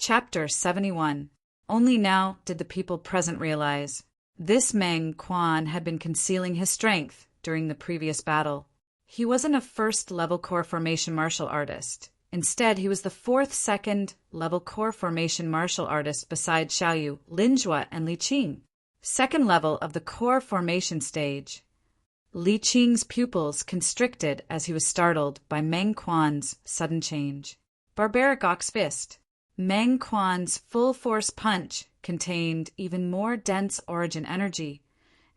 Chapter 71. Only now did the people present realize. This Meng Quan had been concealing his strength during the previous battle. He wasn't a first-level core formation martial artist. Instead, he was the fourth second-level core formation martial artist beside Xiaoyu, Linjue, and Li Qing. Second level of the core formation stage. Li Qing's pupils constricted as he was startled by Meng Quan's sudden change. Barbaric Ox Fist. Meng Quan's full-force punch contained even more dense origin energy,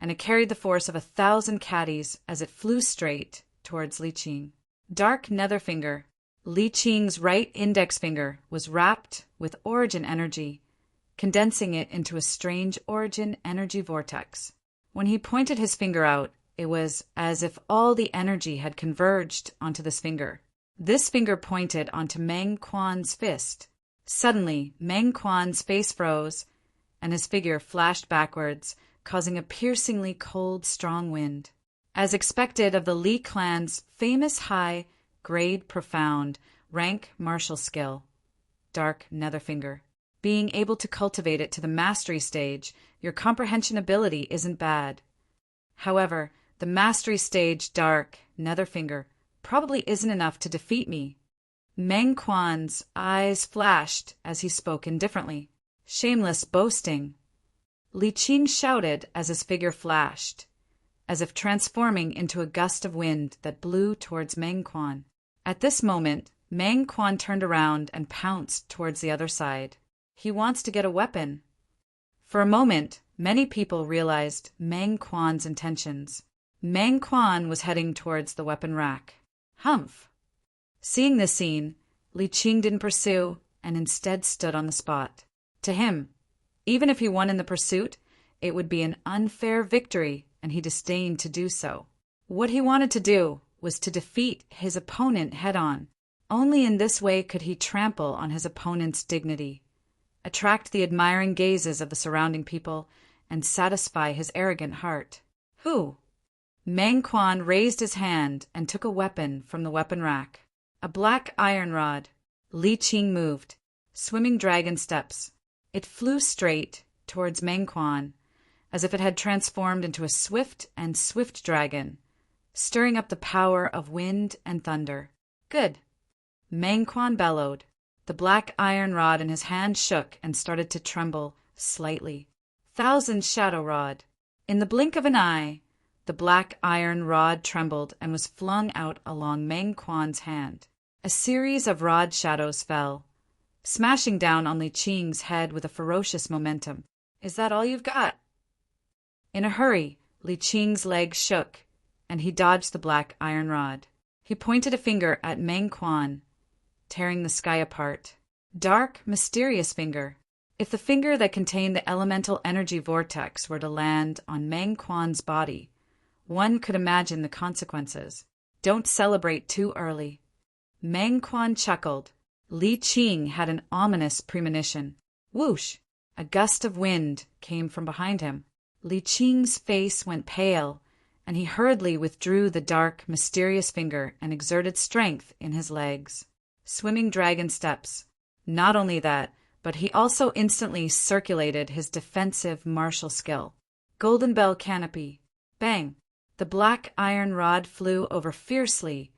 and it carried the force of 1,000 caddies as it flew straight towards Li Qing. Dark Netherfinger. Li Qing's right index finger was wrapped with origin energy, condensing it into a strange origin energy vortex. When he pointed his finger out, it was as if all the energy had converged onto this finger. This finger pointed onto Meng Quan's fist. Suddenly, Meng Quan's face froze, and his figure flashed backwards, causing a piercingly cold, strong wind. As expected of the Li clan's famous high-grade profound rank martial skill, Dark Netherfinger. Being able to cultivate it to the mastery stage, your comprehension ability isn't bad. However, the mastery stage Dark Netherfinger probably isn't enough to defeat me. Meng Quan's eyes flashed as he spoke indifferently. Shameless boasting. Li Qing shouted as his figure flashed, as if transforming into a gust of wind that blew towards Meng Quan. At this moment, Meng Quan turned around and pounced towards the other side. He wants to get a weapon. For a moment, many people realized Meng Quan's intentions. Meng Quan was heading towards the weapon rack. Humph! Seeing this scene, Li Qing didn't pursue and instead stood on the spot. To him, even if he won in the pursuit, it would be an unfair victory, and he disdained to do so. What he wanted to do was to defeat his opponent head-on. Only in this way could he trample on his opponent's dignity, attract the admiring gazes of the surrounding people, and satisfy his arrogant heart. Who? Meng Quan raised his hand and took a weapon from the weapon rack. A black iron rod. Li Qing moved, swimming dragon steps. It flew straight towards Meng Quan, as if it had transformed into a swift dragon, stirring up the power of wind and thunder. Good. Meng Quan bellowed. The black iron rod in his hand shook and started to tremble slightly. 1,000 Shadow Rod. In the blink of an eye, the black iron rod trembled and was flung out along Meng Quan's hand. A series of rod shadows fell, smashing down on Li Qing's head with a ferocious momentum. Is that all you've got? In a hurry, Li Qing's legs shook, and he dodged the black iron rod. He pointed a finger at Meng Quan, tearing the sky apart. Dark, mysterious finger. If the finger that contained the elemental energy vortex were to land on Meng Quan's body, one could imagine the consequences. Don't celebrate too early. Meng Quan chuckled. Li Qing had an ominous premonition. Whoosh! A gust of wind came from behind him. Li Qing's face went pale, and he hurriedly withdrew the dark, mysterious finger and exerted strength in his legs. Swimming dragon steps. Not only that, but he also instantly circulated his defensive martial skill. Golden Bell Canopy. Bang! The black iron rod flew over fiercely,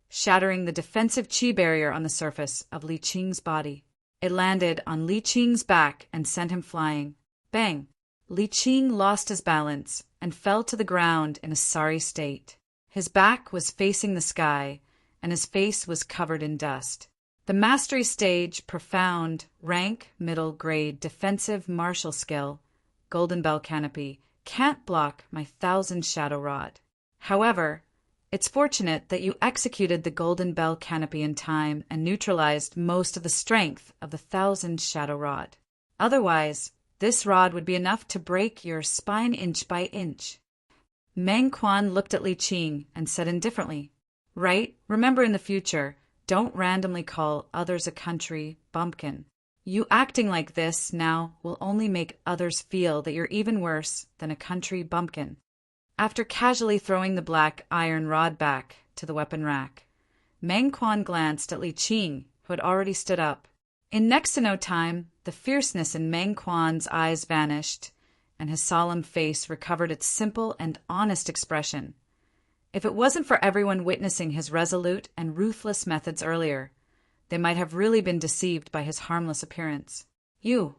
shattering the defensive chi barrier on the surface of Li Qing's body. It landed on Li Qing's back and sent him flying. Bang! Li Qing lost his balance and fell to the ground in a sorry state. His back was facing the sky, and his face was covered in dust. The mastery stage, profound, rank, middle grade, defensive martial skill, Golden Bell Canopy, can't block my 1,000 Shadow Rod. However, it's fortunate that you executed the Golden Bell Canopy in time and neutralized most of the strength of the 1,000 Shadow Rod. Otherwise, this rod would be enough to break your spine inch by inch. Meng Quan looked at Li Qing and said indifferently, Right, remember in the future, don't randomly call others a country bumpkin. You acting like this now will only make others feel that you're even worse than a country bumpkin. After casually throwing the black iron rod back to the weapon rack, Meng Quan glanced at Li Qing, who had already stood up. In next to no time, the fierceness in Meng Quan's eyes vanished, and his solemn face recovered its simple and honest expression. If it wasn't for everyone witnessing his resolute and ruthless methods earlier, they might have really been deceived by his harmless appearance. You.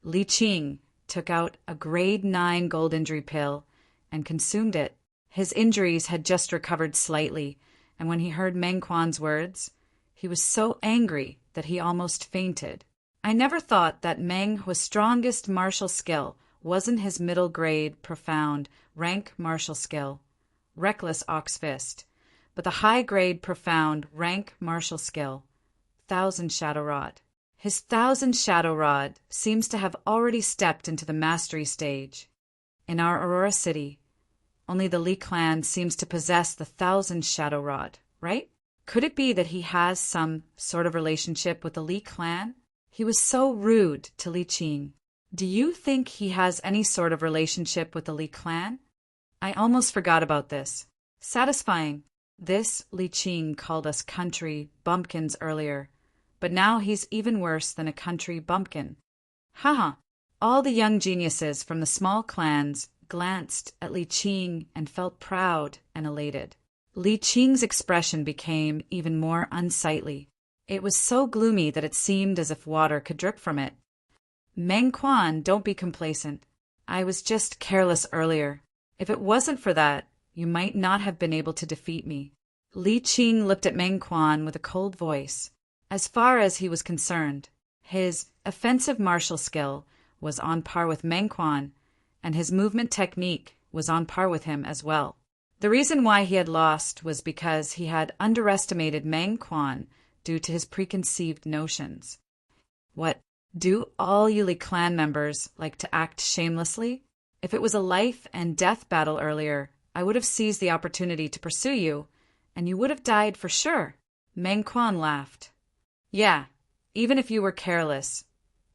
Li Qing took out a grade 9 gold injury pill and consumed it. His injuries had just recovered slightly, and when he heard Meng Quan's words, he was so angry that he almost fainted. I never thought that Meng Hua's strongest martial skill wasn't his middle grade, profound, rank martial skill, reckless ox fist, but the high grade, profound, rank martial skill, Thousand Shadow Rod. His Thousand Shadow Rod seems to have already stepped into the mastery stage. In our Aurora City, only the Li clan seems to possess the Thousand Shadow Rod, right? Could it be that he has some sort of relationship with the Li clan? He was so rude to Li Qing. Do you think he has any sort of relationship with the Li clan? I almost forgot about this. Satisfying. This Li Qing called us country bumpkins earlier, but now he's even worse than a country bumpkin. Haha. All the young geniuses from the small clans glanced at Li Qing and felt proud and elated. Li Qing's expression became even more unsightly. It was so gloomy that it seemed as if water could drip from it. Meng Quan, don't be complacent. I was just careless earlier. If it wasn't for that, you might not have been able to defeat me. Li Qing looked at Meng Quan with a cold voice. As far as he was concerned, his offensive martial skill was on par with Meng Quan, and his movement technique was on par with him as well. The reason why he had lost was because he had underestimated Meng Quan due to his preconceived notions. What, do all you Li clan members like to act shamelessly? If it was a life and death battle earlier, I would have seized the opportunity to pursue you, and you would have died for sure. Meng Quan laughed. Yeah, even if you were careless,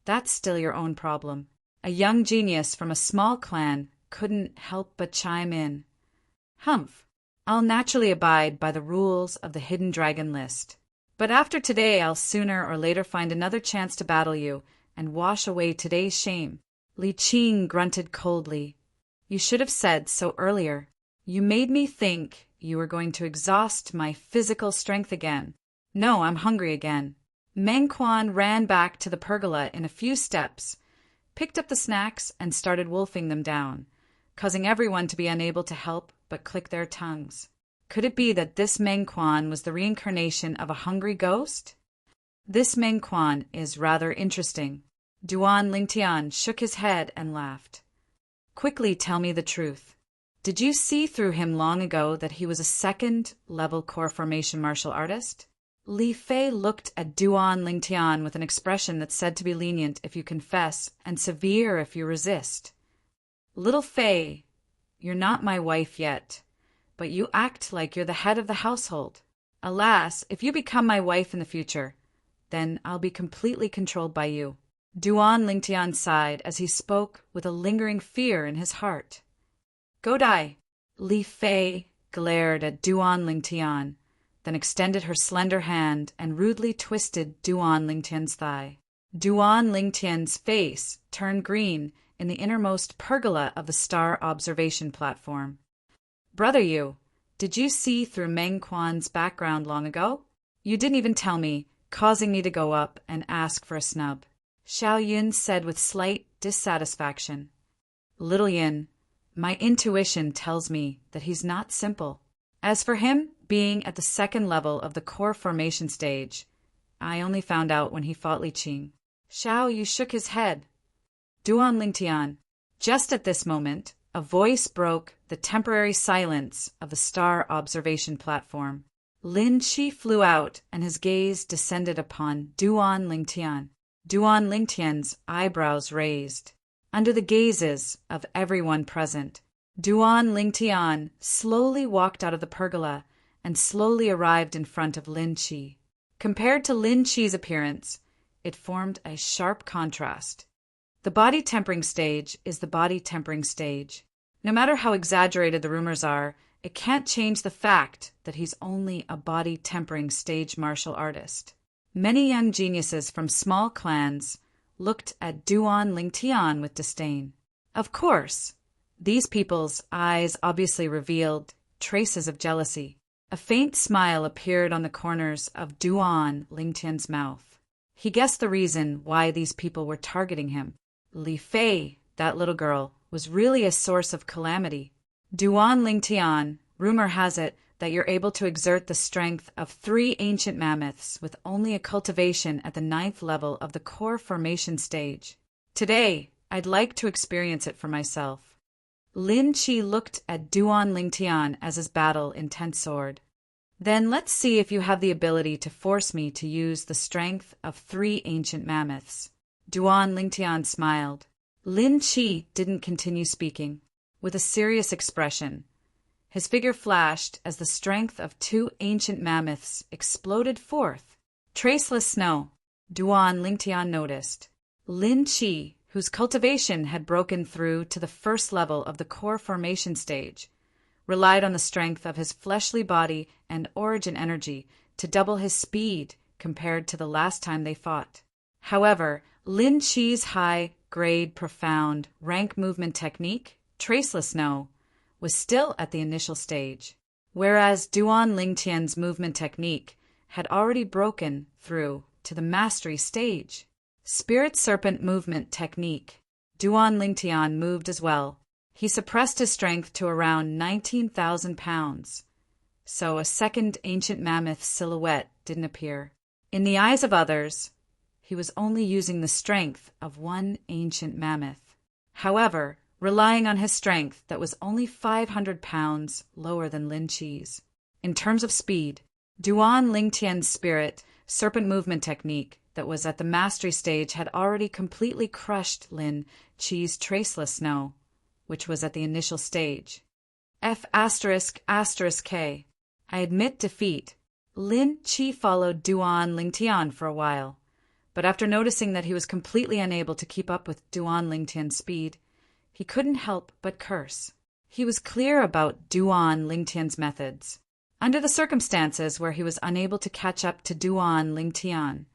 that's still your own problem. A young genius from a small clan couldn't help but chime in. Humph, I'll naturally abide by the rules of the Hidden Dragon list. But after today, I'll sooner or later find another chance to battle you and wash away today's shame. Li Qing grunted coldly. You should have said so earlier. You made me think you were going to exhaust my physical strength again. No, I'm hungry again. Meng Quan ran back to the pergola in a few steps, picked up the snacks, and started wolfing them down, causing everyone to be unable to help but click their tongues. Could it be that this Meng Quan was the reincarnation of a hungry ghost? This Meng Quan is rather interesting. Duan Lingtian shook his head and laughed. Quickly tell me the truth. Did you see through him long ago that he was a second-level core formation martial artist? Li Fei looked at Duan Lingtian with an expression that said to be lenient if you confess and severe if you resist. Little Fei, you're not my wife yet, but you act like you're the head of the household. Alas, if you become my wife in the future, then I'll be completely controlled by you. Duan Lingtian sighed as he spoke with a lingering fear in his heart. Go die. Li Fei glared at Duan Lingtian, then extended her slender hand and rudely twisted Duan Lingtian's thigh. Duan Lingtian's face turned green in the innermost pergola of the star observation platform. Brother you, did you see through Meng Quan's background long ago? You didn't even tell me, causing me to go up and ask for a snub. Xiao Yun said with slight dissatisfaction. Little Yin, my intuition tells me that he's not simple. As for him being at the second level of the core formation stage, I only found out when he fought Li Qing. Xiao Yu shook his head. Duan Lingtian, just at this moment, a voice broke the temporary silence of the star observation platform. Lin Qi flew out, and his gaze descended upon Duan Lingtian. Duan Lingtian's eyebrows raised. Under the gazes of everyone present, Duan Lingtian slowly walked out of the pergola and slowly arrived in front of Lin Qi. Compared to Lin Qi's appearance, it formed a sharp contrast. The body tempering stage is the body tempering stage. No matter how exaggerated the rumors are, it can't change the fact that he's only a body tempering stage martial artist. Many young geniuses from small clans looked at Duan Lingtian with disdain. Of course, these people's eyes obviously revealed traces of jealousy. A faint smile appeared on the corners of Duan Lingtian's mouth. He guessed the reason why these people were targeting him. Li Fei, that little girl, was really a source of calamity. Duan Lingtian, rumor has it that you're able to exert the strength of 3 ancient mammoths with only a cultivation at the 9th level of the core formation stage. Today, I'd like to experience it for myself. Lin Qi looked at Duan Lingtian as his battle-intent sword. Then let's see if you have the ability to force me to use the strength of 3 ancient mammoths. Duan Lingtian smiled. Lin Qi didn't continue speaking. With a serious expression, his figure flashed as the strength of 2 ancient mammoths exploded forth. Traceless snow, Duan Lingtian noticed. Lin Qi, whose cultivation had broken through to the 1st level of the core formation stage, relied on the strength of his fleshly body and origin energy to double his speed compared to the last time they fought. However, Lin Qi's high-grade, profound, rank movement technique, Traceless Snow, was still at the initial stage, whereas Duan Lingtian's movement technique had already broken through to the mastery stage. Spirit Serpent movement technique. Duan Lingtian moved as well. He suppressed his strength to around 19,000 pounds, so a second ancient mammoth silhouette didn't appear. In the eyes of others, he was only using the strength of 1 ancient mammoth. However, relying on his strength that was only 500 pounds lower than Lin Qi's. In terms of speed, Duan Lingtian's Spirit Serpent movement technique that was at the mastery stage had already completely crushed Lin Qi's Traceless Snow, which was at the initial stage. F***K. I admit defeat. Lin Qi followed Duan Lingtian for a while, but after noticing that he was completely unable to keep up with Duan Lingtian's speed, he couldn't help but curse. He was clear about Duan Lingtian's methods. Under the circumstances where he was unable to catch up to Duan Lingtian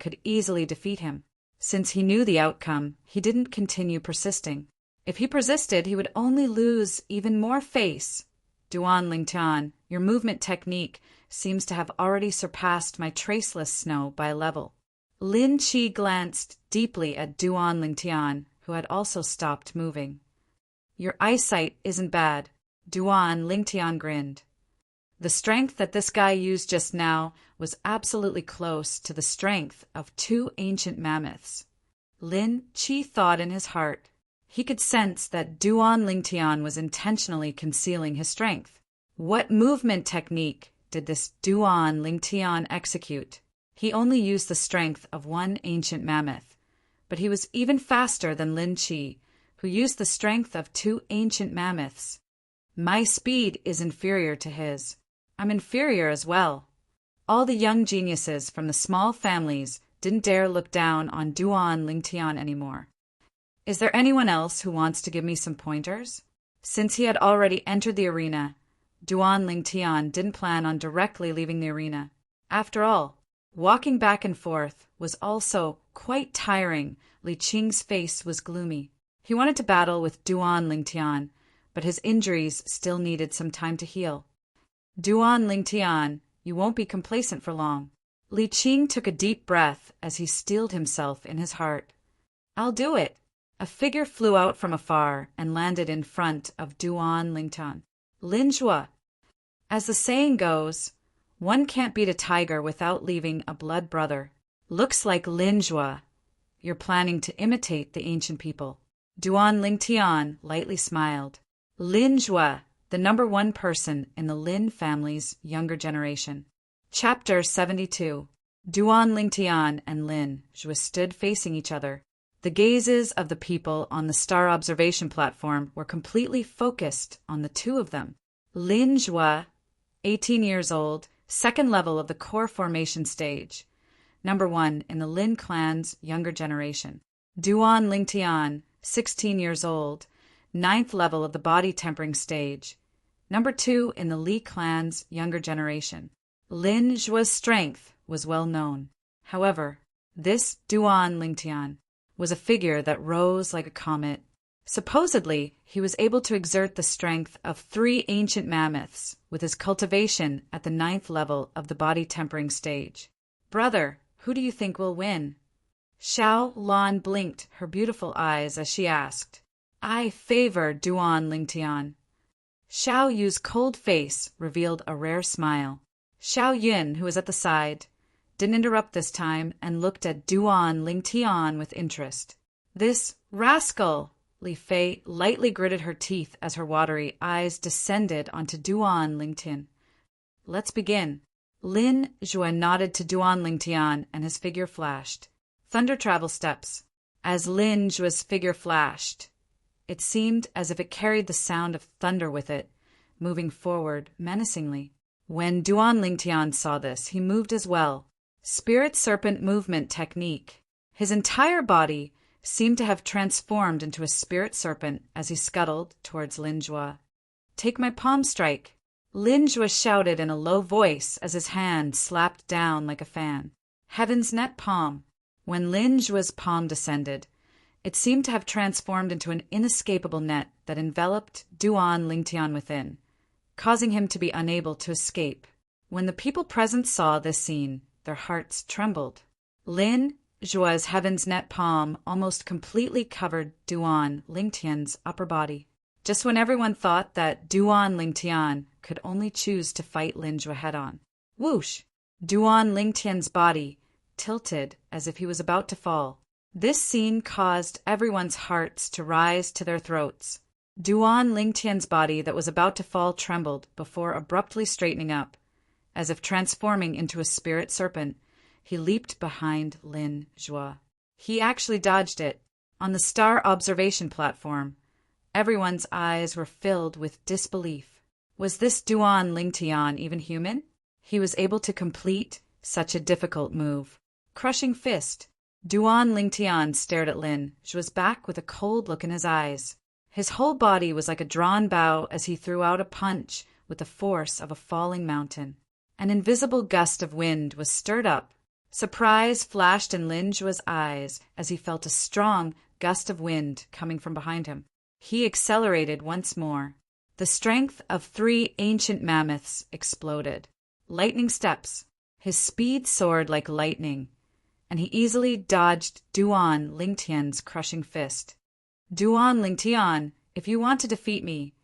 could easily defeat him. Since he knew the outcome, he didn't continue persisting. If he persisted, he would only lose even more face. Duan Lingtian, your movement technique seems to have already surpassed my Traceless Snow by a level. Lin Qi glanced deeply at Duan Lingtian, who had also stopped moving. Your eyesight isn't bad. Duan Lingtian grinned. The strength that this guy used just now was absolutely close to the strength of 2 ancient mammoths. Lin Qi thought in his heart. He could sense that Duan Lingtian was intentionally concealing his strength. What movement technique did this Duan Lingtian execute? He only used the strength of 1 ancient mammoth, but he was even faster than Lin Qi, who used the strength of 2 ancient mammoths. My speed is inferior to his. I'm inferior as well. All the young geniuses from the small families didn't dare look down on Duan Lingtian anymore. Is there anyone else who wants to give me some pointers? Since he had already entered the arena, Duan Lingtian didn't plan on directly leaving the arena. After all, walking back and forth was also quite tiring. Li Qing's face was gloomy. He wanted to battle with Duan Lingtian, but his injuries still needed some time to heal. Duan Lingtian, you won't be complacent for long. Li Qing took a deep breath as he steeled himself in his heart. I'll do it. A figure flew out from afar and landed in front of Duan Lingtian. Lin Zhuo. As the saying goes, one can't beat a tiger without leaving a blood brother. Looks like Lin Zhuo. You're planning to imitate the ancient people. Duan Lingtian lightly smiled. Lin Zhuo, the number 1 person in the Lin family's younger generation. Chapter 72. Duan Lingtian and Lin Zhuo stood facing each other. The gazes of the people on the star observation platform were completely focused on the 2 of them. Lin Zhuo, 18 years old, 2nd level of the core formation stage, number 1 in the Lin clan's younger generation. Duan Lingtian, 16 years old, 9th level of the body tempering stage, number 2 in the Li clan's younger generation. Lin Zhuo's strength was well known. However, this Duan Lingtian was a figure that rose like a comet. Supposedly, he was able to exert the strength of 3 ancient mammoths with his cultivation at the 9th level of the body tempering stage. Brother, who do you think will win? Xiao Lan blinked her beautiful eyes as she asked. I favor Duan Lingtian. Xiao Yu's cold face revealed a rare smile. Xiao Yun, who was at the side, didn't interrupt this time and looked at Duan Lingtian with interest. This rascal! Li Fei lightly gritted her teeth as her watery eyes descended onto Duan Lingtian. Let's begin. Lin Jue nodded to Duan Lingtian and his figure flashed. Thunder travel steps. As Lin Jue's figure flashed, it seemed as if it carried the sound of thunder with it, moving forward menacingly. When Duan Lingtian saw this, he moved as well. Spirit serpent movement technique. His entire body seemed to have transformed into a spirit serpent as he scuttled towards Lin Jue. Take my palm strike. Lin Jue shouted in a low voice as his hand slapped down like a fan. Heaven's net palm. When Lin Jue's palm descended, it seemed to have transformed into an inescapable net that enveloped Duan Lingtian within, causing him to be unable to escape. When the people present saw this scene, their hearts trembled. Lin Jue's heaven's net palm almost completely covered Duan Lingtian's upper body. Just when everyone thought that Duan Lingtian could only choose to fight Lin Jue head-on. Whoosh! Duan Lingtian's body tilted as if he was about to fall. This scene caused everyone's hearts to rise to their throats. Duan Lingtian's body that was about to fall trembled before abruptly straightening up. As if transforming into a spirit serpent, he leaped behind Lin Jue. He actually dodged it. On the star observation platform, everyone's eyes were filled with disbelief. Was this Duan Lingtian even human? He was able to complete such a difficult move. Crushing fist. Duan Lingtian stared at Lin Jue's back with a cold look in his eyes. His whole body was like a drawn bow as he threw out a punch with the force of a falling mountain. An invisible gust of wind was stirred up. Surprise flashed in Lin Jue's eyes as he felt a strong gust of wind coming from behind him. He accelerated once more. The strength of 3 ancient mammoths exploded. Lightning steps. His speed soared like lightning, and he easily dodged Duan Lingtian's crushing fist. Duan Lingtian, if you want to defeat me,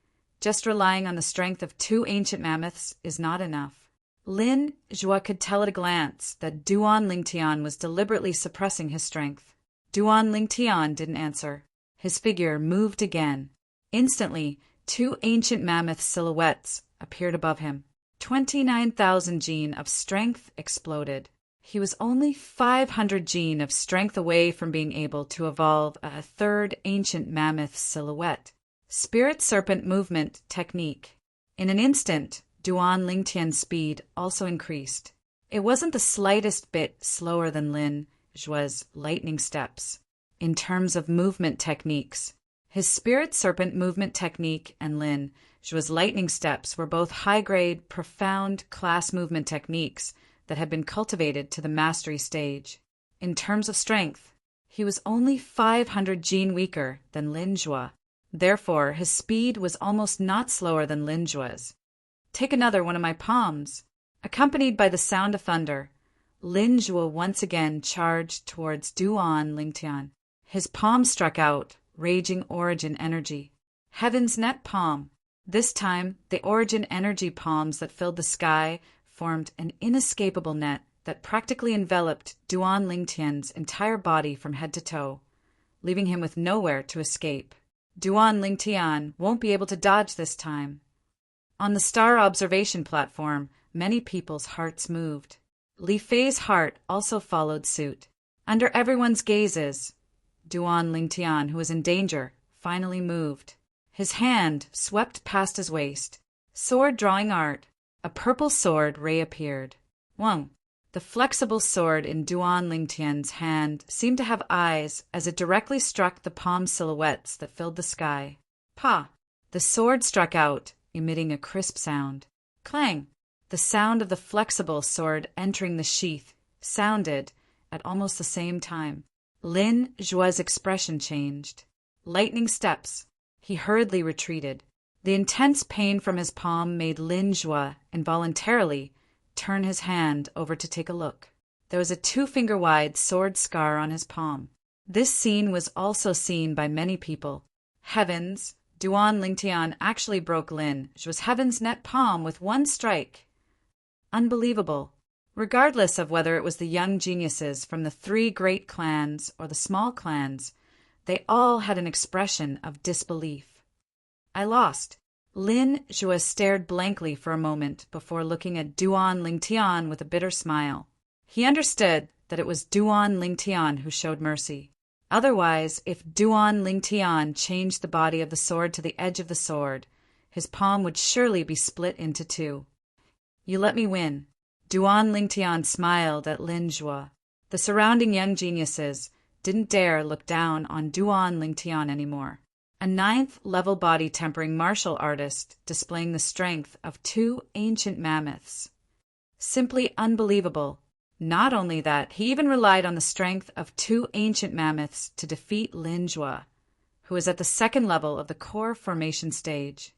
just relying on the strength of 2 ancient mammoths is not enough. Lin Jue could tell at a glance that Duan Lingtian was deliberately suppressing his strength. Duan Lingtian didn't answer. His figure moved again. Instantly, 2 ancient mammoth silhouettes appeared above him. 29,000 gene of strength exploded. He was only 500 gene of strength away from being able to evolve a 3rd ancient mammoth silhouette. Spirit serpent movement technique. In an instant, Duan Lingtian's speed also increased. It wasn't the slightest bit slower than Lin Jue's lightning steps. In terms of movement techniques, his spirit serpent movement technique and Lin Jue's lightning steps were both high-grade, profound class movement techniques that had been cultivated to the mastery stage. In terms of strength, he was only 500 gene weaker than Lin Jue. Therefore, his speed was almost not slower than Lin Jue's. Take another one of my palms. Accompanied by the sound of thunder, Lin Jue once again charged towards Duan Lingtian. His palm struck out, raging origin energy. Heaven's net palm. This time, the origin energy palms that filled the sky formed an inescapable net that practically enveloped Duan Lingtian's entire body from head to toe, leaving him with nowhere to escape. Duan Lingtian won't be able to dodge this time. On the star observation platform, many people's hearts moved. Li Fei's heart also followed suit. Under everyone's gazes, Duan Lingtian, who was in danger, finally moved. His hand swept past his waist. Sword drawing art. A purple sword ray appeared. Wang. The flexible sword in Duan Lingtian's hand seemed to have eyes as it directly struck the palm silhouettes that filled the sky. Pa! The sword struck out, emitting a crisp sound. Clang! The sound of the flexible sword entering the sheath sounded at almost the same time. Lin Zhuo's expression changed. Lightning steps. He hurriedly retreated. The intense pain from his palm made Lin Zhuo involuntarily turn his hand over to take a look. There was a 2-finger-wide sword scar on his palm. This scene was also seen by many people. Heavens! Duan Lingtian actually broke Lin Zhuo's heaven's net palm with one strike. Unbelievable. Regardless of whether it was the young geniuses from the 3 great clans or the small clans, they all had an expression of disbelief. I lost. Lin Zhuo stared blankly for a moment before looking at Duan Lingtian with a bitter smile. He understood that it was Duan Lingtian who showed mercy. Otherwise, if Duan Lingtian changed the body of the sword to the edge of the sword, his palm would surely be split into 2. You let me win. Duan Lingtian smiled at Lin Zhuo. The surrounding young geniuses didn't dare look down on Duan Lingtian anymore. A 9th-level body-tempering martial artist displaying the strength of 2 ancient mammoths. Simply unbelievable. Not only that, he even relied on the strength of 2 ancient mammoths to defeat Lin Zhuo, who is at the 2nd level of the core formation stage.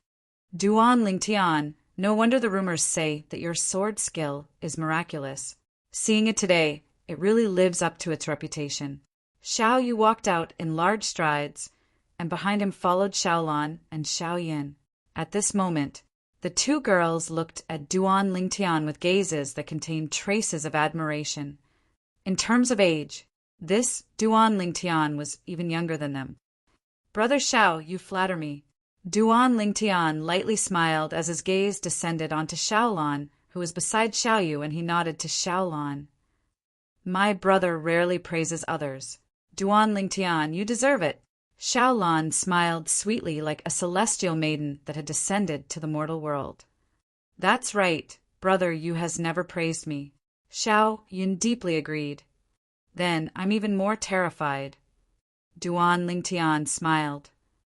Duan Lingtian, no wonder the rumors say that your sword skill is miraculous. Seeing it today, it really lives up to its reputation. Xiao Yu walked out in large strides, and behind him followed Xiaolan and Xiaoyin. At this moment, the 2 girls looked at Duan Lingtian with gazes that contained traces of admiration. In terms of age, this Duan Lingtian was even younger than them. Brother Xiao, you flatter me. Duan Lingtian lightly smiled as his gaze descended onto Xiaolan, who was beside Xiaoyu, and he nodded to Xiaolan. My brother rarely praises others. Duan Lingtian, you deserve it. Xiaolan smiled sweetly like a celestial maiden that had descended to the mortal world. That's right, brother Yu has never praised me. Xiao Yun deeply agreed. Then I'm even more terrified. Duan Lingtian smiled.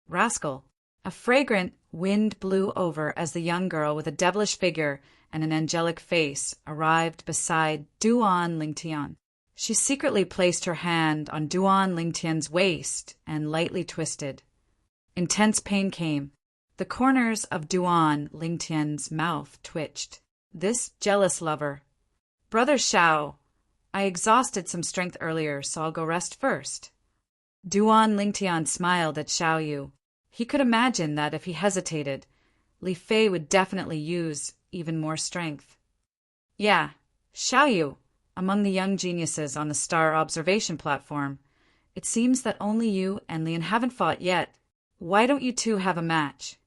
Rascal. A fragrant wind blew over as the young girl with a devilish figure and an angelic face arrived beside Duan Lingtian. She secretly placed her hand on Duan Lingtian's waist and lightly twisted. Intense pain came. The corners of Duan Lingtian's mouth twitched. This jealous lover. Brother Xiao, I exhausted some strength earlier, so I'll go rest first. Duan Lingtian smiled at Xiao Yu. He could imagine that if he hesitated, Li Fei would definitely use even more strength. Yeah, Xiao Yu, among the young geniuses on the star observation platform, it seems that only you and Lian haven't fought yet. Why don't you 2 have a match?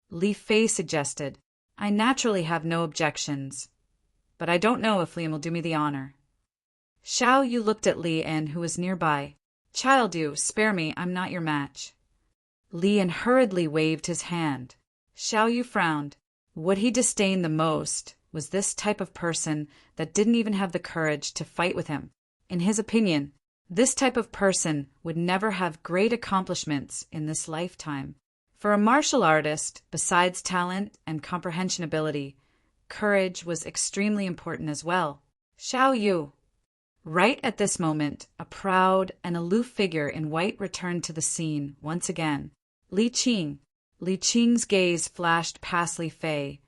Li Fei suggested. I naturally have no objections, but I don't know if Lian will do me the honor. Xiao Yu looked at Li En, who was nearby. Child Yu, spare me, I'm not your match. Li En hurriedly waved his hand. Xiao Yu frowned. What he disdained the most was this type of person that didn't even have the courage to fight with him. In his opinion, this type of person would never have great accomplishments in this lifetime. For a martial artist, besides talent and comprehension ability, courage was extremely important as well. Xiao Yu. Right at this moment, a proud and aloof figure in white returned to the scene once again. Li Qing. Li Qing's gaze flashed past Li Fei,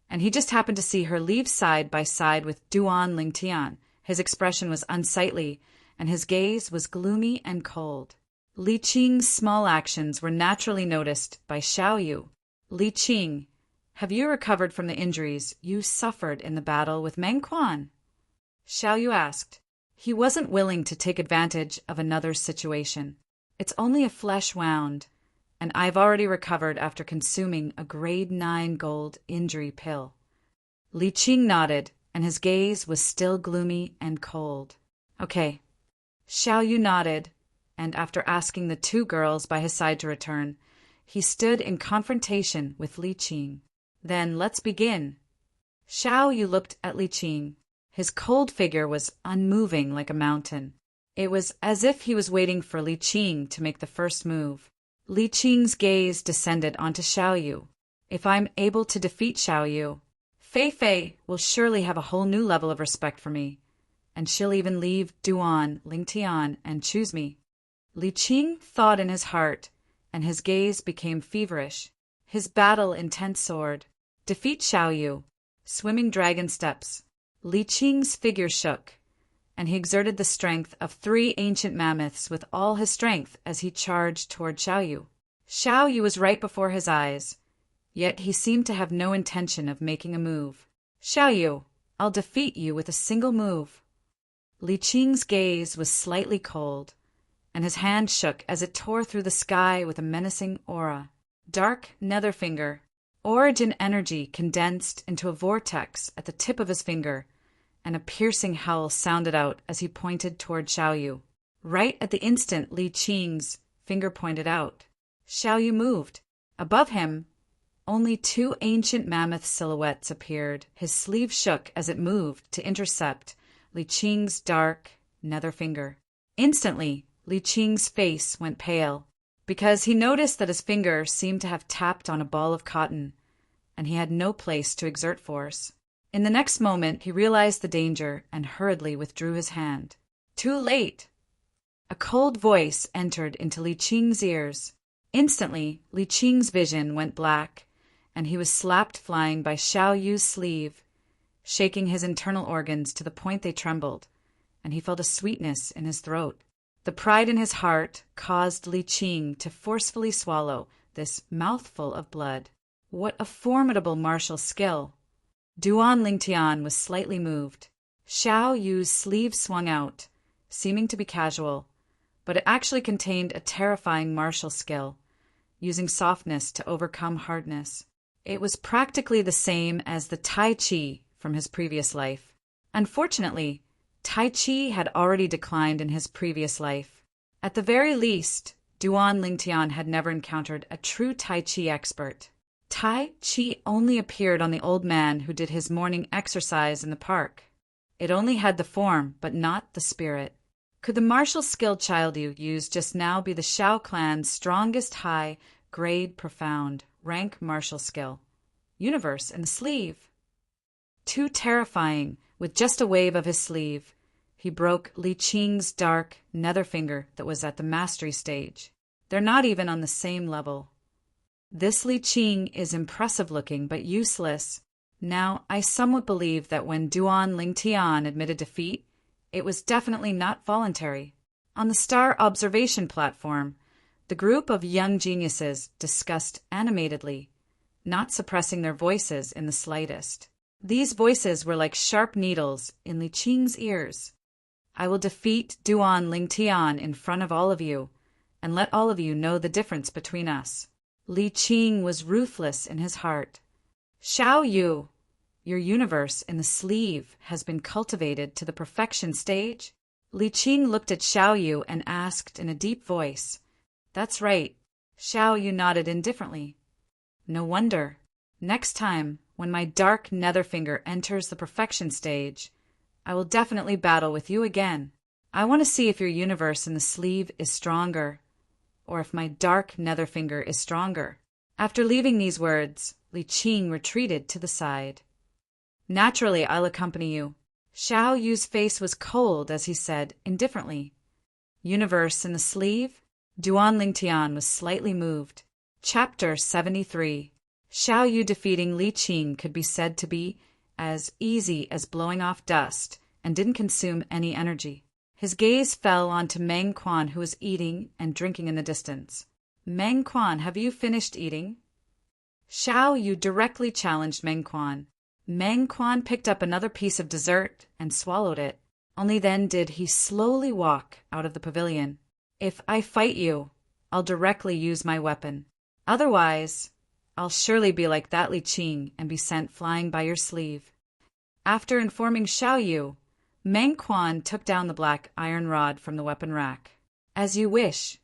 and he just happened to see her leave side by side with Duan Lingtian. His expression was unsightly, and his gaze was gloomy and cold. Li Qing's small actions were naturally noticed by Xiao Yu. Li Qing, have you recovered from the injuries you suffered in the battle with Meng Quan? Xiao Yu asked. He wasn't willing to take advantage of another's situation. It's only a flesh wound, and I've already recovered after consuming a grade 9 gold injury pill. Li Qing nodded, and his gaze was still gloomy and cold. Okay. Xiao Yu nodded, and after asking the 2 girls by his side to return, he stood in confrontation with Li Qing. Then let's begin. Xiao Yu looked at Li Qing. His cold figure was unmoving like a mountain. It was as if he was waiting for Li Qing to make the first move. Li Qing's gaze descended onto Xiao Yu. If I'm able to defeat Xiao Yu, Fei Fei will surely have a whole new level of respect for me, and she'll even leave Duan, Lingtian, and choose me. Li Qing thought in his heart, and his gaze became feverish. His battle-intent sword. Defeat Xiaoyu. Swimming dragon steps. Li Qing's figure shook, and he exerted the strength of 3 ancient mammoths with all his strength as he charged toward Xiaoyu. Xiaoyu was right before his eyes, yet he seemed to have no intention of making a move. Xiaoyu, I'll defeat you with a single move. Li Qing's gaze was slightly cold, and his hand shook as it tore through the sky with a menacing aura. Dark Netherfinger. Origin energy condensed into a vortex at the tip of his finger, and a piercing howl sounded out as he pointed toward Xiaoyu. Right at the instant Li Qing's finger pointed out, Xiaoyu moved. Above him, only 2 ancient mammoth silhouettes appeared. His sleeve shook as it moved to intercept Li Qing's dark nether finger. Instantly, Li Qing's face went pale, because he noticed that his finger seemed to have tapped on a ball of cotton, and he had no place to exert force. In the next moment, he realized the danger and hurriedly withdrew his hand. Too late! A cold voice entered into Li Qing's ears. Instantly, Li Qing's vision went black, and he was slapped flying by Xiaoyu's sleeve, shaking his internal organs to the point they trembled, and he felt a sweetness in his throat. The pride in his heart caused Li Qing to forcefully swallow this mouthful of blood. What a formidable martial skill! Duan Lingtian was slightly moved. Xiaoyu's sleeve swung out, seeming to be casual, but it actually contained a terrifying martial skill, using softness to overcome hardness. It was practically the same as the Tai Chi from his previous life. Unfortunately, Tai Chi had already declined in his previous life. At the very least, Duan Lingtian had never encountered a true Tai Chi expert. Tai Chi only appeared on the old man who did his morning exercise in the park. It only had the form, but not the spirit. Could the martial skill Xiaoyu used just now be the Shao clan's strongest high-grade profound rank martial skill? Universe in the sleeve. Too terrifying, with just a wave of his sleeve, he broke Li Qing's dark nether finger that was at the mastery stage. They're not even on the same level. This Li Qing is impressive looking but useless. Now, I somewhat believe that when Duan Lingtian admitted defeat, it was definitely not voluntary. On the star observation platform, the group of young geniuses discussed animatedly, not suppressing their voices in the slightest. These voices were like sharp needles in Li Qing's ears. I will defeat Duan Lingtian in front of all of you, and let all of you know the difference between us. Li Qing was ruthless in his heart. Xiaoyu, your universe in the sleeve has been cultivated to the perfection stage. Li Qing looked at Xiaoyu and asked in a deep voice. That's right. Xiaoyu nodded indifferently. No wonder. Next time, when my dark nether finger enters the perfection stage, I will definitely battle with you again. I want to see if your universe in the sleeve is stronger, or if my dark nether finger is stronger. After leaving these words, Li Qing retreated to the side. Naturally, I'll accompany you. Xiaoyu's face was cold as he said, indifferently. Universe in the sleeve? Duan Lingtian was slightly moved. Chapter 73. Xiaoyu defeating Li Qing could be said to be as easy as blowing off dust and didn't consume any energy. His gaze fell onto Meng Quan, who was eating and drinking in the distance. Meng Quan, have you finished eating? Xiaoyu directly challenged Meng Quan. Meng Quan picked up another piece of dessert and swallowed it. Only then did he slowly walk out of the pavilion. If I fight you, I'll directly use my weapon. Otherwise, I'll surely be like that Li Qing and be sent flying by your sleeve. After informing Xiaoyu, Meng Quan took down the black iron rod from the weapon rack. As you wish.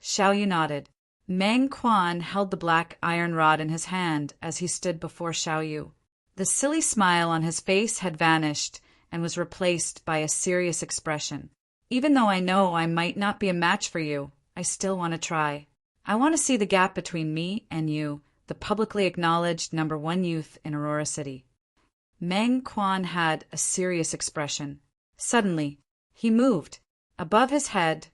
Xiaoyu nodded. Meng Quan held the black iron rod in his hand as he stood before Xiaoyu. The silly smile on his face had vanished and was replaced by a serious expression. Even though I know I might not be a match for you, I still want to try. I want to see the gap between me and you, the publicly acknowledged #1 youth in Aurora City. Meng Quan had a serious expression. Suddenly, he moved. Above his head,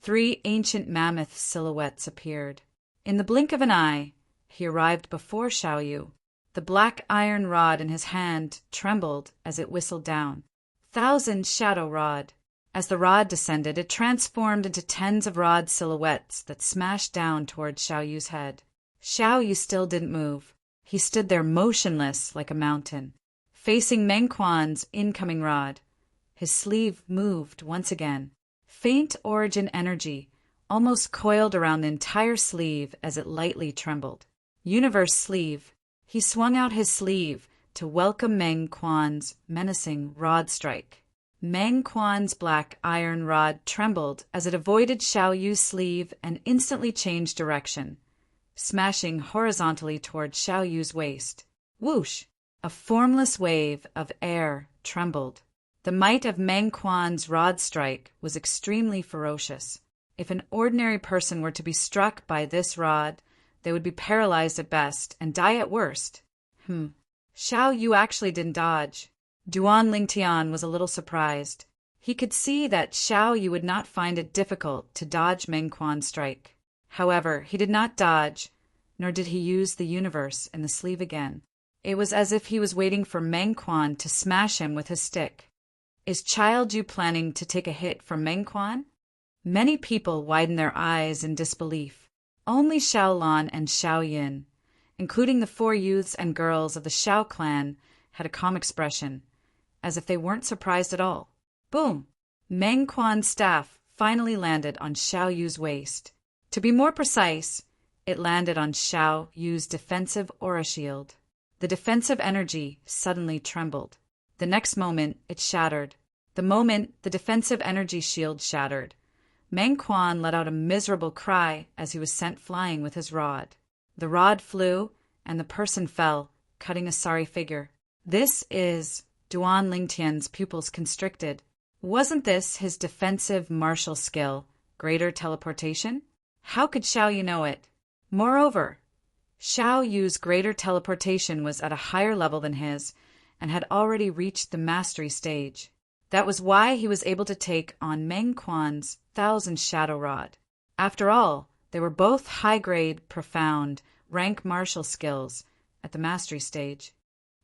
3 ancient mammoth silhouettes appeared. In the blink of an eye, he arrived before Xiaoyu. The black iron rod in his hand trembled as it whistled down. 1,000 shadow rod. As the rod descended, it transformed into tens of rod silhouettes that smashed down toward Xiaoyu's head. Xiaoyu still didn't move. He stood there motionless like a mountain, facing Meng Quan's incoming rod. His sleeve moved once again. Faint origin energy almost coiled around the entire sleeve as it lightly trembled. Universe sleeve. He swung out his sleeve to welcome Meng Quan's menacing rod strike. Meng Quan's black iron rod trembled as it avoided Xiaoyu's sleeve and instantly changed direction, smashing horizontally toward Xiaoyu's waist. Whoosh! A formless wave of air trembled. The might of Meng Quan's rod strike was extremely ferocious. If an ordinary person were to be struck by this rod, they would be paralyzed at best and die at worst. Xiaoyu actually didn't dodge. Duan Lingtian was a little surprised. He could see that Xiaoyu would not find it difficult to dodge Meng Quan's strike. However, he did not dodge, nor did he use the universe in the sleeve again. It was as if he was waiting for Meng Quan to smash him with his stick. Is Xiaoyu planning to take a hit from Meng Quan? Many people widened their eyes in disbelief. Only Xiaolan and Xiaoyin, including the 4 youths and girls of the Xiao clan, had a calm expression, as if they weren't surprised at all. Boom! Meng Quan's staff finally landed on Xiaoyu's waist. To be more precise, it landed on Xiaoyu's defensive aura shield. The defensive energy suddenly trembled. The next moment, it shattered. The moment the defensive energy shield shattered, Meng Quan let out a miserable cry as he was sent flying with his rod. The rod flew, and the person fell, cutting a sorry figure. This is... Duan Lingtian's pupils constricted. Wasn't this his defensive martial skill, greater teleportation? How could Xiaoyu know it? Moreover, Xiaoyu's greater teleportation was at a higher level than his, and had already reached the mastery stage. That was why he was able to take on Meng Quan's 1,000 shadow rod. After all, they were both high-grade, profound, rank martial skills at the mastery stage.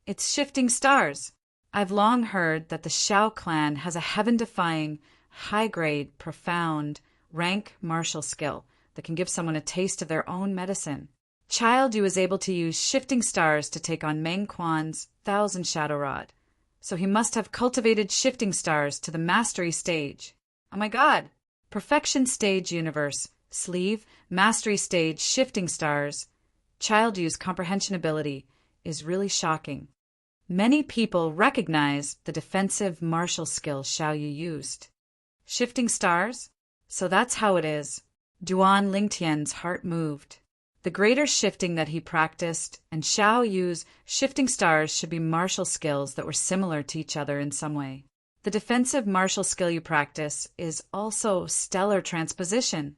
It's shifting stars. I've long heard that the Xiao clan has a heaven-defying, high-grade, profound, rank martial skill that can give someone a taste of their own medicine. Xiaoyu is able to use shifting stars to take on Meng Quan's 1,000 shadow rod, so he must have cultivated shifting stars to the mastery stage. Oh my god! Perfection stage universe, sleeve, mastery stage, shifting stars. Xiaoyu's comprehension ability is really shocking. Many people recognize the defensive martial skill Xiaoyu used. Shifting stars? So that's how it is. Duan Lingtian's heart moved. The greater shifting that he practiced, and Xiaoyu's shifting stars should be martial skills that were similar to each other in some way. The defensive martial skill you practice is also stellar transposition.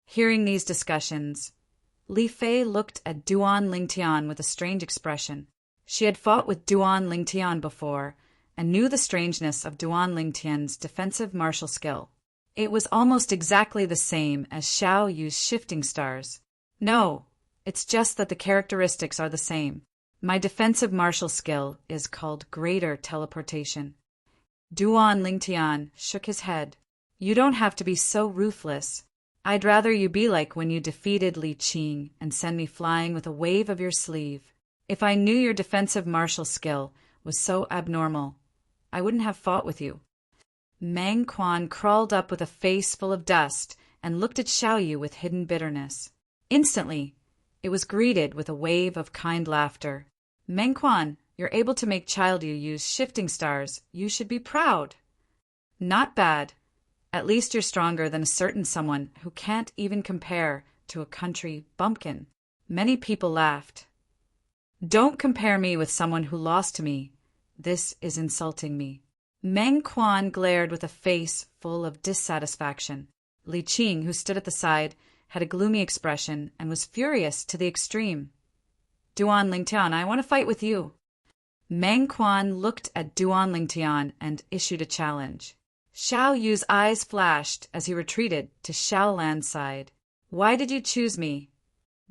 Hearing these discussions, Li Fei looked at Duan Lingtian with a strange expression. She had fought with Duan Lingtian before, and knew the strangeness of Duan Lingtian's defensive martial skill. It was almost exactly the same as Xiaoyu's shifting stars. No, it's just that the characteristics are the same. My defensive martial skill is called greater teleportation. Duan Lingtian shook his head. You don't have to be so ruthless. I'd rather you be like when you defeated Li Qing and send me flying with a wave of your sleeve. If I knew your defensive martial skill was so abnormal, I wouldn't have fought with you. Meng Quan crawled up with a face full of dust and looked at Xiaoyu with hidden bitterness. Instantly, it was greeted with a wave of kind laughter. Meng Quan, you're able to make Xiaoyu use shifting stars. You should be proud. Not bad. At least you're stronger than a certain someone who can't even compare to a country bumpkin. Many people laughed. Don't compare me with someone who lost to me. This is insulting me. Meng Quan glared with a face full of dissatisfaction. Li Qing, who stood at the side, had a gloomy expression and was furious to the extreme. Duan Lingtian, I want to fight with you. Meng Quan looked at Duan Lingtian and issued a challenge. Xiao Yu's eyes flashed as he retreated to Xiao Lan's side. Why did you choose me?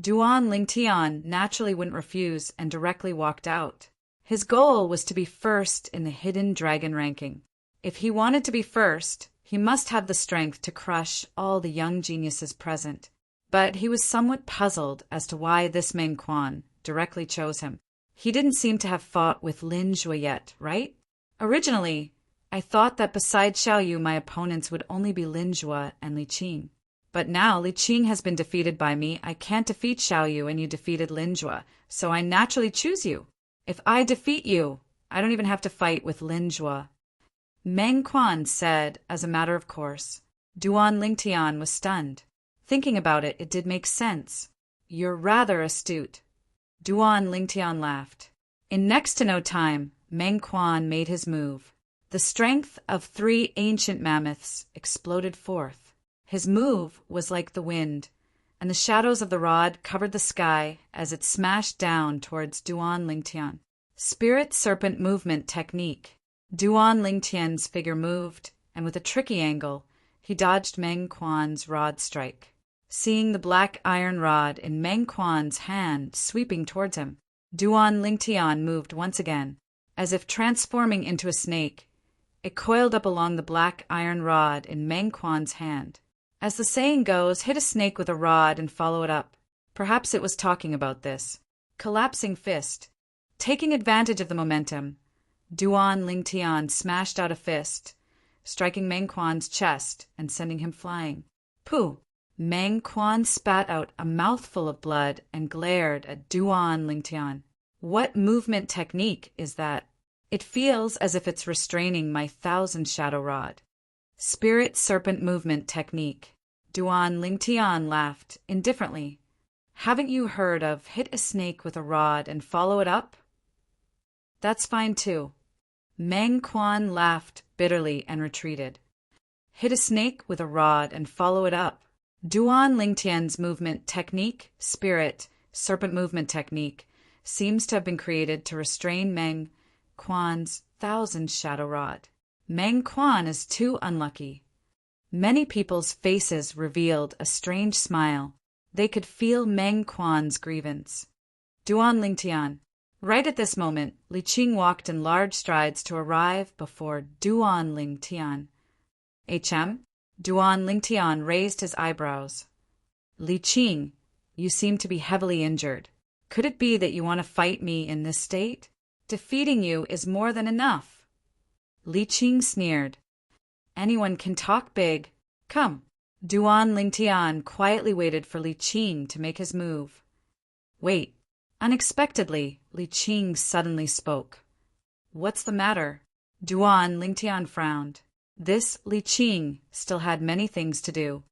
Duan Lingtian naturally wouldn't refuse and directly walked out. His goal was to be first in the hidden dragon ranking. If he wanted to be first, he must have the strength to crush all the young geniuses present. But he was somewhat puzzled as to why this Meng Quan directly chose him. He didn't seem to have fought with Lin Zhuo yet, right? Originally, I thought that besides Xiao Yu my opponents would only be Lin Zhuo and Li Qing. But now Li Qing has been defeated by me. I can't defeat Xiao Yu and you defeated Lin Zhuo, so I naturally choose you. If I defeat you, I don't even have to fight with Lin Zhuo. Meng Quan said as a matter of course. Duan Lingtian was stunned. Thinking about it, it did make sense. You're rather astute. Duan Lingtian laughed. In next to no time, Meng Quan made his move. The strength of 3 ancient mammoths exploded forth. His move was like the wind, and the shadows of the rod covered the sky as it smashed down towards Duan Lingtian. Spirit Serpent Movement Technique. Duan Lingtian's figure moved, and with a tricky angle, he dodged Meng Quan's rod strike. Seeing the black iron rod in Meng Quan's hand sweeping towards him, Duan Lingtian moved once again. As if transforming into a snake, it coiled up along the black iron rod in Meng Quan's hand. As the saying goes, hit a snake with a rod and follow it up. Perhaps it was talking about this. Collapsing fist. Taking advantage of the momentum, Duan Lingtian smashed out a fist, striking Meng Quan's chest and sending him flying. Pooh! Meng Quan spat out a mouthful of blood and glared at Duan Lingtian. What movement technique is that? It feels as if it's restraining my 1,000 shadow rod. Spirit Serpent Movement Technique. Duan Lingtian laughed indifferently. Haven't you heard of hit a snake with a rod and follow it up? That's fine too. Meng Quan laughed bitterly and retreated. Hit a snake with a rod and follow it up. Duan Lingtian's movement technique, Spirit Serpent Movement Technique, seems to have been created to restrain Meng Quan's 1,000 shadow rod. Meng Quan is too unlucky. Many people's faces revealed a strange smile. They could feel Meng Quan's grievance. Duan Lingtian. Right at this moment, Li Qing walked in large strides to arrive before Duan Lingtian. HM? Duan Lingtian raised his eyebrows. Li Qing, you seem to be heavily injured. Could it be that you want to fight me in this state? Defeating you is more than enough. Li Qing sneered. Anyone can talk big. Come. Duan Lingtian quietly waited for Li Qing to make his move. Wait. Unexpectedly, Li Qing suddenly spoke. What's the matter? Duan Lingtian frowned. This Li Qing still had many things to do.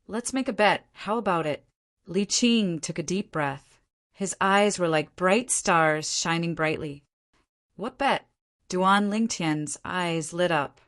Let's make a bet. How about it? Li Qing took a deep breath. His eyes were like bright stars shining brightly. What bet? Duan Lingtian's eyes lit up.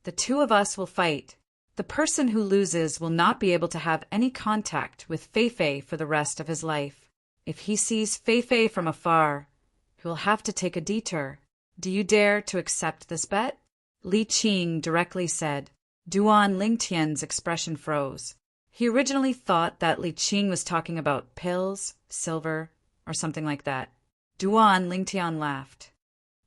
The 2 of us will fight. The person who loses will not be able to have any contact with Fei Fei for the rest of his life. If he sees Fei Fei from afar, he will have to take a detour. Do you dare to accept this bet? Li Qing directly said. Duan Lingtian's expression froze. He originally thought that Li Qing was talking about pills, silver, or something like that. Duan Lingtian laughed.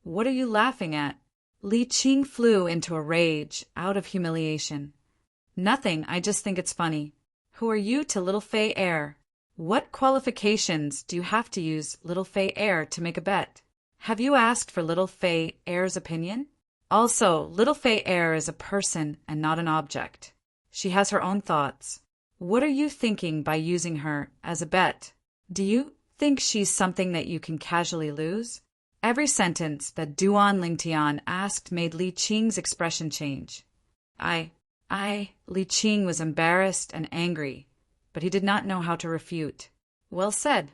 What are you laughing at? Li Qing flew into a rage, out of humiliation. Nothing, I just think it's funny. Who are you to little Fei Heir? What qualifications do you have to use little Fei Heir to make a bet? Have you asked for little Fei Heir's opinion? Also, little Fei Heir is a person and not an object. She has her own thoughts. What are you thinking by using her as a bet? Do you think she's something that you can casually lose? Every sentence that Duan Lingtian asked made Li Qing's expression change. Li Qing was embarrassed and angry, but he did not know how to refute. Well said.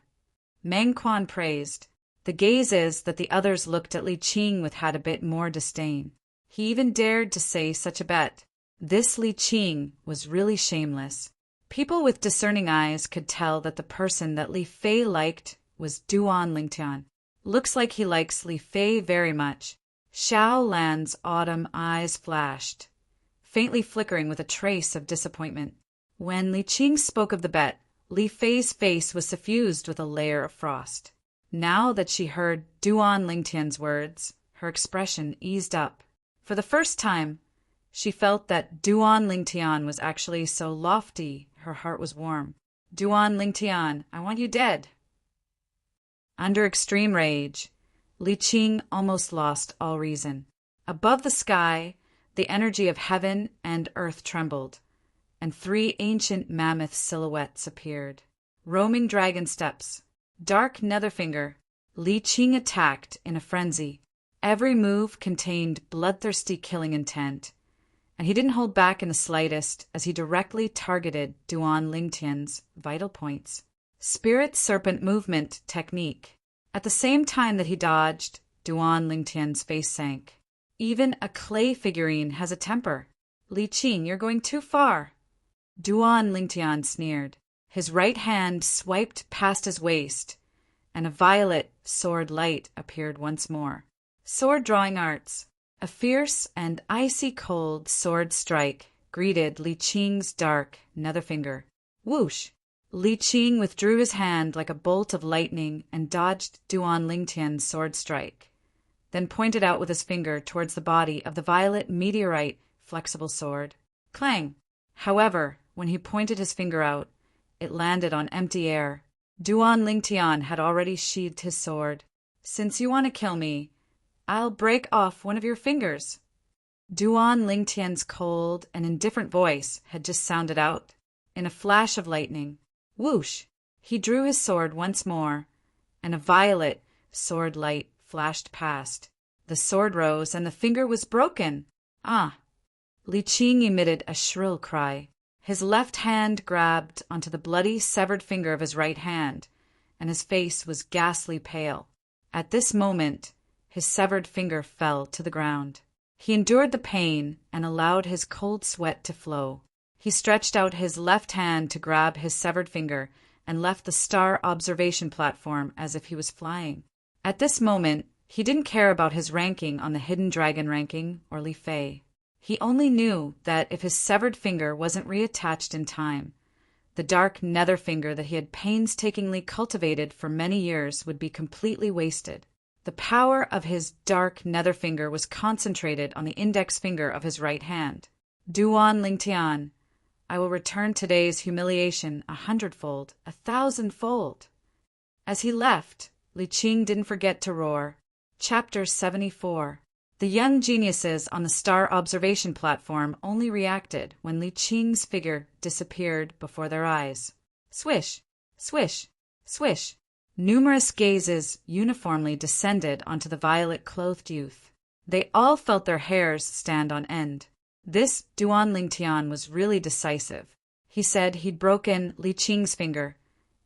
Meng Quan praised. The gaze is that the others looked at Li Qing with had a bit more disdain. He even dared to say such a bet. This Li Qing was really shameless. People with discerning eyes could tell that the person that Li Fei liked was Duan Lingtian. Looks like he likes Li Fei very much. Xiao Lan's autumn eyes flashed, faintly flickering with a trace of disappointment. When Li Qing spoke of the bet, Li Fei's face was suffused with a layer of frost. Now that she heard Duan Lingtian's words, her expression eased up. For the first time, she felt that Duan Lingtian was actually so lofty, her heart was warm. Duan Lingtian, I want you dead. Under extreme rage, Li Qing almost lost all reason. Above the sky, the energy of heaven and earth trembled, and 3 ancient mammoth silhouettes appeared. Roaming dragon steps, dark Netherfinger, Li Qing attacked in a frenzy. Every move contained bloodthirsty killing intent, and he didn't hold back in the slightest as he directly targeted Duan Lingtian's vital points. Spirit Serpent Movement Technique. At the same time that he dodged, Duan Lingtian's face sank. Even a clay figurine has a temper. Li Qing, you're going too far. Duan Lingtian sneered. His right hand swiped past his waist, and a violet sword light appeared once more. Sword drawing arts. A fierce and icy cold sword strike greeted Li Qing's dark Netherfinger. Whoosh! Li Qing withdrew his hand like a bolt of lightning and dodged Duan Lingtian's sword strike, then pointed out with his finger towards the body of the violet meteorite flexible sword. Clang! However, when he pointed his finger out, it landed on empty air. Duan Lingtian had already sheathed his sword. Since you want to kill me, I'll break off one of your fingers. Duan Lingtian's cold and indifferent voice had just sounded out. In a flash of lightning, whoosh! He drew his sword once more, and a violet sword light flashed past. The sword rose, and the finger was broken. Ah! Li Qing emitted a shrill cry. His left hand grabbed onto the bloody, severed finger of his right hand, and his face was ghastly pale. At this moment, his severed finger fell to the ground. He endured the pain and allowed his cold sweat to flow. He stretched out his left hand to grab his severed finger and left the star observation platform as if he was flying. At this moment, he didn't care about his ranking on the Hidden Dragon ranking or Li Fei. He only knew that if his severed finger wasn't reattached in time, the dark Netherfinger that he had painstakingly cultivated for many years would be completely wasted. The power of his dark Netherfinger was concentrated on the index finger of his right hand. Duan Lingtian, I will return today's humiliation 100-fold, 1,000-fold. As he left, Li Qing didn't forget to roar. Chapter 74. The young geniuses on the star observation platform only reacted when Li Qing's figure disappeared before their eyes. Swish, swish, swish. Numerous gazes uniformly descended onto the violet-clothed youth. They all felt their hairs stand on end. This Duan Lingtian was really decisive. He said he'd broken Li Qing's finger,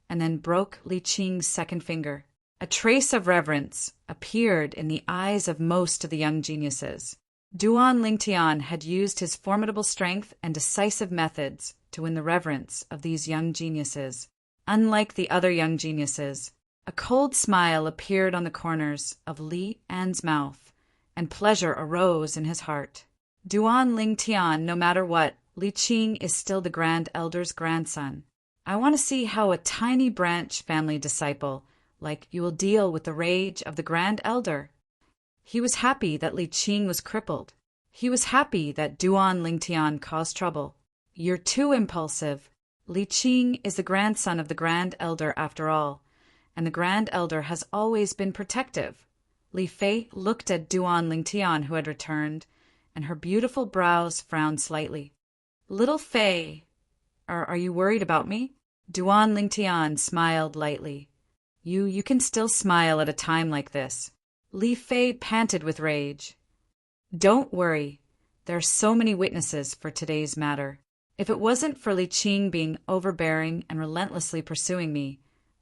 and then broke Li Qing's second finger. A trace of reverence appeared in the eyes of most of the young geniuses. Duan Lingtian had used his formidable strength and decisive methods to win the reverence of these young geniuses. Unlike the other young geniuses, a cold smile appeared on the corners of Li An's mouth, and pleasure arose in his heart. Duan Lingtian, no matter what, Li Qing is still the Grand Elder's grandson. I want to see how a tiny branch family disciple like you will deal with the rage of the Grand Elder. He was happy that Li Qing was crippled. He was happy that Duan Lingtian caused trouble. You're too impulsive. Li Qing is the grandson of the Grand Elder after all, and the Grand Elder has always been protective. Li Fei looked at Duan Lingtian, who had returned, and her beautiful brows frowned slightly. Little Fei, are you worried about me? Duan Lingtian smiled lightly. You can still smile at a time like this. Li Fei panted with rage. Don't worry. There are so many witnesses for today's matter. If it wasn't for Li Qing being overbearing and relentlessly pursuing me,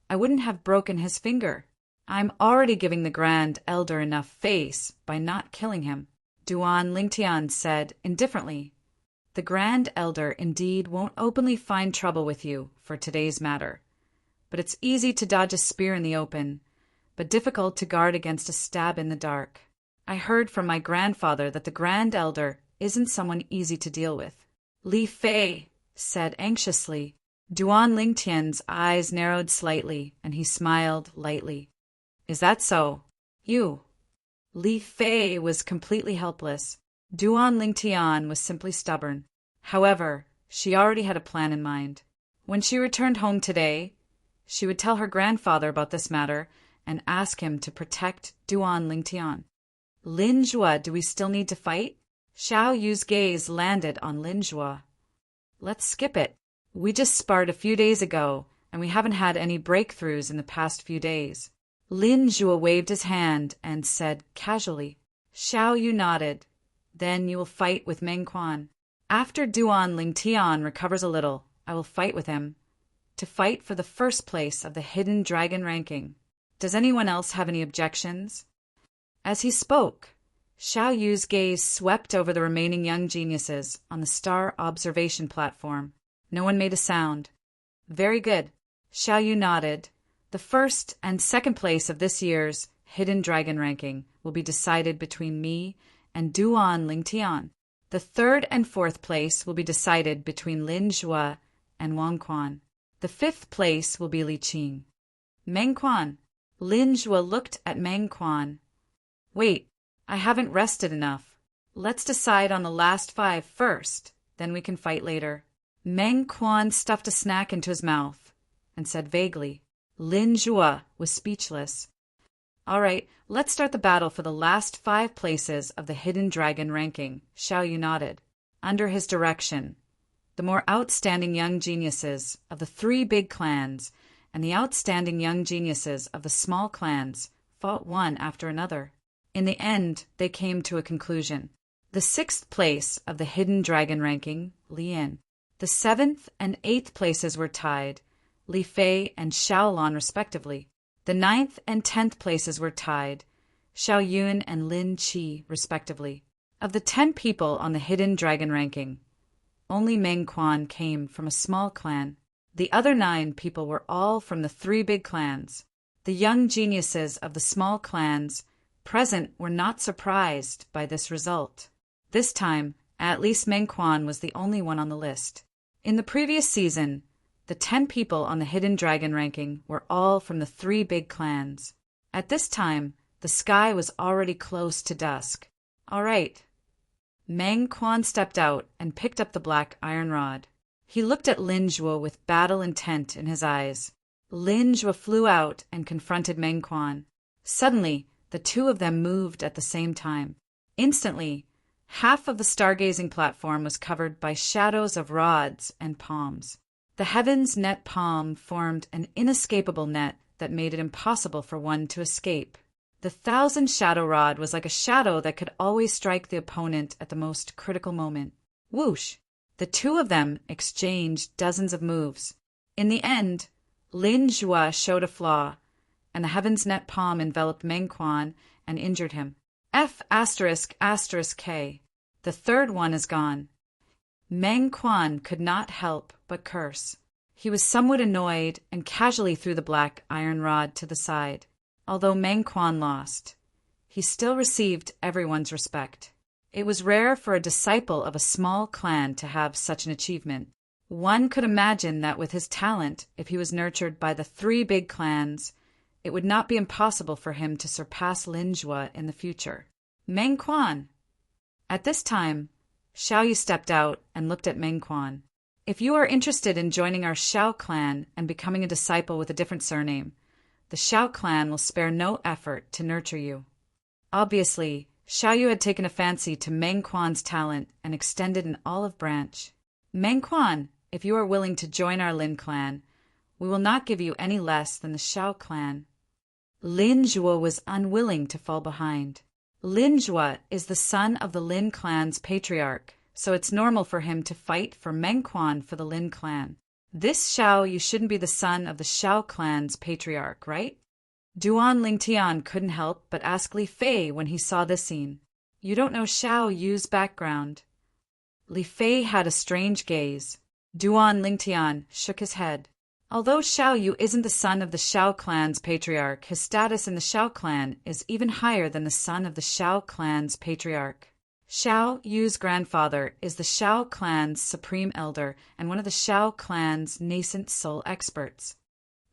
I wouldn't have broken his finger. I'm already giving the Grand Elder enough face by not killing him, Duan Lingtian said indifferently. The Grand Elder indeed won't openly find trouble with you for today's matter. But it's easy to dodge a spear in the open. but difficult to guard against a stab in the dark. I heard from my grandfather that the Grand Elder isn't someone easy to deal with. Li Fei said anxiously. Duan Lingtian's eyes narrowed slightly, and he smiled lightly. Is that so? You. Li Fei was completely helpless. Duan Lingtian was simply stubborn. However, she already had a plan in mind. When she returned home today, she would tell her grandfather about this matter and ask him to protect Duan Lingtian. Lin Zhua, do we still need to fight? Xiao Yu's gaze landed on Lin Zhua. Let's skip it. We just sparred a few days ago, and we haven't had any breakthroughs in the past few days. Lin Zhua waved his hand and said casually. Xiao Yu nodded. Then you will fight with Meng Quan. After Duan Lingtian recovers a little, I will fight with him, to fight for the first place of the Hidden Dragon ranking. Does anyone else have any objections? As he spoke, Xiao Yu's gaze swept over the remaining young geniuses on the star observation platform. No one made a sound. Very good. Xiao Yu nodded. The first and second place of this year's Hidden Dragon ranking will be decided between me and Duan Lingtian. The third and fourth place will be decided between Lin Zhua and Wang Quan. The fifth place will be Li Qing. Meng Quan. Lin Zhua looked at Meng Quan. Wait, I haven't rested enough. Let's decide on the last 5 first, then we can fight later. Meng Quan stuffed a snack into his mouth and said vaguely. Lin Zhua was speechless. All right, let's start the battle for the last 5 places of the Hidden Dragon ranking, Xiao Yu nodded. Under his direction, the more outstanding young geniuses of the 3 big clans and the outstanding young geniuses of the small clans fought one after another. In the end, they came to a conclusion. The 6th place of the Hidden Dragon ranking, Li Yin. The 7th and 8th places were tied, Li Fei and Xiaolon respectively. The 9th and 10th places were tied, Xiao Yun and Lin Qi respectively. Of the 10 people on the Hidden Dragon ranking, only Meng Quan came from a small clan. The other 9 people were all from the 3 big clans. The young geniuses of the small clans present were not surprised by this result. This time, at least Meng Quan was the only one on the list. In the previous season, the 10 people on the Hidden Dragon ranking were all from the 3 big clans. At this time, the sky was already close to dusk. All right. Meng Quan stepped out and picked up the black iron rod. He looked at Lin Zhua with battle intent in his eyes. Lin Zhua flew out and confronted Meng Quan. Suddenly, the 2 of them moved at the same time. Instantly, half of the stargazing platform was covered by shadows of rods and palms. The heaven's net palm formed an inescapable net that made it impossible for one to escape. The 1,000 shadow rod was like a shadow that could always strike the opponent at the most critical moment. Whoosh! The 2 of them exchanged dozens of moves. In the end, Lin Zhua showed a flaw, and the heaven's net palm enveloped Meng Quan and injured him. F***K. The 3rd one is gone. Meng Quan could not help but curse. He was somewhat annoyed and casually threw the black iron rod to the side. Although Meng Quan lost, he still received everyone's respect. It was rare for a disciple of a small clan to have such an achievement. One could imagine that with his talent, if he was nurtured by the 3 big clans, it would not be impossible for him to surpass Lin Zhua in the future. Meng Quan! At this time, Xiao Yu stepped out and looked at Meng Quan. If you are interested in joining our Xiao clan and becoming a disciple with a different surname, the Xiao clan will spare no effort to nurture you. Obviously, Xiao Yu had taken a fancy to Meng Quan's talent and extended an olive branch. Meng Quan, if you are willing to join our Lin clan, we will not give you any less than the Xiao clan. Lin Zhua was unwilling to fall behind. Lin Zhua is the son of the Lin clan's patriarch, so it's normal for him to fight for Meng Quan for the Lin clan. This Xiao Yu shouldn't be the son of the Xiao clan's patriarch, right? Duan Lingtian couldn't help but ask Li Fei when he saw this scene. You don't know Xiao Yu's background. Li Fei had a strange gaze. Duan Lingtian shook his head. Although Xiao Yu isn't the son of the Shao clan's patriarch, his status in the Shao clan is even higher than the son of the Shao clan's patriarch. Xiao Yu's grandfather is the Shao clan's supreme elder and one of the Shao clan's nascent soul experts.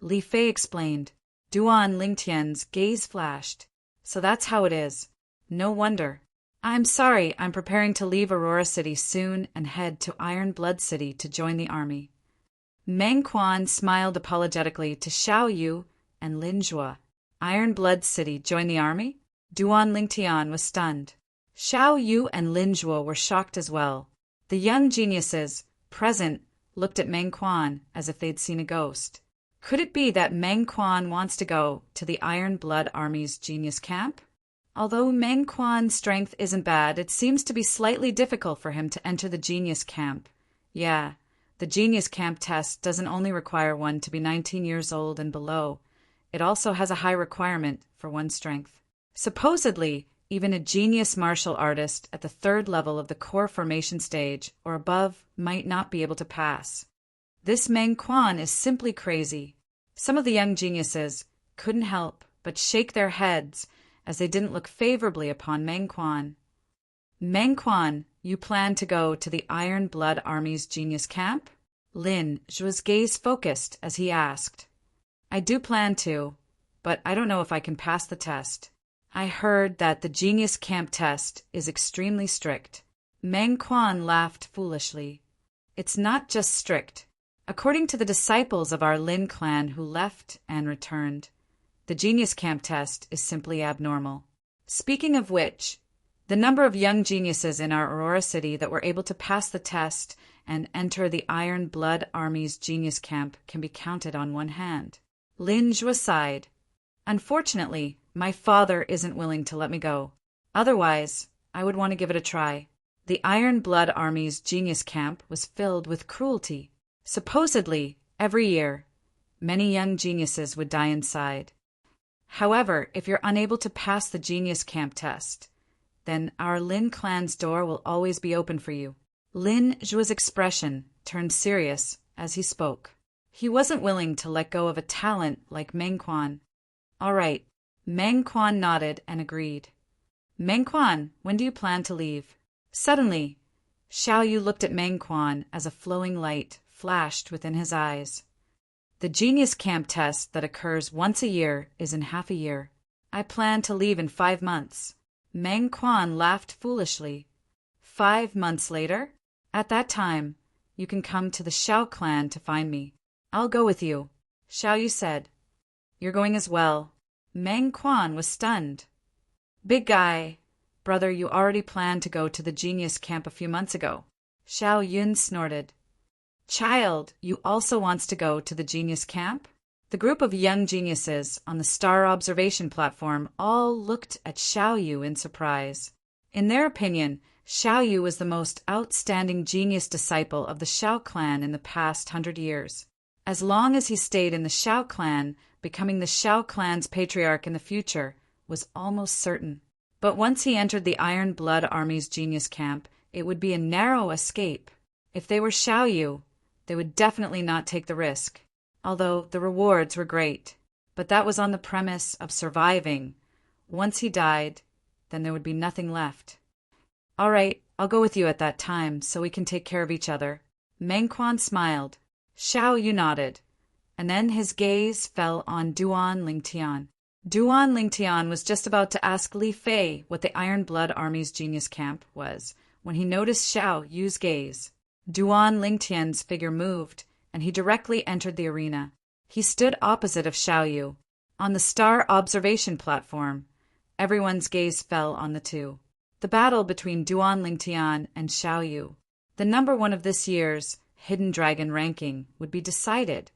Li Fei explained. Duan Lingtian's gaze flashed. So that's how it is. No wonder. I'm sorry, I'm preparing to leave Aurora City soon and head to Iron Blood City to join the army. Meng Quan smiled apologetically to Xiao Yu and Lin Zhuo. Iron Blood City join the army? Duan Lingtian was stunned. Xiao Yu and Lin Zhuo were shocked as well. The young geniuses, present, looked at Meng Quan as if they'd seen a ghost. Could it be that Meng Quan wants to go to the Iron Blood Army's genius camp? Although Meng Quan's strength isn't bad, it seems to be slightly difficult for him to enter the genius camp. Yeah, the genius camp test doesn't only require one to be 19 years old and below. It also has a high requirement for one's strength. Supposedly, even a genius martial artist at the 3rd level of the core formation stage or above might not be able to pass. This Meng Quan is simply crazy. Some of the young geniuses couldn't help but shake their heads as they didn't look favorably upon Meng Quan. Meng Quan, you plan to go to the Iron Blood Army's genius camp? Lin Zhuo's gaze focused as he asked. I do plan to, but I don't know if I can pass the test. I heard that the genius camp test is extremely strict. Meng Quan laughed foolishly. It's not just strict. According to the disciples of our Lin clan who left and returned, the genius camp test is simply abnormal. Speaking of which, the number of young geniuses in our Aurora City that were able to pass the test and enter the Iron Blood Army's genius camp can be counted on one hand. Lin Zhuo sighed. Unfortunately, my father isn't willing to let me go. Otherwise, I would want to give it a try. The Iron Blood Army's genius camp was filled with cruelty. Supposedly, every year, many young geniuses would die inside. However, if you're unable to pass the genius camp test, then our Lin clan's door will always be open for you. Lin Zhuo's expression turned serious as he spoke. He wasn't willing to let go of a talent like Meng Quan. All right. Meng Quan nodded and agreed. Meng Quan, when do you plan to leave? Suddenly, Xiao Yu looked at Meng Quan as a flowing light flashed within his eyes. The genius camp test that occurs once a year is in half a year. I plan to leave in 5 months. Meng Quan laughed foolishly. 5 months later? At that time, you can come to the Shao clan to find me. I'll go with you, Xiao Yu said. You're going as well. Meng Quan was stunned. Big guy, brother, you already planned to go to the genius camp a few months ago. Xiao Yun snorted. Child, you also wants to go to the genius camp? The group of young geniuses on the star observation platform all looked at Xiao Yu in surprise. In their opinion, Xiao Yu was the most outstanding genius disciple of the Shao clan in the past 100 years. As long as he stayed in the Shao clan, becoming the Shao clan's patriarch in the future was almost certain. But once he entered the Iron Blood Army's genius camp, it would be a narrow escape. If they were Xiao Yu, they would definitely not take the risk, although the rewards were great. But that was on the premise of surviving. Once he died, then there would be nothing left. All right, I'll go with you at that time so we can take care of each other. Meng Quan smiled. Xiao Yu nodded, and then his gaze fell on Duan Lingtian. Duan Lingtian was just about to ask Li Fei what the Iron Blood Army's genius camp was when he noticed Xiao Yu's gaze. Duan Lingtian's figure moved, and he directly entered the arena. He stood opposite of Xiao Yu. On the star observation platform, everyone's gaze fell on the two. The battle between Duan Lingtian and Xiao Yu, the number 1 of this year's Hidden Dragon ranking, would be decided.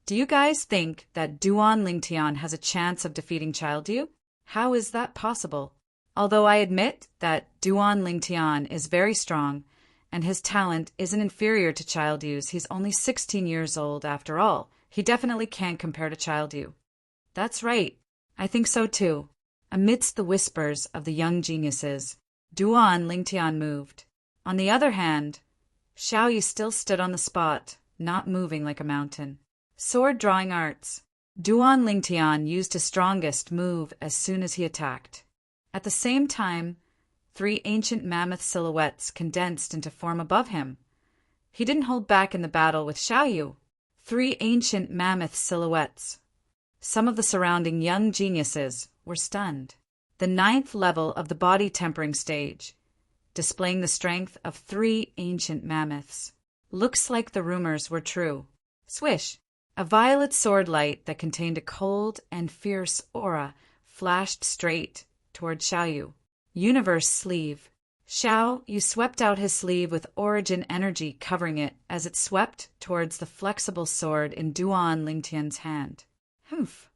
Do you guys think that Duan Lingtian has a chance of defeating Child Yu? How is that possible? Although I admit that Duan Lingtian is very strong, and his talent isn't inferior to Child Yu's, he's only 16 years old after all. He definitely can't compare to Child Yu. That's right. I think so too. Amidst the whispers of the young geniuses, Duan Lingtian moved. On the other hand, Xiao Yu still stood on the spot, not moving like a mountain. Sword drawing arts. Duan Lingtian used his strongest move as soon as he attacked. At the same time, 3 ancient mammoth silhouettes condensed into form above him. He didn't hold back in the battle with Xiaoyu. 3 ancient mammoth silhouettes. Some of the surrounding young geniuses were stunned. The 9th level of the body tempering stage, displaying the strength of 3 ancient mammoths. Looks like the rumors were true. Swish! A violet sword light that contained a cold and fierce aura flashed straight toward Xiaoyu. Universe sleeve. Xiaoyu swept out his sleeve with origin energy covering it as it swept towards the flexible sword in Duan Lingtian's hand. Humph!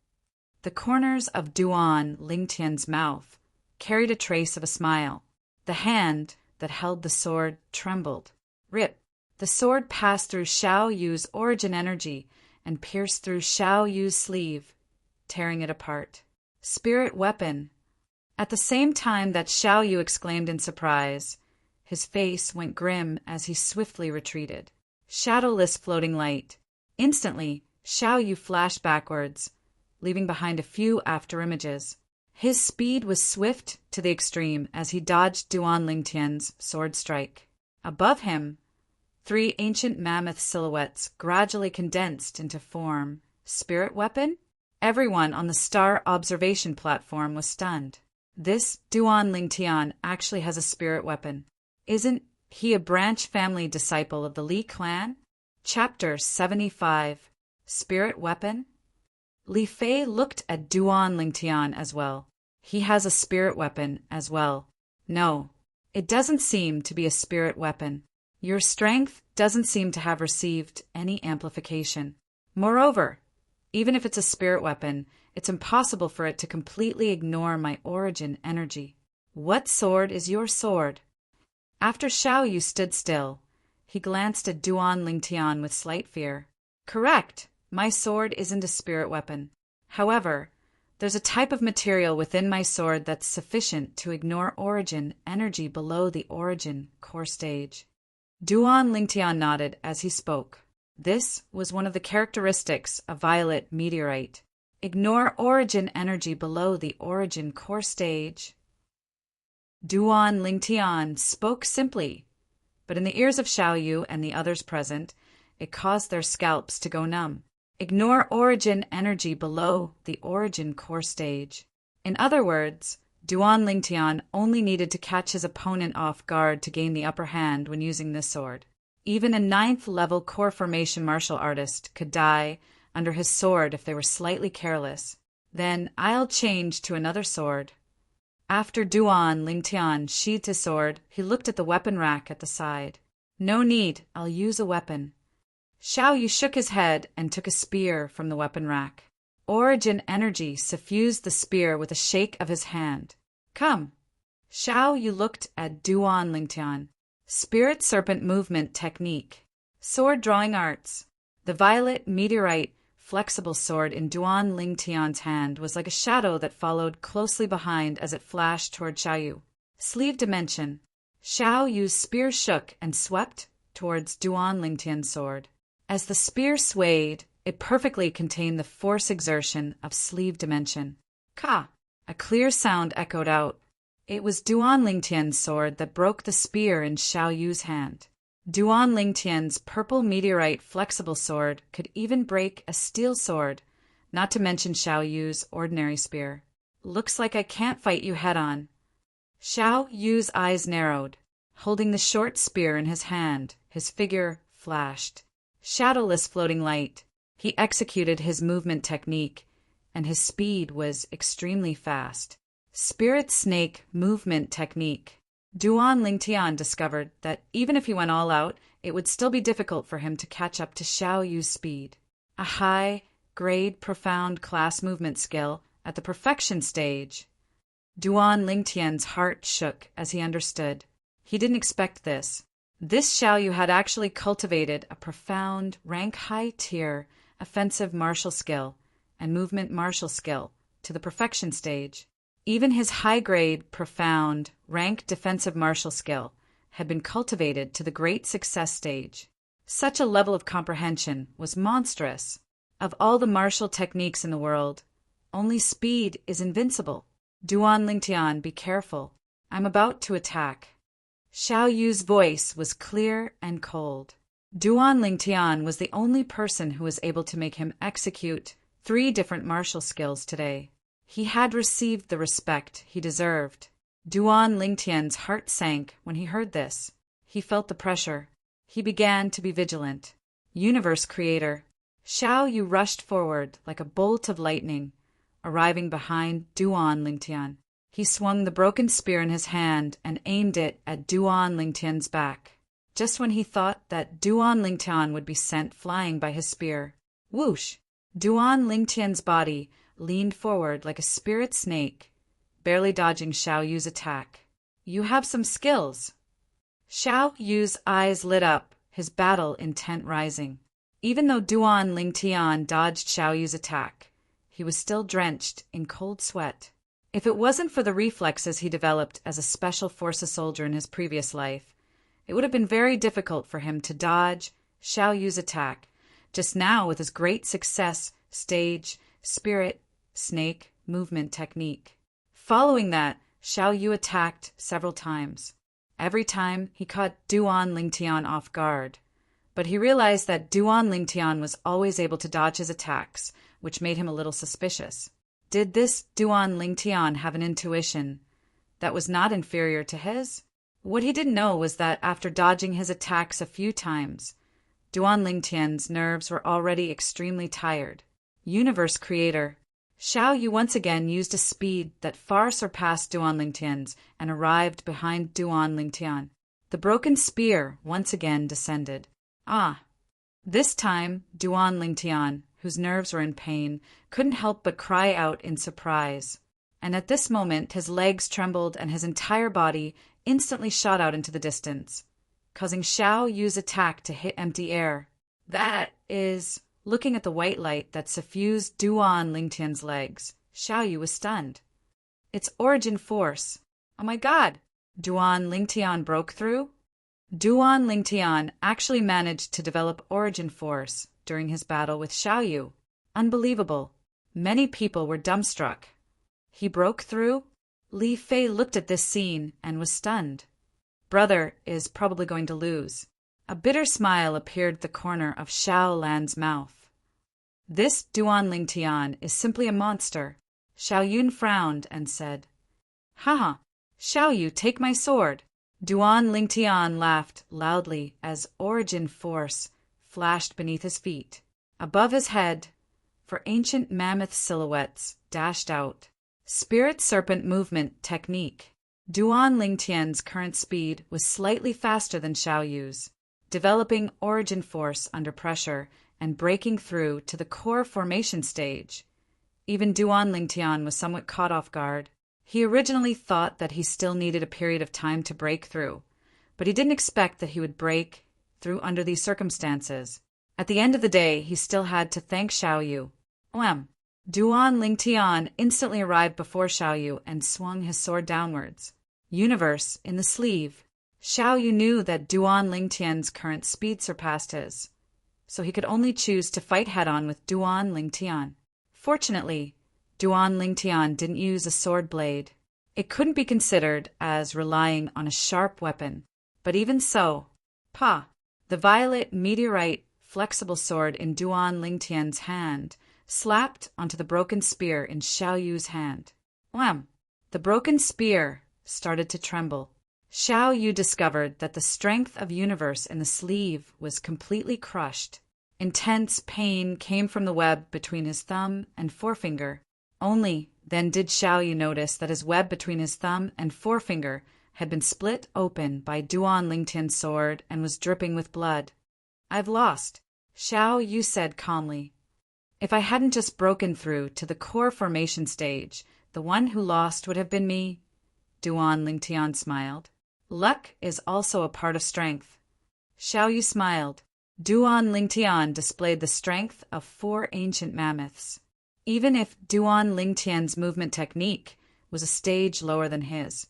The corners of Duan Lingtian's mouth carried a trace of a smile. The hand that held the sword trembled. Rip! The sword passed through Xiaoyu's origin energy and pierced through Xiaoyu's sleeve, tearing it apart. Spirit weapon. At the same time that Xiaoyu exclaimed in surprise, his face went grim as he swiftly retreated. Shadowless floating light. Instantly, Xiaoyu flashed backwards, leaving behind a few afterimages. His speed was swift to the extreme as he dodged Duan Lingtian's sword strike. Above him, 3 ancient mammoth silhouettes gradually condensed into form. Spirit weapon? Everyone on the star observation platform was stunned. This Duan Lingtian actually has a spirit weapon. Isn't he a branch family disciple of the Li clan? Chapter 75. Spirit weapon? Li Fei looked at Duan Lingtian as well. He has a spirit weapon as well. No, it doesn't seem to be a spirit weapon. Your strength doesn't seem to have received any amplification. Moreover, even if it's a spirit weapon, it's impossible for it to completely ignore my origin energy. What sword is your sword? After Xiaoyu stood still, he glanced at Duan Lingtian with slight fear. Correct, my sword isn't a spirit weapon. However, there's a type of material within my sword that's sufficient to ignore origin energy below the origin core stage. Duan Lingtian nodded as he spoke. This was one of the characteristics of violet meteorite. Ignore origin energy below the origin core stage. Duan Lingtian spoke simply, but in the ears of Xiaoyu and the others present, it caused their scalps to go numb. Ignore origin energy below the origin core stage. In other words, Duan Lingtian only needed to catch his opponent off guard to gain the upper hand when using this sword. Even a 9th level core formation martial artist could die under his sword if they were slightly careless. Then I'll change to another sword. After Duan Lingtian sheathed his sword, he looked at the weapon rack at the side. No need, I'll use a weapon. Xiaoyu shook his head and took a spear from the weapon rack. Origin energy suffused the spear with a shake of his hand. Come. Xiaoyu looked at Duan Lingtian. Spirit serpent movement technique. Sword drawing arts. The violet meteorite flexible sword in Duan Lingtian's hand was like a shadow that followed closely behind as it flashed toward Xiaoyu. Sleeve dimension. Xiaoyu's spear shook and swept towards Duan Lingtian's sword. As the spear swayed, it perfectly contained the force exertion of sleeve dimension. Ka! A clear sound echoed out. It was Duan Lingtian's sword that broke the spear in Xiaoyu's hand. Duan Lingtian's purple meteorite flexible sword could even break a steel sword, not to mention Xiaoyu's ordinary spear. Looks like I can't fight you head-on. Xiaoyu's eyes narrowed. Holding the short spear in his hand, his figure flashed. Shadowless floating light. He executed his movement technique, and his speed was extremely fast. Spirit snake movement technique. Duan Lingtian discovered that even if he went all out, it would still be difficult for him to catch up to Xiaoyu's speed. A high-grade profound class movement skill at the perfection stage. Duan Lingtian's heart shook as he understood. He didn't expect this. This Xiaoyu had actually cultivated a profound, rank-high tier, offensive martial skill and movement martial skill to the perfection stage. Even his high-grade, profound, rank defensive martial skill had been cultivated to the great success stage. Such a level of comprehension was monstrous. Of all the martial techniques in the world, only speed is invincible. Duan Lingtian, be careful. I'm about to attack. Xiao Yu's voice was clear and cold. Duan Lingtian was the only person who was able to make him execute 3 different martial skills today. He had received the respect he deserved. Duan Lingtian's heart sank when he heard this. He felt the pressure. He began to be vigilant. Universe Creator. Xiao Yu rushed forward like a bolt of lightning, arriving behind Duan Lingtian. He swung the broken spear in his hand and aimed it at Duan Lingtian's back. Just when he thought that Duan Lingtian would be sent flying by his spear, whoosh! Duan Lingtian's body leaned forward like a spirit snake, barely dodging Xiao Yu's attack. You have some skills. Xiao Yu's eyes lit up, his battle intent rising. Even though Duan Lingtian dodged Xiao Yu's attack, he was still drenched in cold sweat. If it wasn't for the reflexes he developed as a special forces soldier in his previous life, it would have been very difficult for him to dodge Xiao Yu's attack. Just now, with his great success, stage, spirit, snake, movement technique. Following that, Xiao Yu attacked several times. Every time, he caught Duan Lingtian off guard. But he realized that Duan Lingtian was always able to dodge his attacks, which made him a little suspicious. Did this Duan Lingtian have an intuition that was not inferior to his? What he didn't know was that after dodging his attacks a few times, Duan Lingtian's nerves were already extremely tired. Universe Creator. Xiao Yu once again used a speed that far surpassed Duan Lingtian's and arrived behind Duan Lingtian. The broken spear once again descended. Ah! This time, Duan Lingtian, whose nerves were in pain, couldn't help but cry out in surprise. And at this moment, his legs trembled and his entire body instantly shot out into the distance, causing Xiao Yu's attack to hit empty air. That is... Looking at the white light that suffused Duan Lingtian's legs, Xiao Yu was stunned. It's origin force. Oh my god! Duan Lingtian broke through? Duan Lingtian actually managed to develop origin force during his battle with Xiao Yu. Unbelievable. Many people were dumbstruck. He broke through? Li Fei looked at this scene and was stunned. Brother is probably going to lose. A bitter smile appeared at the corner of Xiao Lan's mouth. This Duan Lingtian is simply a monster. Xiao Yun frowned and said, Haha, Xiao Yu, take my sword. Duan Lingtian laughed loudly as origin force flashed beneath his feet. Above his head, for ancient mammoth silhouettes dashed out. Spirit serpent movement technique. Duan Lingtian's current speed was slightly faster than Xiao Yu's, developing origin force under pressure and breaking through to the core formation stage. Even Duan Lingtian was somewhat caught off guard. He originally thought that he still needed a period of time to break through, but he didn't expect that he would break through under these circumstances. At the end of the day, he still had to thank Xiao Yu. Duan Lingtian instantly arrived before Xiao Yu and swung his sword downwards. Universe in the sleeve. Xiao Yu knew that Duan Lingtian's current speed surpassed his, so he could only choose to fight head-on with Duan Lingtian. Fortunately, Duan Lingtian didn't use a sword blade. It couldn't be considered as relying on a sharp weapon. But even so, the violet meteorite flexible sword in Duan Lingtian's hand slapped onto the broken spear in Xiao Yu's hand. Wham! The broken spear started to tremble. Xiao Yu discovered that the strength of universe in the sleeve was completely crushed. Intense pain came from the web between his thumb and forefinger. Only then did Xiao Yu notice that his web between his thumb and forefinger had been split open by Duan Lingtian's sword and was dripping with blood. I've lost, Xiao Yu said calmly. If I hadn't just broken through to the core formation stage, the one who lost would have been me. Duan Lingtian smiled. Luck is also a part of strength. Xiao Yu smiled. Duan Lingtian displayed the strength of 4 ancient mammoths. Even if Duan Lingtian's movement technique was a stage lower than his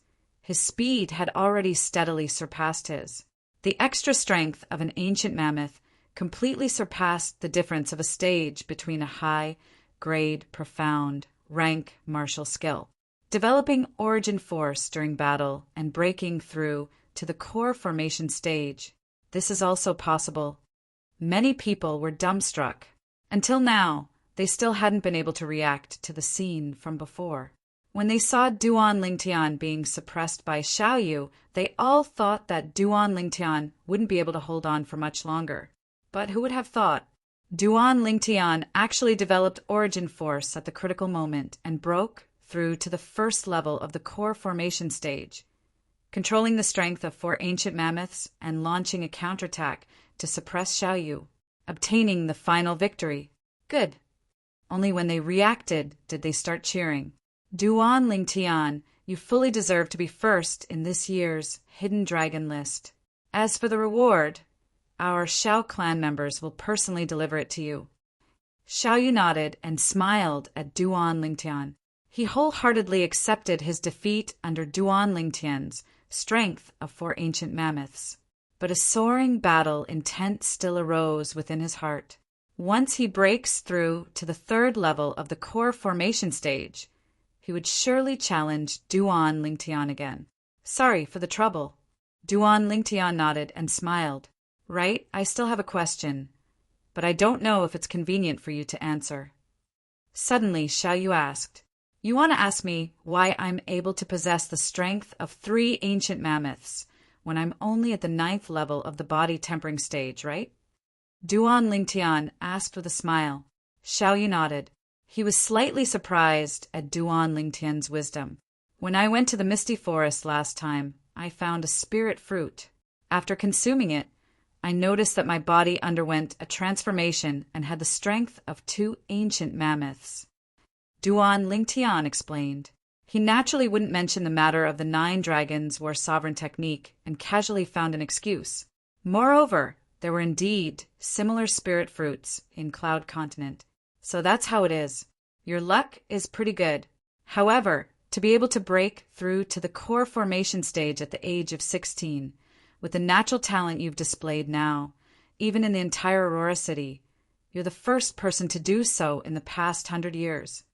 speed had already steadily surpassed his. The extra strength of an ancient mammoth completely surpassed the difference of a stage between a high-grade, profound, rank martial skill. Developing origin force during battle and breaking through to the core formation stage. This is also possible. Many people were dumbstruck. Until now, they still hadn't been able to react to the scene from before. When they saw Duan Lingtian being suppressed by Xiaoyu, they all thought that Duan Lingtian wouldn't be able to hold on for much longer. But who would have thought? Duan Lingtian actually developed origin force at the critical moment and broke through to the first level of the core formation stage, controlling the strength of 4 ancient mammoths and launching a counterattack to suppress Xiaoyu, obtaining the final victory. Good. Only when they reacted did they start cheering. Duan Lingtian, you fully deserve to be first in this year's Hidden Dragon list. As for the reward, our Xiao clan members will personally deliver it to you. Xiaoyu nodded and smiled at Duan Lingtian. He wholeheartedly accepted his defeat under Duan Lingtian's strength of 4 ancient mammoths. But a soaring battle intent still arose within his heart. Once he breaks through to the 3rd level of the core formation stage, he would surely challenge Duan Lingtian again. Sorry for the trouble. Duan Lingtian nodded and smiled. Right, I still have a question, but I don't know if it's convenient for you to answer. Suddenly, Xiaoyu asked, You want to ask me why I'm able to possess the strength of 3 ancient mammoths when I'm only at the 9th level of the body tempering stage, right? Duan Lingtian asked with a smile. Xiaoyu nodded. He was slightly surprised at Duan Lingtian's wisdom. When I went to the Misty Forest last time, I found a spirit fruit. After consuming it, I noticed that my body underwent a transformation and had the strength of 2 ancient mammoths. Duan Lingtian explained. He naturally wouldn't mention the matter of the 9 dragons' war sovereign technique and casually found an excuse. Moreover, there were indeed similar spirit fruits in Cloud Continent. So that's how it is. Your luck is pretty good. However, to be able to break through to the core formation stage at the age of 16, with the natural talent you've displayed now, even in the entire Aurora City, you're the first person to do so in the past 100 years.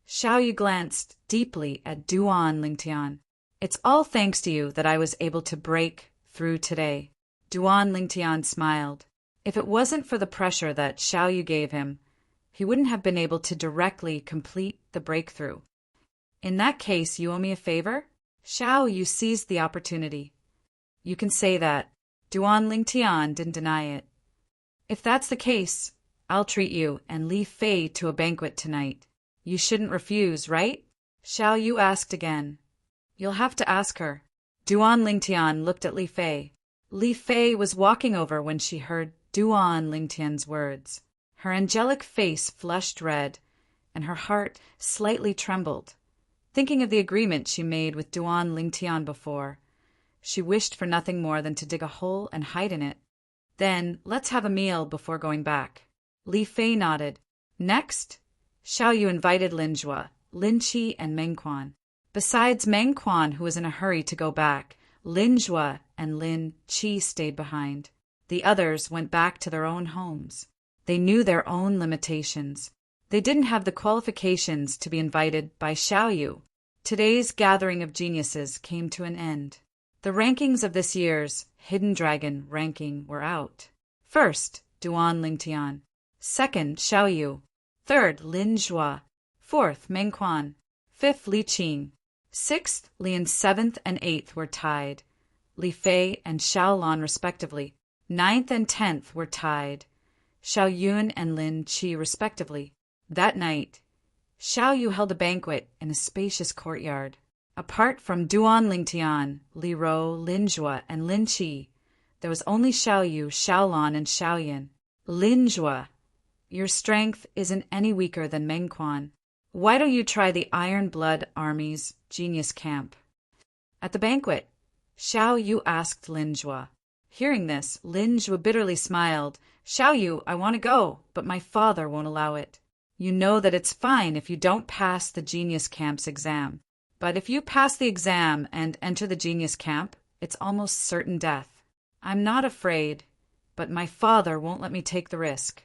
Xiaoyu glanced deeply at Duan Lingtian. It's all thanks to you that I was able to break through today. Duan Lingtian smiled. If it wasn't for the pressure that Xiaoyu gave him, he wouldn't have been able to directly complete the breakthrough. In that case, you owe me a favor? Xiaoyu seized the opportunity. You can say that. Duan Lingtian didn't deny it. If that's the case, I'll treat you and Li Fei to a banquet tonight. You shouldn't refuse, right? Xiaoyu asked again. You'll have to ask her. Duan Lingtian looked at Li Fei. Li Fei was walking over when she heard Duan Lingtian's words. Her angelic face flushed red, and her heart slightly trembled. Thinking of the agreement she made with Duan Lingtian before, she wished for nothing more than to dig a hole and hide in it. Then, let's have a meal before going back. Li Fei nodded. Next, Xiaoyu invited Lin Zhua, Lin Qi, and Meng Quan. Besides Meng Quan, who was in a hurry to go back, Lin Zhua and Lin Qi stayed behind. The others went back to their own homes. They knew their own limitations. They didn't have the qualifications to be invited by Xiaoyu. Today's gathering of geniuses came to an end. The rankings of this year's Hidden Dragon ranking were out. First, Duan Lingtian. Second, Xiaoyu. Third, Lin Zhua. Fourth, Meng Quan. Fifth, Li Qing. Sixth, Lian's 7th and 8th were tied, Li Fei and Xiaolan respectively. 9th and 10th were tied, Xiao Yun and Lin Qi respectively. That night, Xiaoyu held a banquet in a spacious courtyard. Apart from Duan Lingtian, Li Ro, Lin Zhua, and Lin Qi, there was only Xiaoyu, Xiaolan, and Xiaoyan. Lin Zhua, your strength isn't any weaker than Meng Quan. Why don't you try the Iron Blood Army's Genius Camp? At the banquet, Xiaoyu asked Lin Zhua. Hearing this, Lin Zhua bitterly smiled. Xiaoyu, I want to go, but my father won't allow it. You know that it's fine if you don't pass the Genius Camp's exam. But if you pass the exam and enter the Genius Camp, it's almost certain death. I'm not afraid, but my father won't let me take the risk.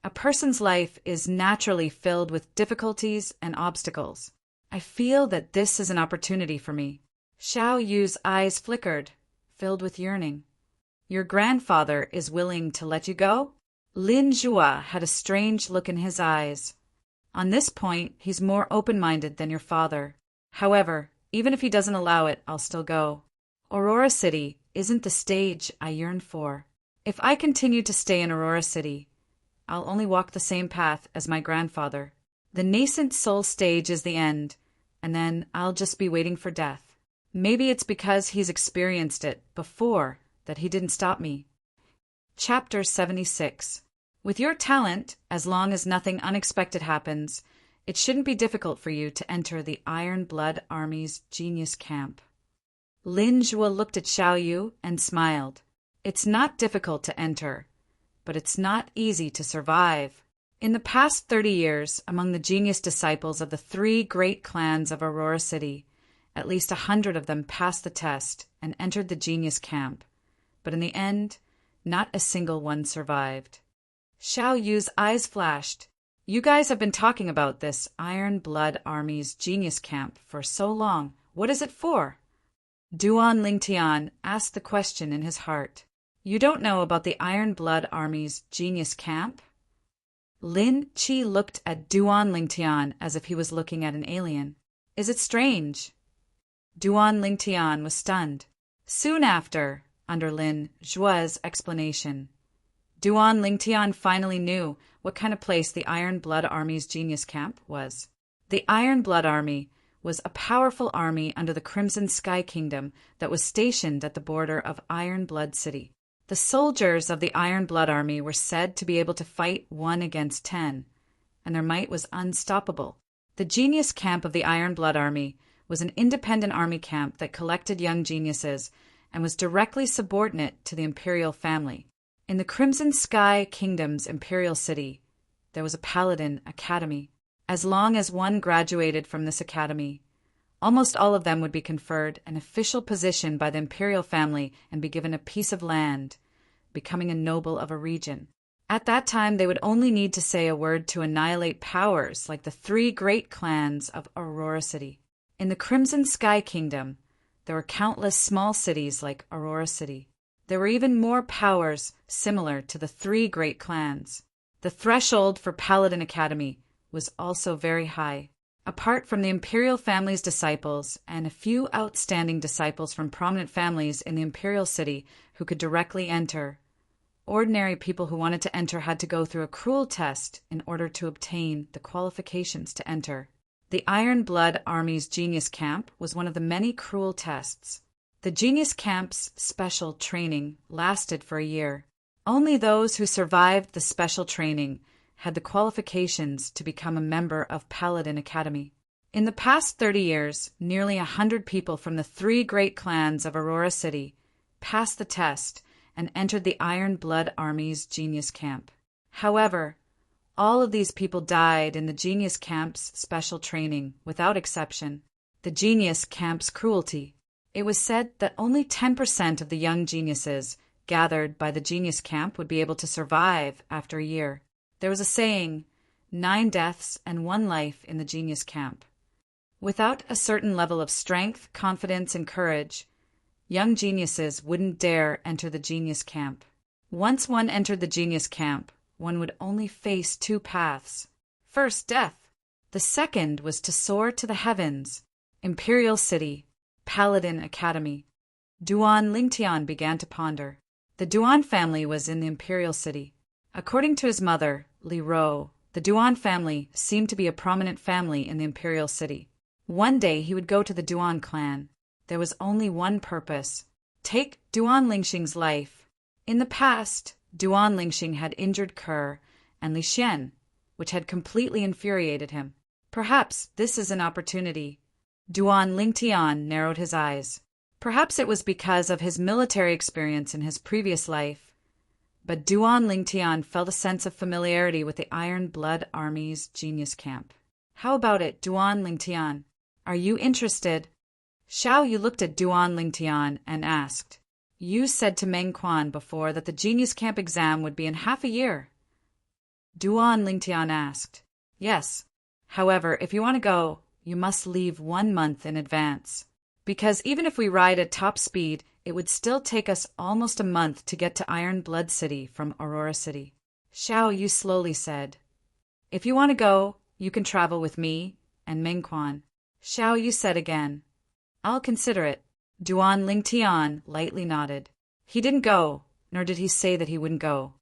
A person's life is naturally filled with difficulties and obstacles. I feel that this is an opportunity for me. Xiao Yu's eyes flickered, filled with yearning. Your grandfather is willing to let you go? Lin Zhua had a strange look in his eyes. On this point, he's more open-minded than your father. However, even if he doesn't allow it, I'll still go. Aurora City isn't the stage I yearn for. If I continue to stay in Aurora City, I'll only walk the same path as my grandfather. The nascent soul stage is the end, and then I'll just be waiting for death. Maybe it's because he's experienced it before that he didn't stop me. Chapter 76. With your talent, as long as nothing unexpected happens, it shouldn't be difficult for you to enter the Iron Blood Army's genius camp. Lin Zhua looked at Xiao Yu and smiled. It's not difficult to enter, but it's not easy to survive. In the past 30 years, among the genius disciples of the 3 great clans of Aurora City, at least 100 of them passed the test and entered the genius camp, but in the end, not a single one survived. Xiao Yu's eyes flashed. You guys have been talking about this Iron Blood Army's genius camp for so long. What is it for? Duan Lingtian asked the question in his heart. You don't know about the Iron Blood Army's genius camp? Lin Qi looked at Duan Lingtian as if he was looking at an alien. Is it strange? Duan Lingtian was stunned. Soon after, under Lin Zhua's explanation, Duan Lingtian finally knew what kind of place the Iron Blood Army's genius camp was. The Iron Blood Army was a powerful army under the Crimson Sky Kingdom that was stationed at the border of Iron Blood City. The soldiers of the Iron Blood Army were said to be able to fight 1 against 10, and their might was unstoppable. The genius camp of the Iron Blood Army was an independent army camp that collected young geniuses and was directly subordinate to the imperial family. In the Crimson Sky Kingdom's imperial city, there was a paladin academy. As long as one graduated from this academy, almost all of them would be conferred an official position by the imperial family and be given a piece of land, becoming a noble of a region. At that time, they would only need to say a word to annihilate powers like the 3 great clans of Aurora City. In the Crimson Sky Kingdom, there were countless small cities like Aurora City. There were even more powers similar to the 3 great clans. The threshold for Paladin Academy was also very high. Apart from the imperial family's disciples and a few outstanding disciples from prominent families in the imperial city who could directly enter, ordinary people who wanted to enter had to go through a cruel test in order to obtain the qualifications to enter. The Iron Blood Army's genius camp was one of the many cruel tests. The genius camp's special training lasted for a year. Only those who survived the special training had the qualifications to become a member of Paladin Academy. In the past 30 years, nearly 100 people from the 3 great clans of Aurora City passed the test and entered the Iron Blood Army's genius camp. However, all of these people died in the genius camp's special training, without exception. The genius camp's cruelty. It was said that only 10% of the young geniuses gathered by the genius camp would be able to survive after a year. There was a saying, 9 deaths and 1 life in the genius camp. Without a certain level of strength, confidence, and courage, young geniuses wouldn't dare enter the genius camp. Once one entered the genius camp, one would only face 2 paths. First, death. The second was to soar to the heavens. Imperial City, Paladin Academy. Duan Lingtian began to ponder. The Duan family was in the Imperial City. According to his mother, Li Ro, the Duan family seemed to be a prominent family in the Imperial City. One day he would go to the Duan clan. There was only one purpose: take Duan Lingxing's life. In the past, Duan Lingxing had injured Ke and Li Xian, which had completely infuriated him. Perhaps this is an opportunity. Duan Lingtian narrowed his eyes. Perhaps it was because of his military experience in his previous life, but Duan Lingtian felt a sense of familiarity with the Iron Blood Army's genius camp. How about it, Duan Lingtian? Are you interested? Xiao Yu looked at Duan Lingtian and asked, You said to Meng Quan before that the Genius Camp exam would be in half a year. Duan Lingtian asked. Yes. However, if you want to go, you must leave 1 month in advance. Because even if we ride at top speed, it would still take us almost a month to get to Iron Blood City from Aurora City. Xiao Yu slowly said. If you want to go, you can travel with me and Meng Quan. Xiao Yu said again. I'll consider it. Duan Lingtian lightly nodded. He didn't go, nor did he say that he wouldn't go.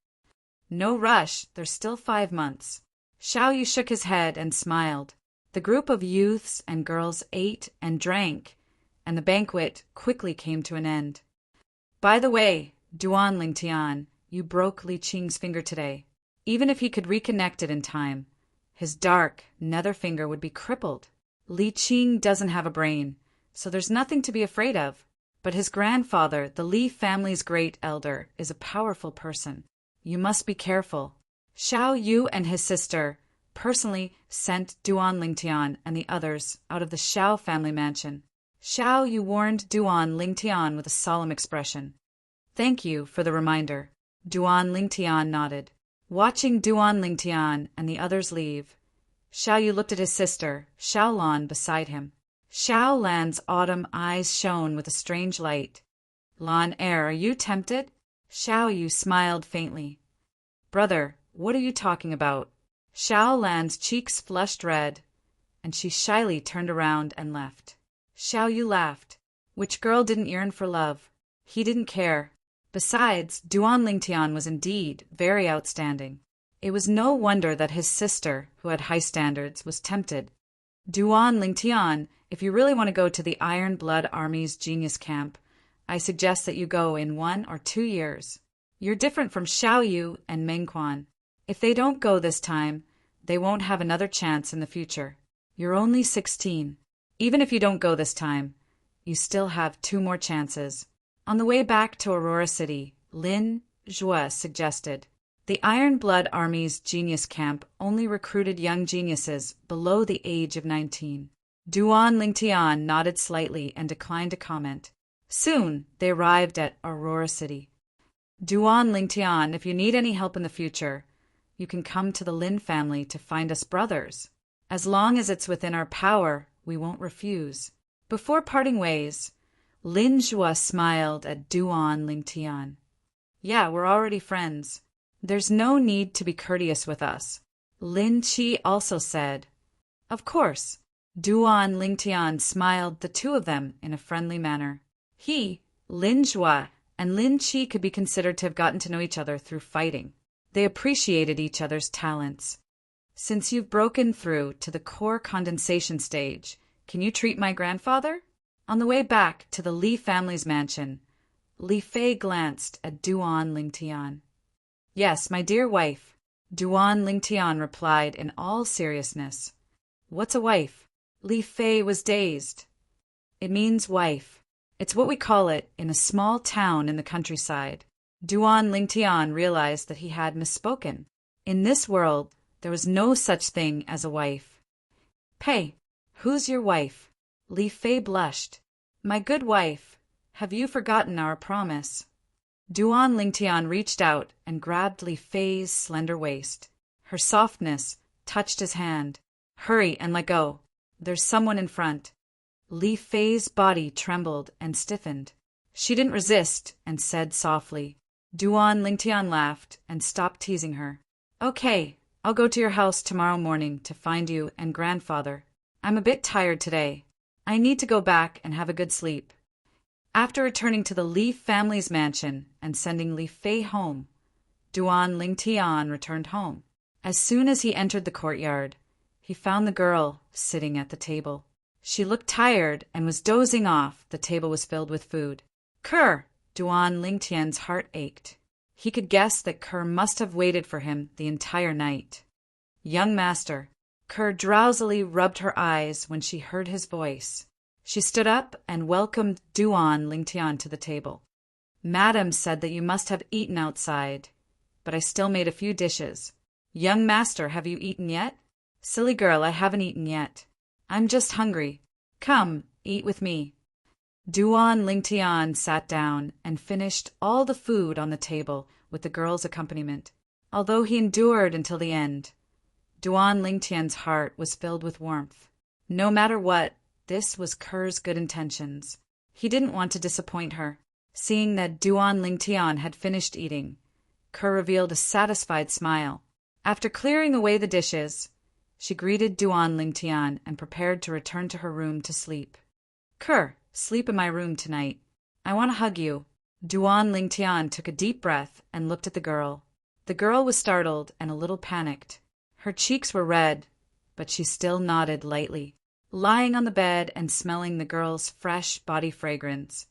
No rush, there's still 5 months. Xiao Yu shook his head and smiled. The group of youths and girls ate and drank, and the banquet quickly came to an end. By the way, Duan Lingtian, you broke Li Qing's finger today. Even if he could reconnect it in time, his dark nether finger would be crippled. Li Qing doesn't have a brain, so there's nothing to be afraid of. But his grandfather, the Li family's great elder, is a powerful person. You must be careful. Xiao Yu and his sister personally sent Duan Lingtian and the others out of the Xiao family mansion. Xiao Yu warned Duan Lingtian with a solemn expression. Thank you for the reminder. Duan Lingtian nodded. Watching Duan Lingtian and the others leave, Xiao Yu looked at his sister, Xiao Lan, beside him. Xiao Lan's autumn eyes shone with a strange light. Lan are you tempted? Xiao Yu smiled faintly. Brother, what are you talking about? Xiao Lan's cheeks flushed red, and she shyly turned around and left. Xiao Yu laughed. Which girl didn't yearn for love? He didn't care. Besides, Duan Lingtian was indeed very outstanding. It was no wonder that his sister, who had high standards, was tempted. Duan Lingtian, if you really want to go to the Iron Blood Army's Genius Camp, I suggest that you go in 1 or 2 years. You're different from Xiao Yu and Meng Quan. If they don't go this time, they won't have another chance in the future. You're only 16. Even if you don't go this time, you still have 2 more chances. On the way back to Aurora City, Lin Zhua suggested, the Iron Blood Army's Genius Camp only recruited young geniuses below the age of 19. Duan Lingtian nodded slightly and declined to comment. Soon, they arrived at Aurora City. Duan Lingtian, if you need any help in the future, you can come to the Lin family to find us brothers. As long as it's within our power, we won't refuse. Before parting ways, Lin Zhua smiled at Duan Lingtian. Yeah, we're already friends. There's no need to be courteous with us. Lin Qi also said. Of course. Duan Lingtian smiled the 2 of them in a friendly manner. He, Lin Zhua, and Lin Qi could be considered to have gotten to know each other through fighting. They appreciated each other's talents. Since you've broken through to the core condensation stage, can you treat my grandfather? On the way back to the Li family's mansion, Li Fei glanced at Duan Lingtian. Yes, my dear wife, Duan Lingtian replied in all seriousness. What's a wife? Li Fei was dazed. It means wife. It's what we call it in a small town in the countryside. Duan Lingtian realized that he had misspoken. In this world, there was no such thing as a wife. Pei, who's your wife? Li Fei blushed. My good wife, have you forgotten our promise? Duan Lingtian reached out and grabbed Li Fei's slender waist. Her softness touched his hand. Hurry and let go. There's someone in front. Li Fei's body trembled and stiffened. She didn't resist and said softly. Duan Lingtian laughed and stopped teasing her. Okay, I'll go to your house tomorrow morning to find you and grandfather. I'm a bit tired today. I need to go back and have a good sleep. After returning to the Li family's mansion and sending Li Fei home, Duan Lingtian returned home. As soon as he entered the courtyard, he found the girl sitting at the table. She looked tired and was dozing off. The table was filled with food. Kerr! Duan Lingtian's heart ached. He could guess that Kerr must have waited for him the entire night. Young master. Kerr drowsily rubbed her eyes when she heard his voice. She stood up and welcomed Duan Lingtian to the table. Madam said that you must have eaten outside, but I still made a few dishes. Young master, have you eaten yet? Silly girl, I haven't eaten yet. I'm just hungry. Come, eat with me. Duan Lingtian sat down and finished all the food on the table with the girl's accompaniment. Although he endured until the end, Duan Lingtian's heart was filled with warmth. No matter what, this was Ker's good intentions. He didn't want to disappoint her. Seeing that Duan Lingtian had finished eating, Ker revealed a satisfied smile. After clearing away the dishes, she greeted Duan Lingtian and prepared to return to her room to sleep. Ker, sleep in my room tonight. I want to hug you. Duan Lingtian took a deep breath and looked at the girl. The girl was startled and a little panicked. Her cheeks were red, but she still nodded lightly. Lying on the bed and smelling the girl's fresh body fragrance,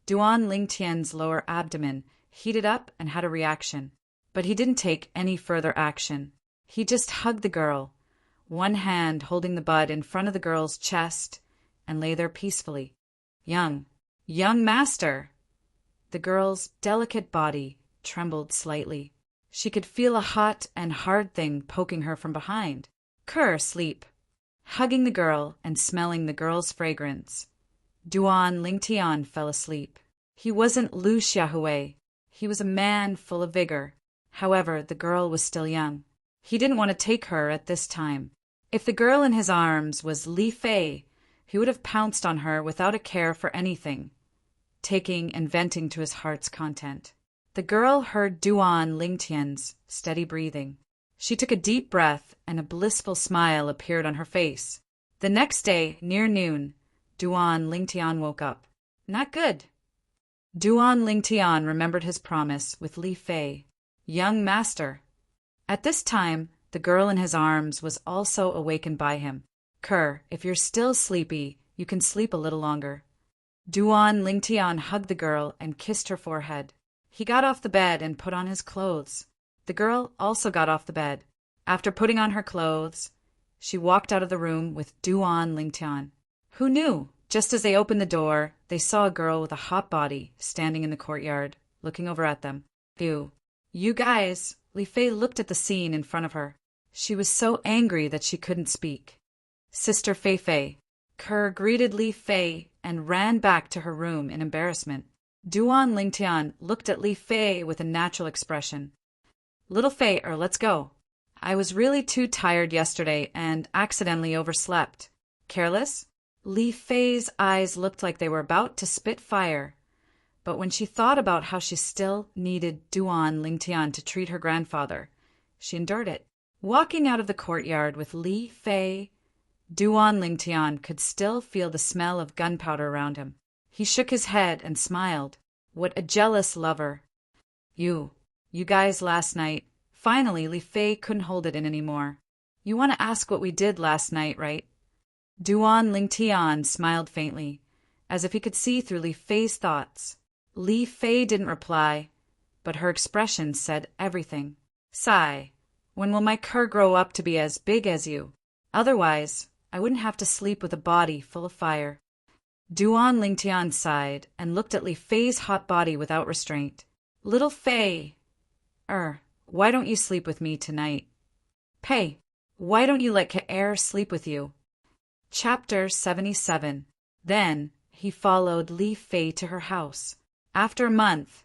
Duan Lingtian's lower abdomen heated up and had a reaction. But he didn't take any further action. He just hugged the girl, one hand holding the bud in front of the girl's chest, and lay there peacefully. Young master! The girl's delicate body trembled slightly. She could feel a hot and hard thing poking her from behind. Ker, sleep. Hugging the girl and smelling the girl's fragrance, Duan Lingtian fell asleep. He wasn't Lu Xiaohui. He was a man full of vigor. However, the girl was still young. He didn't want to take her at this time. If the girl in his arms was Li Fei, he would have pounced on her without a care for anything, taking and venting to his heart's content. The girl heard Duan Lingtian's steady breathing. She took a deep breath and a blissful smile appeared on her face. The next day, near noon, Duan Lingtian woke up. Not good. Duan Lingtian remembered his promise with Li Fei. Young master. At this time, the girl in his arms was also awakened by him. Ker, if you're still sleepy, you can sleep a little longer. Duan Lingtian hugged the girl and kissed her forehead. He got off the bed and put on his clothes. The girl also got off the bed. After putting on her clothes, she walked out of the room with Duan Lingtian. Who knew? Just as they opened the door, they saw a girl with a hot body standing in the courtyard, looking over at them. Ew. You guys! Li Fei looked at the scene in front of her. She was so angry that she couldn't speak. Sister Fei Fei. Ker greeted Li Fei and ran back to her room in embarrassment. Duan Lingtian looked at Li Fei with a natural expression. Little Fei, let's go. I was really too tired yesterday and accidentally overslept. Careless? Li Fei's eyes looked like they were about to spit fire. But when she thought about how she still needed Duan Lingtian to treat her grandfather, she endured it. Walking out of the courtyard with Li Fei, Duan Lingtian could still feel the smell of gunpowder around him. He shook his head and smiled. What a jealous lover. You guys last night. Finally, Li Fei couldn't hold it in anymore. You want to ask what we did last night, right? Duan Lingtian smiled faintly, as if he could see through Li Fei's thoughts. Li Fei didn't reply, but her expression said everything. Sigh. When will my Ker grow up to be as big as you? Otherwise, I wouldn't have to sleep with a body full of fire. Duan Lingtian sighed and looked at Li Fei's hot body without restraint. Little Fei, why don't you sleep with me tonight? Pei, why don't you let Ke'er sleep with you? Chapter 77. Then he followed Li Fei to her house. After a month,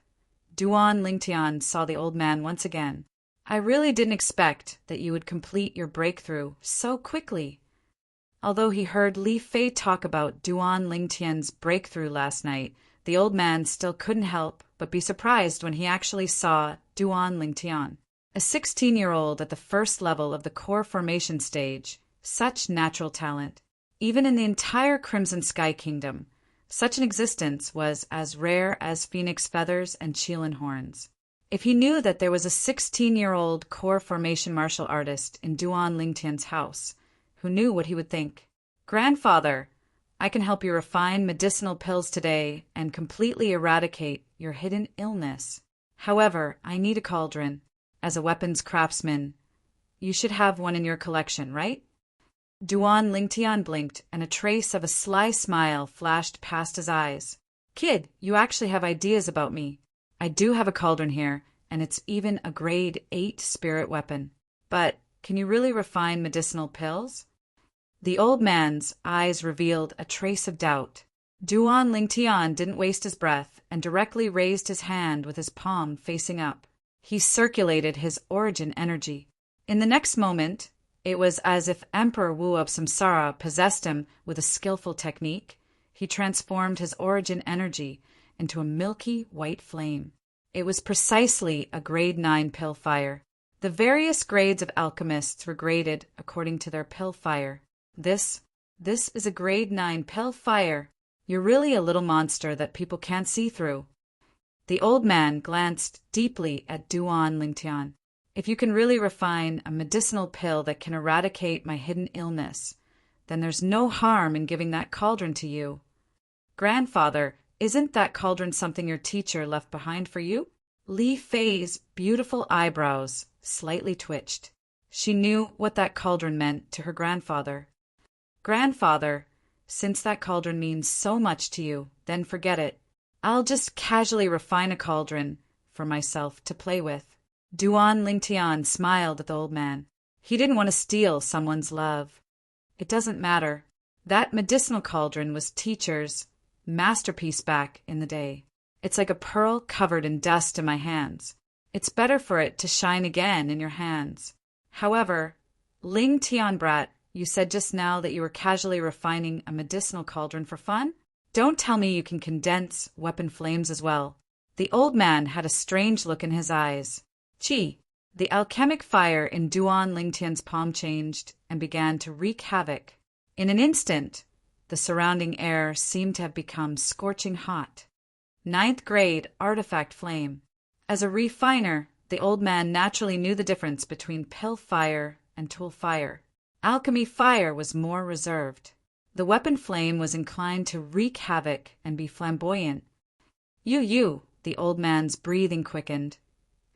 Duan Lingtian saw the old man once again. I really didn't expect that you would complete your breakthrough so quickly. Although he heard Li Fei talk about Duan Lingtian's breakthrough last night, the old man still couldn't help but be surprised when he actually saw Duan Lingtian. A 16-year-old at the first level of the core formation stage, such natural talent. Even in the entire Crimson Sky Kingdom, such an existence was as rare as phoenix feathers and Qilin horns. If he knew that there was a 16-year-old core formation martial artist in Duan Lingtian's house, who knew what he would think? Grandfather, I can help you refine medicinal pills today and completely eradicate your hidden illness. However, I need a cauldron. As a weapons craftsman, you should have one in your collection, right? Duan Lingtian blinked, and a trace of a sly smile flashed past his eyes. Kid, you actually have ideas about me. I do have a cauldron here, and it's even a grade 8 spirit weapon. But can you really refine medicinal pills? The old man's eyes revealed a trace of doubt. Duan Lingtian didn't waste his breath and directly raised his hand with his palm facing up. He circulated his origin energy. In the next moment, it was as if Emperor Wu of Samsara possessed him with a skillful technique. He transformed his origin energy into a milky white flame. It was precisely a grade 9 pill fire. The various grades of alchemists were graded according to their pill fire. This is a grade 9 pill fire. You're really a little monster that people can't see through. The old man glanced deeply at Duan Lingtian. If you can really refine a medicinal pill that can eradicate my hidden illness, then there's no harm in giving that cauldron to you. Grandfather, isn't that cauldron something your teacher left behind for you? Li Fei's beautiful eyebrows slightly twitched. She knew what that cauldron meant to her grandfather. Grandfather, since that cauldron means so much to you, then forget it. I'll just casually refine a cauldron for myself to play with. Duan Lingtian smiled at the old man. He didn't want to steal someone's love. It doesn't matter. That medicinal cauldron was teacher's masterpiece back in the day. It's like a pearl covered in dust in my hands. It's better for it to shine again in your hands. However, Ling Tian brat, you said just now that you were casually refining a medicinal cauldron for fun? Don't tell me you can condense weapon flames as well. The old man had a strange look in his eyes. Chi, the alchemic fire in Duan Lingtian's palm changed and began to wreak havoc. In an instant, the surrounding air seemed to have become scorching hot. 9th grade artifact flame. As a refiner, the old man naturally knew the difference between pill fire and tool fire. Alchemy fire was more reserved. The weapon flame was inclined to wreak havoc and be flamboyant. The old man's breathing quickened,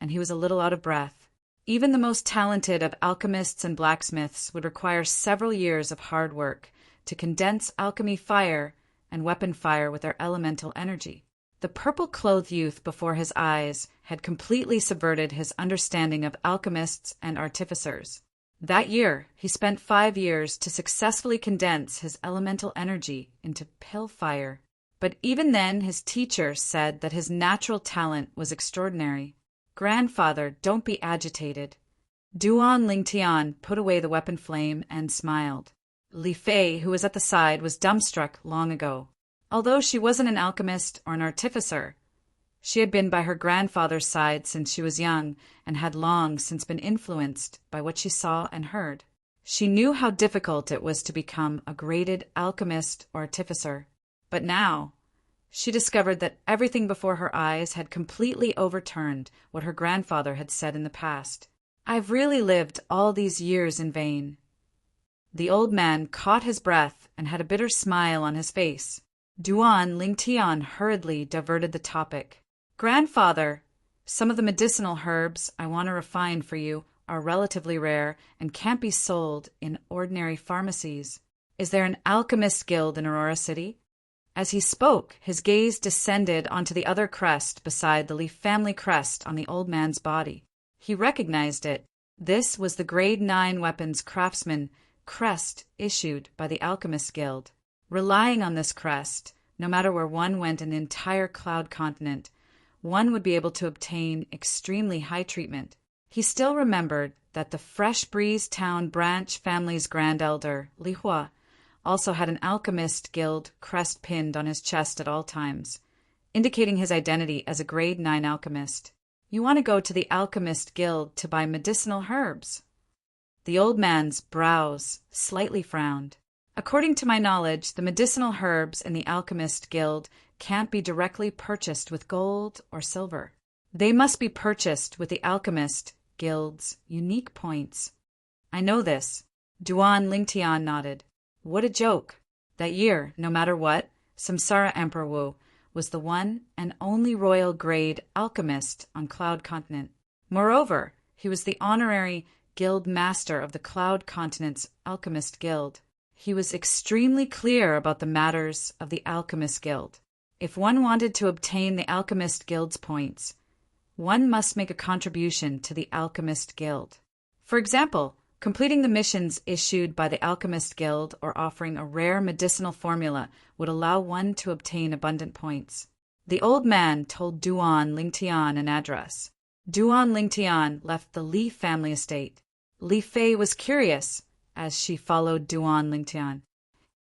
and he was a little out of breath. Even the most talented of alchemists and blacksmiths would require several years of hard work to condense alchemy fire and weapon fire with their elemental energy. The purple-clothed youth before his eyes had completely subverted his understanding of alchemists and artificers. That year, he spent 5 years to successfully condense his elemental energy into pill fire. But even then, his teacher said that his natural talent was extraordinary. Grandfather, don't be agitated. Duan Lingtian put away the weapon flame and smiled. Li Fei, who was at the side, was dumbstruck long ago. Although she wasn't an alchemist or an artificer, she had been by her grandfather's side since she was young and had long since been influenced by what she saw and heard. She knew how difficult it was to become a graded alchemist or artificer. But now, she discovered that everything before her eyes had completely overturned what her grandfather had said in the past. I've really lived all these years in vain. The old man caught his breath and had a bitter smile on his face. Duan Lingtian hurriedly diverted the topic. Grandfather, some of the medicinal herbs I want to refine for you are relatively rare and can't be sold in ordinary pharmacies. Is there an alchemist guild in Aurora City? As he spoke, his gaze descended onto the other crest beside the Leaf family crest on the old man's body. He recognized it. This was the Grade 9 Weapons Craftsman crest issued by the Alchemist Guild. Relying on this crest, no matter where one went in the entire Cloud Continent, one would be able to obtain extremely high treatment. He still remembered that the Fresh Breeze Town branch family's grand elder, Li Hua, also had an Alchemist Guild crest pinned on his chest at all times, indicating his identity as a Grade 9 alchemist. You want to go to the Alchemist Guild to buy medicinal herbs? The old man's brows slightly frowned. According to my knowledge, the medicinal herbs in the Alchemist Guild can't be directly purchased with gold or silver. They must be purchased with the Alchemist Guild's unique points. I know this. Duan Lingtian nodded. What a joke. That year, no matter what, Samsara Emperor Wu was the one and only royal grade alchemist on Cloud Continent. Moreover, he was the honorary guild master of the Cloud Continent's Alchemist Guild. He was extremely clear about the matters of the Alchemist Guild. If one wanted to obtain the Alchemist Guild's points, one must make a contribution to the Alchemist Guild. For example, Completing the missions issued by the Alchemist Guild or offering a rare medicinal formula would allow one to obtain abundant points. The old man told Duan Lingtian an address. Duan Lingtian left the Li family estate. Li Fei was curious as she followed Duan Lingtian.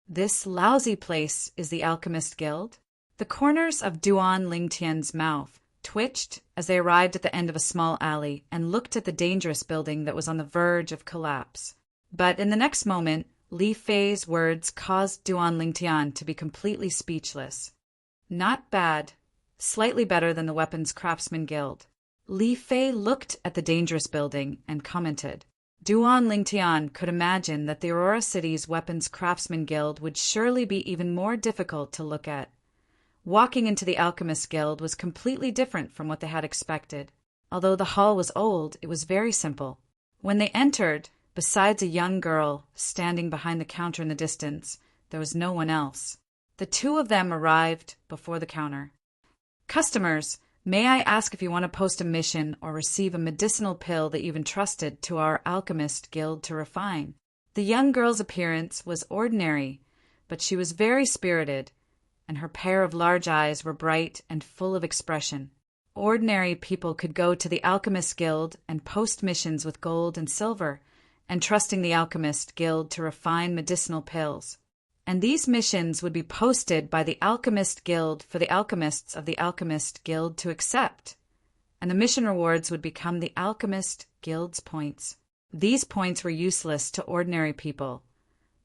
This lousy place is the Alchemist Guild? The corners of Duan Lingtian's mouth twitched as they arrived at the end of a small alley and looked at the dangerous building that was on the verge of collapse. But in the next moment, Li Fei's words caused Duan Lingtian to be completely speechless. Not bad. Slightly better than the Weapons Craftsman Guild. Li Fei looked at the dangerous building and commented. Duan Lingtian could imagine that the Aurora City's Weapons Craftsman Guild would surely be even more difficult to look at. Walking into the Alchemist Guild was completely different from what they had expected. Although the hall was old, it was very simple. When they entered, besides a young girl standing behind the counter in the distance, there was no one else. The two of them arrived before the counter. Customers, may I ask if you want to post a mission or receive a medicinal pill that you've entrusted to our Alchemist Guild to refine? The young girl's appearance was ordinary, but she was very spirited, and her pair of large eyes were bright and full of expression. Ordinary people could go to the Alchemist Guild and post missions with gold and silver, entrusting the Alchemist Guild to refine medicinal pills. And these missions would be posted by the Alchemist Guild for the alchemists of the Alchemist Guild to accept, and the mission rewards would become the Alchemist Guild's points. These points were useless to ordinary people,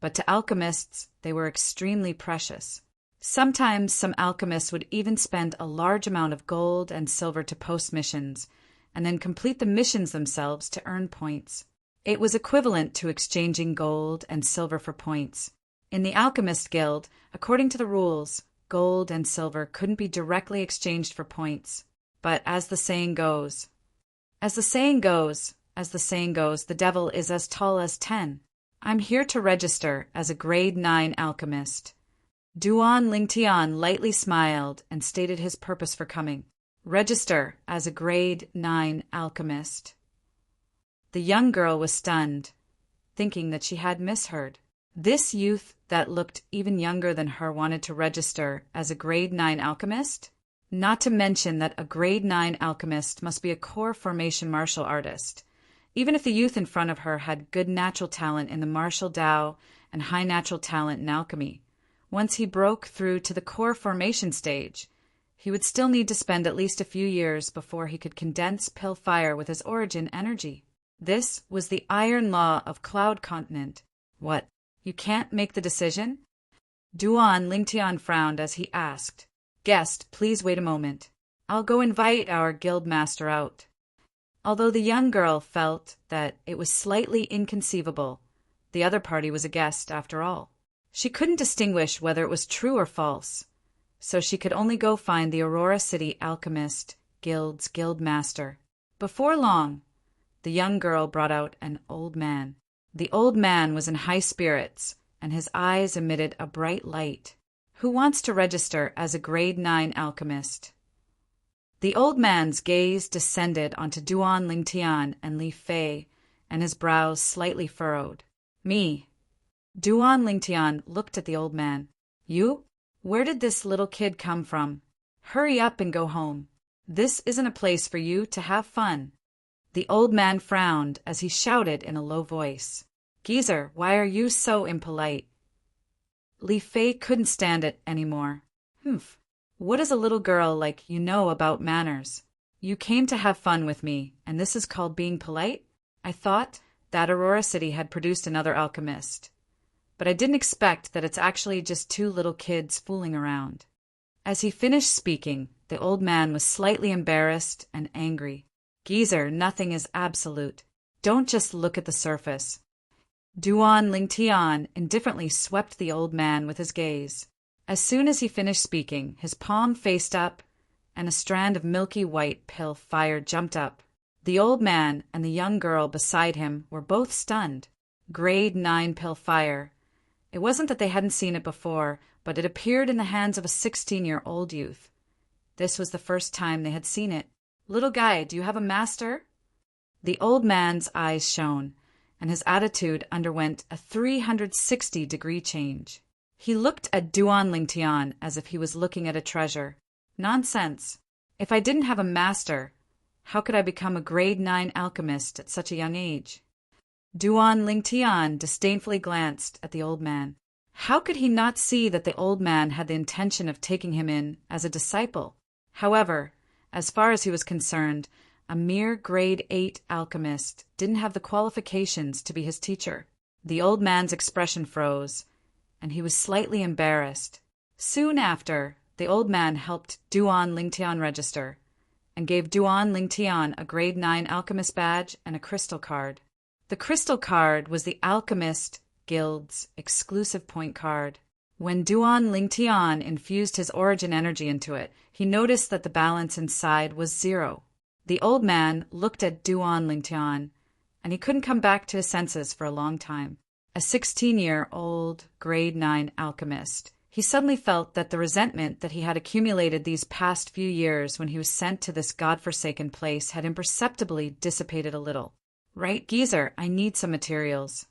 but to alchemists they were extremely precious. Sometimes some alchemists would even spend a large amount of gold and silver to post missions, and then complete the missions themselves to earn points. It was equivalent to exchanging gold and silver for points. In the Alchemist Guild, according to the rules, gold and silver couldn't be directly exchanged for points. But as the saying goes, the devil is as tall as 10. I'm here to register as a grade 9 alchemist. Duan Lingtian lightly smiled and stated his purpose for coming. Register as a grade 9 alchemist. The young girl was stunned, thinking that she had misheard. This youth that looked even younger than her wanted to register as a grade 9 alchemist? Not to mention that a grade 9 alchemist must be a core formation martial artist. Even if the youth in front of her had good natural talent in the martial Tao and high natural talent in alchemy, once he broke through to the core formation stage, he would still need to spend at least a few years before he could condense pill fire with his origin energy. This was the iron law of Cloud Continent. What? You can't make the decision? Duan Lingtian frowned as he asked, "Guest, please wait a moment. I'll go invite our guild master out." Although the young girl felt that it was slightly inconceivable, the other party was a guest after all. She couldn't distinguish whether it was true or false, so she could only go find the Aurora City Alchemist Guild's guild master. Before long, the young girl brought out an old man. The old man was in high spirits, and his eyes emitted a bright light. Who wants to register as a grade 9 alchemist? The old man's gaze descended onto Duan Lingtian and Li Fei, and his brows slightly furrowed. Me. Duan Lingtian looked at the old man. You? Where did this little kid come from? Hurry up and go home. This isn't a place for you to have fun. The old man frowned as he shouted in a low voice. Geezer, why are you so impolite? Li Fei couldn't stand it anymore. Humph. What does a little girl like you know about manners? You came to have fun with me, and this is called being polite? I thought that Aurora City had produced another alchemist. But I didn't expect that it's actually just two little kids fooling around. As he finished speaking, the old man was slightly embarrassed and angry. Geezer, nothing is absolute. Don't just look at the surface. Duan Lingtian indifferently swept the old man with his gaze. As soon as he finished speaking, his palm faced up, and a strand of milky white pill fire jumped up. The old man and the young girl beside him were both stunned. Grade 9 pill fire. It wasn't that they hadn't seen it before, but it appeared in the hands of a 16-year-old youth. This was the first time they had seen it. Little guy, do you have a master? The old man's eyes shone, and his attitude underwent a 360-degree change. He looked at Duan Lingtian as if he was looking at a treasure. Nonsense. If I didn't have a master, how could I become a grade 9 alchemist at such a young age? Duan Lingtian disdainfully glanced at the old man. How could he not see that the old man had the intention of taking him in as a disciple? However, as far as he was concerned, a mere grade 8 alchemist didn't have the qualifications to be his teacher. The old man's expression froze, and he was slightly embarrassed. Soon after, the old man helped Duan Lingtian register, and gave Duan Lingtian a grade 9 alchemist badge and a crystal card. The crystal card was the Alchemist Guild's exclusive point card. When Duan Lingtian infused his origin energy into it, he noticed that the balance inside was 0. The old man looked at Duan Lingtian, and he couldn't come back to his senses for a long time. A 16-year-old grade 9 alchemist, he suddenly felt that the resentment that he had accumulated these past few years when he was sent to this godforsaken place had imperceptibly dissipated a little. Right, geezer, I need some materials.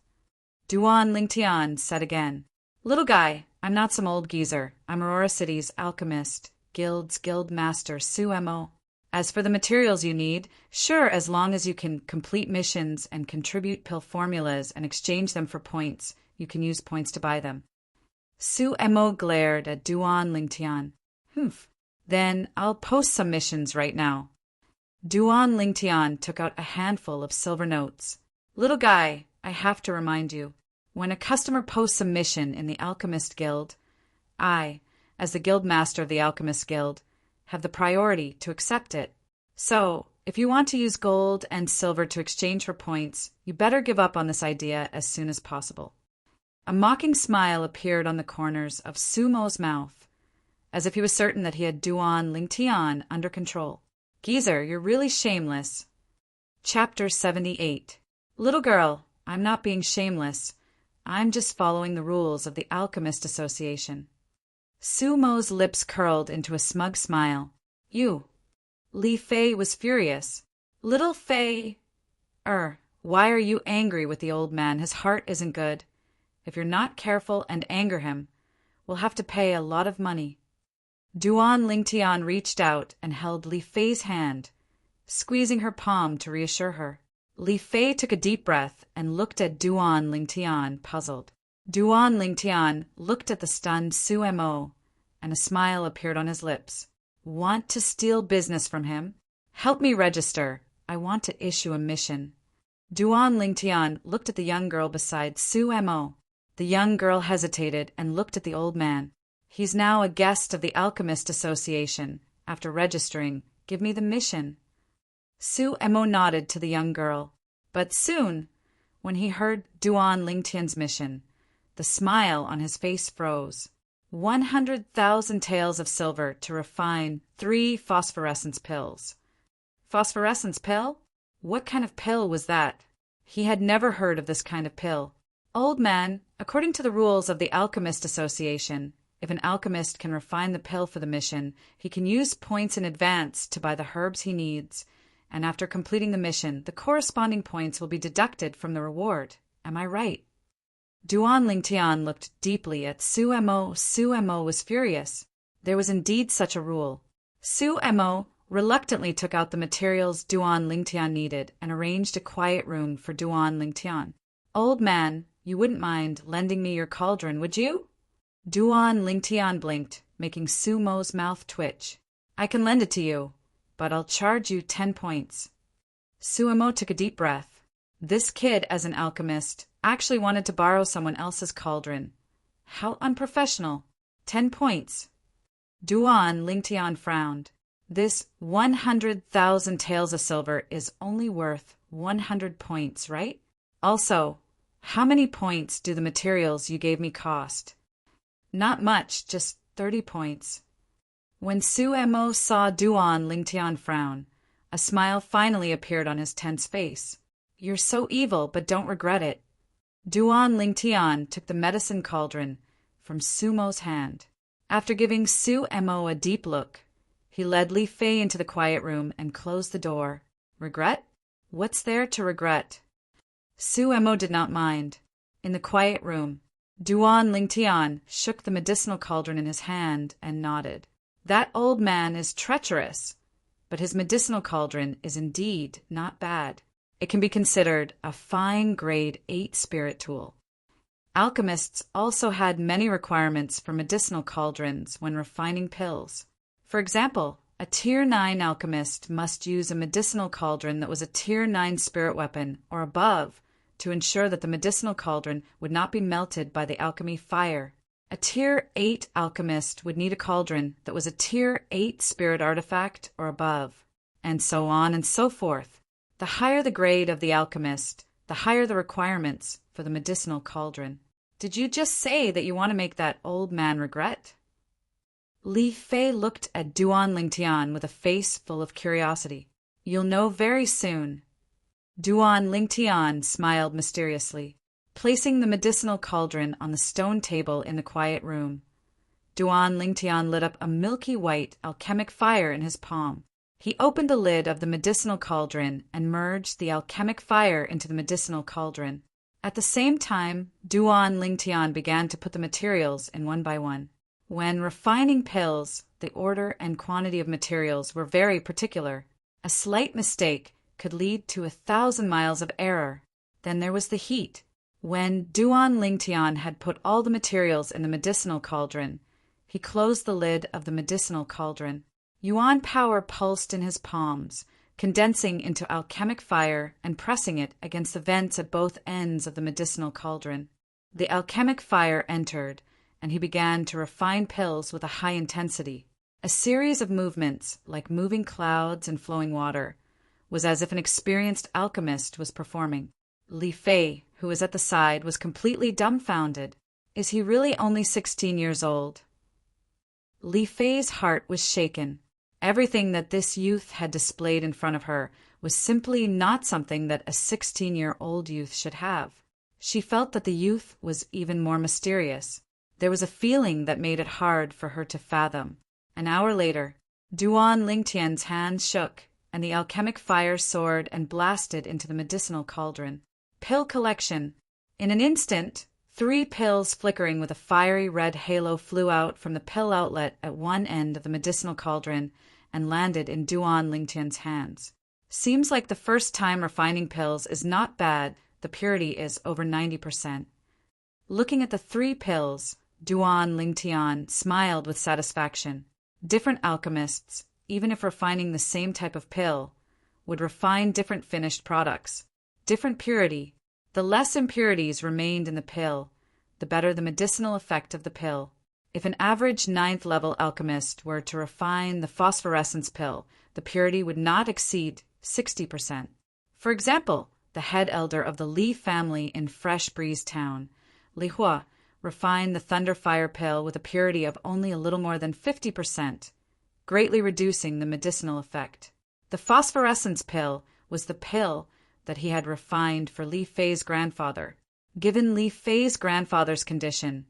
Duan Lingtian said again. Little guy, I'm not some old geezer. I'm Aurora City's alchemist, guild's guild master, Suemo. As for the materials you need, sure, as long as you can complete missions and contribute pill formulas and exchange them for points, you can use points to buy them. Suemo glared at Duan Lingtian. Humph. Then I'll post some missions right now. Duan Lingtian took out a handful of silver notes. Little guy, I have to remind you, when a customer posts a mission in the Alchemist Guild, I, as the guild master of the Alchemist Guild, have the priority to accept it. So, if you want to use gold and silver to exchange for points, you better give up on this idea as soon as possible. A mocking smile appeared on the corners of Sumo's mouth, as if he was certain that he had Duan Lingtian under control. Geezer, you're really shameless. Chapter 78. Little girl, I'm not being shameless. I'm just following the rules of the Alchemist Association. Sumo's lips curled into a smug smile. You. Li Fei was furious. Little Fei. Why are you angry with the old man? His heart isn't good. If you're not careful and anger him, we'll have to pay a lot of money. Duan Lingtian reached out and held Li Fei's hand, squeezing her palm to reassure her. Li Fei took a deep breath and looked at Duan Lingtian, puzzled. Duan Lingtian looked at the stunned Suemo, and a smile appeared on his lips. Want to steal business from him? Help me register. I want to issue a mission. Duan Lingtian looked at the young girl beside Suemo. The young girl hesitated and looked at the old man. He's now a guest of the Alchemist Association. After registering, give me the mission. Suemo nodded to the young girl. But soon, when he heard Duan Lingtian's mission, the smile on his face froze. 100,000 taels of silver to refine 3 phosphorescence pills. Phosphorescence pill? What kind of pill was that? He had never heard of this kind of pill. Old man, according to the rules of the Alchemist Association, if an alchemist can refine the pill for the mission, he can use points in advance to buy the herbs he needs, and after completing the mission, the corresponding points will be deducted from the reward. Am I right? Duan Lingtian looked deeply at Suemo. Suemo was furious. There was indeed such a rule. Suemo reluctantly took out the materials Duan Lingtian needed and arranged a quiet room for Duan Lingtian. Old man, you wouldn't mind lending me your cauldron, would you? Duan Lingtian blinked, making Sumo's mouth twitch. I can lend it to you, but I'll charge you 10 points. Suemo took a deep breath. This kid, as an alchemist, actually wanted to borrow someone else's cauldron. How unprofessional. 10 points. Duan Lingtian frowned. This 100,000 taels of silver is only worth 100 points, right? Also, how many points do the materials you gave me cost? Not much, just 30 points. When Suemo saw Duan Lingtian frown, a smile finally appeared on his tense face. You're so evil, but don't regret it. Duan Lingtian took the medicine cauldron from Sumo's hand. After giving Suemo a deep look, he led Li Fei into the quiet room and closed the door. Regret? What's there to regret? Su Emo did not mind. In the quiet room, Duan Lingtian shook the medicinal cauldron in his hand and nodded. That old man is treacherous, but his medicinal cauldron is indeed not bad. It can be considered a fine grade 8 spirit tool. Alchemists also had many requirements for medicinal cauldrons when refining pills. For example, a Tier 9 alchemist must use a medicinal cauldron that was a Tier 9 spirit weapon or above to ensure that the medicinal cauldron would not be melted by the alchemy fire. A Tier 8 alchemist would need a cauldron that was a Tier 8 spirit artifact or above, and so on and so forth. The higher the grade of the alchemist, the higher the requirements for the medicinal cauldron. Did you just say that you want to make that old man regret? Li Fei looked at Duan Lingtian with a face full of curiosity. You'll know very soon. Duan Lingtian smiled mysteriously, placing the medicinal cauldron on the stone table in the quiet room. Duan Lingtian lit up a milky white alchemic fire in his palm. He opened the lid of the medicinal cauldron and merged the alchemic fire into the medicinal cauldron. At the same time, Duan Lingtian began to put the materials in one by one. When refining pills, the order and quantity of materials were very particular. A slight mistake could lead to 1,000 miles of error. Then there was the heat. When Duan Lingtian had put all the materials in the medicinal cauldron, he closed the lid of the medicinal cauldron. Yuan power pulsed in his palms, condensing into alchemic fire and pressing it against the vents at both ends of the medicinal cauldron. The alchemic fire entered, and he began to refine pills with a high intensity. A series of movements, like moving clouds and flowing water, was as if an experienced alchemist was performing. Li Fei, who was at the side, was completely dumbfounded. Is he really only 16 years old? Li Fei's heart was shaken. Everything that this youth had displayed in front of her was simply not something that a 16-year-old youth should have. She felt that the youth was even more mysterious. There was a feeling that made it hard for her to fathom. An hour later, Duan Lingtian's hands shook, and the alchemic fire soared and blasted into the medicinal cauldron. Pill collection. In an instant, 3 pills flickering with a fiery red halo flew out from the pill outlet at one end of the medicinal cauldron and landed in Duan Lingtian's hands. Seems like the first time refining pills is not bad. The purity is over 90%. Looking at the 3 pills, Duan Lingtian smiled with satisfaction. Different alchemists, even if refining the same type of pill, would refine different finished products. Different purity. The less impurities remained in the pill, the better the medicinal effect of the pill. If an average 9th level alchemist were to refine the phosphorescence pill, the purity would not exceed 60%. For example, the head elder of the Li family in Fresh Breeze Town, Li Hua, refined the Thunderfire pill with a purity of only a little more than 50%, greatly reducing the medicinal effect. The phosphorescence pill was the pill that he had refined for Li Fei's grandfather. Given Li Fei's grandfather's condition,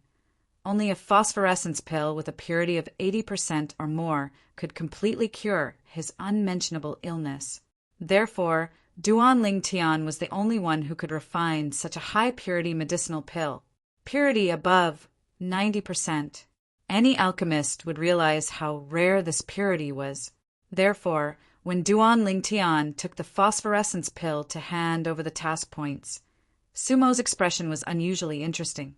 only a phosphorescence pill with a purity of 80% or more could completely cure his unmentionable illness. Therefore, Duan Lingtian was the only one who could refine such a high-purity medicinal pill. Purity above 90%. Any alchemist would realize how rare this purity was. Therefore, when Duan Lingtian took the phosphorescence pill to hand over the task points, Sumo's expression was unusually interesting.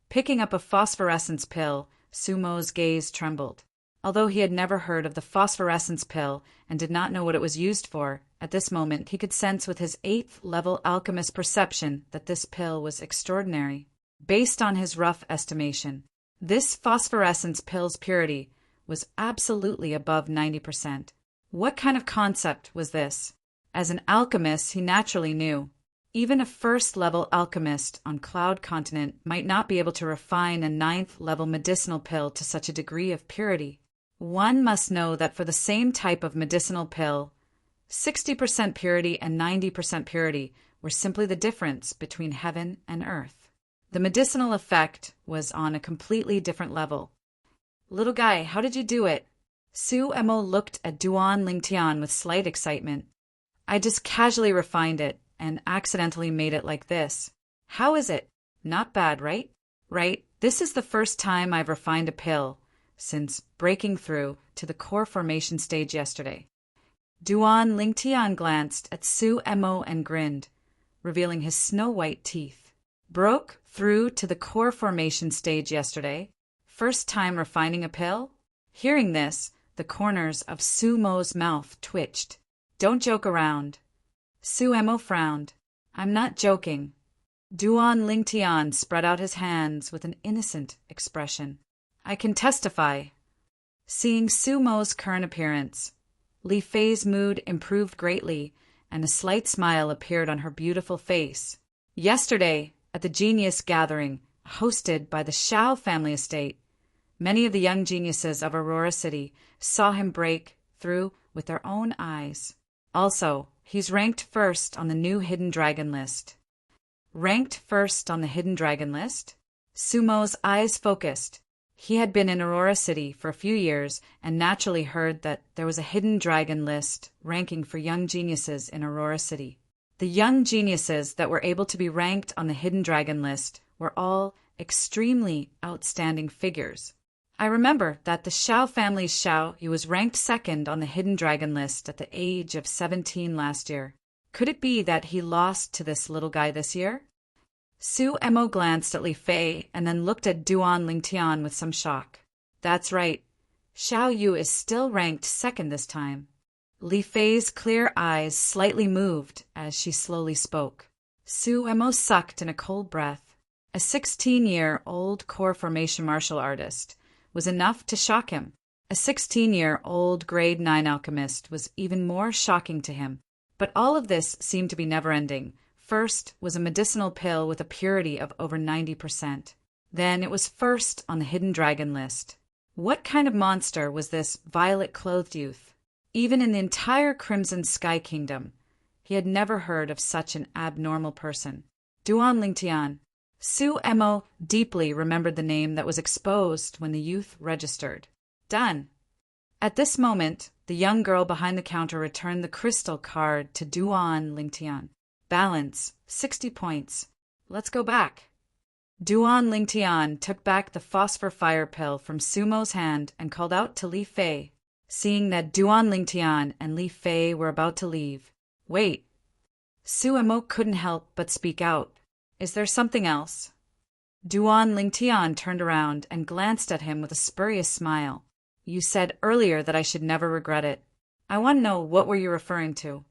Picking up a phosphorescence pill, Sumo's gaze trembled. Although he had never heard of the phosphorescence pill and did not know what it was used for, at this moment he could sense with his 8th level alchemist perception that this pill was extraordinary. Based on his rough estimation, this phosphorescence pill's purity was absolutely above 90%. What kind of concept was this? As an alchemist, he naturally knew. Even a first-level alchemist on Cloud Continent might not be able to refine a 9th-level medicinal pill to such a degree of purity. One must know that for the same type of medicinal pill, 60% purity and 90% purity were simply the difference between heaven and earth. The medicinal effect was on a completely different level. Little guy, how did you do it? Su Emo looked at Duan Lingtian with slight excitement. I just casually refined it. and accidentally made it like this. How is it? Not bad, right? Right. This is the first time I've refined a pill since breaking through to the core formation stage yesterday. Duan Lingtian glanced at Su Mo and grinned, revealing his snow-white teeth. Broke through to the core formation stage yesterday. First time refining a pill? Hearing this, the corners of Su Mo's mouth twitched. Don't joke around. Su Mo frowned. I'm not joking. Duan Lingtian spread out his hands with an innocent expression. I can testify. Seeing Su Mo's current appearance, Li Fei's mood improved greatly, and a slight smile appeared on her beautiful face. Yesterday, at the Genius Gathering, hosted by the Shao family estate, many of the young geniuses of Aurora City saw him break through with their own eyes. Also, he's ranked first on the new Hidden Dragon list. Ranked first on the Hidden Dragon list? Su Mo's eyes focused. He had been in Aurora City for a few years and naturally heard that there was a Hidden Dragon list ranking for young geniuses in Aurora City. The young geniuses that were able to be ranked on the Hidden Dragon list were all extremely outstanding figures. I remember that the Shao family's Shao, he was ranked second on the Hidden Dragon list at the age of 17 last year. Could it be that he lost to this little guy this year? Su Mo glanced at Li Fei and then looked at Duan Lingtian with some shock. That's right. Xiao Yu is still ranked second this time. Li Fei's clear eyes slightly moved as she slowly spoke. Su Mo sucked in a cold breath. A 16-year-old core formation martial artist was enough to shock him. A 16-year-old grade 9 alchemist was even more shocking to him. But all of this seemed to be never-ending. First was a medicinal pill with a purity of over 90%. Then it was first on the Hidden Dragon list. What kind of monster was this violet-clothed youth? Even in the entire Crimson Sky Kingdom, he had never heard of such an abnormal person. Duan Lingtian. Su Mo deeply remembered the name that was exposed when the youth registered. Done. At this moment, the young girl behind the counter returned the crystal card to Duan Lingtian. Balance, 60 points. Let's go back. Duan Lingtian took back the phosphor fire pill from Su Mo's hand and called out to Li Fei. Seeing that Duan Lingtian and Li Fei were about to leave. Wait. Su Mo couldn't help but speak out. Is there something else? Duan Lingtian turned around and glanced at him with a spurious smile. You said earlier that I should never regret it. I want to know, what were you referring to?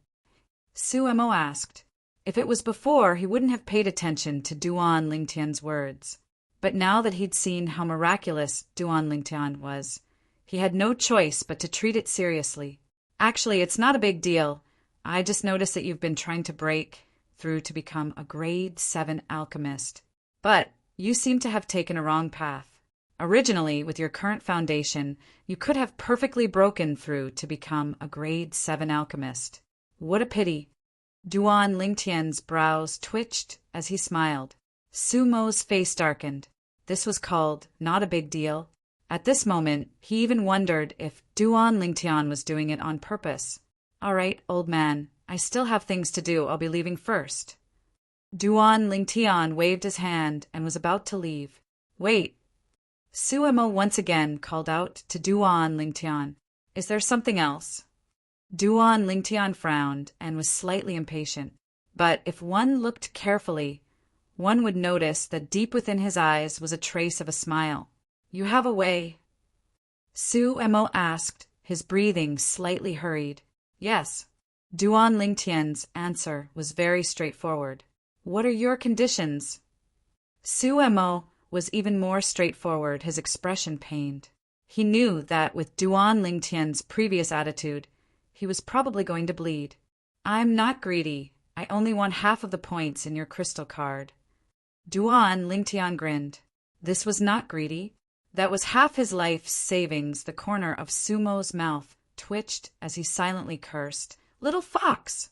Su Mo asked. If it was before, he wouldn't have paid attention to Duan Lingtian's words. But now that he'd seen how miraculous Duan Lingtian was, he had no choice but to treat it seriously. Actually, it's not a big deal. I just noticed that you've been trying to break through to become a grade 7 alchemist. But you seem to have taken a wrong path. Originally, with your current foundation, you could have perfectly broken through to become a grade 7 alchemist. What a pity. Duan Lingtian's brows twitched as he smiled. Su Mo's face darkened. This was called not a big deal. At this moment, he even wondered if Duan Lingtian was doing it on purpose. All right, old man, I still have things to do. I'll be leaving first. Duan Lingtian waved his hand and was about to leave. Wait. Su Mo once again called out to Duan Lingtian. Is there something else? Duan Lingtian frowned and was slightly impatient. But if one looked carefully, one would notice that deep within his eyes was a trace of a smile. You have a way? Su Mo asked, his breathing slightly hurried. Yes. Duan Lingtian's answer was very straightforward. What are your conditions? Su Mo was even more straightforward, his expression pained. He knew that with Duan Lingtian's previous attitude, he was probably going to bleed. I'm not greedy. I only want half of the points in your crystal card. Duan Lingtian grinned. This was not greedy. That was half his life's savings. The corner of Su Mo's mouth twitched as he silently cursed. Little fox!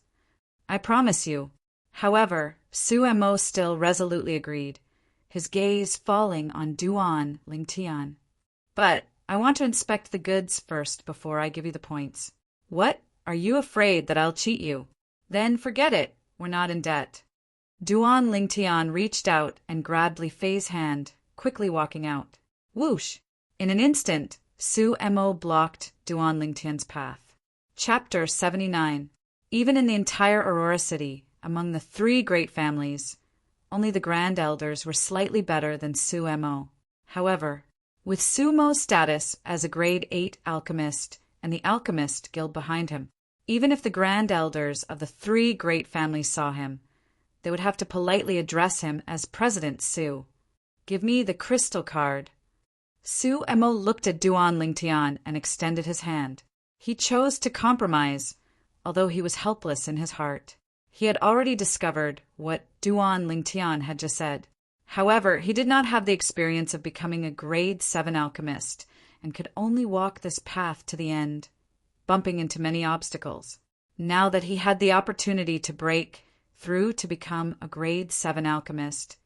I promise you. However, Su Mo still resolutely agreed, his gaze falling on Duan Lingtian. But I want to inspect the goods first before I give you the points. What? Are you afraid that I'll cheat you? Then forget it. We're not in debt. Duan Lingtian reached out and grabbed Li Fei's hand, quickly walking out. Whoosh! In an instant, Su Mo blocked Duan Lingtian's path. Chapter 79. Even in the entire Aurora City, among the three great families, only the Grand Elders were slightly better than Su Mo. However, with Su Mo's status as a Grade 8 alchemist and the Alchemist Guild behind him, even if the Grand Elders of the three great families saw him, they would have to politely address him as President Su. Give me the crystal card. Su Mo looked at Duan Lingtian and extended his hand. He chose to compromise, although he was helpless in his heart. He had already discovered what Duan Lingtian had just said. However, he did not have the experience of becoming a Grade 7 alchemist and could only walk this path to the end, bumping into many obstacles. Now that he had the opportunity to break through to become a Grade 7 alchemist,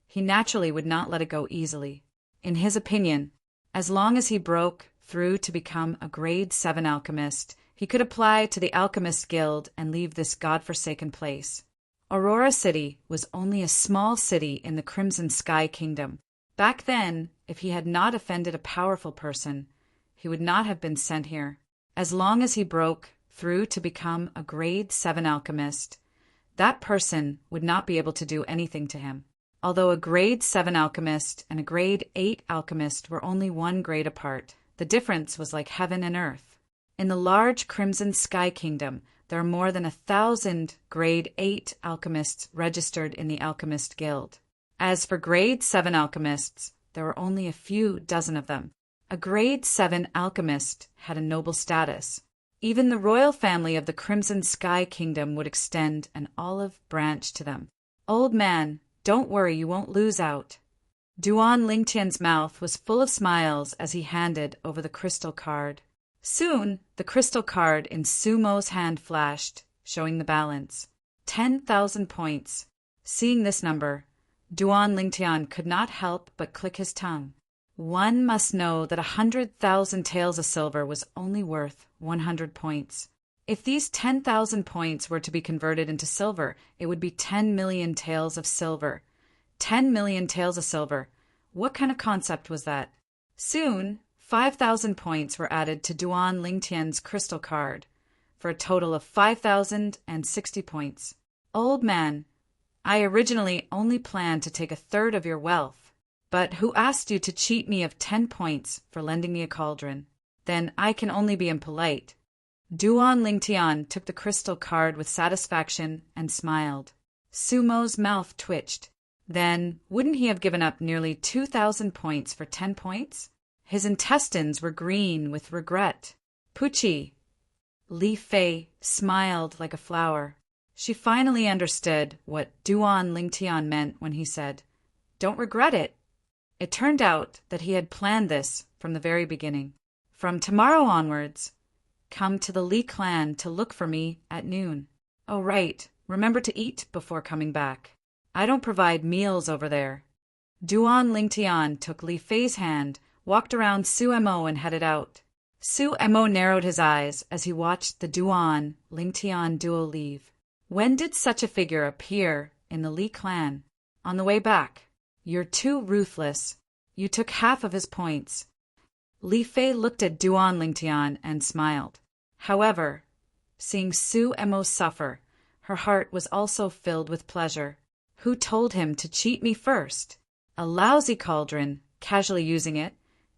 he naturally would not let it go easily. In his opinion, as long as he broke through to become a Grade 7 alchemist, he could apply to the Alchemist Guild and leave this godforsaken place. Aurora City was only a small city in the Crimson Sky Kingdom. Back then, if he had not offended a powerful person, he would not have been sent here. As long as he broke through to become a Grade 7 alchemist, that person would not be able to do anything to him. Although a Grade 7 alchemist and a Grade 8 alchemist were only one grade apart, the difference was like heaven and earth. In the large Crimson Sky Kingdom, there are more than 1,000 Grade 8 alchemists registered in the Alchemist Guild. As for Grade 7 alchemists, there were only a few dozen of them. A Grade 7 alchemist had a noble status. Even the royal family of the Crimson Sky Kingdom would extend an olive branch to them. Old man, don't worry, you won't lose out. Duan Lingtian's mouth was full of smiles as he handed over the crystal card. Soon, the crystal card in Su Mo's hand flashed, showing the balance. 10,000 points. Seeing this number, Duan Lingtian could not help but click his tongue. One must know that 100,000 taels of silver was only worth 100 points. If these 10,000 points were to be converted into silver, it would be 10 million taels of silver. 10 million taels of silver. What kind of concept was that? Soon, 5,000 points were added to Duan Lingtian's crystal card, for a total of 5,060 points. Old man, I originally only planned to take a third of your wealth, but who asked you to cheat me of 10 points for lending me a cauldron? Then I can only be impolite. Duan Lingtian took the crystal card with satisfaction and smiled. Su Mo's mouth twitched. Then, wouldn't he have given up nearly 2,000 points for 10 points? His intestines were green with regret. Pucci. Li Fei smiled like a flower. She finally understood what Duan Lingtian meant when he said, "Don't regret it." It turned out that he had planned this from the very beginning. From tomorrow onwards, come to the Li clan to look for me at noon. Oh, right, remember to eat before coming back. I don't provide meals over there. Duan Lingtian took Li Fei's hand, walked around Su Mo and headed out. Su Mo narrowed his eyes as he watched the Duan Lingtian duo leave. When did such a figure appear in the Li clan? On the way back. You're too ruthless. You took half of his points. Li Fei looked at Duan Lingtian and smiled. However, seeing Su Mo suffer, her heart was also filled with pleasure. Who told him to cheat me first? A lousy cauldron, casually using it,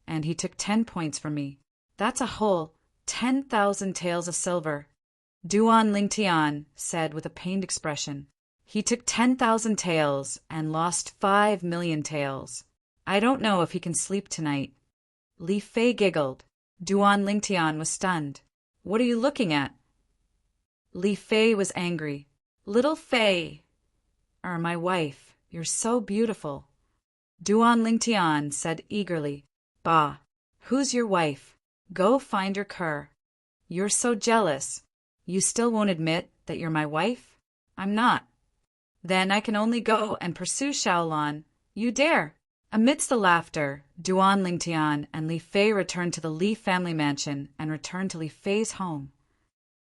and he took 10 points from me. That's a whole 10,000 taels of silver. Duan Lingtian said with a pained expression. He took 10,000 taels and lost 5 million taels. I don't know if he can sleep tonight. Li Fei giggled. Duan Lingtian was stunned. What are you looking at? Li Fei was angry. Little Fei. My wife. You're so beautiful. Duan Lingtian said eagerly. Bah, who's your wife? Go find your cur. You're so jealous. You still won't admit that you're my wife? I'm not. Then I can only go and pursue Shaolan. You dare. Amidst the laughter, Duan Lingtian and Li Fei returned to the Li family mansion and returned to Li Fei's home.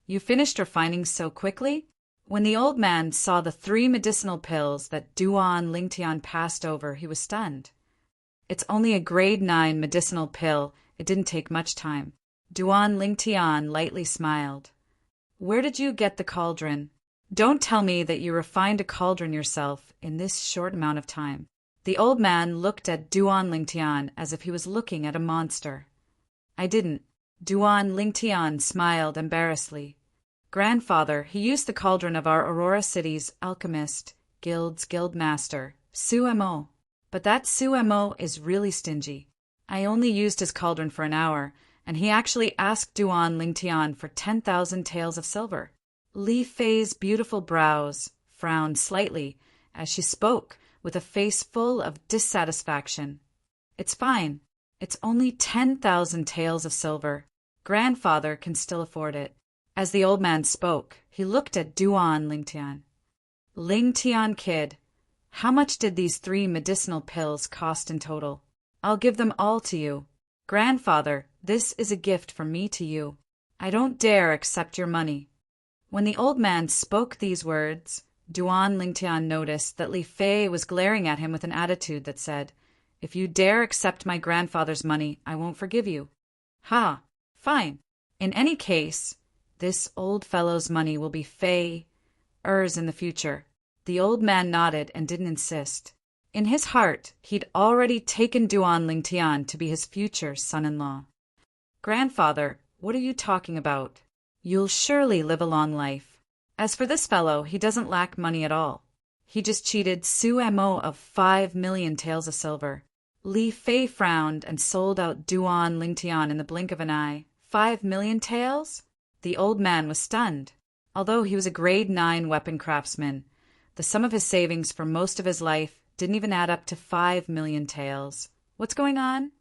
You finished your findings so quickly? When the old man saw the 3 medicinal pills that Duan Lingtian passed over, he was stunned. It's only a grade 9 medicinal pill. It didn't take much time. Duan Lingtian lightly smiled. Where did you get the cauldron? Don't tell me that you refined a cauldron yourself in this short amount of time. The old man looked at Duan Lingtian as if he was looking at a monster. I didn't. Duan Lingtian smiled embarrassedly. Grandfather, he used the cauldron of our Aurora City's alchemist guild's guildmaster, Su Mo. But that Su Mo is really stingy. I only used his cauldron for an hour, and he actually asked Duan Lingtian for 10,000 taels of silver. Li Fei's beautiful brows frowned slightly as she spoke with a face full of dissatisfaction. It's fine. It's only 10,000 taels of silver. Grandfather can still afford it. As the old man spoke, he looked at Duan Lingtian. Lingtian kid, how much did these 3 medicinal pills cost in total? I'll give them all to you. Grandfather, this is a gift from me to you. I don't dare accept your money. When the old man spoke these words, Duan Lingtian noticed that Li Fei was glaring at him with an attitude that said, If you dare accept my grandfather's money, I won't forgive you. Ha, fine. In any case, this old fellow's money will be Fei's in the future. The old man nodded and didn't insist. In his heart, he'd already taken Duan Lingtian to be his future son-in-law. Grandfather, what are you talking about? You'll surely live a long life. As for this fellow, he doesn't lack money at all. He just cheated Su Mo of 5 million taels of silver. Li Fei frowned and sold out Duan Lingtian in the blink of an eye. 5 million taels? The old man was stunned. Although he was a grade 9 weapon craftsman, the sum of his savings for most of his life didn't even add up to 5 million taels. What's going on?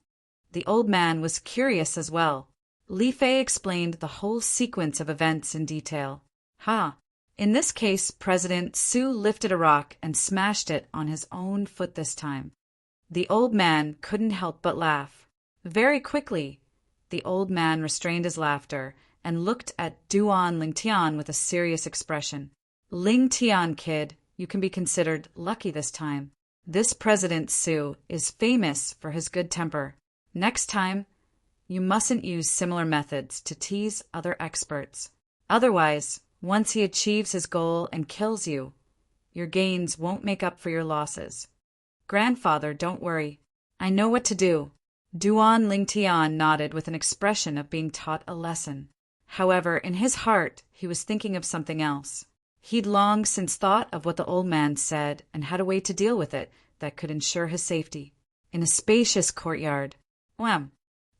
The old man was curious as well. Li Fei explained the whole sequence of events in detail. In this case, President Su lifted a rock and smashed it on his own foot this time. The old man couldn't help but laugh. Very quickly, the old man restrained his laughter and looked at Duan Lingtian with a serious expression. Lingtian kid, you can be considered lucky this time. This President Su is famous for his good temper. Next time, you mustn't use similar methods to tease other experts. Otherwise, once he achieves his goal and kills you, your gains won't make up for your losses. Grandfather, don't worry. I know what to do. Duan Lingtian nodded with an expression of being taught a lesson. However, in his heart, he was thinking of something else. He'd long since thought of what the old man said and had a way to deal with it that could ensure his safety. In a spacious courtyard, wham!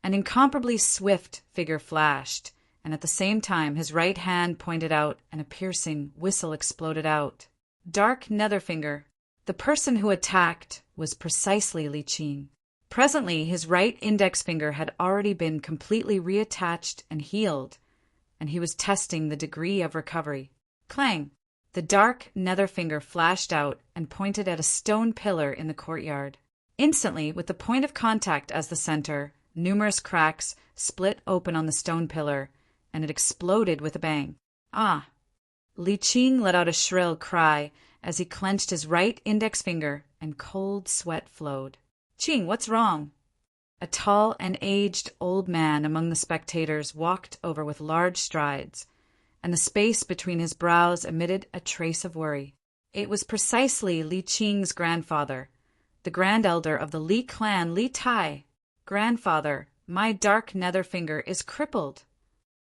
An incomparably swift figure flashed, and at the same time his right hand pointed out and a piercing whistle exploded out. Dark Netherfinger. The person who attacked was precisely Li Qing. Presently, his right index finger had already been completely reattached and healed, and he was testing the degree of recovery. Clang! The dark nether finger flashed out and pointed at a stone pillar in the courtyard. Instantly, with the point of contact as the center, numerous cracks split open on the stone pillar, and it exploded with a bang. Ah! Li Qing let out a shrill cry as he clenched his right index finger, and cold sweat flowed. Qing, what's wrong? A tall and aged old man among the spectators walked over with large strides, and the space between his brows emitted a trace of worry. It was precisely Li Qing's grandfather, the grand elder of the Li clan, Li Tai. Grandfather, my dark nether finger is crippled.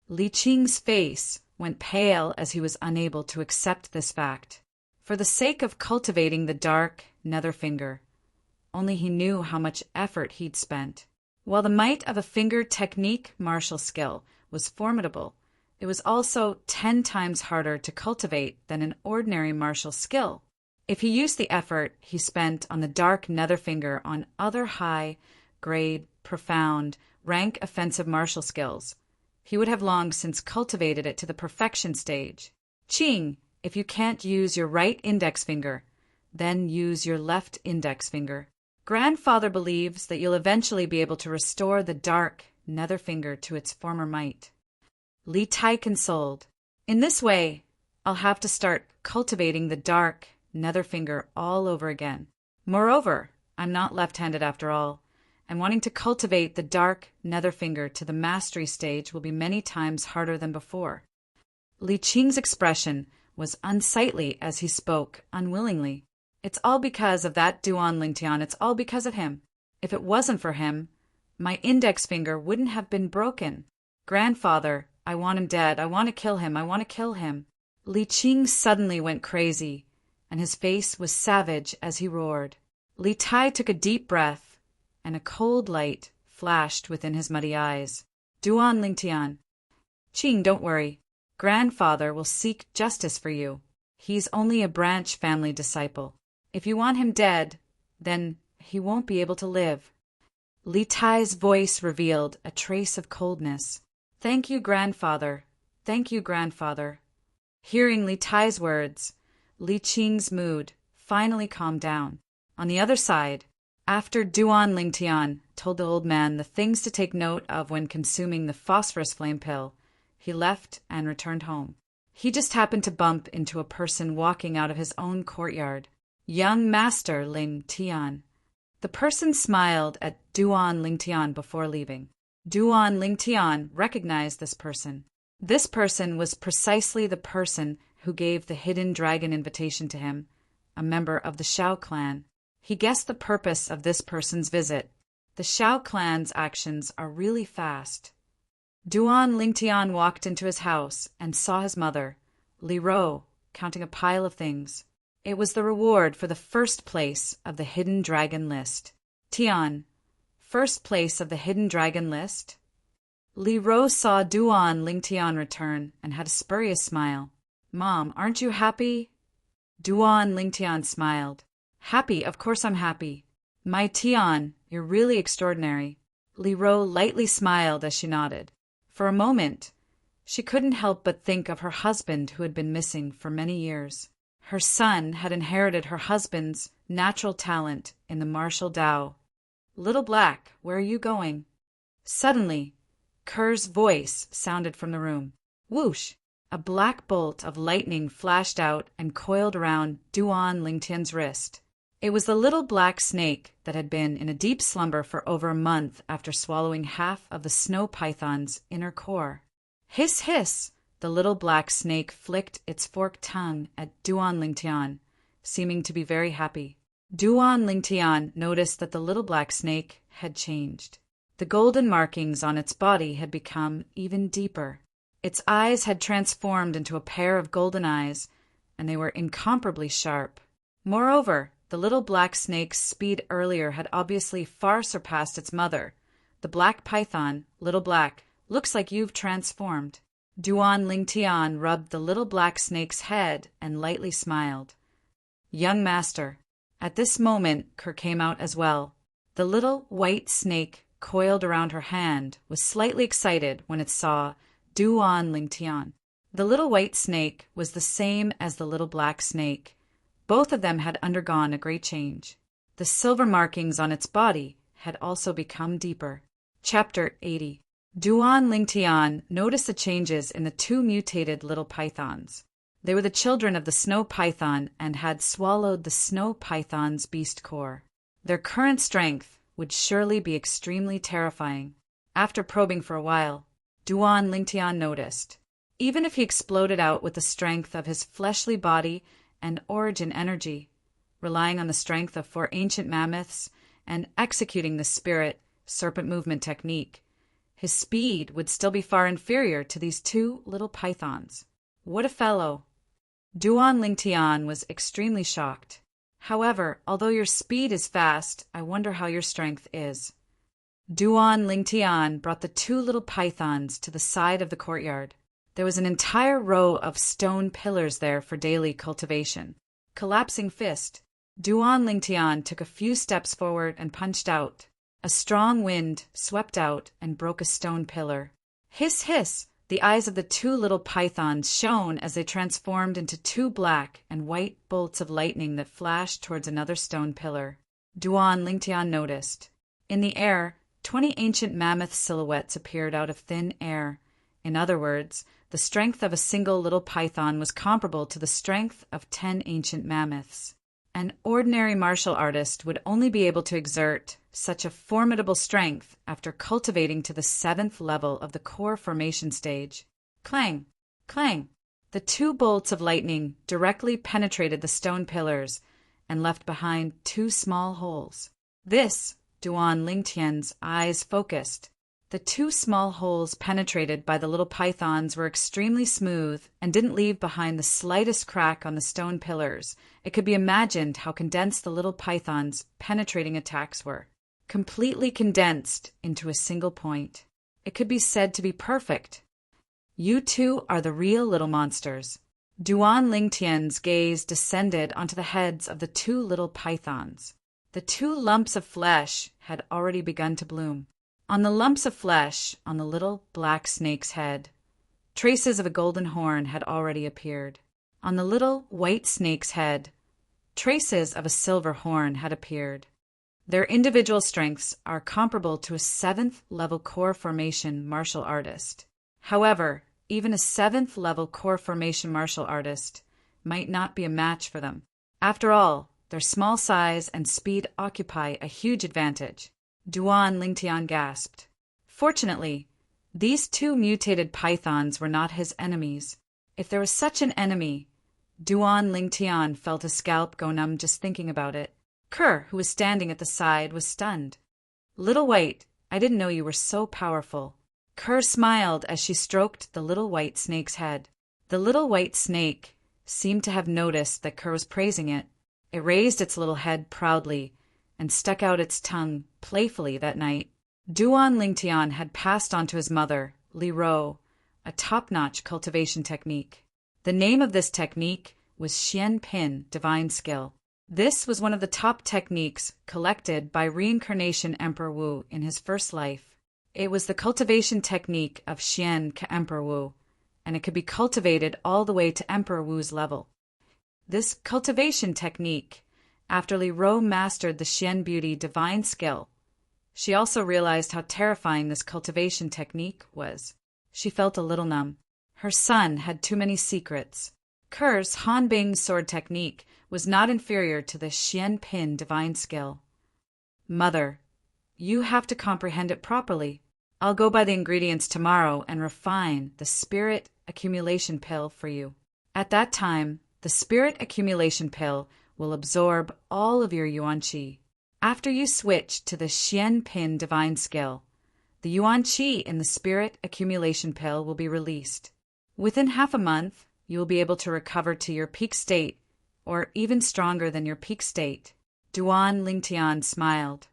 Li Qing's face went pale as he was unable to accept this fact. For the sake of cultivating the dark nether finger, only he knew how much effort he'd spent. While the might of a finger technique martial skill was formidable, it was also 10 times harder to cultivate than an ordinary martial skill. If he used the effort he spent on the dark nether finger on other high-grade, profound, rank offensive martial skills, he would have long since cultivated it to the perfection stage. Qing, if you can't use your right index finger, then use your left index finger. Grandfather believes that you'll eventually be able to restore the dark nether finger to its former might. Li Tai consoled. In this way, I'll have to start cultivating the dark nether finger all over again. Moreover, I'm not left-handed after all, and wanting to cultivate the dark nether finger to the mastery stage will be many times harder than before. Li Qing's expression was unsightly as he spoke unwillingly. It's all because of that Duan Lingtian. It's all because of him. If it wasn't for him, my index finger wouldn't have been broken. Grandfather, I want him dead. I want to kill him. I want to kill him. Li Qing suddenly went crazy, and his face was savage as he roared. Li Tai took a deep breath, and a cold light flashed within his muddy eyes. Duan Lingtian. Qing, don't worry. Grandfather will seek justice for you. He's only a branch family disciple. If you want him dead, then he won't be able to live. Li Tai's voice revealed a trace of coldness. Thank you, grandfather. Thank you, grandfather. Hearing Li Tai's words, Li Qing's mood finally calmed down. On the other side, after Duan Lingtian told the old man the things to take note of when consuming the phosphorus flame pill, he left and returned home. He just happened to bump into a person walking out of his own courtyard. Young Master Ling Tian. The person smiled at Duan Lingtian before leaving. Duan Lingtian recognized this person. This person was precisely the person who gave the hidden dragon invitation to him, a member of the Shao clan. He guessed the purpose of this person's visit. The Shao clan's actions are really fast. Duan Lingtian walked into his house and saw his mother, Li Ro, counting a pile of things. It was the reward for the first place of the hidden dragon list. Tian, first place of the hidden dragon list? Li Ro saw Duan Lingtian return and had a spurious smile. Mom, aren't you happy? Duan Lingtian smiled. Happy, of course I'm happy. My Tian, you're really extraordinary. Li Ro lightly smiled as she nodded. For a moment, she couldn't help but think of her husband who had been missing for many years. Her son had inherited her husband's natural talent in the martial Tao. Little Black, where are you going? Suddenly, Kerr's voice sounded from the room. Whoosh! A black bolt of lightning flashed out and coiled around Duan Lingtian's wrist. It was the little black snake that had been in a deep slumber for over a month after swallowing half of the snow python's inner core. Hiss, hiss! The little black snake flicked its forked tongue at Duan Lingtian, seeming to be very happy. Duan Lingtian noticed that the little black snake had changed. The golden markings on its body had become even deeper. Its eyes had transformed into a pair of golden eyes, and they were incomparably sharp. Moreover, the little black snake's speed earlier had obviously far surpassed its mother. The black python, Little Black, looks like you've transformed. Duan Lingtian rubbed the little black snake's head and lightly smiled. Young master. At this moment, Kerr came out as well. The little white snake coiled around her hand was slightly excited when it saw Duan Lingtian. The little white snake was the same as the little black snake. Both of them had undergone a great change. The silver markings on its body had also become deeper. Chapter 80. Duan Lingtian noticed the changes in the two mutated little pythons. They were the children of the snow python and had swallowed the snow python's beast core. Their current strength would surely be extremely terrifying. After probing for a while, Duan Lingtian noticed, even if he exploded out with the strength of his fleshly body and origin energy, relying on the strength of 4 ancient mammoths and executing the spirit serpent movement technique, his speed would still be far inferior to these 2 little pythons. What a fellow! Duan Lingtian was extremely shocked. However, although your speed is fast, I wonder how your strength is. Duan Lingtian brought the 2 little pythons to the side of the courtyard. There was an entire row of stone pillars there for daily cultivation. Collapsing fist, Duan Lingtian took a few steps forward and punched out. A strong wind swept out and broke a stone pillar. Hiss, hiss! The eyes of the 2 little pythons shone as they transformed into 2 black and white bolts of lightning that flashed towards another stone pillar. Duan Lingtian noticed. In the air, 20 ancient mammoth silhouettes appeared out of thin air, In other words, the strength of a single little python was comparable to the strength of 10 ancient mammoths. An ordinary martial artist would only be able to exert such a formidable strength after cultivating to the 7th level of the core formation stage. Clang! Clang! The 2 bolts of lightning directly penetrated the stone pillars and left behind 2 small holes. This, Duan Lingtian's eyes focused. The 2 small holes penetrated by the little pythons were extremely smooth and didn't leave behind the slightest crack on the stone pillars. It could be imagined how condensed the little pythons' penetrating attacks were. Completely condensed into a single point. It could be said to be perfect. You two are the real little monsters. Duan Lingtian's gaze descended onto the heads of the 2 little pythons. The 2 lumps of flesh had already begun to bloom. On the lumps of flesh on the little black snake's head, traces of a golden horn had already appeared. On the little white snake's head, traces of a silver horn had appeared. Their individual strengths are comparable to a 7th level core formation martial artist. However, even a 7th level core formation martial artist might not be a match for them. After all, their small size and speed occupy a huge advantage. Duan Lingtian gasped. Fortunately, these 2 mutated pythons were not his enemies. If there was such an enemy, Duan Lingtian felt his scalp go numb just thinking about it. Kerr, who was standing at the side, was stunned. Little White, I didn't know you were so powerful. Kerr smiled as she stroked the little white snake's head. The little white snake seemed to have noticed that Kerr was praising it. It raised its little head proudly and stuck out its tongue playfully that night. Duan Lingtian had passed on to his mother, Li Ro, a top-notch cultivation technique. The name of this technique was Xian Pin, Divine Skill. This was one of the top techniques collected by Reincarnation Emperor Wu in his first life. It was the cultivation technique of Xian to Emperor Wu, and it could be cultivated all the way to Emperor Wu's level. This cultivation technique, after Li Ro mastered the Xian Beauty Divine Skill, she also realized how terrifying this cultivation technique was. She felt a little numb. Her son had too many secrets. Kerr's Hanbing sword technique was not inferior to the Xian Pin Divine Skill. Mother, you have to comprehend it properly. I'll go by the ingredients tomorrow and refine the spirit accumulation pill for you. At that time, the spirit accumulation pill will absorb all of your Yuan Qi. After you switch to the Xian Pin Divine Skill, the Yuan Qi in the spirit accumulation pill will be released. Within half a month, you will be able to recover to your peak state, or even stronger than your peak state. Duan Lingtian smiled.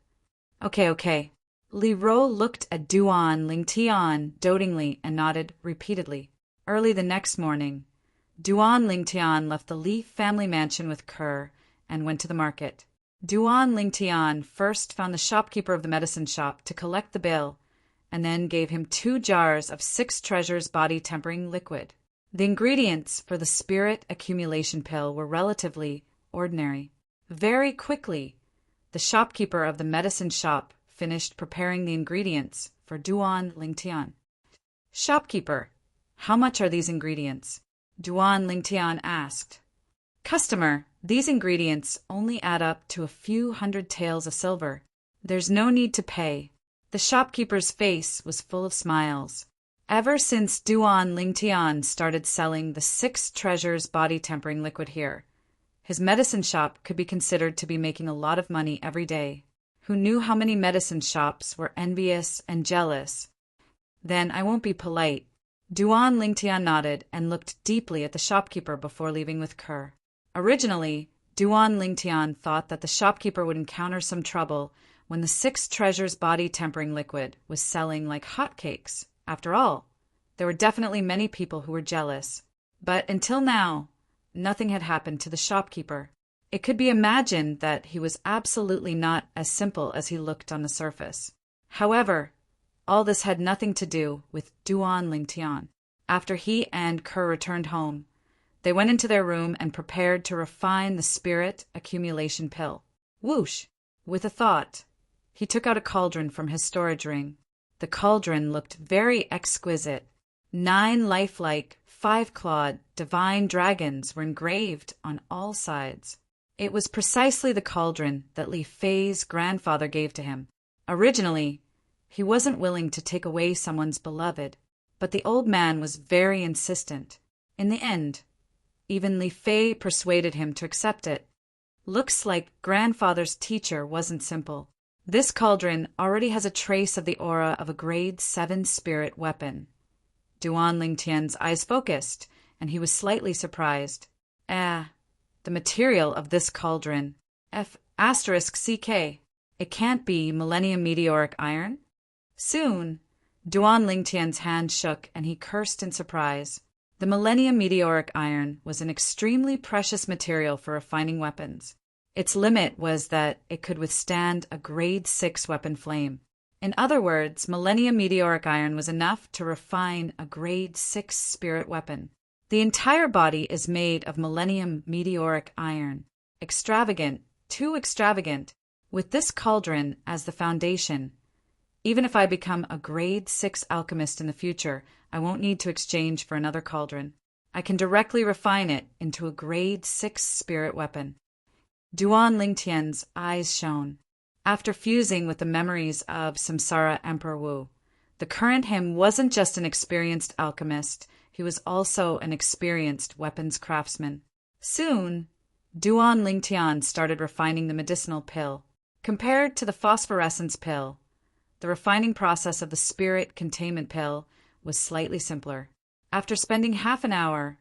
Okay. Li Ro looked at Duan Lingtian dotingly and nodded repeatedly. Early the next morning, Duan Lingtian left the Li family mansion with Kerr and went to the market. Duan Lingtian first found the shopkeeper of the medicine shop to collect the bill, and then gave him 2 jars of 6 treasures body-tempering liquid. The ingredients for the spirit accumulation pill were relatively ordinary. Very quickly, the shopkeeper of the medicine shop finished preparing the ingredients for Duan Lingtian. Shopkeeper, how much are these ingredients? Duan Lingtian asked. Customer, these ingredients only add up to a few hundred taels of silver. There's no need to pay. The shopkeeper's face was full of smiles. Ever since Duan Lingtian started selling the 6 treasures body-tempering liquid here, his medicine shop could be considered to be making a lot of money every day. Who knew how many medicine shops were envious and jealous? Then I won't be polite. Duan Lingtian nodded and looked deeply at the shopkeeper before leaving with Kerr. Originally, Duan Lingtian thought that the shopkeeper would encounter some trouble when the 6 treasures body-tempering liquid was selling like hotcakes. After all, there were definitely many people who were jealous. But until now, nothing had happened to the shopkeeper. It could be imagined that he was absolutely not as simple as he looked on the surface. However, all this had nothing to do with Duan Lingtian. After he and Kerr returned home, they went into their room and prepared to refine the spirit accumulation pill. Whoosh! With a thought, he took out a cauldron from his storage ring. The cauldron looked very exquisite. 9 lifelike, 5-clawed, divine dragons were engraved on all sides. It was precisely the cauldron that Li Fei's grandfather gave to him. Originally, he wasn't willing to take away someone's beloved, but the old man was very insistent. In the end, even Li Fei persuaded him to accept it. Looks like grandfather's teacher wasn't simple. This cauldron already has a trace of the aura of a grade 7 spirit weapon. Duan Lingtian's eyes focused, and he was slightly surprised. The material of this cauldron. F***CK. It can't be Millennium Meteoric Iron? Soon, Duan Lingtian's hand shook and he cursed in surprise. The Millennium Meteoric Iron was an extremely precious material for refining weapons. Its limit was that it could withstand a grade 6 weapon flame. In other words, Millennium Meteoric Iron was enough to refine a grade 6 spirit weapon. The entire body is made of Millennium Meteoric Iron. Extravagant, too extravagant. With this cauldron as the foundation, even if I become a grade 6 alchemist in the future, I won't need to exchange for another cauldron. I can directly refine it into a grade 6 spirit weapon. Duan Lingtian's eyes shone. After fusing with the memories of Samsara Emperor Wu, the current him wasn't just an experienced alchemist, he was also an experienced weapons craftsman. Soon, Duan Lingtian started refining the medicinal pill. Compared to the phosphorescence pill, the refining process of the spirit containment pill was slightly simpler. After spending half an hour,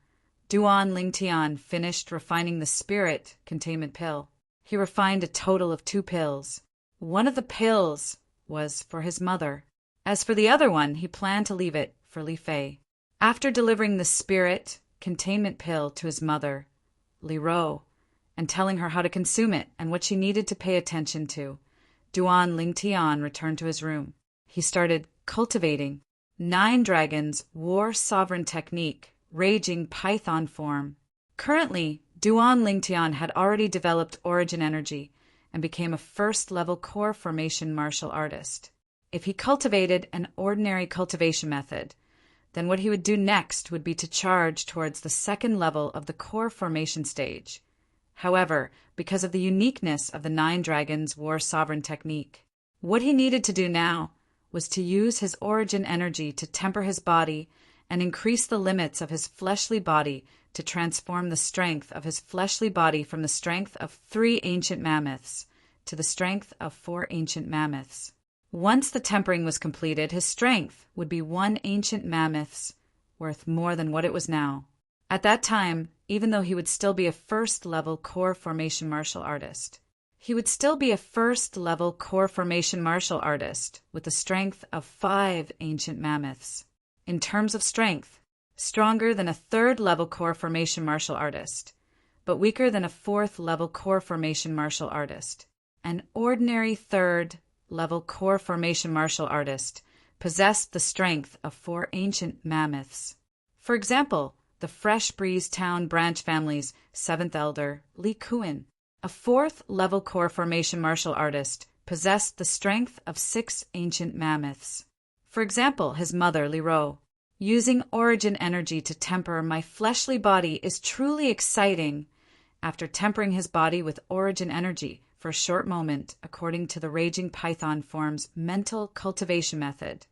Duan Lingtian finished refining the spirit containment pill. He refined a total of 2 pills. One of the pills was for his mother. As for the other one, he planned to leave it for Li Fei. After delivering the spirit containment pill to his mother, Li Ro, and telling her how to consume it and what she needed to pay attention to, Duan Lingtian returned to his room. He started cultivating 9 dragons war sovereign technique, raging python form. Currently, Duan Lingtian had already developed origin energy and became a first-level core formation martial artist. If he cultivated an ordinary cultivation method, then what he would do next would be to charge towards the second level of the core formation stage. However, because of the uniqueness of the 9 dragons war sovereign technique, what he needed to do now was to use his origin energy to temper his body and increase the limits of his fleshly body to transform the strength of his fleshly body from the strength of 3 ancient mammoths to the strength of 4 ancient mammoths. Once the tempering was completed, his strength would be 1 ancient mammoth's worth more than what it was now. At that time, even though he would still be a first-level core formation martial artist, with the strength of 5 ancient mammoths. In terms of strength, stronger than a 3rd-level core formation martial artist, but weaker than a 4th-level core formation martial artist. An ordinary 3rd-level core formation martial artist possessed the strength of 4 ancient mammoths. For example, the Fresh Breeze Town branch family's 7th elder, Li Kuan, a 4th-level core formation martial artist, possessed the strength of 6 ancient mammoths. For example, his mother, Li Ro. Using origin energy to temper my fleshly body is truly exciting. After tempering his body with origin energy for a short moment, according to the Raging Python form's mental cultivation method,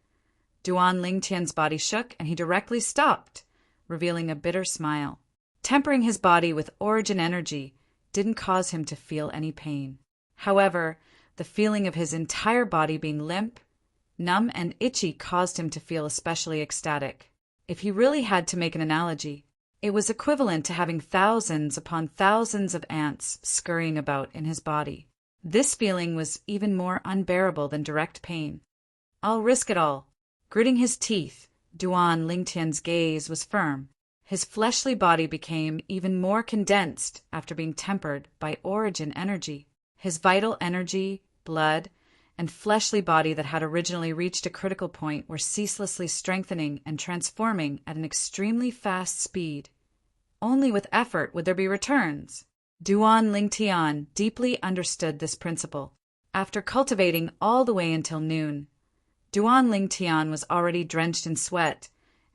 Duan Lingtian's body shook and he directly stopped, revealing a bitter smile. Tempering his body with origin energy didn't cause him to feel any pain. However, the feeling of his entire body being limp, numb, and itchy caused him to feel especially ecstatic. If he really had to make an analogy, it was equivalent to having thousands upon thousands of ants scurrying about in his body. This feeling was even more unbearable than direct pain. I'll risk it all. Gritting his teeth, Duan Lingtian's gaze was firm. His fleshly body became even more condensed after being tempered by origin energy. His vital energy, blood, and fleshly body that had originally reached a critical point were ceaselessly strengthening and transforming at an extremely fast speed. Only with effort would there be returns. Duan Lingtian deeply understood this principle. After cultivating all the way until noon, Duan Lingtian was already drenched in sweat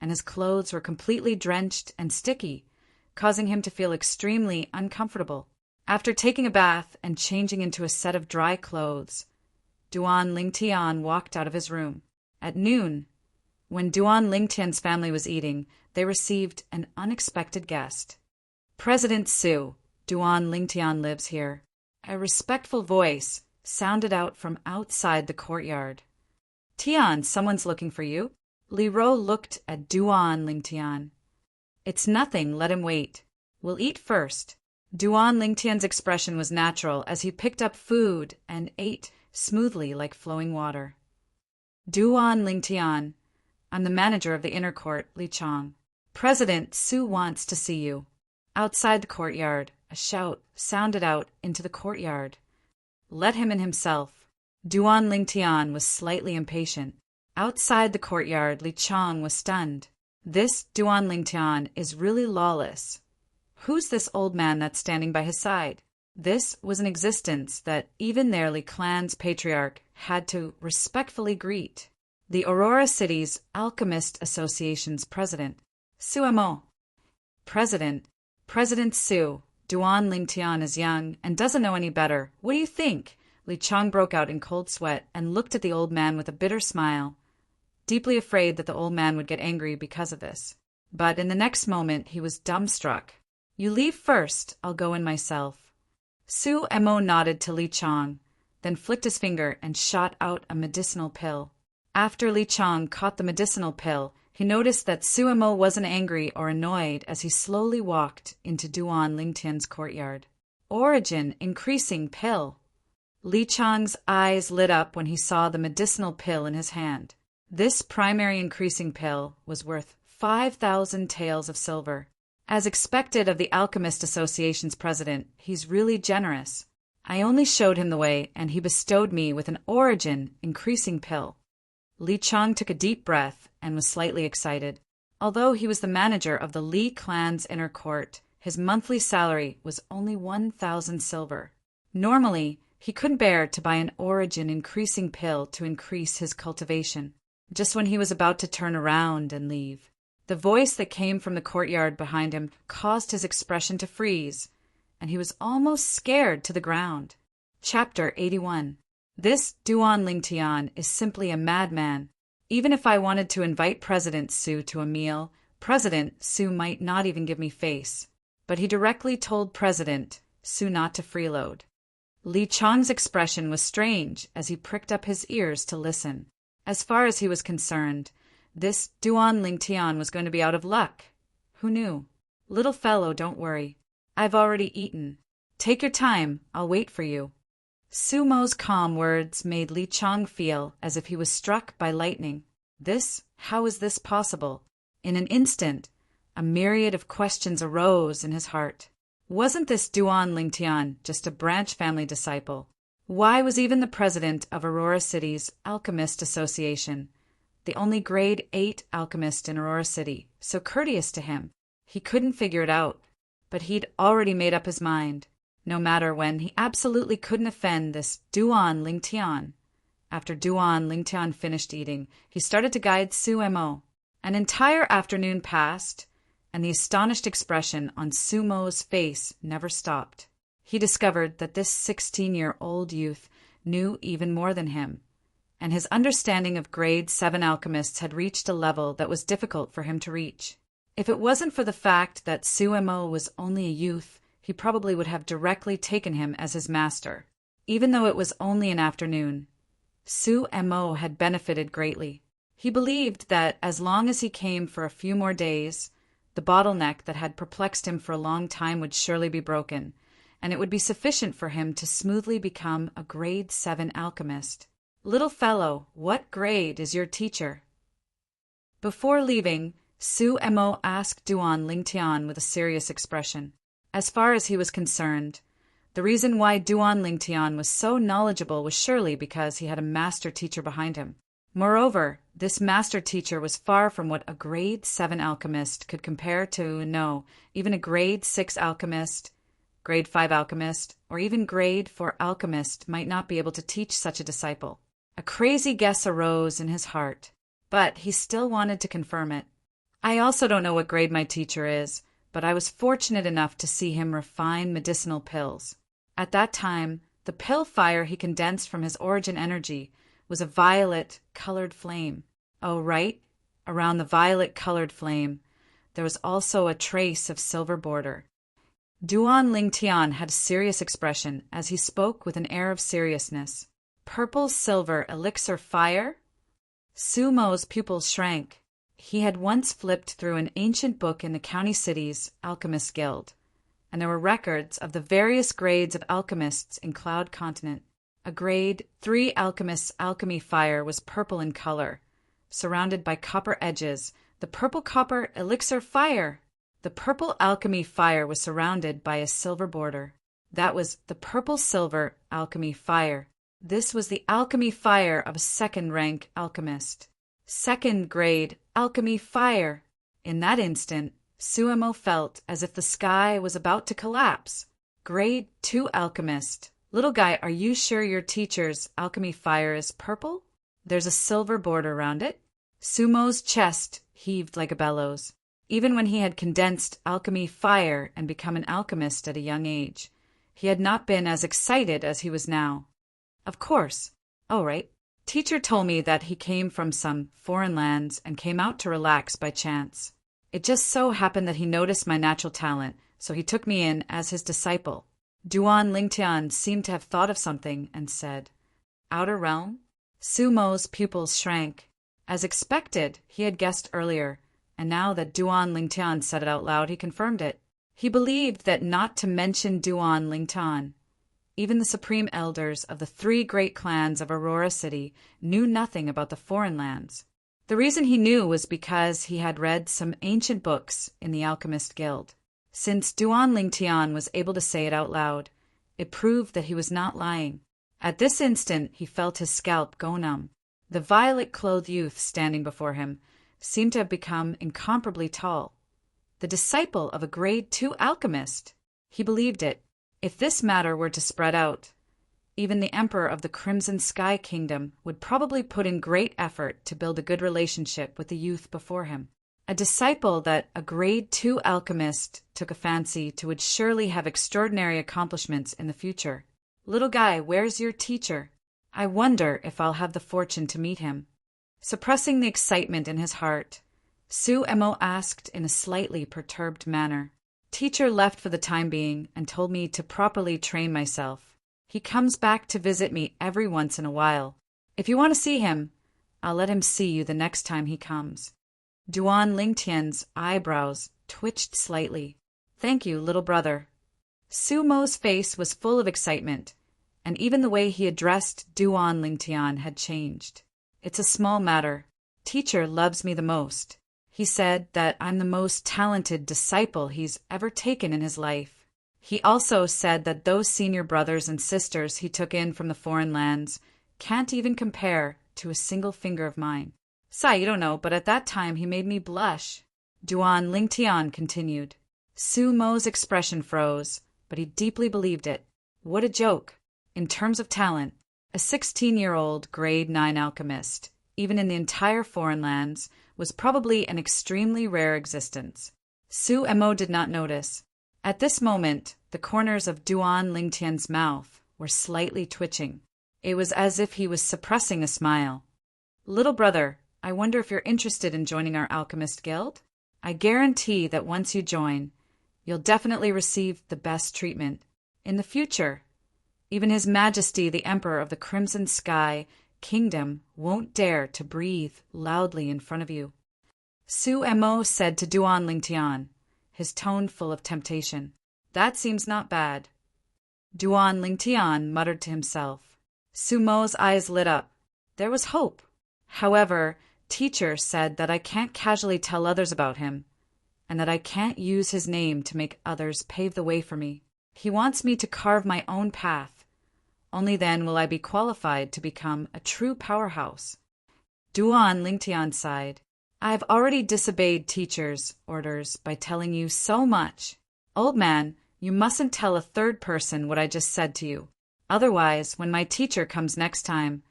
and his clothes were completely drenched and sticky, causing him to feel extremely uncomfortable. After taking a bath and changing into a set of dry clothes, Duan Lingtian walked out of his room. At noon, when Duan Lingtian's family was eating, they received an unexpected guest. President Su, Duan Lingtian lives here. A respectful voice sounded out from outside the courtyard. Tian, someone's looking for you. Li Ro looked at Duan Lingtian. It's nothing, let him wait. We'll eat first. Duan Lingtian's expression was natural as he picked up food and ate smoothly like flowing water. Duan Lingtian, I'm the manager of the inner court, Li Chang. President Su wants to see you. Outside the courtyard, a shout sounded out into the courtyard. Let him in himself. Duan Lingtian was slightly impatient. Outside the courtyard, Li Chang was stunned. This Duan Lingtian is really lawless. Who's this old man that's standing by his side? This was an existence that even their Li clan's patriarch had to respectfully greet. The Aurora City's Alchemist Association's president, Su Mo. President Su, Duan Lingtian is young and doesn't know any better. What do you think? Li Chang broke out in cold sweat and looked at the old man with a bitter smile, deeply afraid that the old man would get angry because of this. But in the next moment, he was dumbstruck. You leave first, I'll go in myself. Su Mo nodded to Li Chang, then flicked his finger and shot out a medicinal pill. After Li Chang caught the medicinal pill, he noticed that Su Mo wasn't angry or annoyed as he slowly walked into Duan Lingtian's courtyard. Origin increasing pill. Li Chang's eyes lit up when he saw the medicinal pill in his hand. This primary increasing pill was worth 5,000 taels of silver. As expected of the Alchemist Association's president, he's really generous. I only showed him the way, and he bestowed me with an origin increasing pill. Li Chang took a deep breath and was slightly excited. Although he was the manager of the Li clan's inner court, his monthly salary was only 1,000 silver. Normally, he couldn't bear to buy an origin increasing pill to increase his cultivation. Just when he was about to turn around and leave, the voice that came from the courtyard behind him caused his expression to freeze, and he was almost scared to the ground. Chapter 81. This Duan Lingtian is simply a madman. Even if I wanted to invite President Su to a meal, President Su might not even give me face. But he directly told President Su not to freeload. Li Chang's expression was strange as he pricked up his ears to listen. As far as he was concerned, this Duan Lingtian was going to be out of luck. Who knew? Little fellow, don't worry. I've already eaten. Take your time, I'll wait for you. Su Mo's calm words made Li Chang feel as if he was struck by lightning. How is this possible? In an instant, a myriad of questions arose in his heart. Wasn't this Duan Lingtian just a branch family disciple? Why was even the president of Aurora City's Alchemist Association, the only grade 8 alchemist in Aurora City, so courteous to him? He couldn't figure it out, but he'd already made up his mind. No matter when, he absolutely couldn't offend this Duan Lingtian. After Duan Lingtian finished eating, he started to guide Su Mo. An entire afternoon passed, and the astonished expression on Su Mo's face never stopped. He discovered that this 16-year-old youth knew even more than him, and his understanding of grade 7 alchemists had reached a level that was difficult for him to reach. If it wasn't for the fact that Su Mo was only a youth, he probably would have directly taken him as his master. Even though it was only an afternoon, Su Mo had benefited greatly. He believed that as long as he came for a few more days, the bottleneck that had perplexed him for a long time would surely be broken, and it would be sufficient for him to smoothly become a grade 7 alchemist. Little fellow, what grade is your teacher? Before leaving, Su Mo asked Duan Lingtian with a serious expression. As far as he was concerned, the reason why Duan Lingtian was so knowledgeable was surely because he had a master teacher behind him. Moreover, this master teacher was far from what a grade 7 alchemist could compare to. No, even a grade 6 alchemist, grade 5 alchemist, or even grade 4 alchemist might not be able to teach such a disciple. A crazy guess arose in his heart, but he still wanted to confirm it. I also don't know what grade my teacher is, but I was fortunate enough to see him refine medicinal pills. At that time, the pill fire he condensed from his origin energy was a violet-colored flame. Oh, right, around the violet-colored flame, there was also a trace of silver border. Duan Lingtian had a serious expression as he spoke with an air of seriousness. Purple silver elixir fire? Sumo's pupils shrank. He had once flipped through an ancient book in the county city's alchemist guild, and there were records of the various grades of alchemists in Cloud Continent. A grade 3 alchemist's alchemy fire was purple in color, surrounded by copper edges. The purple copper elixir fire! The purple alchemy fire was surrounded by a silver border. That was the purple silver alchemy fire. This was the alchemy fire of a second-rank alchemist. Second grade alchemy fire. In that instant, Suemo felt as if the sky was about to collapse. Grade 2 alchemist. Little guy, are you sure your teacher's alchemy fire is purple? There's a silver border around it. Sumo's chest heaved like a bellows. Even when he had condensed alchemy fire and become an alchemist at a young age, he had not been as excited as he was now. Of course. Oh, right. Teacher told me that he came from some foreign lands and came out to relax by chance. It just so happened that he noticed my natural talent, so he took me in as his disciple. Duan Lingtian seemed to have thought of something and said, Outer realm? Sumo's pupils shrank. As expected, he had guessed earlier, and now that Duan Lingtian said it out loud, he confirmed it. He believed that not to mention Duan Lingtian. Even the supreme elders of the 3 great clans of Aurora City knew nothing about the foreign lands. The reason he knew was because he had read some ancient books in the Alchemist Guild. Since Duan Lingtian was able to say it out loud, it proved that he was not lying. At this instant, he felt his scalp go numb. The violet-clothed youth standing before him seemed to have become incomparably tall. The disciple of a grade 2 alchemist! He believed it. If this matter were to spread out, even the Emperor of the Crimson Sky Kingdom would probably put in great effort to build a good relationship with the youth before him. A disciple that a grade 2 alchemist took a fancy to would surely have extraordinary accomplishments in the future. Little guy, where's your teacher? I wonder if I'll have the fortune to meet him. Suppressing the excitement in his heart, Suemo asked in a slightly perturbed manner. Teacher left for the time being and told me to properly train myself. He comes back to visit me every once in a while. If you want to see him, I'll let him see you the next time he comes. Duan Lingtian's eyebrows twitched slightly. Thank you, little brother. Sumo's face was full of excitement, and even the way he addressed Duan Lingtian had changed. It's a small matter. Teacher loves me the most. He said that I'm the most talented disciple he's ever taken in his life. He also said that those senior brothers and sisters he took in from the foreign lands can't even compare to a single finger of mine. Sai, you don't know, but at that time he made me blush. Duan Lingtian continued. Sumo's expression froze, but he deeply believed it. What a joke. In terms of talent, a 16-year-old grade 9 alchemist, even in the entire foreign lands, was probably an extremely rare existence. Suemo did not notice. At this moment, the corners of Duan Lingtian's mouth were slightly twitching. It was as if he was suppressing a smile. Little brother, I wonder if you're interested in joining our alchemist guild? I guarantee that once you join, you'll definitely receive the best treatment. In the future, even His Majesty the Emperor of the Crimson Sky Kingdom won't dare to breathe loudly in front of you. Suemo said to Duan Lingtian, his tone full of temptation. That seems not bad. Duan Lingtian muttered to himself. Sumo's eyes lit up. There was hope. However, teacher said that I can't casually tell others about him, and that I can't use his name to make others pave the way for me. He wants me to carve my own path. Only then will I be qualified to become a true powerhouse. Duan Lingtian sighed. I've already disobeyed teacher's orders by telling you so much. Old man, you mustn't tell a third person what I just said to you. Otherwise, when my teacher comes next time,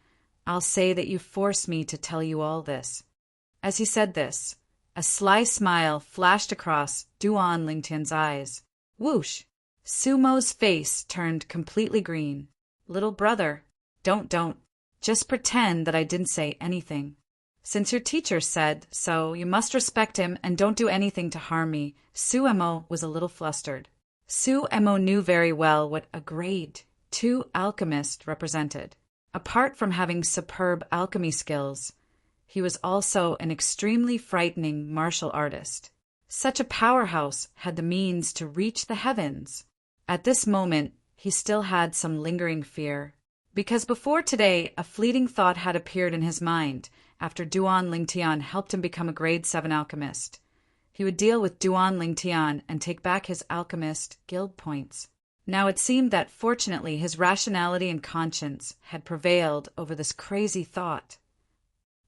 I'll say that you forced me to tell you all this. As he said this, A sly smile flashed across Duan Lingtian's eyes. Whoosh! Sumo's face turned completely green. Little brother, don't. Just pretend that I didn't say anything. Since your teacher said so, you must respect him and don't do anything to harm me. Sumo was a little flustered. Sumo knew very well what a grade 2 alchemist represented. Apart from having superb alchemy skills, he was also an extremely frightening martial artist. Such a powerhouse had the means to reach the heavens. At this moment, he still had some lingering fear, because before today a fleeting thought had appeared in his mind after Duan Lingtian helped him become a grade 7 alchemist. He would deal with Duan Lingtian and take back his alchemist guild points. Now it seemed that fortunately his rationality and conscience had prevailed over this crazy thought.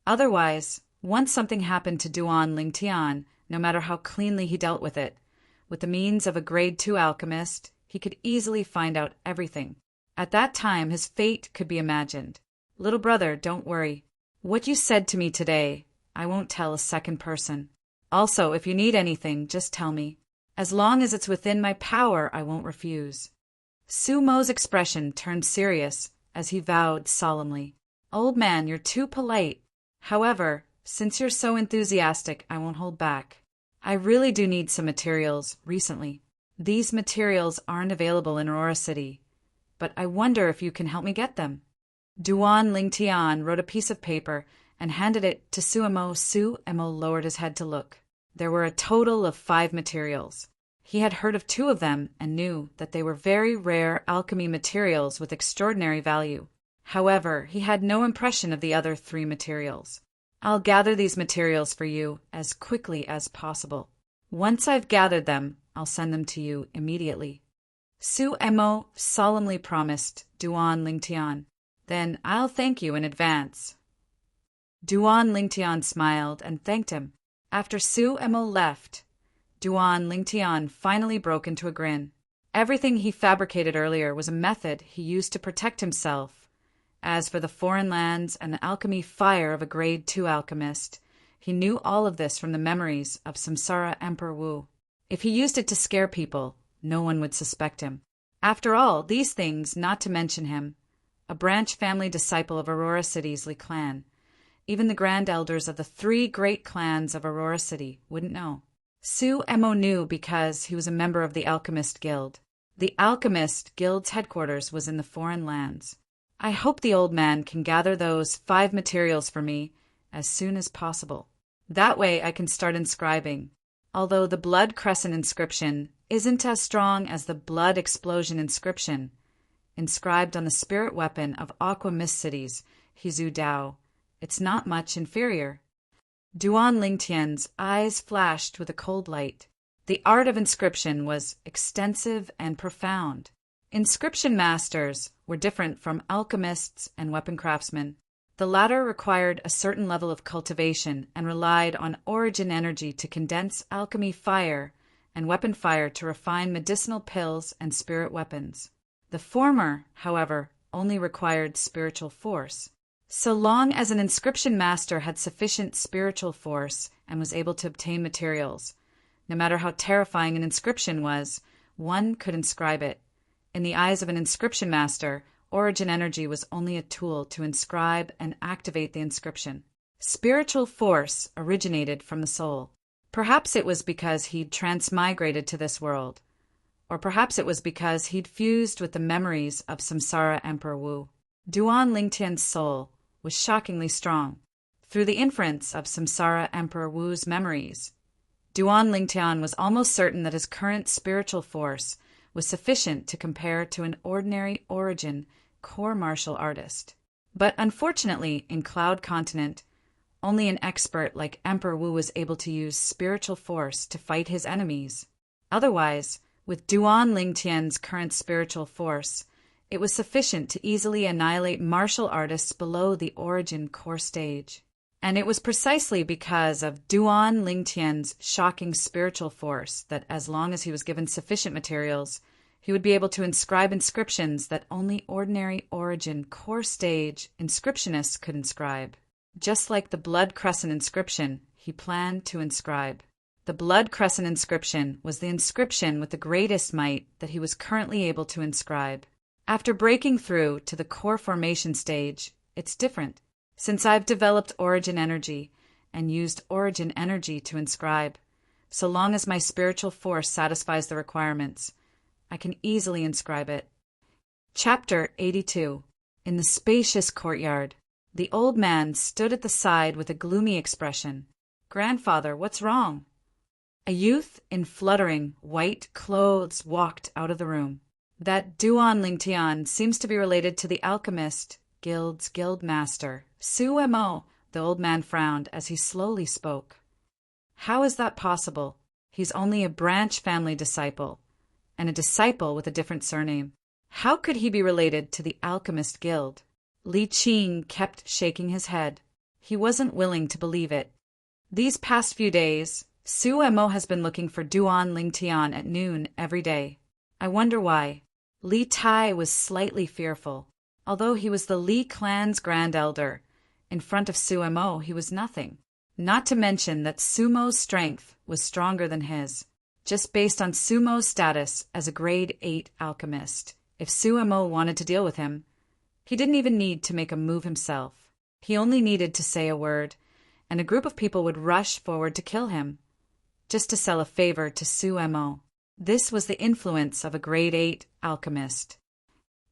Otherwise, once something happened to Duan Lingtian, no matter how cleanly he dealt with it, with the means of a grade 2 alchemist, he could easily find out everything. At that time, his fate could be imagined. Little brother, don't worry. What you said to me today, I won't tell a second person. Also, if you need anything, just tell me. As long as it's within my power, I won't refuse. Sumo's expression turned serious as he vowed solemnly. Old man, you're too polite. However, since you're so enthusiastic, I won't hold back. I really do need some materials recently. These materials aren't available in Aurora City, but I wonder if you can help me get them. Duan Lingtian wrote a piece of paper and handed it to Sumo. Sumo lowered his head to look. There were a total of 5 materials. He had heard of 2 of them and knew that they were very rare alchemy materials with extraordinary value. However, he had no impression of the other 3 materials. I'll gather these materials for you as quickly as possible. Once I've gathered them, I'll send them to you immediately. Sumo solemnly promised Duan Lingtian. Then I'll thank you in advance. Duan Lingtian smiled and thanked him. After Sumo left, Duan Lingtian finally broke into a grin. Everything he fabricated earlier was a method he used to protect himself. As for the foreign lands and the alchemy fire of a grade 2 alchemist, he knew all of this from the memories of Samsara Emperor Wu. If he used it to scare people, no one would suspect him. After all, these things, not to mention him, a branch family disciple of Aurora City's Li clan, even the grand elders of the 3 great clans of Aurora City wouldn't know. Sumo knew because he was a member of the Alchemist Guild. The Alchemist Guild's headquarters was in the foreign lands. I hope the old man can gather those 5 materials for me as soon as possible. That way I can start inscribing. Although the blood crescent inscription isn't as strong as the blood explosion inscription, inscribed on the spirit weapon of Aqua Mist City's Hizu Dao, it's not much inferior. Duan Lingtian's eyes flashed with a cold light. The art of inscription was extensive and profound. Inscription masters were different from alchemists and weapon craftsmen. The latter required a certain level of cultivation and relied on origin energy to condense alchemy fire and weapon fire to refine medicinal pills and spirit weapons. The former, however, only required spiritual force. So long as an inscription master had sufficient spiritual force and was able to obtain materials, no matter how terrifying an inscription was, one could inscribe it. In the eyes of an inscription master, origin energy was only a tool to inscribe and activate the inscription. Spiritual force originated from the soul. Perhaps it was because he'd transmigrated to this world, or perhaps it was because he'd fused with the memories of Samsara Emperor Wu. Duan Lingtian's soul was shockingly strong. Through the inference of Samsara Emperor Wu's memories, Duan Lingtian was almost certain that his current spiritual force was sufficient to compare to an ordinary origin core martial artist. But unfortunately, in Cloud Continent, only an expert like Emperor Wu was able to use spiritual force to fight his enemies. Otherwise, with Duan Lingtian's current spiritual force, it was sufficient to easily annihilate martial artists below the origin core stage. And it was precisely because of Duan Lingtian's shocking spiritual force that as long as he was given sufficient materials, he would be able to inscribe inscriptions that only ordinary origin core stage inscriptionists could inscribe. Just like the blood crescent inscription, he planned to inscribe. The Blood Crescent inscription was the inscription with the greatest might that he was currently able to inscribe. After breaking through to the core formation stage, it's different. Since I've developed origin energy and used origin energy to inscribe, so long as my spiritual force satisfies the requirements, I can easily inscribe it. Chapter 82. In the spacious courtyard, the old man stood at the side with a gloomy expression. "Grandfather, what's wrong?" A youth in fluttering white clothes walked out of the room. "That Duan Lingtian seems to be related to the alchemist guild's guild master, Su Mo." The old man frowned as he slowly spoke. "How is that possible? He's only a branch family disciple, and a disciple with a different surname. How could he be related to the alchemist guild?" Li Qing kept shaking his head. He wasn't willing to believe it. These past few days, Su Mo has been looking for Duan Lingtian at noon every day. I wonder why. Li Tai was slightly fearful. Although he was the Li clan's grand elder, in front of Su Mo he was nothing. Not to mention that Sumo's strength was stronger than his. Just based on Sumo's status as a grade 8 alchemist, if Su Mo wanted to deal with him, he didn't even need to make a move himself. He only needed to say a word, and a group of people would rush forward to kill him, just to sell a favor to Su Mo. This was the influence of a grade 8 alchemist.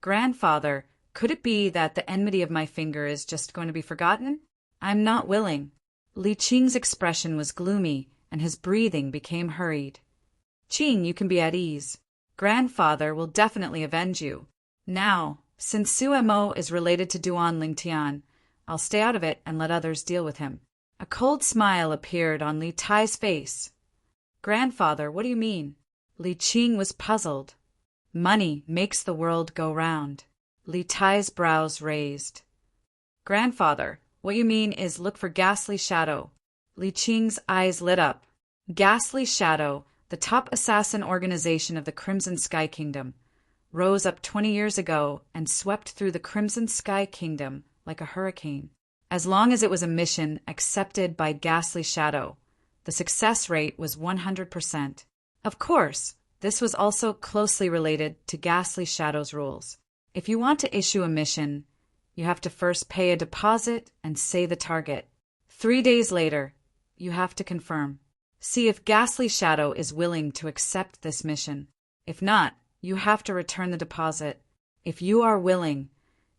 "Grandfather, could it be that the enmity of my finger is just going to be forgotten? I'm not willing." Li Qing's expression was gloomy, and his breathing became hurried. "Qing, you can be at ease. Grandfather will definitely avenge you. Now, since Su Mo is related to Duan Lingtian, I'll stay out of it and let others deal with him." A cold smile appeared on Li Tai's face. "Grandfather, what do you mean?" Li Qing was puzzled. "Money makes the world go round." Li Tai's brows raised. "Grandfather, what you mean is look for Ghastly Shadow." Li Qing's eyes lit up. Ghastly Shadow, the top assassin organization of the Crimson Sky Kingdom, rose up 20 years ago and swept through the Crimson Sky Kingdom like a hurricane. As long as it was a mission accepted by Ghastly Shadow, the success rate was 100%. Of course, this was also closely related to Ghastly Shadow's rules. If you want to issue a mission, you have to first pay a deposit and say the target. 3 days later, you have to confirm. See if Ghastly Shadow is willing to accept this mission. If not, you have to return the deposit. If you are willing,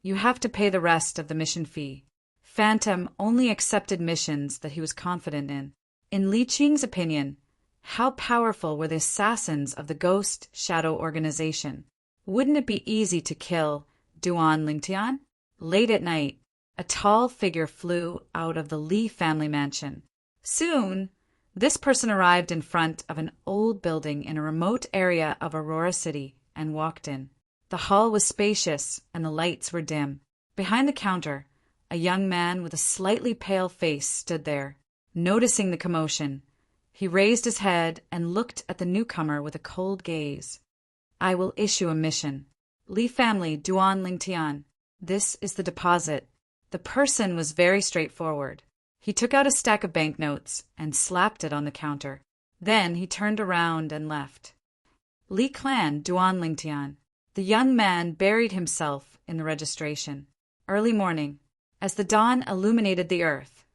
you have to pay the rest of the mission fee. Phantom only accepted missions that he was confident in. In Li Qing's opinion, how powerful were the assassins of the Ghost Shadow organization? Wouldn't it be easy to kill Duan Lingtian? Late at night, a tall figure flew out of the Li family mansion. Soon, this person arrived in front of an old building in a remote area of Aurora City and walked in. The hall was spacious and the lights were dim. Behind the counter, a young man with a slightly pale face stood there. Noticing the commotion, he raised his head and looked at the newcomer with a cold gaze. "I will issue a mission. Li family, Duan Lingtian. This is the deposit." The person was very straightforward. He took out a stack of banknotes and slapped it on the counter. Then he turned around and left. Li Clan, Duan Lingtian. The young man buried himself in the registration. Early morning, as the dawn illuminated the earth,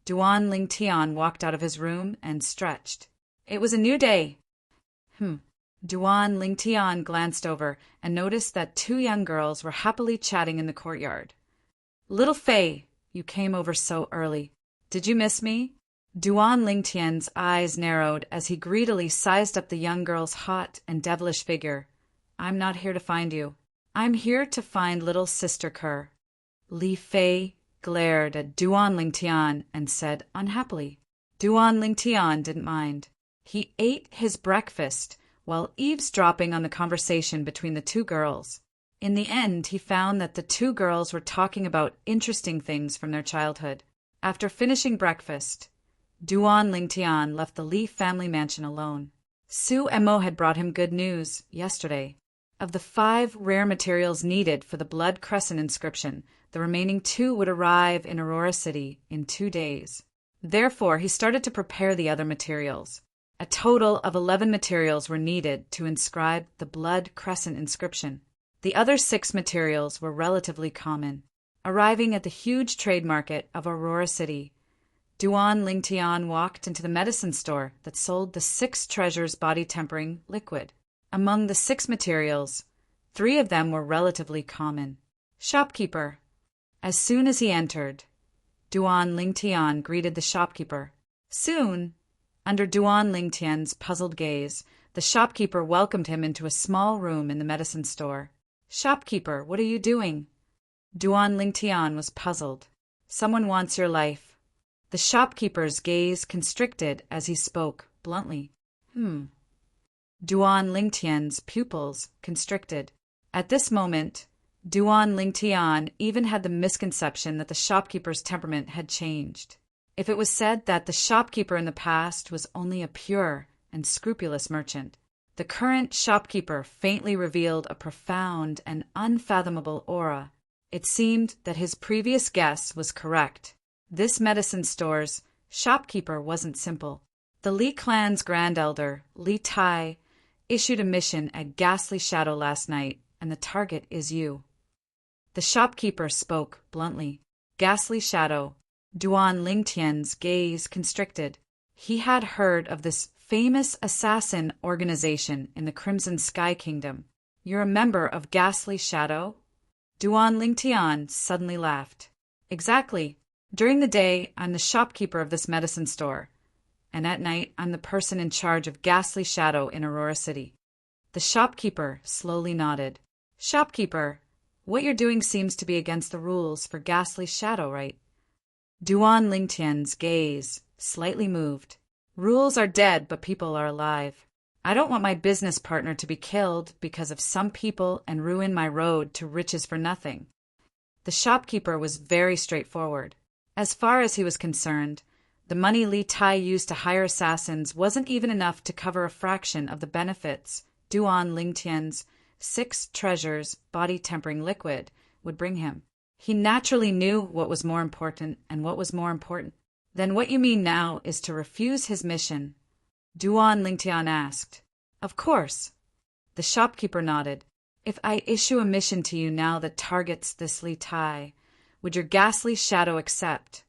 Duan Lingtian walked out of his room and stretched. It was a new day. Duan Lingtian glanced over and noticed that 2 young girls were happily chatting in the courtyard. "Little Fei, you came over so early. Did you miss me?" Duan Lingtian's eyes narrowed as he greedily sized up the young girl's hot and devilish figure. "I'm not here to find you. I'm here to find little Sister Kerr." Li Fei glared at Duan Lingtian and said unhappily. Duan Lingtian didn't mind. He ate his breakfast while eavesdropping on the conversation between the 2 girls. In the end, he found that the 2 girls were talking about interesting things from their childhood. After finishing breakfast, Duan Lingtian left the Li family mansion alone. Su Mo had brought him good news yesterday. Of the 5 rare materials needed for the Blood Crescent inscription, the remaining 2 would arrive in Aurora City in 2 days. Therefore, he started to prepare the other materials. A total of 11 materials were needed to inscribe the blood crescent inscription. The other 6 materials were relatively common. Arriving at the huge trade market of Aurora City, Duan Lingtian walked into the medicine store that sold the 6 treasures body-tempering liquid. Among the 6 materials, 3 of them were relatively common. Shopkeeper. As soon as he entered, Duan Lingtian greeted the shopkeeper. Soon, under Duan Lingtian's puzzled gaze, the shopkeeper welcomed him into a small room in the medicine store. Shopkeeper, what are you doing? Duan Lingtian was puzzled. Someone wants your life. The shopkeeper's gaze constricted as he spoke bluntly. Duan Lingtian's pupils constricted. At this moment, Duan Lingtian even had the misconception that the shopkeeper's temperament had changed. If it was said that the shopkeeper in the past was only a pure and scrupulous merchant, the current shopkeeper faintly revealed a profound and unfathomable aura. It seemed that his previous guess was correct. This medicine store's shopkeeper wasn't simple. The Li clan's grand elder, Li Tai, issued a mission at Ghastly Shadow last night, and the target is you. The shopkeeper spoke bluntly. Ghastly Shadow. Duan Lingtian's gaze constricted. He had heard of this famous assassin organization in the Crimson Sky Kingdom. You're a member of Ghastly Shadow? Duan Lingtian suddenly laughed. Exactly. During the day, I'm the shopkeeper of this medicine store, and at night, I'm the person in charge of Ghastly Shadow in Aurora City. The shopkeeper slowly nodded. Shopkeeper, what you're doing seems to be against the rules for Ghastly Shadow, right? Duan Lingtian's gaze slightly moved. Rules are dead, but people are alive. I don't want my business partner to be killed because of some people and ruin my road to riches for nothing. The shopkeeper was very straightforward. As far as he was concerned, the money Li Tai used to hire assassins wasn't even enough to cover a fraction of the benefits Duan Lingtian's 6 treasures body-tempering liquid would bring him. He naturally knew what was more important, and what was more important. Then what you mean now is to refuse his mission? Duan Lingtian asked. Of course. The shopkeeper nodded. If I issue a mission to you now that targets this Li Tai, would your Ghastly Shadow accept?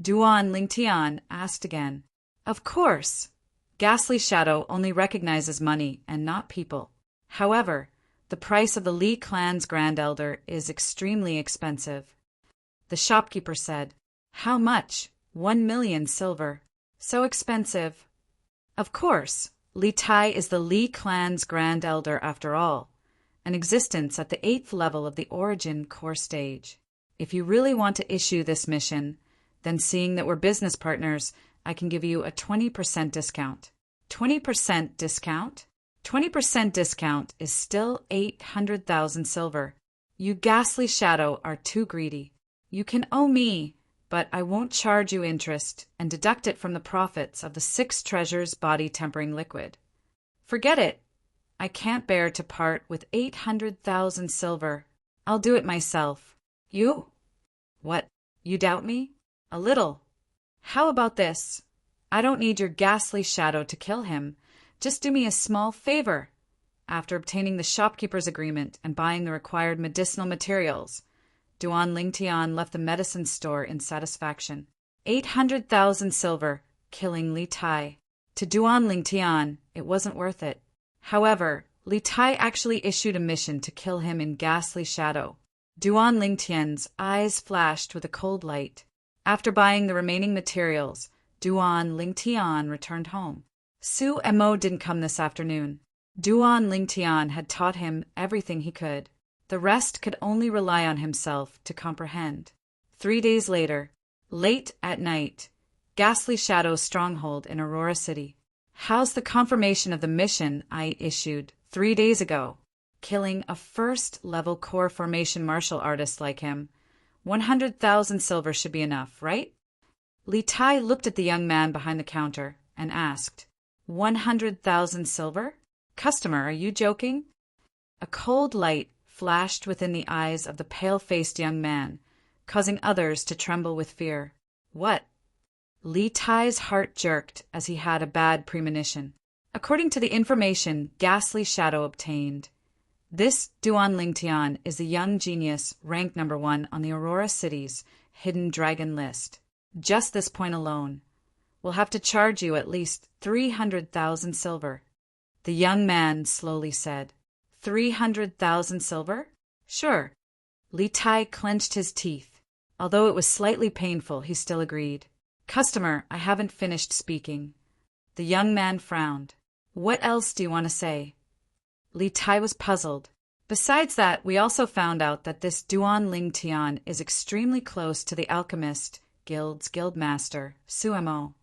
Duan Lingtian asked again. Of course. Ghastly Shadow only recognizes money and not people. However, the price of the Li clan's grand elder is extremely expensive. The shopkeeper said. How much? 1 million silver. So expensive. Of course, Li Tai is the Li clan's grand elder after all, an existence at the 8th level of the origin core stage. If you really want to issue this mission, then seeing that we're business partners, I can give you a 20% discount. 20% discount? 20% discount is still 800,000 silver. You Ghastly Shadow are too greedy. You can owe me, but I won't charge you interest and deduct it from the profits of the 6 treasures body-tempering liquid. Forget it. I can't bear to part with 800,000 silver. I'll do it myself. You? What? You doubt me? A little. How about this? I don't need your Ghastly Shadow to kill him. Just do me a small favor. After obtaining the shopkeeper's agreement and buying the required medicinal materials, Duan Lingtian left the medicine store in satisfaction. 800,000 silver, killing Li Tai. To Duan Lingtian, it wasn't worth it. However, Li Tai actually issued a mission to kill him in Ghastly Shadow. Duan Lingtian's eyes flashed with a cold light. After buying the remaining materials, Duan Lingtian returned home. Su and Mo didn't come this afternoon. Duan Lingtian had taught him everything he could. The rest could only rely on himself to comprehend. 3 days later, late at night, Ghastly Shadow's stronghold in Aurora City. How's the confirmation of the mission I issued 3 days ago? Killing a first-level core formation martial artist like him. 100,000 silver should be enough, right? Li Tai looked at the young man behind the counter and asked, 100,000 silver? Customer, are you joking? A cold light flashed within the eyes of the pale-faced young man, causing others to tremble with fear. What? Li Tai's heart jerked as he had a bad premonition. According to the information Ghastly Shadow obtained, this Duan Lingtian is a young genius ranked number 1 on the Aurora City's hidden dragon list. Just this point alone, we'll have to charge you at least 300,000 silver. The young man slowly said, 300,000 silver? Sure. Li Tai clenched his teeth. Although it was slightly painful, he still agreed. Customer, I haven't finished speaking. The young man frowned. What else do you want to say? Li Tai was puzzled. Besides that, we also found out that this Duan Lingtian is extremely close to the Alchemist Guild's guildmaster, Suemo.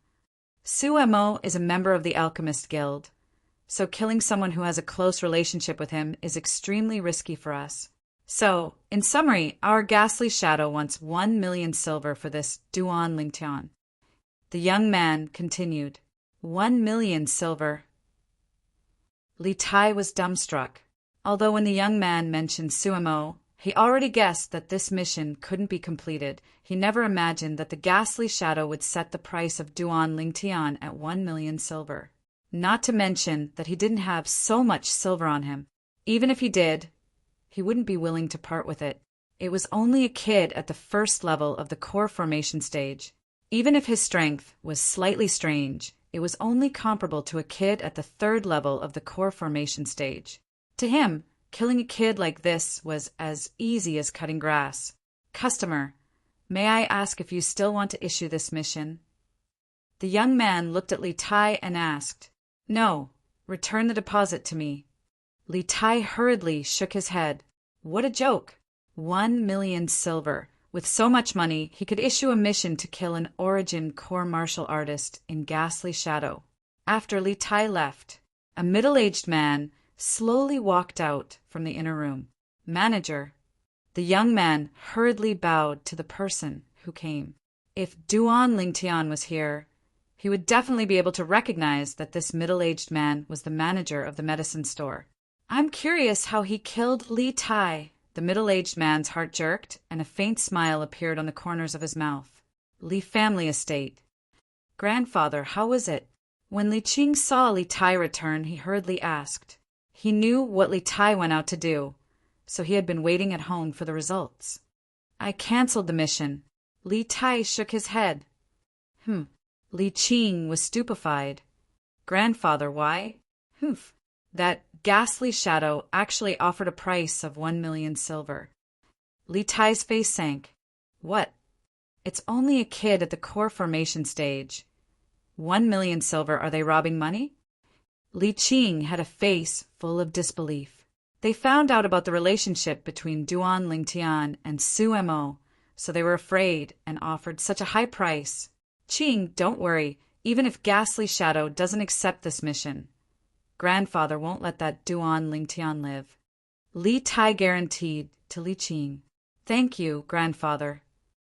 Suemo is a member of the Alchemist Guild, so killing someone who has a close relationship with him is extremely risky for us. So, in summary, our Ghastly Shadow wants 1 million silver for this Duan Lingtian. The young man continued, 1 million silver. Li Tai was dumbstruck. Although when the young man mentioned Suemo, he already guessed that this mission couldn't be completed, he never imagined that the Ghastly Shadow would set the price of Duan Lingtian at 1 million silver. Not to mention that he didn't have so much silver on him. Even if he did, he wouldn't be willing to part with it. It was only a kid at the first level of the core formation stage. Even if his strength was slightly strange, it was only comparable to a kid at the third level of the core formation stage. To him, killing a kid like this was as easy as cutting grass. Customer, may I ask if you still want to issue this mission? The young man looked at Li Tai and asked, No, return the deposit to me. Li Tai hurriedly shook his head. What a joke! 1 million silver. With so much money, he could issue a mission to kill an origin core martial artist in Ghastly Shadow. After Li Tai left, a middle-aged man slowly walked out from the inner room. Manager. The young man hurriedly bowed to the person who came. If Duan Lingtian was here, he would definitely be able to recognize that this middle-aged man was the manager of the medicine store. I'm curious how he killed Li Tai. The middle-aged man's heart jerked, and a faint smile appeared on the corners of his mouth. Li family estate. Grandfather, how was it? When Li Qing saw Li Tai return, he hurriedly asked. He knew what Li Tai went out to do, so he had been waiting at home for the results. I cancelled the mission. Li Tai shook his head. Li Qing was stupefied. Grandfather, why? That Ghastly Shadow actually offered a price of 1 million silver. Li Tai's face sank. What? It's only a kid at the core formation stage. 1 million silver, are they robbing money? Li Qing had a face full of disbelief. They found out about the relationship between Duan Lingtian and Suemo, so they were afraid and offered such a high price. Qing, don't worry, even if Ghastly Shadow doesn't accept this mission, Grandfather won't let that Duan Lingtian live. Li Tai guaranteed to Li Qing. Thank you, Grandfather.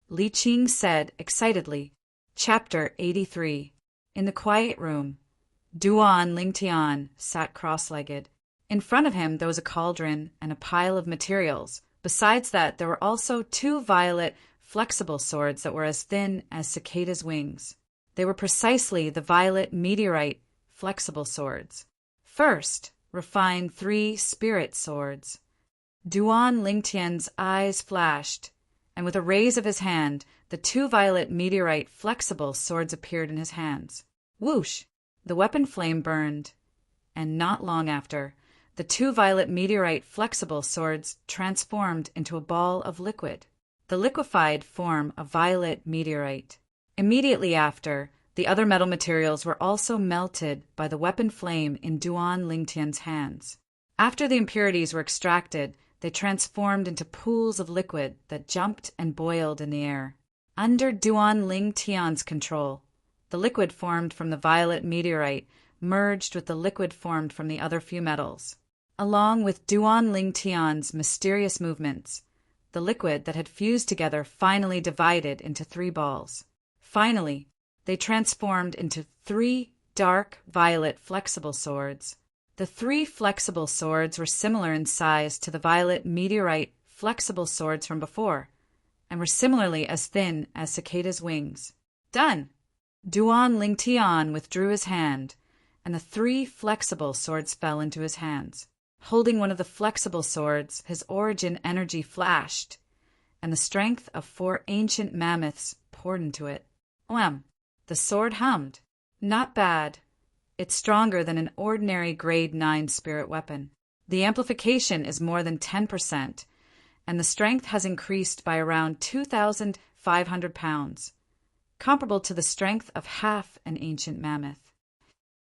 Li Qing said excitedly. Chapter 83. In the quiet room, Duan Lingtian sat cross-legged. In front of him there was a cauldron and a pile of materials. Besides that, there were also 2 violet, flexible swords that were as thin as cicadas' wings. They were precisely the violet meteorite flexible swords. First, refined 3 spirit swords. Duan Lingtian's eyes flashed, and with a raise of his hand, the 2 violet meteorite flexible swords appeared in his hands. Whoosh! The weapon flame burned, and not long after, the 2 violet meteorite flexible swords transformed into a ball of liquid, the liquefied form of violet meteorite. Immediately after, the other metal materials were also melted by the weapon flame in Duan Lingtian's hands. After the impurities were extracted, they transformed into pools of liquid that jumped and boiled in the air. Under Duan Lingtian's control, the liquid formed from the violet meteorite merged with the liquid formed from the other few metals. Along with Duan Lingtian's mysterious movements, the liquid that had fused together finally divided into 3 balls. Finally, they transformed into 3 dark violet flexible swords. The 3 flexible swords were similar in size to the violet meteorite flexible swords from before, and were similarly as thin as cicadas' wings. Done! Duan Lingtian withdrew his hand, and the 3 flexible swords fell into his hands. Holding one of the flexible swords, his origin energy flashed, and the strength of 4 ancient mammoths poured into it. Wham! The sword hummed. Not bad. It's stronger than an ordinary grade 9 spirit weapon. The amplification is more than 10%, and the strength has increased by around 2,500 pounds, comparable to the strength of half an ancient mammoth.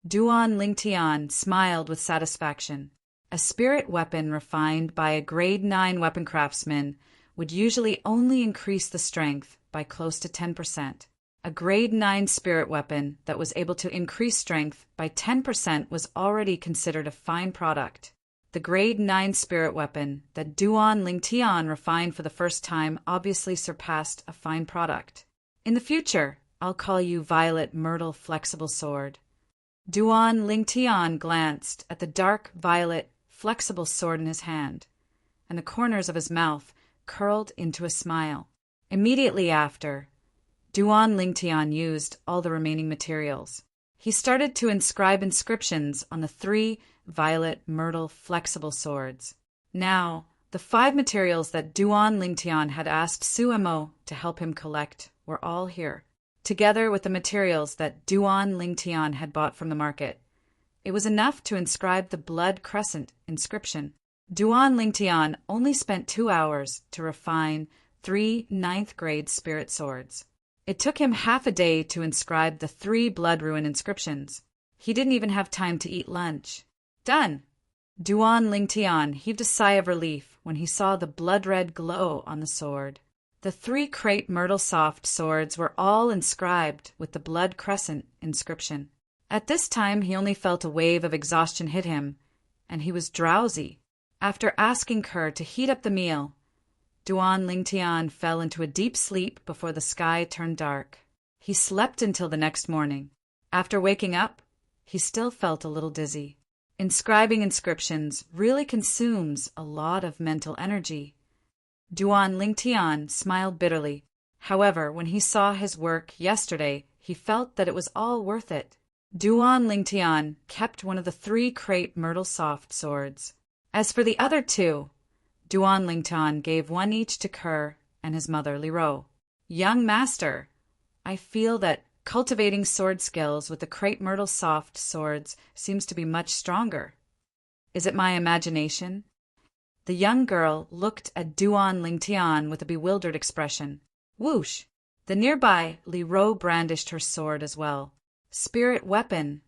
Duan Lingtian smiled with satisfaction. A spirit weapon refined by a grade 9 weapon craftsman would usually only increase the strength by close to 10%. A grade 9 spirit weapon that was able to increase strength by 10% was already considered a fine product. The grade 9 spirit weapon that Duan Lingtian refined for the first time obviously surpassed a fine product. In the future, I'll call you Violet Myrtle Flexible Sword. Duan Lingtian glanced at the dark violet flexible sword in his hand, and the corners of his mouth curled into a smile. Immediately after, Duan Lingtian used all the remaining materials. He started to inscribe inscriptions on the 3 violet myrtle flexible swords. Now, the 5 materials that Duan Lingtian had asked Suemo to help him collect were all here, together with the materials that Duan Lingtian had bought from the market. It was enough to inscribe the blood crescent inscription. Duan Lingtian only spent 2 hours to refine 3 9th-grade spirit swords. It took him half a day to inscribe the 3 blood ruin inscriptions. He didn't even have time to eat lunch. Done! Duan Lingtian heaved a sigh of relief when he saw the blood-red glow on the sword. The 3 crate myrtle soft swords were all inscribed with the blood crescent inscription. At this time he only felt a wave of exhaustion hit him, and he was drowsy. After asking Kerr to heat up the meal, Duan Lingtian fell into a deep sleep before the sky turned dark. He slept until the next morning. After waking up, he still felt a little dizzy. Inscribing inscriptions really consumes a lot of mental energy. Duan Lingtian smiled bitterly. However, when he saw his work yesterday, he felt that it was all worth it. Duan Lingtian kept one of the 3 crate myrtle soft swords. As for the other 2, Duan Lingtian gave 1 each to Kerr and his mother, Liro. Young master, I feel that cultivating sword skills with the crate myrtle soft swords seems to be much stronger. Is it my imagination? The young girl looked at Duan Lingtian with a bewildered expression. Whoosh! The nearby Liro brandished her sword as well. Spirit weapon.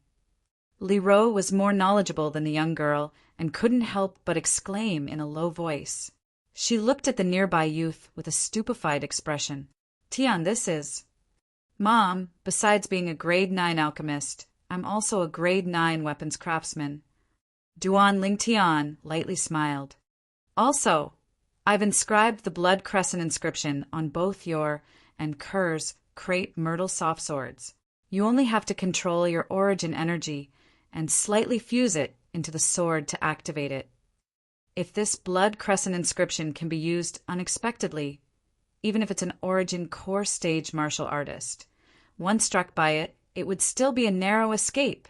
Liro was more knowledgeable than the young girl and couldn't help but exclaim in a low voice. She looked at the nearby youth with a stupefied expression. Tian, this is... Mom, besides being a grade 9 alchemist, I'm also a grade 9 weapons craftsman. Duan Lingtian lightly smiled. Also, I've inscribed the blood crescent inscription on both your and Kerr's crate myrtle soft swords. You only have to control your origin energy and slightly fuse it into the sword to activate it. If this blood crescent inscription can be used unexpectedly, even if it's an origin core stage martial artist, once struck by it, it would still be a narrow escape.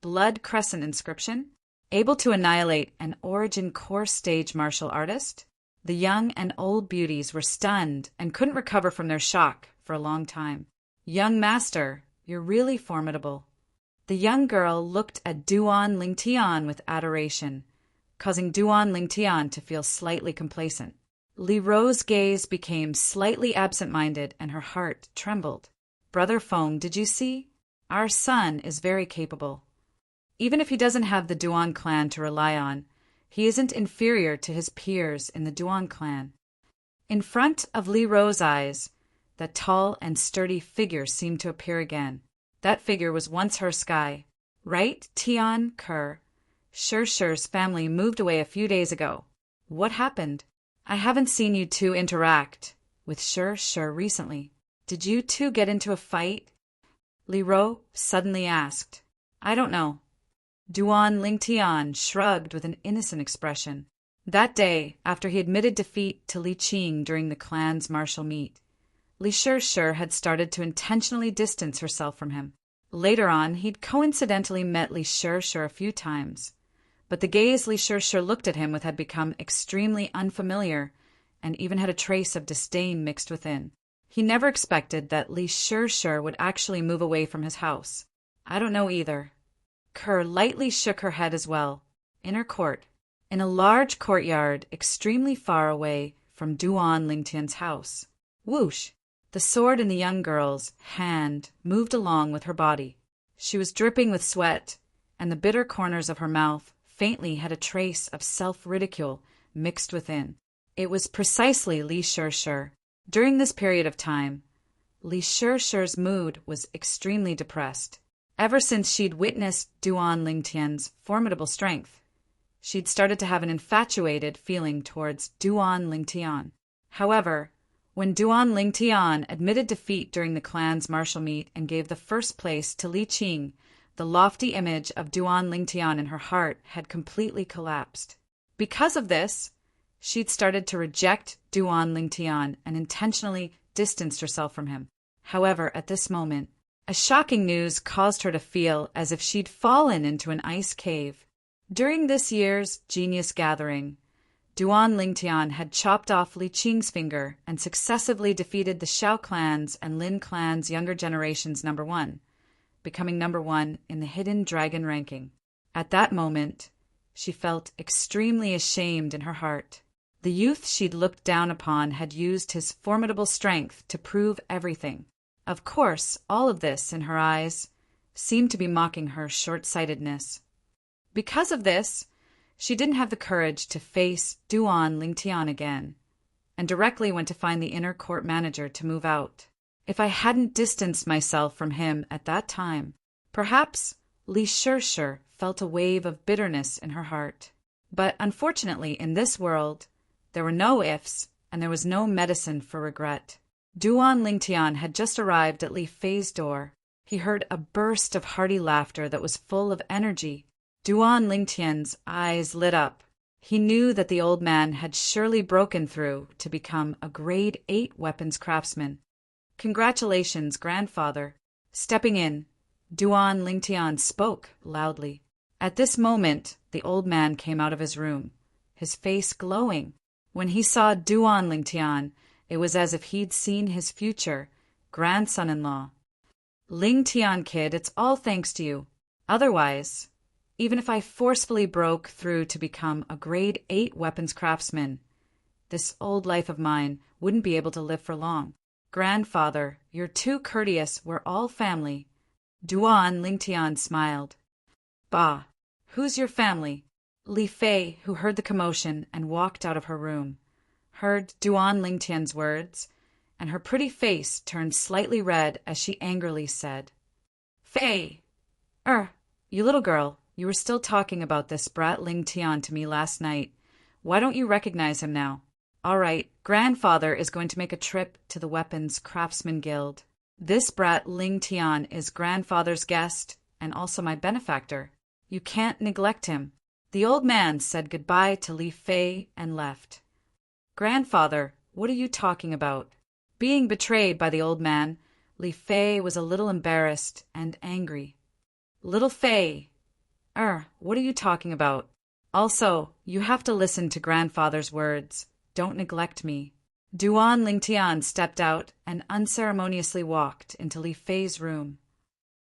Blood crescent inscription? Able to annihilate an origin core stage martial artist? The young and old beauties were stunned and couldn't recover from their shock for a long time. Young master, you're really formidable. The young girl looked at Duan Lingtian with adoration, causing Duan Lingtian to feel slightly complacent. Liro's gaze became slightly absent-minded and her heart trembled. Brother Feng, did you see? Our son is very capable. Even if he doesn't have the Duan clan to rely on, he isn't inferior to his peers in the Duan clan. In front of Liro's eyes, that tall and sturdy figure seemed to appear again. That figure was once her sky. Right, Tian Kerr? Shir's family moved away a few days ago. What happened? I haven't seen you two interact with Shir recently. Did you two get into a fight? Liro suddenly asked. I don't know. Duan Lingtian shrugged with an innocent expression. That day, after he admitted defeat to Li Qing during the clan's martial meet, Li Shih had started to intentionally distance herself from him. Later on, he'd coincidentally met Li Shih a few times, but the gaze Li Shih looked at him with had become extremely unfamiliar and even had a trace of disdain mixed within. He never expected that Li Shih would actually move away from his house. I don't know either. Kerr lightly shook her head as well. Inner court. In a large courtyard extremely far away from Duan Lingtian's house. Whoosh! The sword in the young girl's hand moved along with her body. She was dripping with sweat, and the bitter corners of her mouth faintly had a trace of self-ridicule mixed within. It was precisely Li Shih. During this period of time, Li Shih's mood was extremely depressed. Ever since she'd witnessed Duan Lingtian's formidable strength, she'd started to have an infatuated feeling towards Duan Lingtian. However, when Duan Lingtian admitted defeat during the clan's martial meet and gave the first place to Li Qing, the lofty image of Duan Lingtian in her heart had completely collapsed. Because of this, she'd started to reject Duan Lingtian and intentionally distanced herself from him. However, at this moment, a shocking news caused her to feel as if she'd fallen into an ice cave. During this year's Genius Gathering, Duan Lingtian had chopped off Li Qing's finger and successively defeated the Xiao clan's and Lin clan's younger generation's number one, becoming number one in the Hidden Dragon ranking. At that moment, she felt extremely ashamed in her heart. The youth she'd looked down upon had used his formidable strength to prove everything. Of course, all of this, in her eyes, seemed to be mocking her short-sightedness. Because of this, she didn't have the courage to face Duan Lingtian again, and directly went to find the inner court manager to move out. If I hadn't distanced myself from him at that time, perhaps Li Shih felt a wave of bitterness in her heart. But unfortunately, in this world, there were no ifs, and there was no medicine for regret. Duan Lingtian had just arrived at Li Fei's door. He heard a burst of hearty laughter that was full of energy. Duan Lingtian's eyes lit up. He knew that the old man had surely broken through to become a grade 8 weapons craftsman. Congratulations, grandfather. Stepping in, Duan Lingtian spoke loudly. At this moment, the old man came out of his room, his face glowing. When he saw Duan Lingtian, it was as if he'd seen his future grandson-in-law. Lingtian kid, it's all thanks to you. Otherwise, even if I forcefully broke through to become a grade 8 weapons craftsman, this old life of mine wouldn't be able to live for long. Grandfather, you're too courteous, we're all family. Duan Lingtian smiled. Bah, who's your family? Li Fei, who heard the commotion and walked out of her room, heard Duan Lingtian's words, and her pretty face turned slightly red as she angrily said, Fei! You little girl, you were still talking about this brat Lingtian to me last night. Why don't you recognize him now? All right, grandfather is going to make a trip to the Weapons Craftsman Guild. This brat Lingtian is grandfather's guest and also my benefactor. You can't neglect him. The old man said goodbye to Li Fei and left. Grandfather, what are you talking about? Being betrayed by the old man, Li Fei was a little embarrassed and angry. Little Fei, what are you talking about? Also, you have to listen to grandfather's words. Don't neglect me. Duan Lingtian stepped out and unceremoniously walked into Li Fei's room.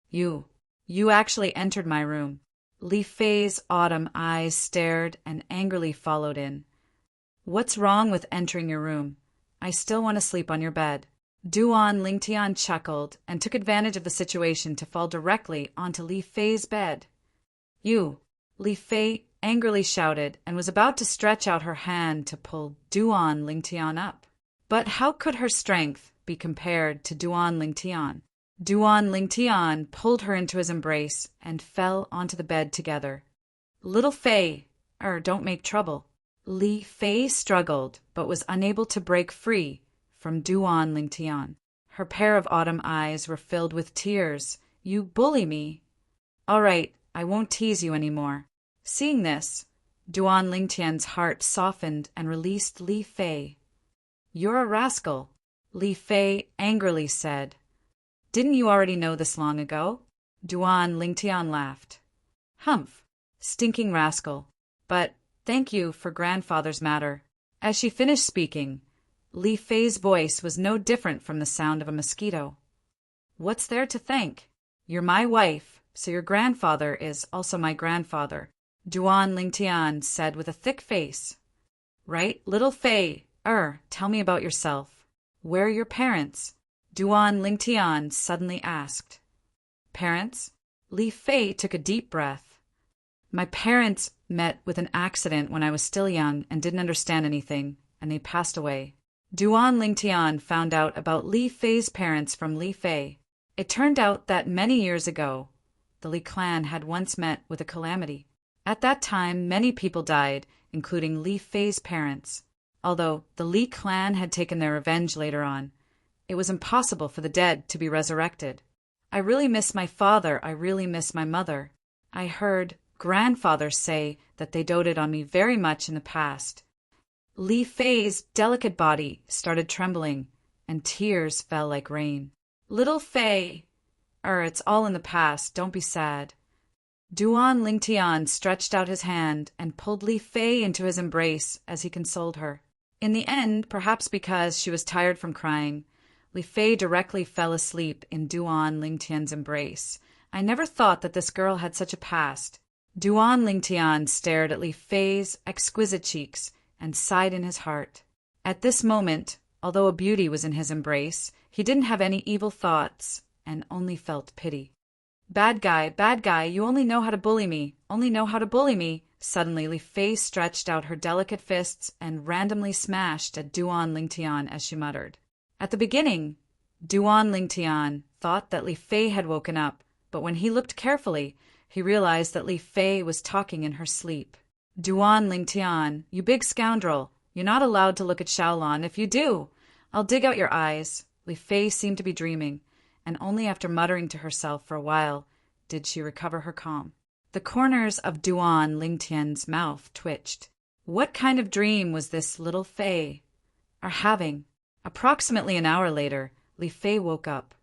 You actually entered my room. Li Fei's autumn eyes stared and angrily followed in. What's wrong with entering your room? I still want to sleep on your bed. Duan Lingtian chuckled and took advantage of the situation to fall directly onto Li Fei's bed. Li Fei angrily shouted and was about to stretch out her hand to pull Duan Lingtian up. But how could her strength be compared to Duan Lingtian? Duan Lingtian pulled her into his embrace and fell onto the bed together. Little Fei, don't make trouble. Li Fei struggled, but was unable to break free from Duan Lingtian. Her pair of autumn eyes were filled with tears. You bully me. All right, I won't tease you anymore. Seeing this, Duan Lingtian's heart softened and released Li Fei. You're a rascal. Li Fei angrily said. Didn't you already know this long ago? Duan Lingtian laughed. Humph, stinking rascal. But thank you for grandfather's matter. As she finished speaking, Li Fei's voice was no different from the sound of a mosquito. What's there to thank? You're my wife, so your grandfather is also my grandfather, Duan Lingtian said with a thick face. Right, little Fei, tell me about yourself. Where are your parents? Duan Lingtian suddenly asked. Parents? Li Fei took a deep breath. My parents met with an accident when I was still young and didn't understand anything, and they passed away. Duan Lingtian found out about Li Fei's parents from Li Fei. It turned out that many years ago, the Li clan had once met with a calamity. At that time, many people died, including Li Fei's parents. Although the Li clan had taken their revenge later on, it was impossible for the dead to be resurrected. I really miss my father. I really miss my mother. I heard grandfather say that they doted on me very much in the past. Li Fei's delicate body started trembling, and tears fell like rain. Little Fei, it's all in the past. Don't be sad. Duan Lingtian stretched out his hand and pulled Li Fei into his embrace as he consoled her. In the end, perhaps because she was tired from crying, Li Fei directly fell asleep in Duan Lingtian's embrace. I never thought that this girl had such a past. Duan Lingtian stared at Li Fei's exquisite cheeks and sighed in his heart. At this moment, although a beauty was in his embrace, he didn't have any evil thoughts and only felt pity. Bad guy, you only know how to bully me, Suddenly, Li Fei stretched out her delicate fists and randomly smashed at Duan Lingtian as she muttered. At the beginning, Duan Lingtian thought that Li Fei had woken up, but when he looked carefully, he realized that Li Fei was talking in her sleep. Duan Lingtian, you big scoundrel, you're not allowed to look at Xiaolon. If you do, I'll dig out your eyes. Li Fei seemed to be dreaming, and only after muttering to herself for a while did she recover her calm. The corners of Duan Lingtian's mouth twitched. What kind of dream was this little Fei having? Approximately an hour later, Li Fei woke up.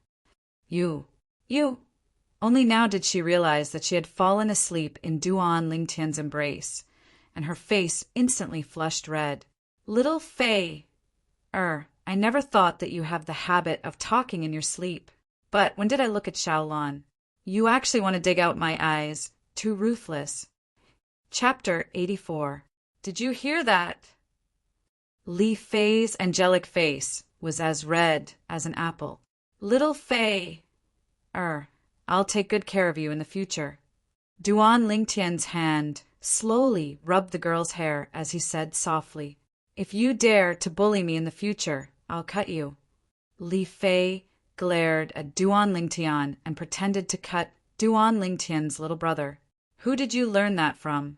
You. Only now did she realize that she had fallen asleep in Duan Lingtian's embrace, and her face instantly flushed red. Little Fei, I never thought that you have the habit of talking in your sleep. But when did I look at Xiaolon? You actually want to dig out my eyes. Too ruthless. Chapter 84. Did you hear that? Li Fei's angelic face was as red as an apple. Little Fei, I'll take good care of you in the future. Duan Lingtian's hand slowly rubbed the girl's hair as he said softly, If you dare to bully me in the future, I'll cut you. Li Fei glared at Duan Lingtian and pretended to cut Duan Lingtian's little brother. Who did you learn that from?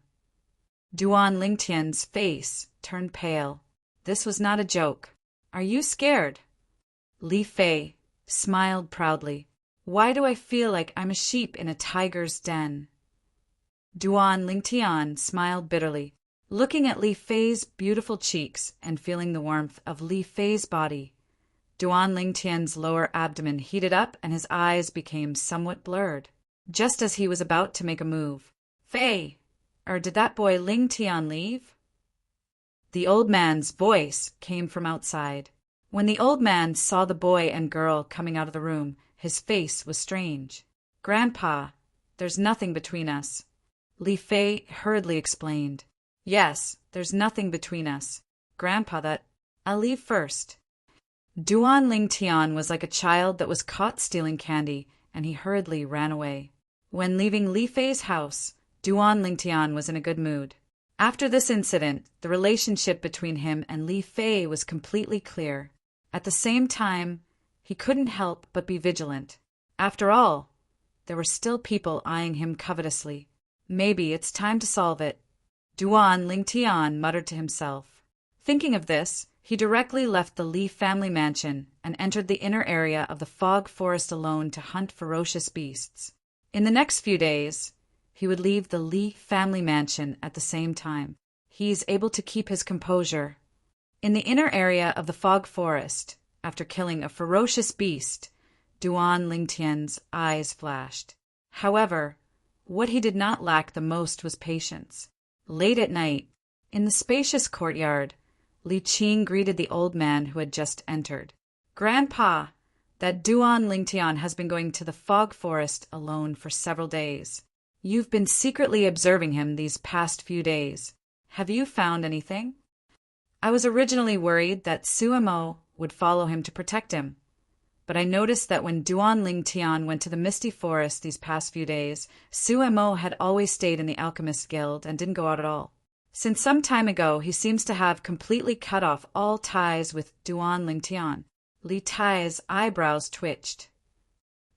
Duan Lingtian's face turned pale. This was not a joke. Are you scared? Li Fei smiled proudly. Why do I feel like I'm a sheep in a tiger's den? Duan Lingtian smiled bitterly, looking at Li Fei's beautiful cheeks and feeling the warmth of Li Fei's body. Duan Lingtian's lower abdomen heated up and his eyes became somewhat blurred. Just as he was about to make a move. Fei, did that boy Lingtian leave? The old man's voice came from outside. When the old man saw the boy and girl coming out of the room, his face was strange. Grandpa, there's nothing between us. Li Fei hurriedly explained. Yes, there's nothing between us. Grandpa, I'll leave first. Duan Lingtian was like a child that was caught stealing candy, and he hurriedly ran away. When leaving Li Fei's house, Duan Lingtian was in a good mood. After this incident, the relationship between him and Li Fei was completely clear. At the same time, he couldn't help but be vigilant. After all, there were still people eyeing him covetously. Maybe it's time to solve it, Duan Lingtian muttered to himself. Thinking of this, he directly left the Li family mansion and entered the inner area of the fog forest alone to hunt ferocious beasts. In the next few days, he would leave the Li family mansion at the same time. He is able to keep his composure. In the inner area of the fog forest, after killing a ferocious beast, Duan Lingtian's eyes flashed. However, what he did not lack the most was patience. Late at night, in the spacious courtyard, Li Qing greeted the old man who had just entered. "Grandpa, that Duan Lingtian has been going to the fog forest alone for several days. You've been secretly observing him these past few days. Have you found anything?" "I was originally worried that Suemo would follow him to protect him, but I noticed that when Duan Lingtian went to the Misty Forest these past few days, Suemo had always stayed in the Alchemist Guild and didn't go out at all. Since some time ago, he seems to have completely cut off all ties with Duan Lingtian." Li Tai's eyebrows twitched.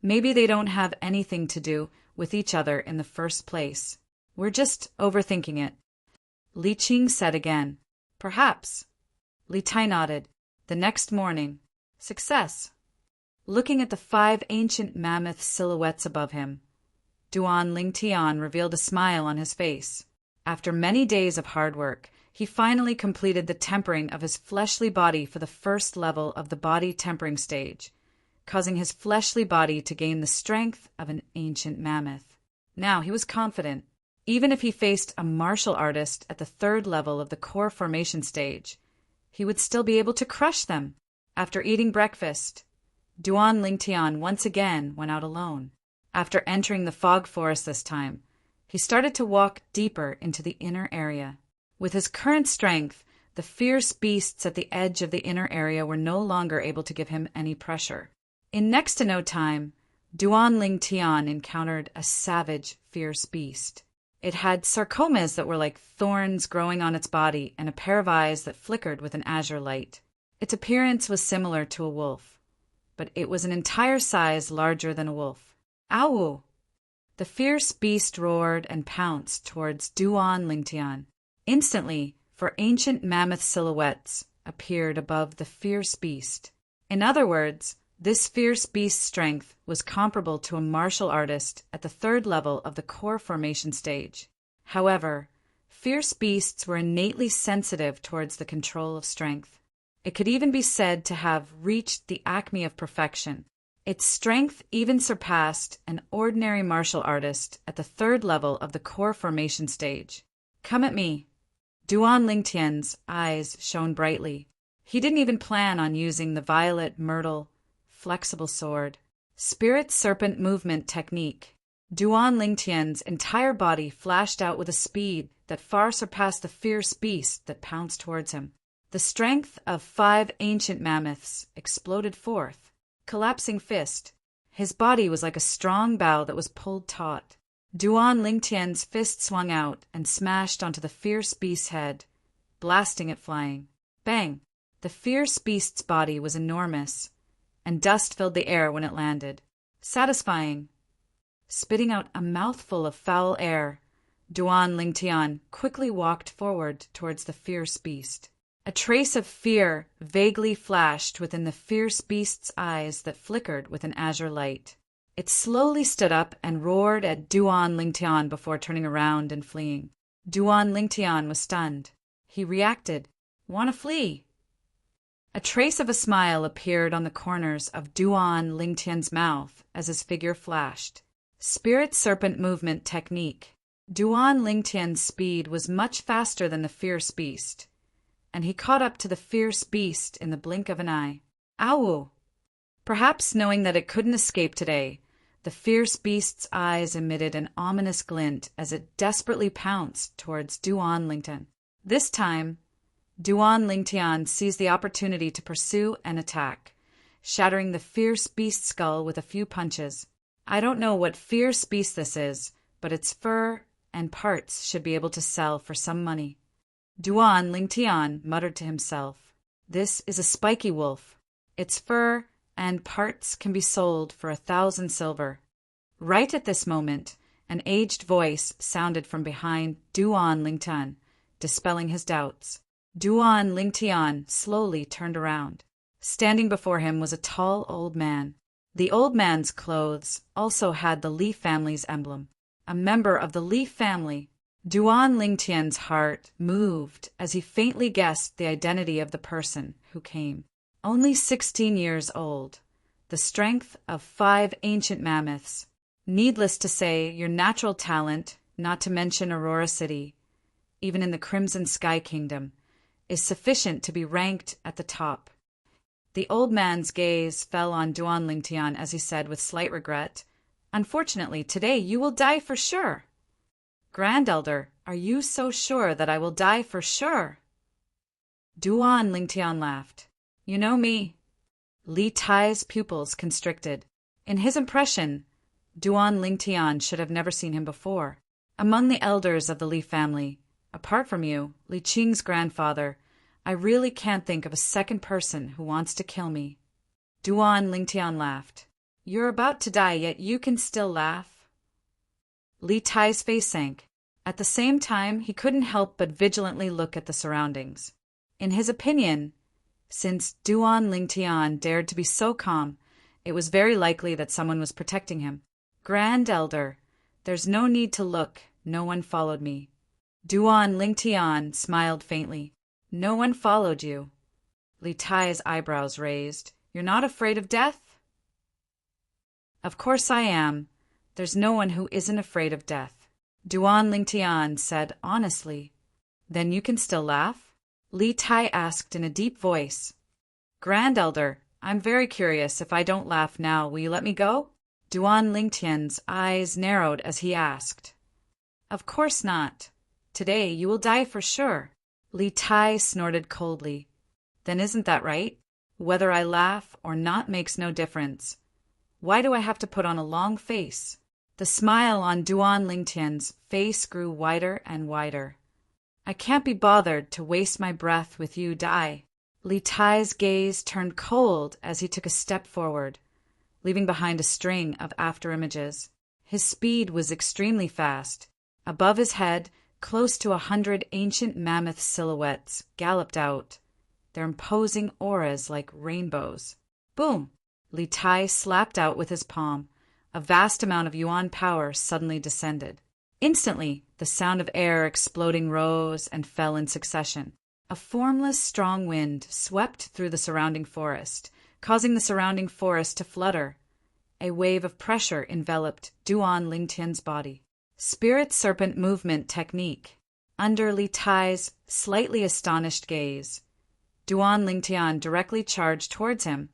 "Maybe they don't have anything to do with each other in the first place. We're just overthinking it." Li Qing said again. "Perhaps." Li Tai nodded. The next morning, success. Looking at the 5 ancient mammoth silhouettes above him, Duan Lingtian revealed a smile on his face. After many days of hard work, he finally completed the tempering of his fleshly body for the first level of the body tempering stage, causing his fleshly body to gain the strength of an ancient mammoth. Now he was confident. Even if he faced a martial artist at the 3rd level of the core formation stage, he would still be able to crush them. After eating breakfast, Duan Lingtian once again went out alone. After entering the fog forest this time, he started to walk deeper into the inner area. With his current strength, the fierce beasts at the edge of the inner area were no longer able to give him any pressure. In next to no time, Duan Lingtian encountered a savage, fierce beast. It had sarcomas that were like thorns growing on its body and a pair of eyes that flickered with an azure light. Its appearance was similar to a wolf, but it was an entire size larger than a wolf. "Ow!" The fierce beast roared and pounced towards Duan Lingtian. Instantly, 4 ancient mammoth silhouettes appeared above the fierce beast. In other words, this fierce beast's strength was comparable to a martial artist at the 3rd level of the core formation stage. However, fierce beasts were innately sensitive towards the control of strength. It could even be said to have reached the acme of perfection. Its strength even surpassed an ordinary martial artist at the 3rd level of the core formation stage. "Come at me." Duan Lingtian's eyes shone brightly. He didn't even plan on using the violet myrtle flexible sword. Spirit serpent movement technique. Duan Lingtian's entire body flashed out with a speed that far surpassed the fierce beast that pounced towards him. The strength of 5 ancient mammoths exploded forth. Collapsing fist. His body was like a strong bow that was pulled taut. Duan Lingtian's fist swung out and smashed onto the fierce beast's head, blasting it flying. Bang! The fierce beast's body was enormous, and dust filled the air when it landed. Satisfying. Spitting out a mouthful of foul air, Duan Lingtian quickly walked forward towards the fierce beast. A trace of fear vaguely flashed within the fierce beast's eyes that flickered with an azure light. It slowly stood up and roared at Duan Lingtian before turning around and fleeing. Duan Lingtian was stunned. He reacted. "Want to flee?" A trace of a smile appeared on the corners of Duan Lingtian's mouth as his figure flashed. Spirit serpent movement technique. Duan Lingtian's speed was much faster than the fierce beast, and he caught up to the fierce beast in the blink of an eye. "Ow!" Perhaps knowing that it couldn't escape today, the fierce beast's eyes emitted an ominous glint as it desperately pounced towards Duan Lingtian. This time, Duan Lingtian seized the opportunity to pursue and attack, shattering the fierce beast's skull with a few punches. I don't know what fierce beast this is, but its fur and parts should be able to sell for some money. Duan Lingtian muttered to himself, "This is a spiky wolf. Its fur and parts can be sold for 1,000 silver." Right at this moment, an aged voice sounded from behind Duan Lingtian, dispelling his doubts. Duan Lingtian slowly turned around. Standing before him was a tall old man. The old man's clothes also had the Li family's emblem. A member of the Li family. Duan Lingtian's heart moved as he faintly guessed the identity of the person who came. Only 16 years old. The strength of 5 ancient mammoths. Needless to say, your natural talent, not to mention Aurora City, even in the Crimson Sky Kingdom, is sufficient to be ranked at the top. The old man's gaze fell on Duan Lingtian as he said with slight regret, "Unfortunately, today you will die for sure." "Grand Elder, are you so sure that I will die for sure?" Duan Lingtian laughed. "You know me." Li Tai's pupils constricted. In his impression, Duan Lingtian should have never seen him before. Among the elders of the Li family, apart from you, Li Qing's grandfather, I really can't think of a second person who wants to kill me. Duan Lingtian laughed. "You're about to die, yet you can still laugh." Li Tai's face sank. At the same time, he couldn't help but vigilantly look at the surroundings. In his opinion, since Duan Lingtian dared to be so calm, it was very likely that someone was protecting him. "Grand Elder, there's no need to look. No one followed me." Duan Lingtian smiled faintly. "No one followed you?" Li Tai's eyebrows raised. "You're not afraid of death?" "Of course I am. There's no one who isn't afraid of death," Duan Lingtian said honestly. "Then you can still laugh?" Li Tai asked in a deep voice. "Grand Elder, I'm very curious. If I don't laugh now, will you let me go?" Duan Lingtian's eyes narrowed as he asked. "Of course not. Today you will die for sure." Li Tai snorted coldly. "Then isn't that right? Whether I laugh or not makes no difference. Why do I have to put on a long face?" The smile on Duan Lingtian's face grew wider and wider. "I can't be bothered to waste my breath with you, Dai." Li Tai's gaze turned cold as he took a step forward, leaving behind a string of afterimages. His speed was extremely fast. Above his head, close to 100 ancient mammoth silhouettes galloped out, their imposing auras like rainbows. Boom! Li Tai slapped out with his palm. A vast amount of yuan power suddenly descended. Instantly, the sound of air exploding rose and fell in succession. A formless, strong wind swept through the surrounding forest, causing the surrounding forest to flutter. A wave of pressure enveloped Duan Lingtian's body. Spirit serpent movement technique. Under Li Tai's slightly astonished gaze, Duan Lingtian directly charged towards him,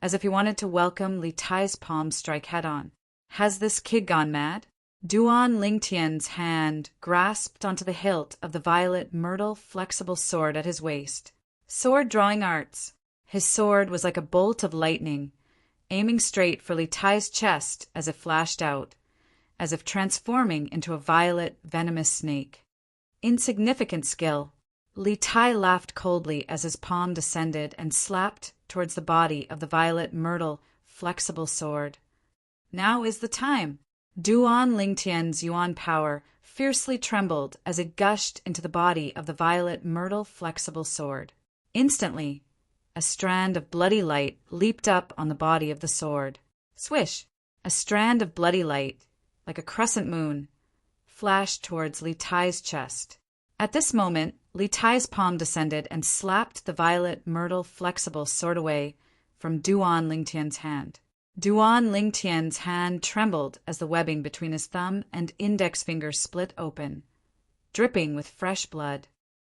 as if he wanted to welcome Li Tai's palm strike head-on. Has this kid gone mad? Duan Lingtian's hand grasped onto the hilt of the violet myrtle flexible sword at his waist. Sword drawing arts. His sword was like a bolt of lightning, aiming straight for Li Tai's chest as it flashed out, as if transforming into a violet, venomous snake. Insignificant skill. Li Tai laughed coldly as his palm descended and slapped towards the body of the violet myrtle flexible sword. Now is the time. Duan Lingtian's yuan power fiercely trembled as it gushed into the body of the violet myrtle flexible sword. Instantly, a strand of bloody light leaped up on the body of the sword. Swish! A strand of bloody light, like a crescent moon, flashed towards Li Tai's chest. At this moment, Li Tai's palm descended and slapped the violet myrtle flexible sword away from Duan Lingtian's hand. Duan Lingtian's hand trembled as the webbing between his thumb and index finger split open, dripping with fresh blood.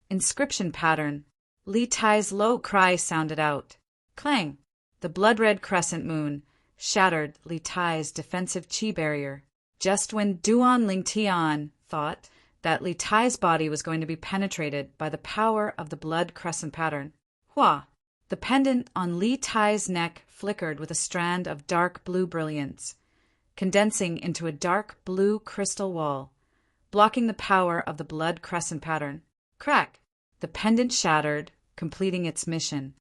Inscription pattern. Li Tai's low cry sounded out. Clang! The blood-red crescent moon shattered Li Tai's defensive chi barrier. Just when Duan Lingtian thought that Li Tai's body was going to be penetrated by the power of the blood crescent pattern. Hua! The pendant on Li Tai's neck flickered with a strand of dark blue brilliance, condensing into a dark blue crystal wall, blocking the power of the blood crescent pattern. Crack! The pendant shattered, completing its mission.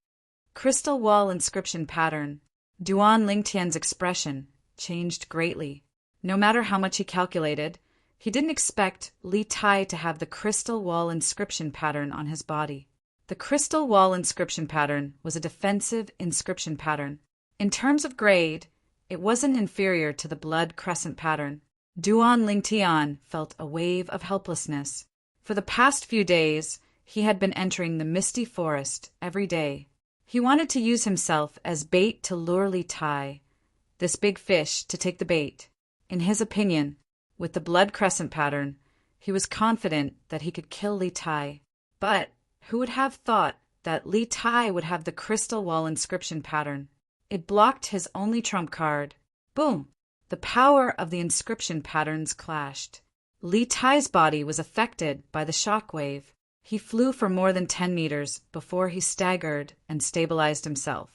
Crystal wall inscription pattern. Duan Lingtian's expression changed greatly. No matter how much he calculated, he didn't expect Li Tai to have the crystal wall inscription pattern on his body. The crystal wall inscription pattern was a defensive inscription pattern. In terms of grade, it wasn't inferior to the blood crescent pattern. Duan Lingtian felt a wave of helplessness. For the past few days, he had been entering the misty forest every day. He wanted to use himself as bait to lure Li Tai, this big fish, to take the bait. In his opinion, with the blood crescent pattern, he was confident that he could kill Li Tai. But who would have thought that Li Tai would have the crystal wall inscription pattern? It blocked his only trump card. Boom! The power of the inscription patterns clashed. Li Tai's body was affected by the shock wave. He flew for more than 10 meters before he staggered and stabilized himself.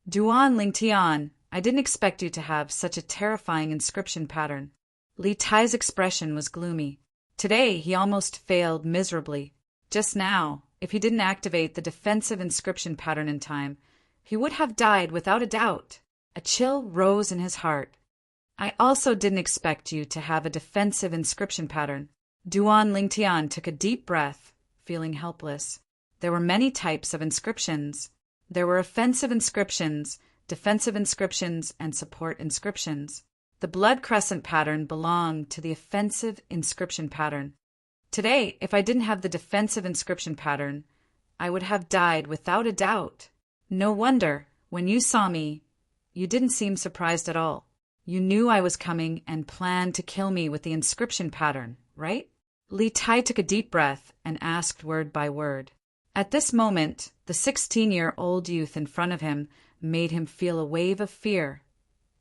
Duan Lingtian, I didn't expect you to have such a terrifying inscription pattern. Li Tai's expression was gloomy. Today he almost failed miserably. Just now, if he didn't activate the defensive inscription pattern in time, he would have died without a doubt. A chill rose in his heart. I also didn't expect you to have a defensive inscription pattern. Duan Lingtian took a deep breath, feeling helpless. There were many types of inscriptions. There were offensive inscriptions, defensive inscriptions, and support inscriptions. The blood crescent pattern belonged to the offensive inscription pattern. Today, if I didn't have the defensive inscription pattern, I would have died without a doubt. No wonder, when you saw me, you didn't seem surprised at all. You knew I was coming and planned to kill me with the inscription pattern, right? Li Tai took a deep breath and asked word by word. At this moment, the 16-year-old youth in front of him made him feel a wave of fear.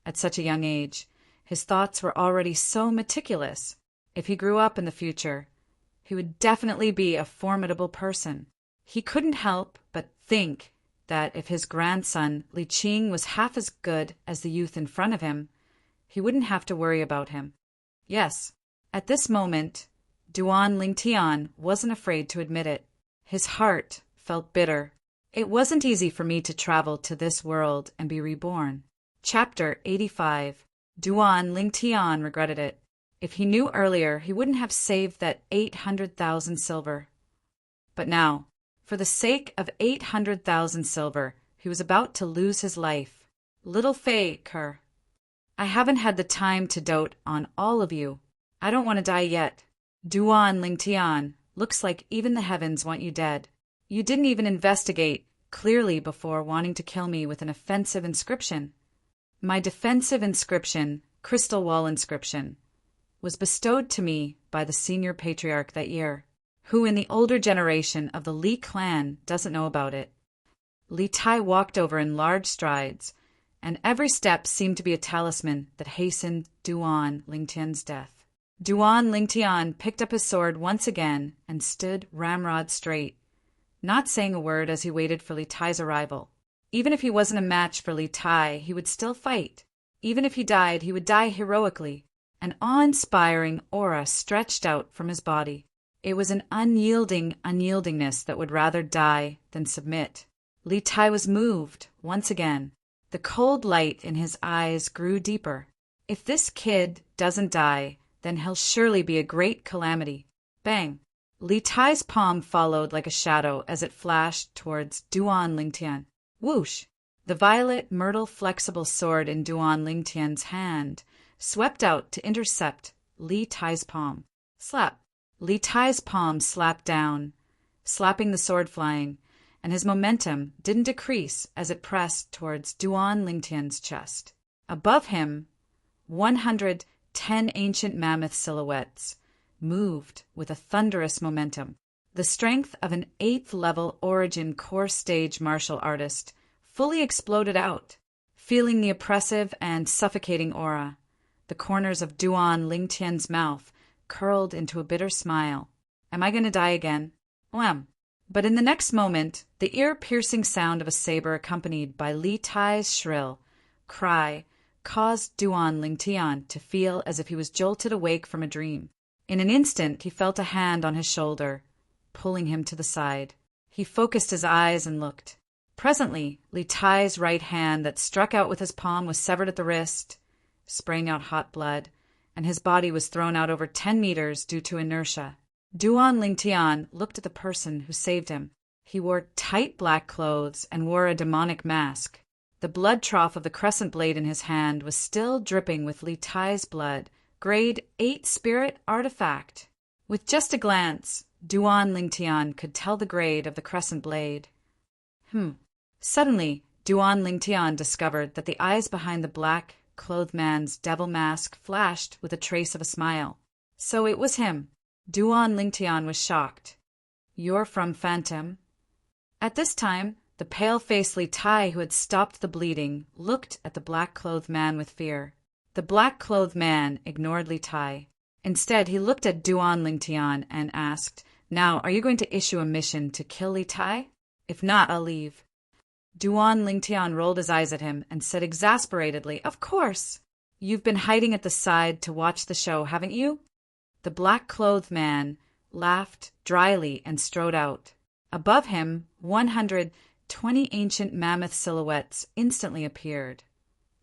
At such a young age, his thoughts were already so meticulous. If he grew up in the future, he would definitely be a formidable person. He couldn't help but think that if his grandson Li Qing was half as good as the youth in front of him, he wouldn't have to worry about him. Yes, at this moment, Duan Lingtian wasn't afraid to admit it. His heart felt bitter. It wasn't easy for me to travel to this world and be reborn. Chapter 85. Duan Lingtian regretted it. If he knew earlier, he wouldn't have saved that 800,000 silver. But now, for the sake of 800,000 silver, he was about to lose his life. Little Faker, I haven't had the time to dote on all of you. I don't want to die yet. Duan Lingtian, looks like even the heavens want you dead. You didn't even investigate clearly before wanting to kill me with an offensive inscription. My defensive inscription, crystal wall inscription, was bestowed to me by the senior patriarch that year, who in the older generation of the Li clan doesn't know about it. Li Tai walked over in large strides, and every step seemed to be a talisman that hastened Duan Lingtian's death. Duan Lingtian picked up his sword once again and stood ramrod straight, not saying a word as he waited for Li Tai's arrival. Even if he wasn't a match for Li Tai, he would still fight. Even if he died, he would die heroically. An awe-inspiring aura stretched out from his body. It was an unyielding unyieldingness that would rather die than submit. Li Tai was moved once again. The cold light in his eyes grew deeper. If this kid doesn't die, then he'll surely be a great calamity. Bang! Li Tai's palm followed like a shadow as it flashed towards Duan Lingtian. Whoosh! The violet myrtle flexible sword in Duan Lingtian's hand swept out to intercept Li Tai's palm. Slap! Li Tai's palm slapped down, slapping the sword flying, and his momentum didn't decrease as it pressed towards Duan Lingtian's chest. Above him, 110 ancient mammoth silhouettes moved with a thunderous momentum. The strength of an 8th-level origin core stage martial artist fully exploded out, feeling the oppressive and suffocating aura. The corners of Duan Lingtian's mouth curled into a bitter smile. Am I going to die again? Wham! But in the next moment, the ear-piercing sound of a saber accompanied by Li Tai's shrill cry caused Duan Lingtian to feel as if he was jolted awake from a dream. In an instant, he felt a hand on his shoulder, pulling him to the side. He focused his eyes and looked. Presently, Li Tai's right hand that struck out with his palm was severed at the wrist, spraying out hot blood, and his body was thrown out over 10 meters due to inertia. Duan Lingtian looked at the person who saved him. He wore tight black clothes and wore a demonic mask. The blood trough of the crescent blade in his hand was still dripping with Li Tai's blood, grade 8 spirit artifact. With just a glance, Duan Lingtian could tell the grade of the crescent blade. Suddenly, Duan Lingtian discovered that the eyes behind the black-clothed man's devil mask flashed with a trace of a smile. So it was him. Duan Lingtian was shocked. "You're from Phantom?" At this time, the pale-faced Li Tai, who had stopped the bleeding, looked at the black-clothed man with fear. The black-clothed man ignored Li Tai. Instead, he looked at Duan Lingtian and asked, "Now, are you going to issue a mission to kill Li Tai? If not, I'll leave." Duan Lingtian rolled his eyes at him and said exasperatedly, "Of course! You've been hiding at the side to watch the show, haven't you?" The black-clothed man laughed dryly and strode out. Above him, 120 ancient mammoth silhouettes instantly appeared,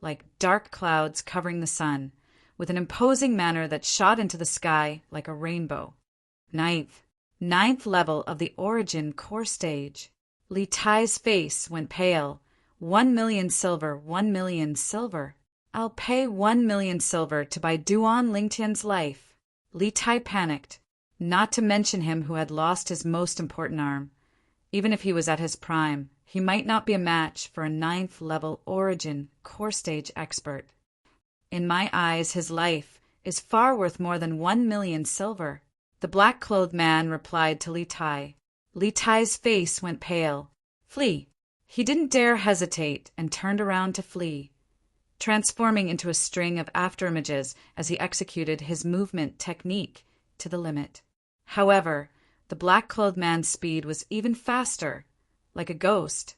like dark clouds covering the sun, with an imposing manner that shot into the sky like a rainbow. Ninth level of the Origin core stage. Li Tai's face went pale. 1,000,000 silver, 1,000,000 silver. I'll pay 1,000,000 silver to buy Duan Lingtian's life. Li Tai panicked, not to mention him who had lost his most important arm. Even if he was at his prime, he might not be a match for a 9th level Origin core stage expert. In my eyes, his life is far worth more than 1,000,000 silver. The black-clothed man replied to Li Tai. Li Tai's face went pale. "Flee." He didn't dare hesitate and turned around to flee, transforming into a string of afterimages as he executed his movement technique to the limit. However, the black-clothed man's speed was even faster, like a ghost,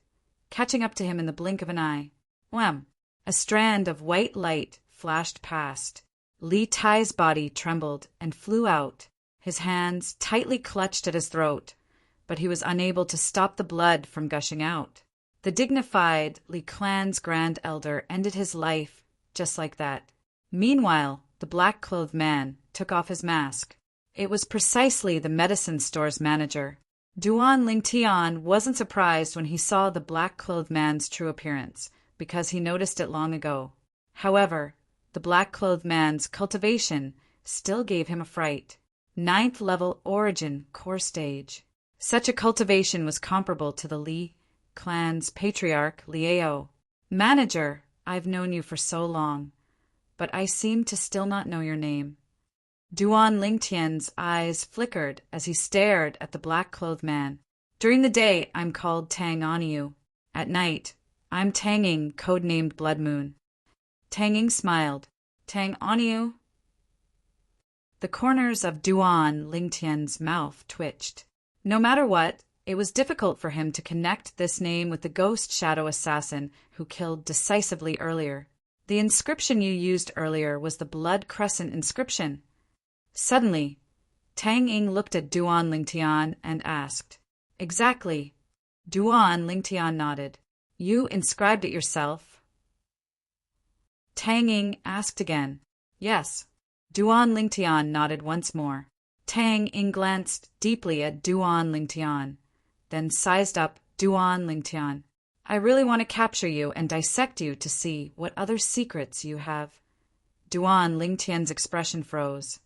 catching up to him in the blink of an eye. Wham! A strand of white light flashed past. Li Tai's body trembled and flew out, his hands tightly clutched at his throat, but he was unable to stop the blood from gushing out. The dignified Li clan's grand elder ended his life just like that. Meanwhile, the black-clothed man took off his mask. It was precisely the medicine store's manager. Duan Lingtian wasn't surprised when he saw the black-clothed man's true appearance, because he noticed it long ago. However, the black-clothed man's cultivation still gave him a fright. 9th level Origin core stage. Such a cultivation was comparable to the Li clan's patriarch, Liao. "Manager, I've known you for so long, but I seem to still not know your name." Duan Lingtian's eyes flickered as he stared at the black-clothed man. "During the day, I'm called Tang Oniu. At night, I'm Tanging, codenamed Blood Moon." Tanging smiled. "Tang Oniu?" The corners of Duan Lingtian's mouth twitched. No matter what, it was difficult for him to connect this name with the ghost shadow assassin who killed decisively earlier. The inscription you used earlier was the Blood Crescent inscription. Suddenly, Tang Ying looked at Duan Lingtian and asked, "Exactly." Duan Lingtian nodded. "You inscribed it yourself?" Tang Ying asked again. "Yes." Duan Lingtian nodded once more. Tang Ying glanced deeply at Duan Lingtian, then sized up Duan Lingtian. "I really want to capture you and dissect you to see what other secrets you have." Duan Lingtian's expression froze.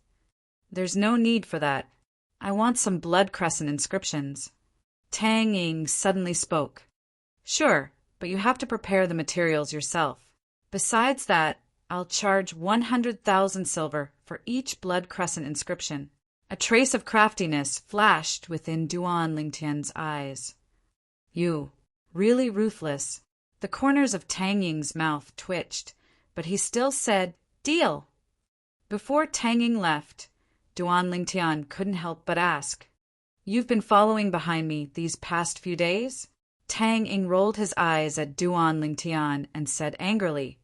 "There's no need for that. I want some blood crescent inscriptions." Tang Ying suddenly spoke. "Sure, but you have to prepare the materials yourself. Besides that, I'll charge 100,000 silver for each blood crescent inscription." A trace of craftiness flashed within Duan Lingtian's eyes. "You, really ruthless." The corners of Tang Ying's mouth twitched, but he still said, "Deal." Before Tang Ying left, Duan Lingtian couldn't help but ask, "You've been following behind me these past few days?" Tang Ying rolled his eyes at Duan Lingtian and said angrily,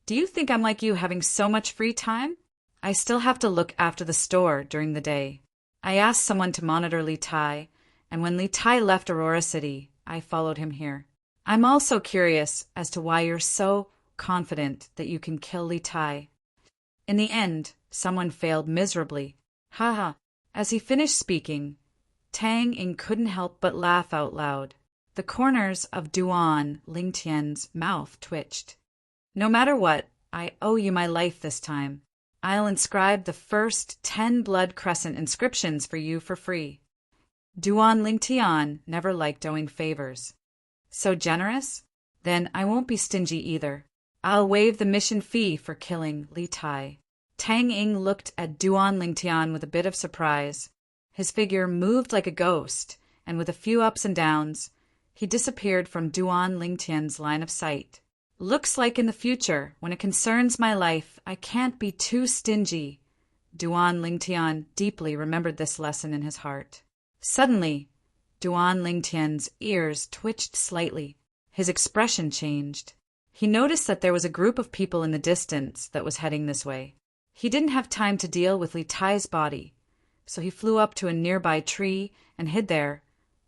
"Do you think I'm like you having so much free time? I still have to look after the store during the day. I asked someone to monitor Li Tai, and when Li Tai left Aurora City, I followed him here. I'm also curious as to why you're so confident that you can kill Li Tai." In the end, someone failed miserably. Ha ha. As he finished speaking, Tang Ying couldn't help but laugh out loud. The corners of Duan Lingtian's mouth twitched. "No matter what, I owe you my life this time. I'll inscribe the first 10 blood crescent inscriptions for you for free." Duan Lingtian never liked owing favors. So generous? Then I won't be stingy either. I'll waive the mission fee for killing Li Tai. Tang Ying looked at Duan Lingtian with a bit of surprise. His figure moved like a ghost, and with a few ups and downs, he disappeared from Duan Lingtian's line of sight. Looks like in the future, when it concerns my life, I can't be too stingy. Duan Lingtian deeply remembered this lesson in his heart. Suddenly, Duan Lingtian's ears twitched slightly. His expression changed. He noticed that there was a group of people in the distance that was heading this way. He didn't have time to deal with Li Tai's body, so he flew up to a nearby tree and hid there,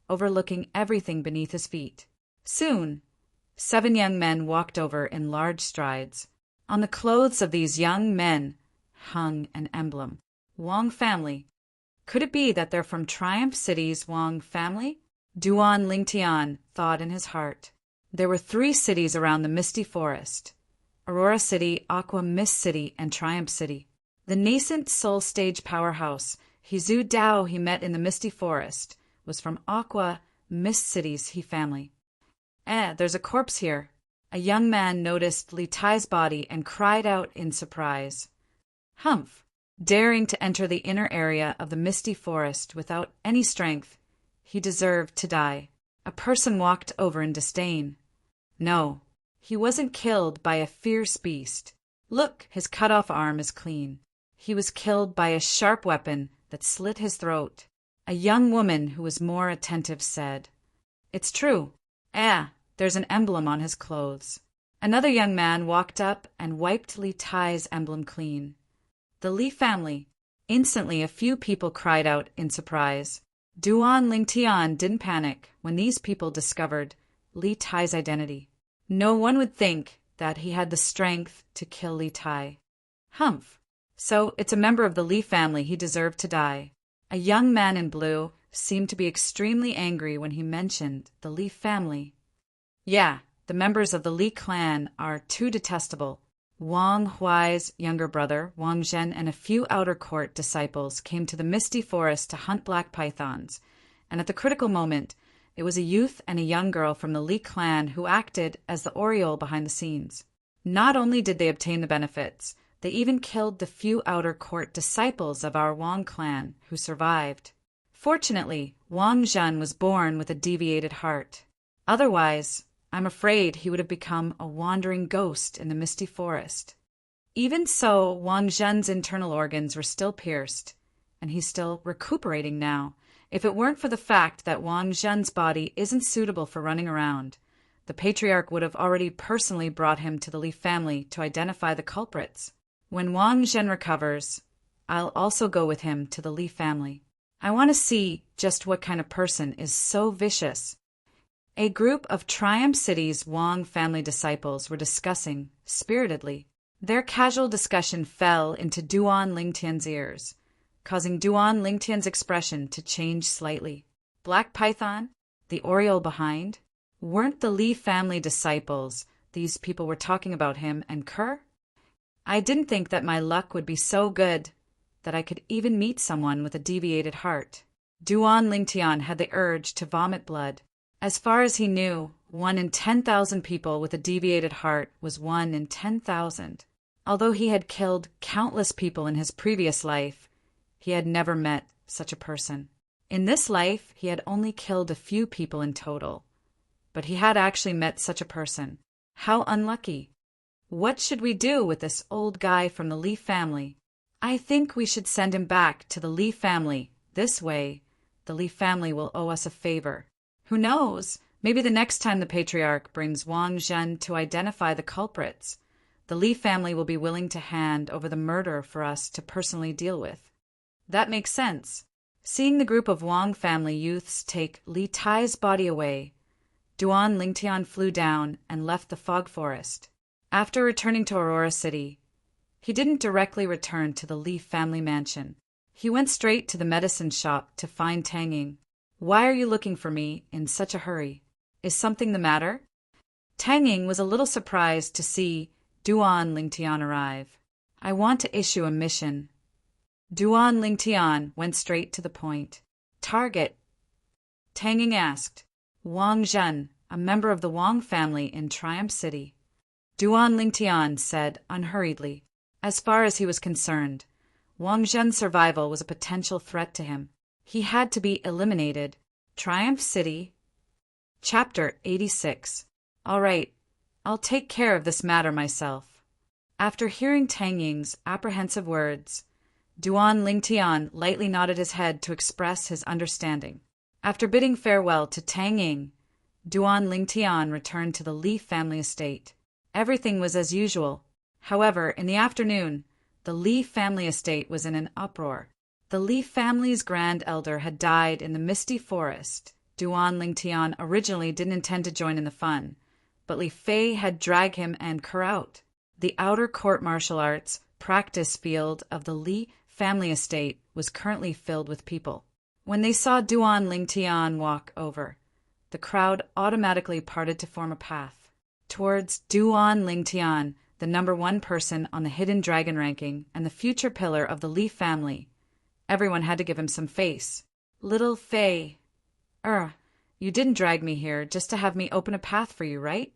overlooking everything beneath his feet. Soon, 7 young men walked over in large strides. On the clothes of these young men hung an emblem. Wang family. Could it be that they're from Triumph City's Wang family? Duan Lingtian thought in his heart. There were 3 cities around the Misty Forest: Aurora City, Aqua Mist City, and Triumph City. The nascent soul stage powerhouse, Hizhu Dao, he met in the Misty Forest, was from Aqua Mist City's He family. There's a corpse here. A young man noticed Li Tai's body and cried out in surprise. Humph! Daring to enter the inner area of the Misty Forest without any strength, he deserved to die. A person walked over in disdain. No, he wasn't killed by a fierce beast. Look, his cut-off arm is clean. He was killed by a sharp weapon that slit his throat. A young woman who was more attentive said, It's true. There's an emblem on his clothes. Another young man walked up and wiped Li Tai's emblem clean. The Li family. Instantly, a few people cried out in surprise. Duan Lingtian didn't panic when these people discovered Li Tai's identity. No one would think that he had the strength to kill Li Tai. Humph! So it's a member of the Li family. He deserved to die. A young man in blue seemed to be extremely angry when he mentioned the Li family. Yeah, the members of the Li clan are too detestable. Wang Huai's younger brother, Wang Zhen, and a few outer court disciples came to the Misty Forest to hunt black pythons, and at the critical moment, it was a youth and a young girl from the Li clan who acted as the aureole behind the scenes. Not only did they obtain the benefits, they even killed the few outer court disciples of our Wang clan who survived. Fortunately, Wang Zhen was born with a deviated heart. Otherwise, I'm afraid he would have become a wandering ghost in the Misty Forest. Even so, Wang Zhen's internal organs were still pierced, and he's still recuperating now. If it weren't for the fact that Wang Zhen's body isn't suitable for running around, the patriarch would have already personally brought him to the Li family to identify the culprits. When Wang Zhen recovers, I'll also go with him to the Li family. I want to see just what kind of person is so vicious. A group of Triumph City's Wang family disciples were discussing spiritedly. Their casual discussion fell into Duan Lingtian's ears, causing Duan Lingtian's expression to change slightly. Black Python, the aureole behind, weren't the Li family disciples these people were talking about him and Kerr? I didn't think that my luck would be so good that I could even meet someone with a deviated heart. Duan Lingtian had the urge to vomit blood. As far as he knew, 1 in 10,000 people with a deviated heart was 1 in 10,000. Although he had killed countless people in his previous life, he had never met such a person. In this life, he had only killed a few people in total. But he had actually met such a person. How unlucky. What should we do with this old guy from the Li family? I think we should send him back to the Li family. This way, the Li family will owe us a favor. Who knows? Maybe the next time the patriarch brings Wang Zhen to identify the culprits, the Li family will be willing to hand over the murder for us to personally deal with. That makes sense. Seeing the group of Wang family youths take Li Tai's body away, Duan Lingtian flew down and left the fog forest. After returning to Aurora City, he didn't directly return to the Li family mansion. He went straight to the medicine shop to find Tang Ying. Why are you looking for me in such a hurry? Is something the matter? Tang Ying was a little surprised to see Duan Lingtian arrive. I want to issue a mission. Duan Lingtian went straight to the point. Target? Tang Ying asked. Wang Zhen, a member of the Wang family in Triumph City. Duan Lingtian said unhurriedly. As far as he was concerned, Wang Zhen's survival was a potential threat to him. He had to be eliminated. Triumph City. Chapter 86. All right, I'll take care of this matter myself. After hearing Tang Ying's apprehensive words, Duan Lingtian lightly nodded his head to express his understanding. After bidding farewell to Tang Ying, Duan Lingtian returned to the Li family estate. Everything was as usual. However, in the afternoon, the Li family estate was in an uproar. The Li family's grand elder had died in the misty forest. Duan Lingtian originally didn't intend to join in the fun, but Li Fei had dragged him and Kerr out. The outer court martial arts practice field of the Li family estate was currently filled with people. When they saw Duan Lingtian walk over, the crowd automatically parted to form a path towards Duan Lingtian, the number one person on the hidden dragon ranking and the future pillar of the Li family. Everyone had to give him some face. Little Fei, you didn't drag me here just to have me open a path for you, right?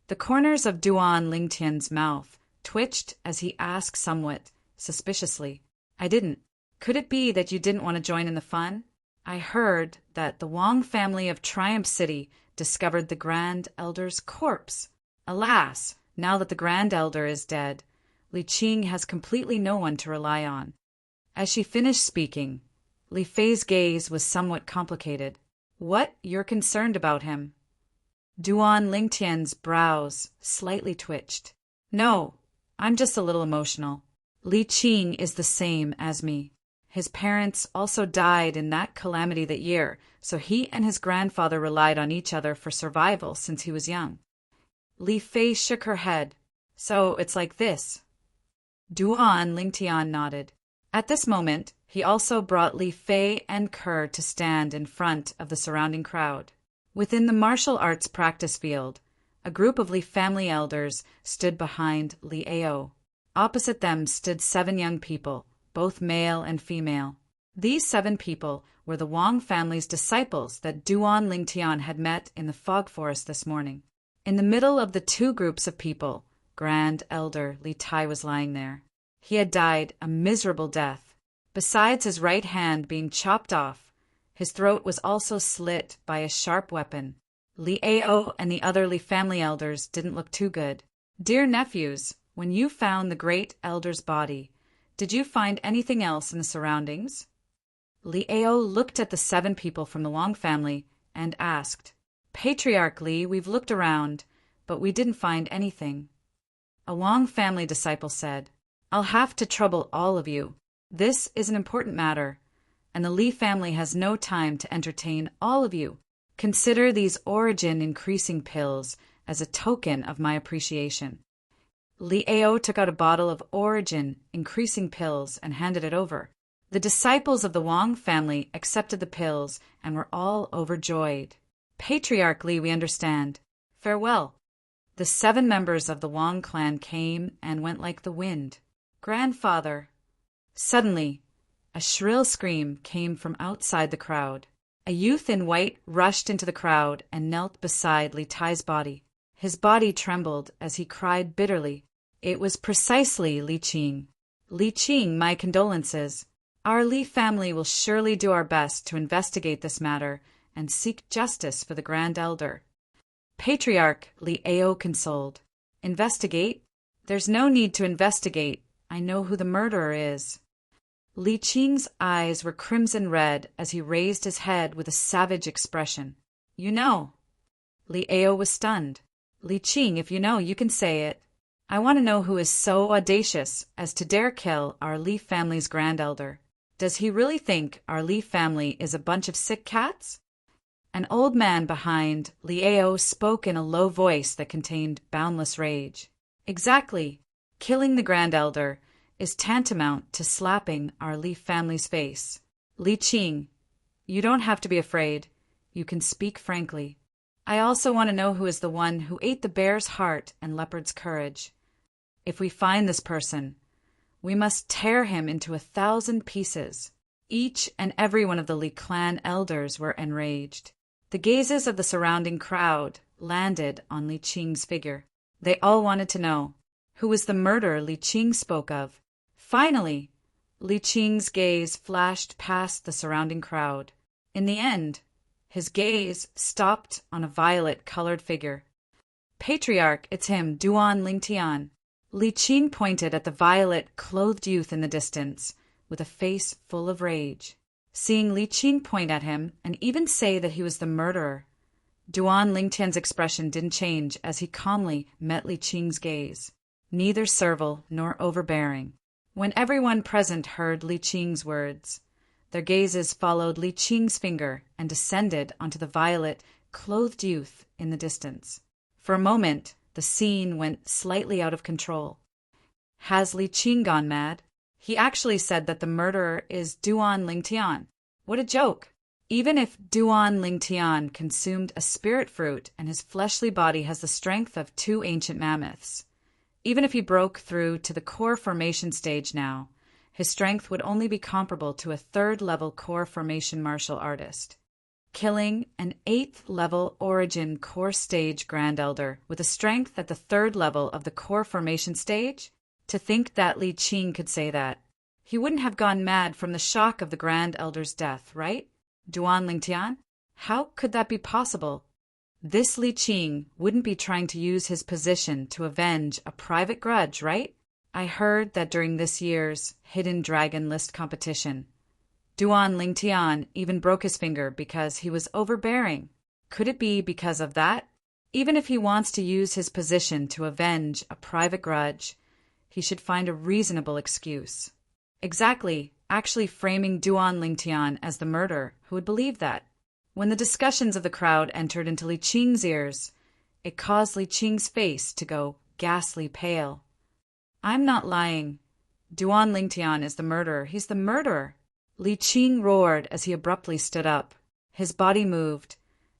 The corners of Duan Lingtian's mouth twitched as he asked somewhat suspiciously. I didn't. Could it be that you didn't want to join in the fun? I heard that the Wang family of Triumph City discovered the Grand Elder's corpse. Alas, now that the Grand Elder is dead, Li Qing has completely no one to rely on. As she finished speaking, Li Fei's gaze was somewhat complicated. What? You're concerned about him? Duan Lingtian's brows slightly twitched. No, I'm just a little emotional. Li Qing is the same as me. His parents also died in that calamity that year, so he and his grandfather relied on each other for survival since he was young. Li Fei shook her head. So it's like this. Duan Lingtian nodded. At this moment, he also brought Li Fei and Kerr to stand in front of the surrounding crowd. Within the martial arts practice field, a group of Li family elders stood behind Li Ao. Opposite them stood 7 young people, both male and female. These 7 people were the Wang family's disciples that Duan Lingtian had met in the fog forest this morning. In the middle of the 2 groups of people, Grand Elder Li Tai was lying there. He had died a miserable death. Besides his right hand being chopped off, his throat was also slit by a sharp weapon. Li Ao and the other Li family elders didn't look too good. Dear nephews, when you found the great elder's body, did you find anything else in the surroundings? Li Ao looked at the 7 people from the Wang family and asked, Patriarch Li, we've looked around, but we didn't find anything. A Wang family disciple said, I'll have to trouble all of you. This is an important matter, and the Li family has no time to entertain all of you. Consider these origin-increasing pills as a token of my appreciation. Li Ao took out a bottle of origin-increasing pills and handed it over. The disciples of the Wang family accepted the pills and were all overjoyed. Patriarch Li, we understand. Farewell. The 7 members of the Wang clan came and went like the wind. Grandfather. Suddenly, a shrill scream came from outside the crowd. A youth in white rushed into the crowd and knelt beside Li Tai's body. His body trembled as he cried bitterly. It was precisely Li Qing. Li Qing, my condolences. Our Li family will surely do our best to investigate this matter and seek justice for the Grand Elder. Patriarch Li Ao consoled. Investigate? There's no need to investigate. I know who the murderer is. Li Qing's eyes were crimson red as he raised his head with a savage expression. You know. Li Ao was stunned. Li Qing, if you know, you can say it. I want to know who is so audacious as to dare kill our Li family's Grand Elder. Does he really think our Li family is a bunch of sick cats? An old man behind Li Ao spoke in a low voice that contained boundless rage. Exactly. Killing the Grand Elder is tantamount to slapping our Li family's face. Li Qing, you don't have to be afraid. You can speak frankly. I also want to know who is the one who ate the bear's heart and leopard's courage. If we find this person, we must tear him into 1,000 pieces. Each and every one of the Li clan elders were enraged. The gazes of the surrounding crowd landed on Li Qing's figure. They all wanted to know, who was the murderer Li Qing spoke of? Finally, Li Qing's gaze flashed past the surrounding crowd. In the end, his gaze stopped on a violet-colored figure. Patriarch, it's him, Duan Lingtian. Li Qing pointed at the violet-clothed youth in the distance, with a face full of rage. Seeing Li Qing point at him and even say that he was the murderer, Duan Lingtian's expression didn't change as he calmly met Li Qing's gaze, neither servile nor overbearing. When everyone present heard Li Qing's words, their gazes followed Li Qing's finger and descended onto the violet-clothed youth in the distance. For a moment, the scene went slightly out of control. Has Li Qing gone mad? He actually said that the murderer is Duan Lingtian. What a joke! Even if Duan Lingtian consumed a spirit fruit and his fleshly body has the strength of 2 ancient mammoths, even if he broke through to the core formation stage now, his strength would only be comparable to a 3rd-level core formation martial artist. Killing an 8th-level origin core stage Grand Elder with a strength at the 3rd level of the core formation stage? To think that Li Qing could say that. He wouldn't have gone mad from the shock of the Grand Elder's death, right? Duan Lingtian? How could that be possible? This Li Qing wouldn't be trying to use his position to avenge a private grudge, right? I heard that during this year's Hidden Dragon List competition, Duan Lingtian even broke his finger because he was overbearing. Could it be because of that? Even if he wants to use his position to avenge a private grudge, he should find a reasonable excuse. Exactly, actually framing Duan Lingtian as the murderer, who would believe that? When the discussions of the crowd entered into Li Qing's ears, it caused Li Qing's face to go ghastly pale. I'm not lying. Duan Lingtian is the murderer. He's the murderer. Li Qing roared as he abruptly stood up. His body moved,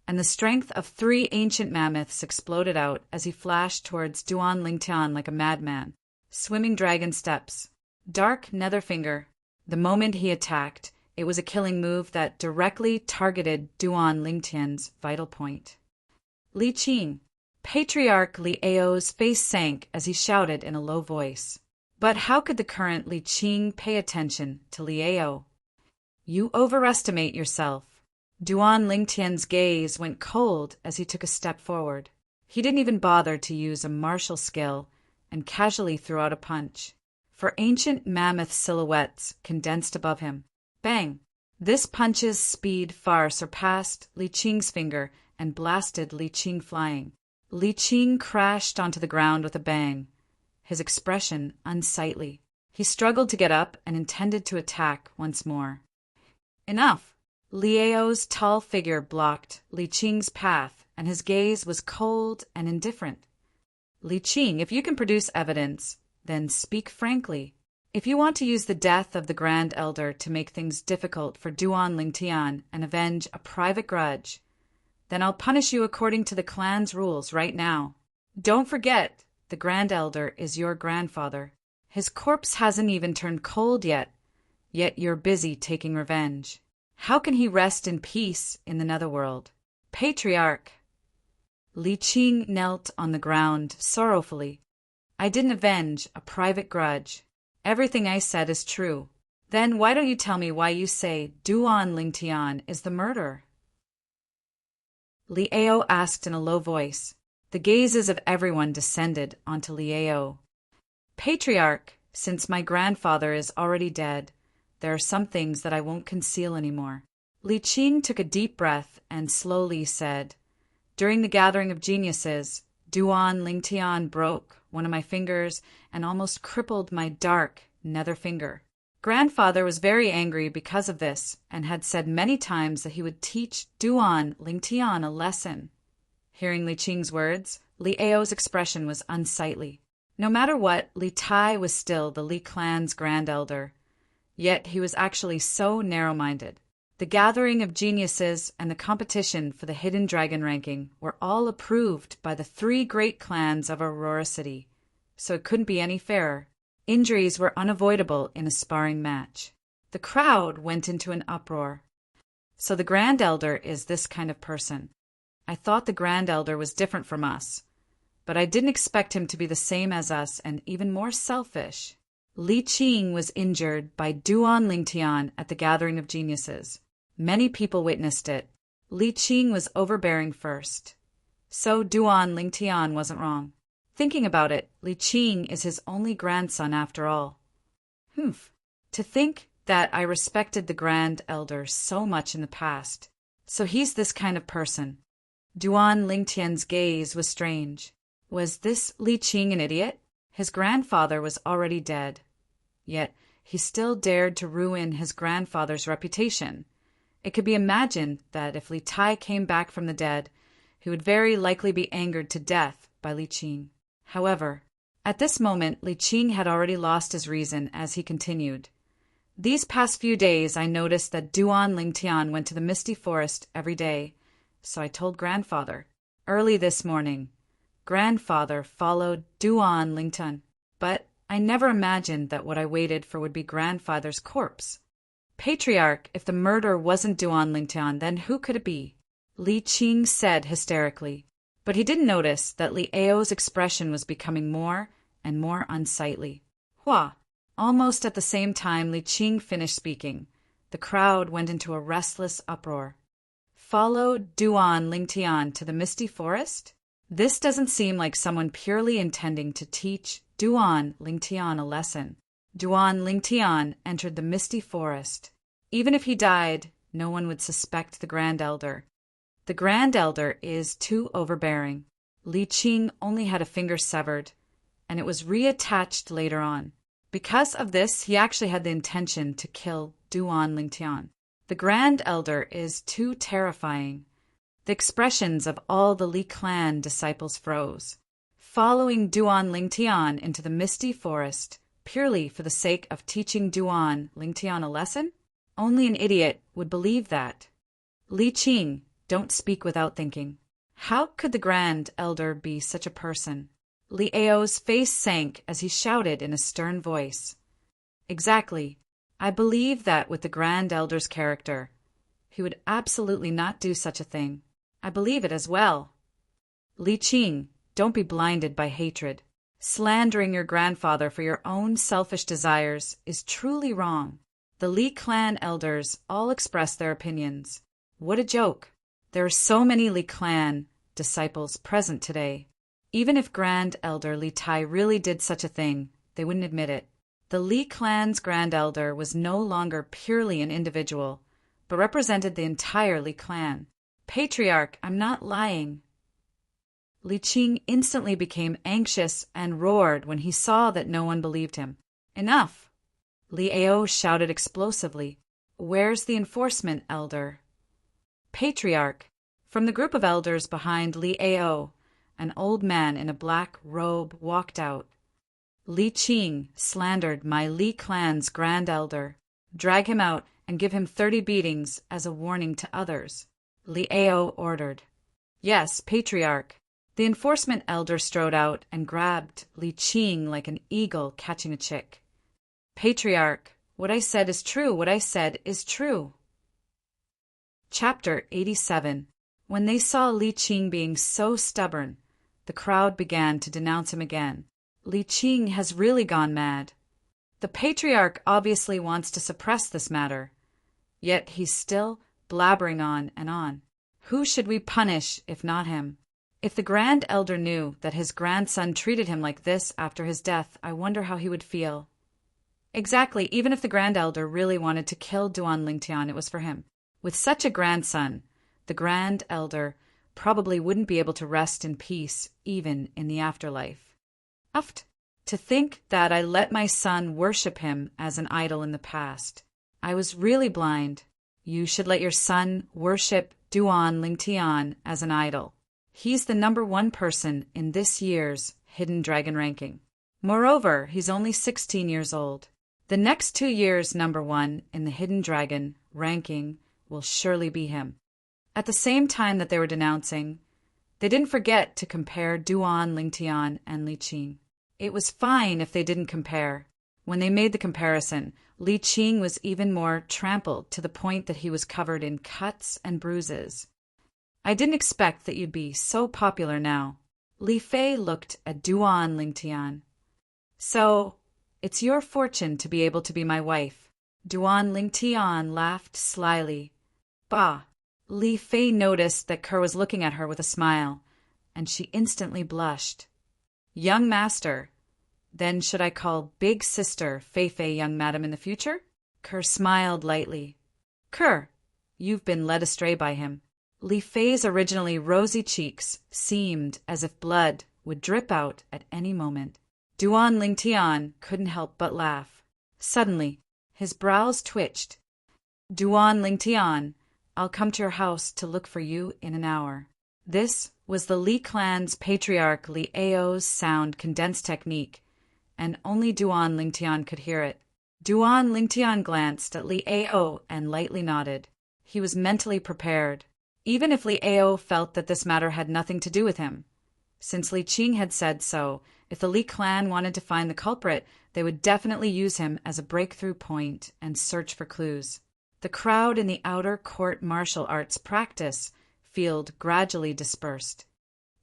and the strength of 3 ancient mammoths exploded out as he flashed towards Duan Lingtian like a madman. Swimming dragon steps. Dark nether finger. The moment he attacked, it was a killing move that directly targeted Duan Lingtian's vital point. Li Qing. Patriarch Liao's face sank as he shouted in a low voice. But how could the current Li Qing pay attention to Liao? You overestimate yourself. Duan Lingtian's gaze went cold as he took a step forward. He didn't even bother to use a martial skill and casually threw out a punch. For ancient mammoth silhouettes condensed above him. Bang! This punch's speed far surpassed Li Qing's finger and blasted Li Qing flying. Li Qing crashed onto the ground with a bang, his expression unsightly. He struggled to get up and intended to attack once more. Enough! Liao's tall figure blocked Li Qing's path, and his gaze was cold and indifferent. Li Qing, if you can produce evidence, then speak frankly. If you want to use the death of the Grand Elder to make things difficult for Duan Lingtian and avenge a private grudge, then I'll punish you according to the clan's rules right now. Don't forget, the Grand Elder is your grandfather. His corpse hasn't even turned cold yet you're busy taking revenge. How can he rest in peace in the netherworld? Patriarch! Li Qing knelt on the ground sorrowfully. I didn't avenge a private grudge. Everything I said is true. Then why don't you tell me why you say Duan Lingtian is the murderer? Liao asked in a low voice. The gazes of everyone descended onto Liao. Patriarch, since my grandfather is already dead, there are some things that I won't conceal anymore. Li Qing took a deep breath and slowly said, During the gathering of geniuses, Duan Lingtian broke one of my fingers and almost crippled my dark nether finger. Grandfather was very angry because of this and had said many times that he would teach Duan Lingtian a lesson. Hearing Li Qing's words, Liao's expression was unsightly. No matter what, Li Tai was still the Li clan's Grand Elder. Yet he was actually so narrow-minded. The gathering of geniuses and the competition for the Hidden Dragon ranking were all approved by the 3 great clans of Aurora City, so it couldn't be any fairer. Injuries were unavoidable in a sparring match. The crowd went into an uproar. So the Grand Elder is this kind of person. I thought the Grand Elder was different from us, but I didn't expect him to be the same as us and even more selfish. Li Qing was injured by Duan Lingtian at the Gathering of Geniuses. Many people witnessed it. Li Qing was overbearing first. So Duan Lingtian wasn't wrong. Thinking about it, Li Qing is his only grandson after all. To think that I respected the Grand Elder so much in the past. So he's this kind of person. Duan Lingtian's gaze was strange. Was this Li Qing an idiot? His grandfather was already dead. Yet he still dared to ruin his grandfather's reputation. It could be imagined that if Li Tai came back from the dead, he would very likely be angered to death by Li Qing. However, at this moment Li Qing had already lost his reason as he continued. These past few days I noticed that Duan Lingtian went to the Misty Forest every day, so I told Grandfather. Early this morning, Grandfather followed Duan Lingtian, but I never imagined that what I waited for would be Grandfather's corpse. Patriarch, if the murder wasn't Duan Lingtian, then who could it be? Li Qing said hysterically, but he didn't notice that Li Ao's expression was becoming more and more unsightly. Hua! Almost at the same time Li Qing finished speaking, the crowd went into a restless uproar. Followed Duan Lingtian to the Misty Forest? This doesn't seem like someone purely intending to teach Duan Lingtian a lesson. Duan Lingtian entered the Misty Forest. Even if he died, no one would suspect the Grand Elder. The Grand Elder is too overbearing. Li Qing only had a finger severed, and it was reattached later on. Because of this, he actually had the intention to kill Duan Lingtian. The Grand Elder is too terrifying. The expressions of all the Li clan disciples froze. Following Duan Lingtian into the Misty Forest, purely for the sake of teaching Duan Lingtian a lesson? Only an idiot would believe that. Li Qing, don't speak without thinking. How could the Grand Elder be such a person? Li Ao's face sank as he shouted in a stern voice. Exactly. I believe that with the Grand Elder's character, he would absolutely not do such a thing. I believe it as well. Li Qing, don't be blinded by hatred. Slandering your grandfather for your own selfish desires is truly wrong. The Li clan elders all express their opinions. What a joke. There are so many Li clan disciples present today. Even if Grand Elder Li Tai really did such a thing, they wouldn't admit it. The Li clan's Grand Elder was no longer purely an individual, but represented the entire Li clan. Patriarch, I'm not lying. Li Qing instantly became anxious and roared when he saw that no one believed him. Enough! Li Ao shouted explosively. Where's the enforcement, Elder? Patriarch, from the group of elders behind Li Ao, an old man in a black robe walked out. Li Qing slandered my Li clan's Grand Elder. Drag him out and give him 30 beatings as a warning to others. Li Ao ordered. Yes, Patriarch. The enforcement elder strode out and grabbed Li Qing like an eagle catching a chick. Patriarch, what I said is true. What I said is true. Chapter 87. When they saw Li Qing being so stubborn, the crowd began to denounce him again. Li Qing has really gone mad. The Patriarch obviously wants to suppress this matter, yet he's still blabbering on and on. Who should we punish if not him? If the Grand Elder knew that his grandson treated him like this after his death, I wonder how he would feel. Exactly, even if the Grand Elder really wanted to kill Duan Lingtian, it was for him. With such a grandson, the Grand Elder probably wouldn't be able to rest in peace even in the afterlife. Uft! To think that I let my son worship him as an idol in the past. I was really blind. You should let your son worship Duan Lingtian as an idol. He's the #1 person in this year's Hidden Dragon ranking. Moreover, he's only 16 years old. The next 2 years' #1 in the Hidden Dragon ranking will surely be him. At the same time that they were denouncing, they didn't forget to compare Duan Lingtian and Li Qing. It was fine if they didn't compare. When they made the comparison, Li Qing was even more trampled to the point that he was covered in cuts and bruises. I didn't expect that you'd be so popular now. Li Fei looked at Duan Lingtian. So, it's your fortune to be able to be my wife. Duan Lingtian laughed slyly. Bah! Li Fei noticed that Kerr was looking at her with a smile, and she instantly blushed. Young master, then should I call big sister Fei young madam in the future? Kerr smiled lightly. Kerr, you've been led astray by him. Li Fei's originally rosy cheeks seemed as if blood would drip out at any moment. Duan Lingtian couldn't help but laugh. Suddenly, his brows twitched. Duan Lingtian, I'll come to your house to look for you in an hour. This was the Li clan's patriarch Li Ao's sound condensed technique, and only Duan Lingtian could hear it. Duan Lingtian glanced at Li Ao and lightly nodded. He was mentally prepared, even if Li Ao felt that this matter had nothing to do with him. Since Li Qing had said so, if the Li clan wanted to find the culprit, they would definitely use him as a breakthrough point and search for clues. The crowd in the outer court martial arts practice field gradually dispersed.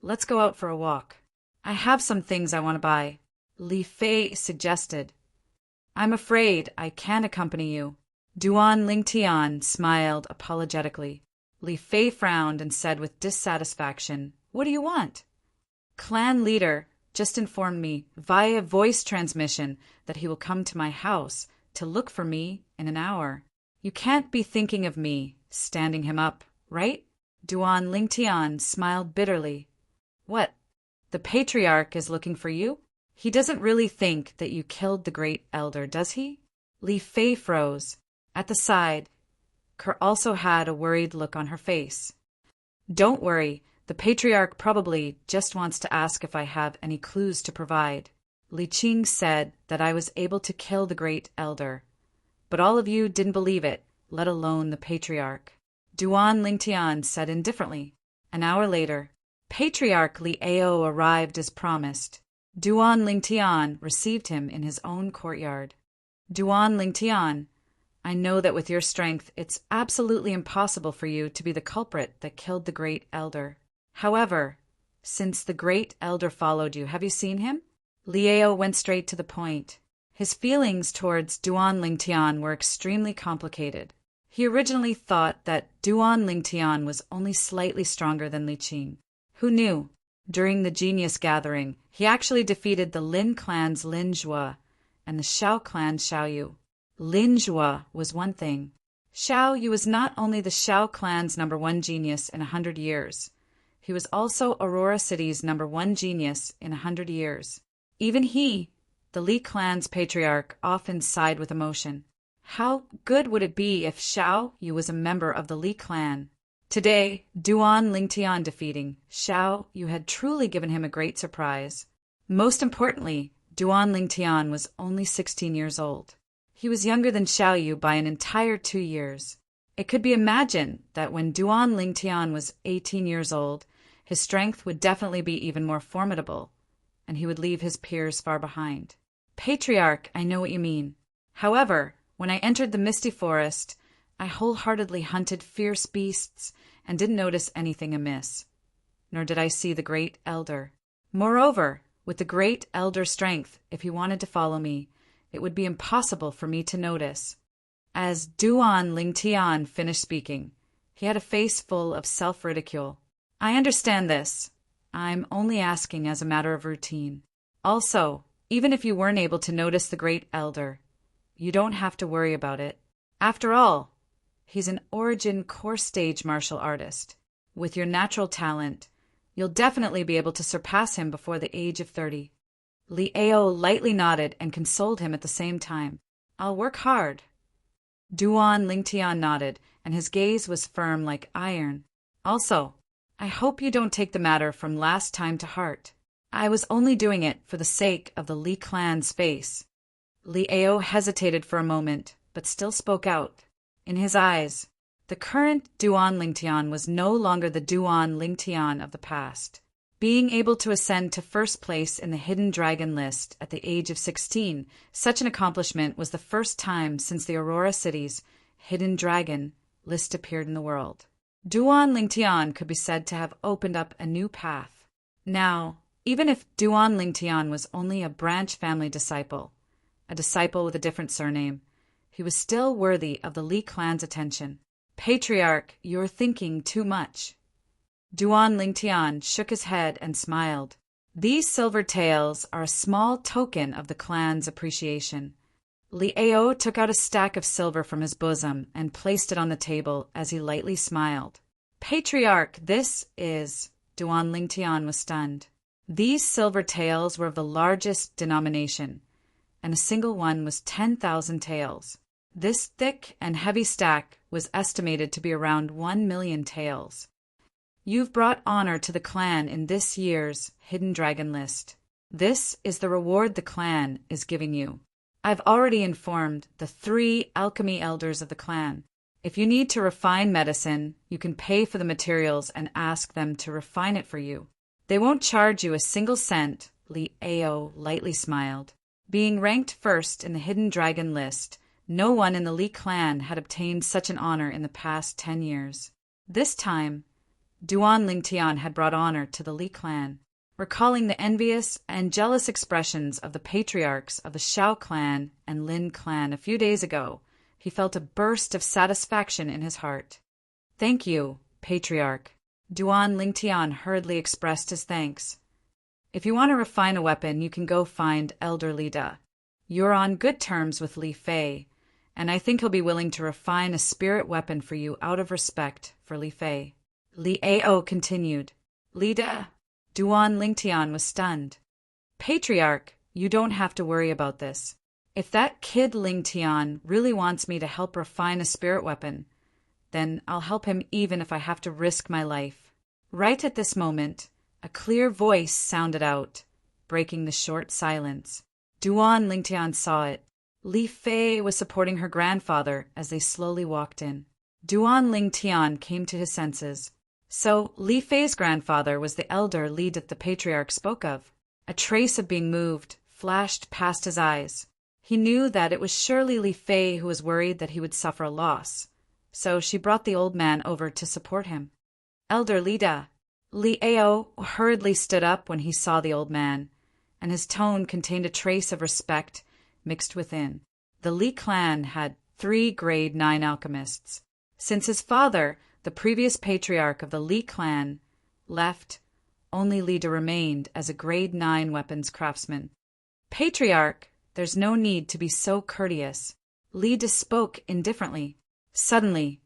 Let's go out for a walk. I have some things I want to buy, Li Fei suggested. I'm afraid I can't accompany you. Duan Lingtian smiled apologetically. Li Fei frowned and said with dissatisfaction, What do you want? Clan leader just informed me via voice transmission that he will come to my house to look for me in an hour. You can't be thinking of me standing him up, right? Duan Lingtian smiled bitterly. What? The patriarch is looking for you? He doesn't really think that you killed the great elder, does he? Li Fei froze. At the side, Kerr also had a worried look on her face. Don't worry, the patriarch probably just wants to ask if I have any clues to provide. Li Qing said that I was able to kill the great elder. But all of you didn't believe it, let alone the patriarch. Duan Lingtian said indifferently. An hour later, Patriarch Li Ao arrived as promised. Duan Lingtian received him in his own courtyard. Duan Lingtian, I know that with your strength it's absolutely impossible for you to be the culprit that killed the great elder. However, since the great elder followed you, have you seen him? Li Ao went straight to the point. His feelings towards Duan Lingtian were extremely complicated. He originally thought that Duan Lingtian was only slightly stronger than Li Qing. Who knew? During the Genius Gathering, he actually defeated the Lin clan's Lin Zhuo and the Xiao clan's Xiao Yu. Lin Zhuo was one thing. Xiao Yu was not only the Xiao clan's #1 genius in 100 years. He was also Aurora City's #1 genius in 100 years. Even he, the Li clan's patriarch, often sighed with emotion. How good would it be if Xiao Yu was a member of the Li clan? Today, Duan Lingtian defeating Xiao Yu had truly given him a great surprise. Most importantly, Duan Lingtian was only 16 years old. He was younger than Xiao Yu by an entire 2 years. It could be imagined that when Duan Lingtian was 18 years old, his strength would definitely be even more formidable, and he would leave his peers far behind. Patriarch, I know what you mean. However, when I entered the misty forest, I wholeheartedly hunted fierce beasts and didn't notice anything amiss. Nor did I see the great elder. Moreover, with the great elder's strength, if he wanted to follow me, it would be impossible for me to notice. As Duan Lingtian finished speaking, he had a face full of self-ridicule. I understand this. I'm only asking as a matter of routine. Also, even if you weren't able to notice the great elder, you don't have to worry about it. After all, he's an origin core stage martial artist. With your natural talent, you'll definitely be able to surpass him before the age of 30. Li Ao lightly nodded and consoled him at the same time. I'll work hard. Duan Lingtian nodded, and his gaze was firm like iron. Also, I hope you don't take the matter from last time to heart. I was only doing it for the sake of the Li clan's face. Li Ao hesitated for a moment, but still spoke out. In his eyes, the current Duan Lingtian was no longer the Duan Lingtian of the past. Being able to ascend to first place in the Hidden Dragon list at the age of 16, such an accomplishment was the first time since the Aurora City's Hidden Dragon list appeared in the world. Duan Lingtian could be said to have opened up a new path. Now, even if Duan Lingtian was only a branch family disciple, a disciple with a different surname, he was still worthy of the Li clan's attention. Patriarch, you're thinking too much. Duan Lingtian shook his head and smiled. These silver taels are a small token of the clan's appreciation. Li Ao took out a stack of silver from his bosom and placed it on the table as he lightly smiled. Patriarch, this is... Duan Lingtian was stunned. These silver taels were of the largest denomination, and a single one was 10,000 taels. This thick and heavy stack was estimated to be around 1 million taels. You've brought honor to the clan in this year's Hidden Dragon list. This is the reward the clan is giving you. I've already informed the 3 alchemy elders of the clan. If you need to refine medicine, you can pay for the materials and ask them to refine it for you. They won't charge you a single cent, Li Ao lightly smiled. Being ranked first in the Hidden Dragon list, no one in the Li clan had obtained such an honor in the past 10 years. This time, Duan Lingtian had brought honor to the Li clan. Recalling the envious and jealous expressions of the patriarchs of the Shao clan and Lin clan a few days ago, he felt a burst of satisfaction in his heart. Thank you, Patriarch. Duan Lingtian hurriedly expressed his thanks. If you want to refine a weapon, you can go find Elder Lida. You're on good terms with Li Fei, and I think he'll be willing to refine a spirit weapon for you out of respect for Li Fei. Li Ao continued. Lida. Duan Lingtian was stunned. Patriarch, you don't have to worry about this. If that kid Lingtian really wants me to help refine a spirit weapon, then I'll help him even if I have to risk my life. Right at this moment, a clear voice sounded out, breaking the short silence. Duan Lingtian saw it. Li Fei was supporting her grandfather as they slowly walked in. Duan Lingtian came to his senses. So, Li Fei's grandfather was the elder Li that the patriarch spoke of. A trace of being moved flashed past his eyes. He knew that it was surely Li Fei who was worried that he would suffer a loss, so she brought the old man over to support him. Elder Lida. Li Ao hurriedly stood up when he saw the old man, and his tone contained a trace of respect mixed within. The Li clan had 3 grade 9 alchemists. Since his father, the previous patriarch of the Li clan, left, only Lida remained as a grade 9 weapons craftsman. Patriarch, there's no need to be so courteous. Lida spoke indifferently. Suddenly,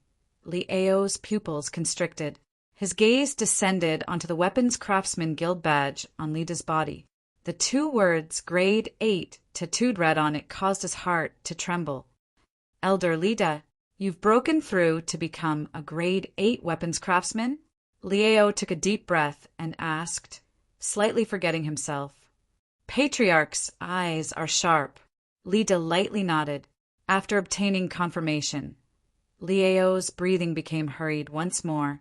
Li Ao's pupils constricted. His gaze descended onto the Weapons Craftsman Guild badge on Lida's body. The 2 words Grade 8 tattooed red on it caused his heart to tremble. Elder Lida, you've broken through to become a Grade 8 weapons craftsman? Li Ao took a deep breath and asked, slightly forgetting himself. Patriarch's eyes are sharp. Lida lightly nodded. After obtaining confirmation, Li Ao's breathing became hurried once more,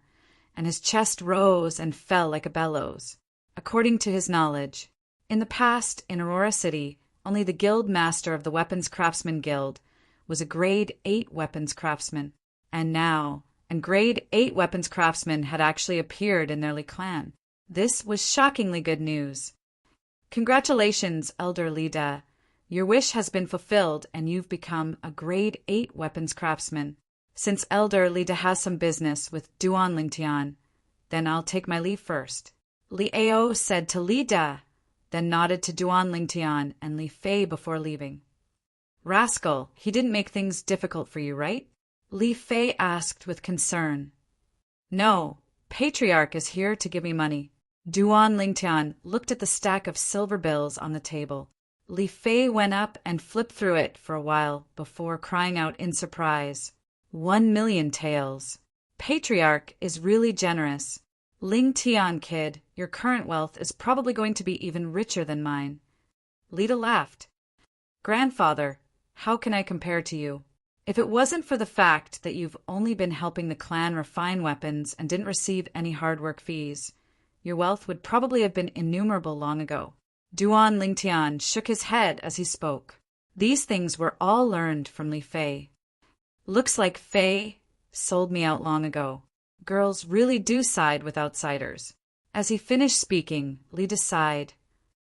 and his chest rose and fell like a bellows. According to his knowledge, in the past, in Aurora City, only the guild master of the Weapons Craftsman Guild was a Grade 8 weapons craftsman, and now a Grade 8 weapons craftsman had actually appeared in their Li clan. This was shockingly good news. Congratulations, Elder Lida. Your wish has been fulfilled, and you've become a Grade 8 weapons craftsman. Since Elder Lida has some business with Duan Lingtian, then I'll take my leave first. Li Ao said to Lida, then nodded to Duan Lingtian and Li Fei before leaving. Rascal, he didn't make things difficult for you, right? Li Fei asked with concern. No, Patriarch is here to give me money. Duan Lingtian looked at the stack of silver bills on the table. Li Fei went up and flipped through it for a while before crying out in surprise. 1 million taels. Patriarch is really generous. Lingtian kid, your current wealth is probably going to be even richer than mine. Lida laughed. Grandfather, how can I compare to you? If it wasn't for the fact that you've only been helping the clan refine weapons and didn't receive any hard work fees, your wealth would probably have been innumerable long ago. Duan Lingtian shook his head as he spoke. These things were all learned from Li Fei. Looks like Fei sold me out long ago. Girls really do side with outsiders. As he finished speaking, Li sighed.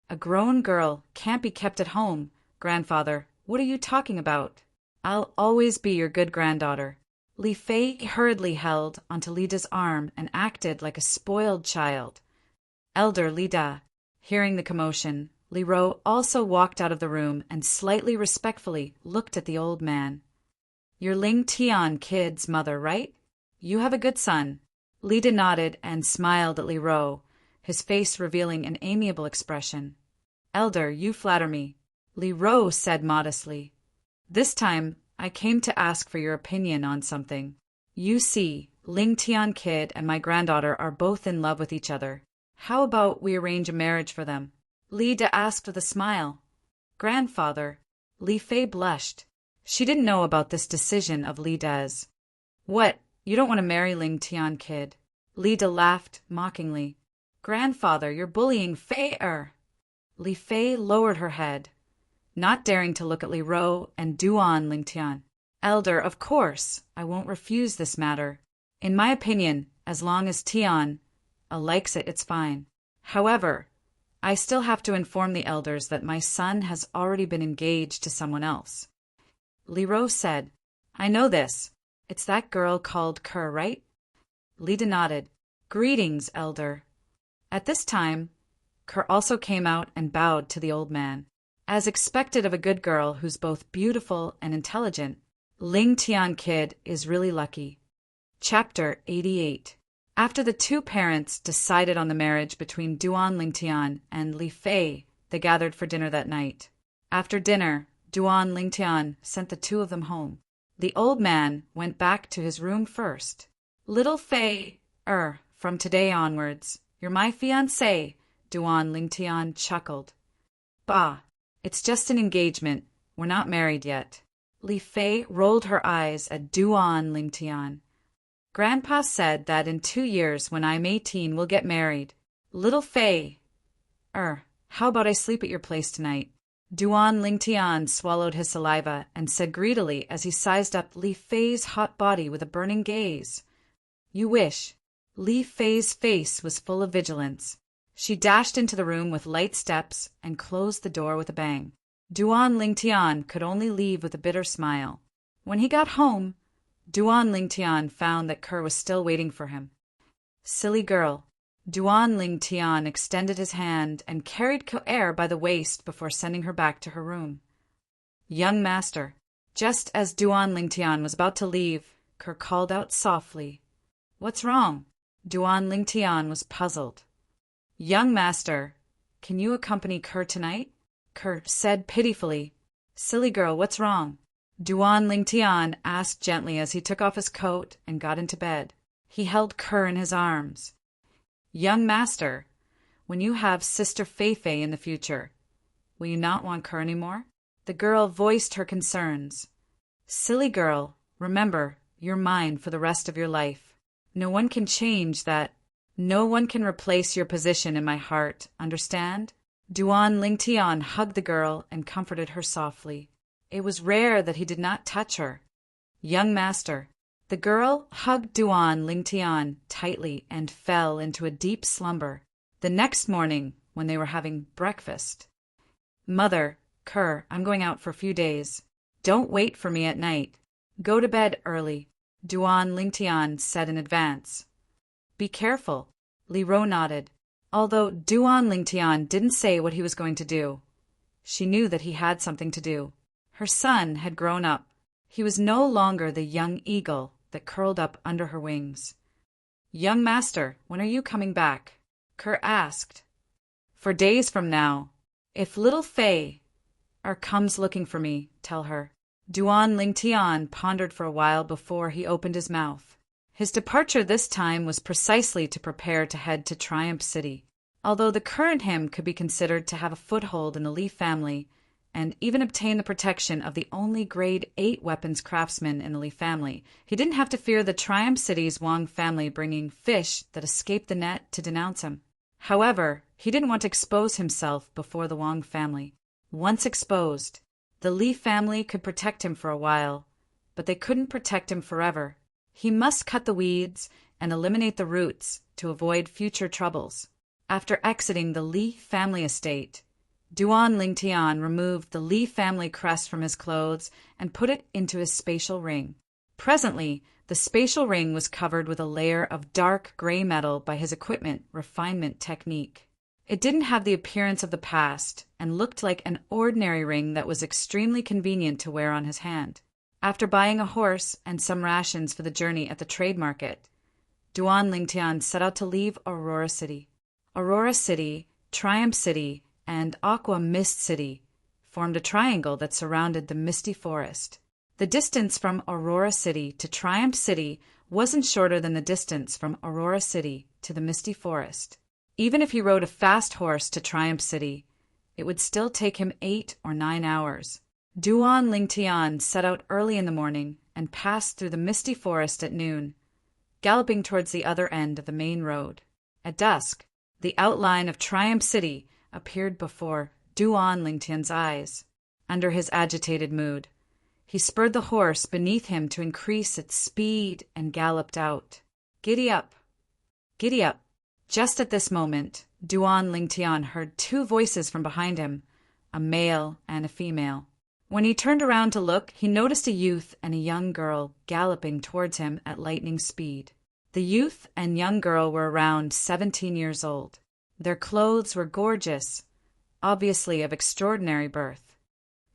A grown girl can't be kept at home. Grandfather, what are you talking about? I'll always be your good granddaughter. Li Fei hurriedly held onto Lida's arm and acted like a spoiled child. Elder Lida, hearing the commotion, Li Ro also walked out of the room and slightly respectfully looked at the old man. You're Ling Tian kid's mother, right? You have a good son. Lida nodded and smiled at Li Ro, his face revealing an amiable expression. Elder, you flatter me, Li Ro said modestly. This time, I came to ask for your opinion on something. You see, Ling Tian kid and my granddaughter are both in love with each other. How about we arrange a marriage for them? Lida asked with a smile. Grandfather, Li Fei blushed. She didn't know about this decision of Lida's. What, you don't want to marry Ling Tian kid? Lida laughed mockingly. Grandfather, you're bullying Fei-er. Li Fei lowered her head, not daring to look at Li Ro and Duan Lingtian. Elder, of course, I won't refuse this matter. In my opinion, as long as Tian likes it, it's fine. However, I still have to inform the elders that my son has already been engaged to someone else. Li Ro said, I know this. It's that girl called Kerr, right? Lida nodded. Greetings, elder. At this time, Kerr also came out and bowed to the old man. As expected of a good girl who's both beautiful and intelligent, Ling Tian kid is really lucky. Chapter 88. After the two parents decided on the marriage between Duan Lingtian and Li Fei, they gathered for dinner that night. After dinner, Duan Lingtian sent the two of them home. The old man went back to his room first. Little Fei, from today onwards, you're my fiancée, Duan Lingtian chuckled. Bah, it's just an engagement. We're not married yet. Li Fei rolled her eyes at Duan Lingtian. Grandpa said that in 2 years, when I'm 18, we'll get married. Little Fei, how about I sleep at your place tonight? Duan Lingtian swallowed his saliva and said greedily as he sized up Li Fei's hot body with a burning gaze. You wish. Li Fei's face was full of vigilance. She dashed into the room with light steps and closed the door with a bang. Duan Lingtian could only leave with a bitter smile. When he got home, Duan Lingtian found that Kerr was still waiting for him. Silly girl. Duan Lingtian extended his hand and carried Kerr by the waist before sending her back to her room. Young master. Just as Duan Lingtian was about to leave, Kerr called out softly. What's wrong? Duan Lingtian was puzzled. Young master, can you accompany Kerr tonight? Kerr said pitifully. Silly girl, what's wrong? Duan Lingtian asked gently as he took off his coat and got into bed. He held Kerr in his arms. Young master, when you have Sister Fei-Fei in the future, will you not want Kerr anymore? The girl voiced her concerns. Silly girl, remember, you're mine for the rest of your life. No one can change that. No one can replace your position in my heart, understand? Duan Lingtian hugged the girl and comforted her softly. It was rare that he did not touch her. Young master. The girl hugged Duan Lingtian tightly and fell into a deep slumber. The next morning, when they were having breakfast. Mother, Kerr, I'm going out for a few days. Don't wait for me at night. Go to bed early, Duan Lingtian said in advance. Be careful, Li Ro nodded. Although Duan Lingtian didn't say what he was going to do, she knew that he had something to do. Her son had grown up. He was no longer the young eagle that curled up under her wings. Young master, when are you coming back? Kerr asked. For days from now. If little Fei comes looking for me, tell her. Duan Lingtian pondered for a while before he opened his mouth. His departure this time was precisely to prepare to head to Triumph City. Although the current him could be considered to have a foothold in the Li family, and even obtain the protection of the only grade 8 weapons craftsman in the Li family, he didn't have to fear the Triumph City's Wang family bringing fish that escaped the net to denounce him. However, he didn't want to expose himself before the Wang family. Once exposed, the Li family could protect him for a while, but they couldn't protect him forever. He must cut the weeds and eliminate the roots to avoid future troubles. After exiting the Li family estate, Duan Lingtian removed the Li family crest from his clothes and put it into his spatial ring. Presently, the spatial ring was covered with a layer of dark gray metal by his equipment refinement technique. It didn't have the appearance of the past and looked like an ordinary ring that was extremely convenient to wear on his hand. After buying a horse and some rations for the journey at the trade market, Duan Lingtian set out to leave Aurora City. Aurora City, Triumph City, and Aqua Mist City formed a triangle that surrounded the misty forest. The distance from Aurora City to Triumph City wasn't shorter than the distance from Aurora City to the misty forest. Even if he rode a fast horse to Triumph City, it would still take him 8 or 9 hours. Duan Lingtian set out early in the morning and passed through the misty forest at noon, galloping towards the other end of the main road. At dusk, the outline of Triumph City appeared before Duan Lingtian's eyes. Under his agitated mood, he spurred the horse beneath him to increase its speed and galloped out. "Giddy up! Giddy up!" Just at this moment, Duan Lingtian heard 2 voices from behind him, a male and a female. When he turned around to look, he noticed a youth and a young girl galloping towards him at lightning speed. The youth and young girl were around 17 years old. Their clothes were gorgeous, obviously of extraordinary birth.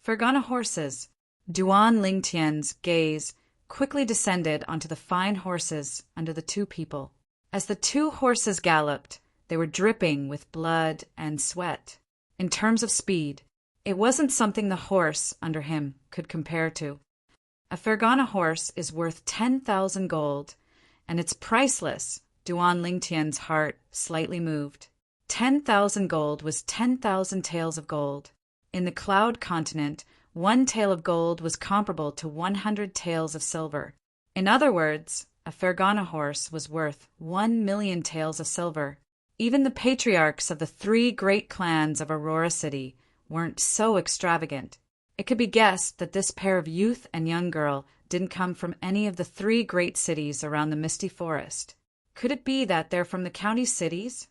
Fergana horses. Duan Lingtian's gaze quickly descended onto the fine horses under the 2 people. As the 2 horses galloped, they were dripping with blood and sweat. In terms of speed, it wasn't something the horse under him could compare to. A Fergana horse is worth 10,000 gold, and it's priceless. Duan Lingtian's heart slightly moved. 10,000 gold was 10,000 taels of gold. In the Cloud Continent, 1 tael of gold was comparable to 100 taels of silver. In other words, a Fergana horse was worth 1,000,000 taels of silver. Even the patriarchs of the 3 great clans of Aurora City weren't so extravagant. It could be guessed that this pair of youth and young girl didn't come from any of the 3 great cities around the misty forest. Could it be that they're from the county cities?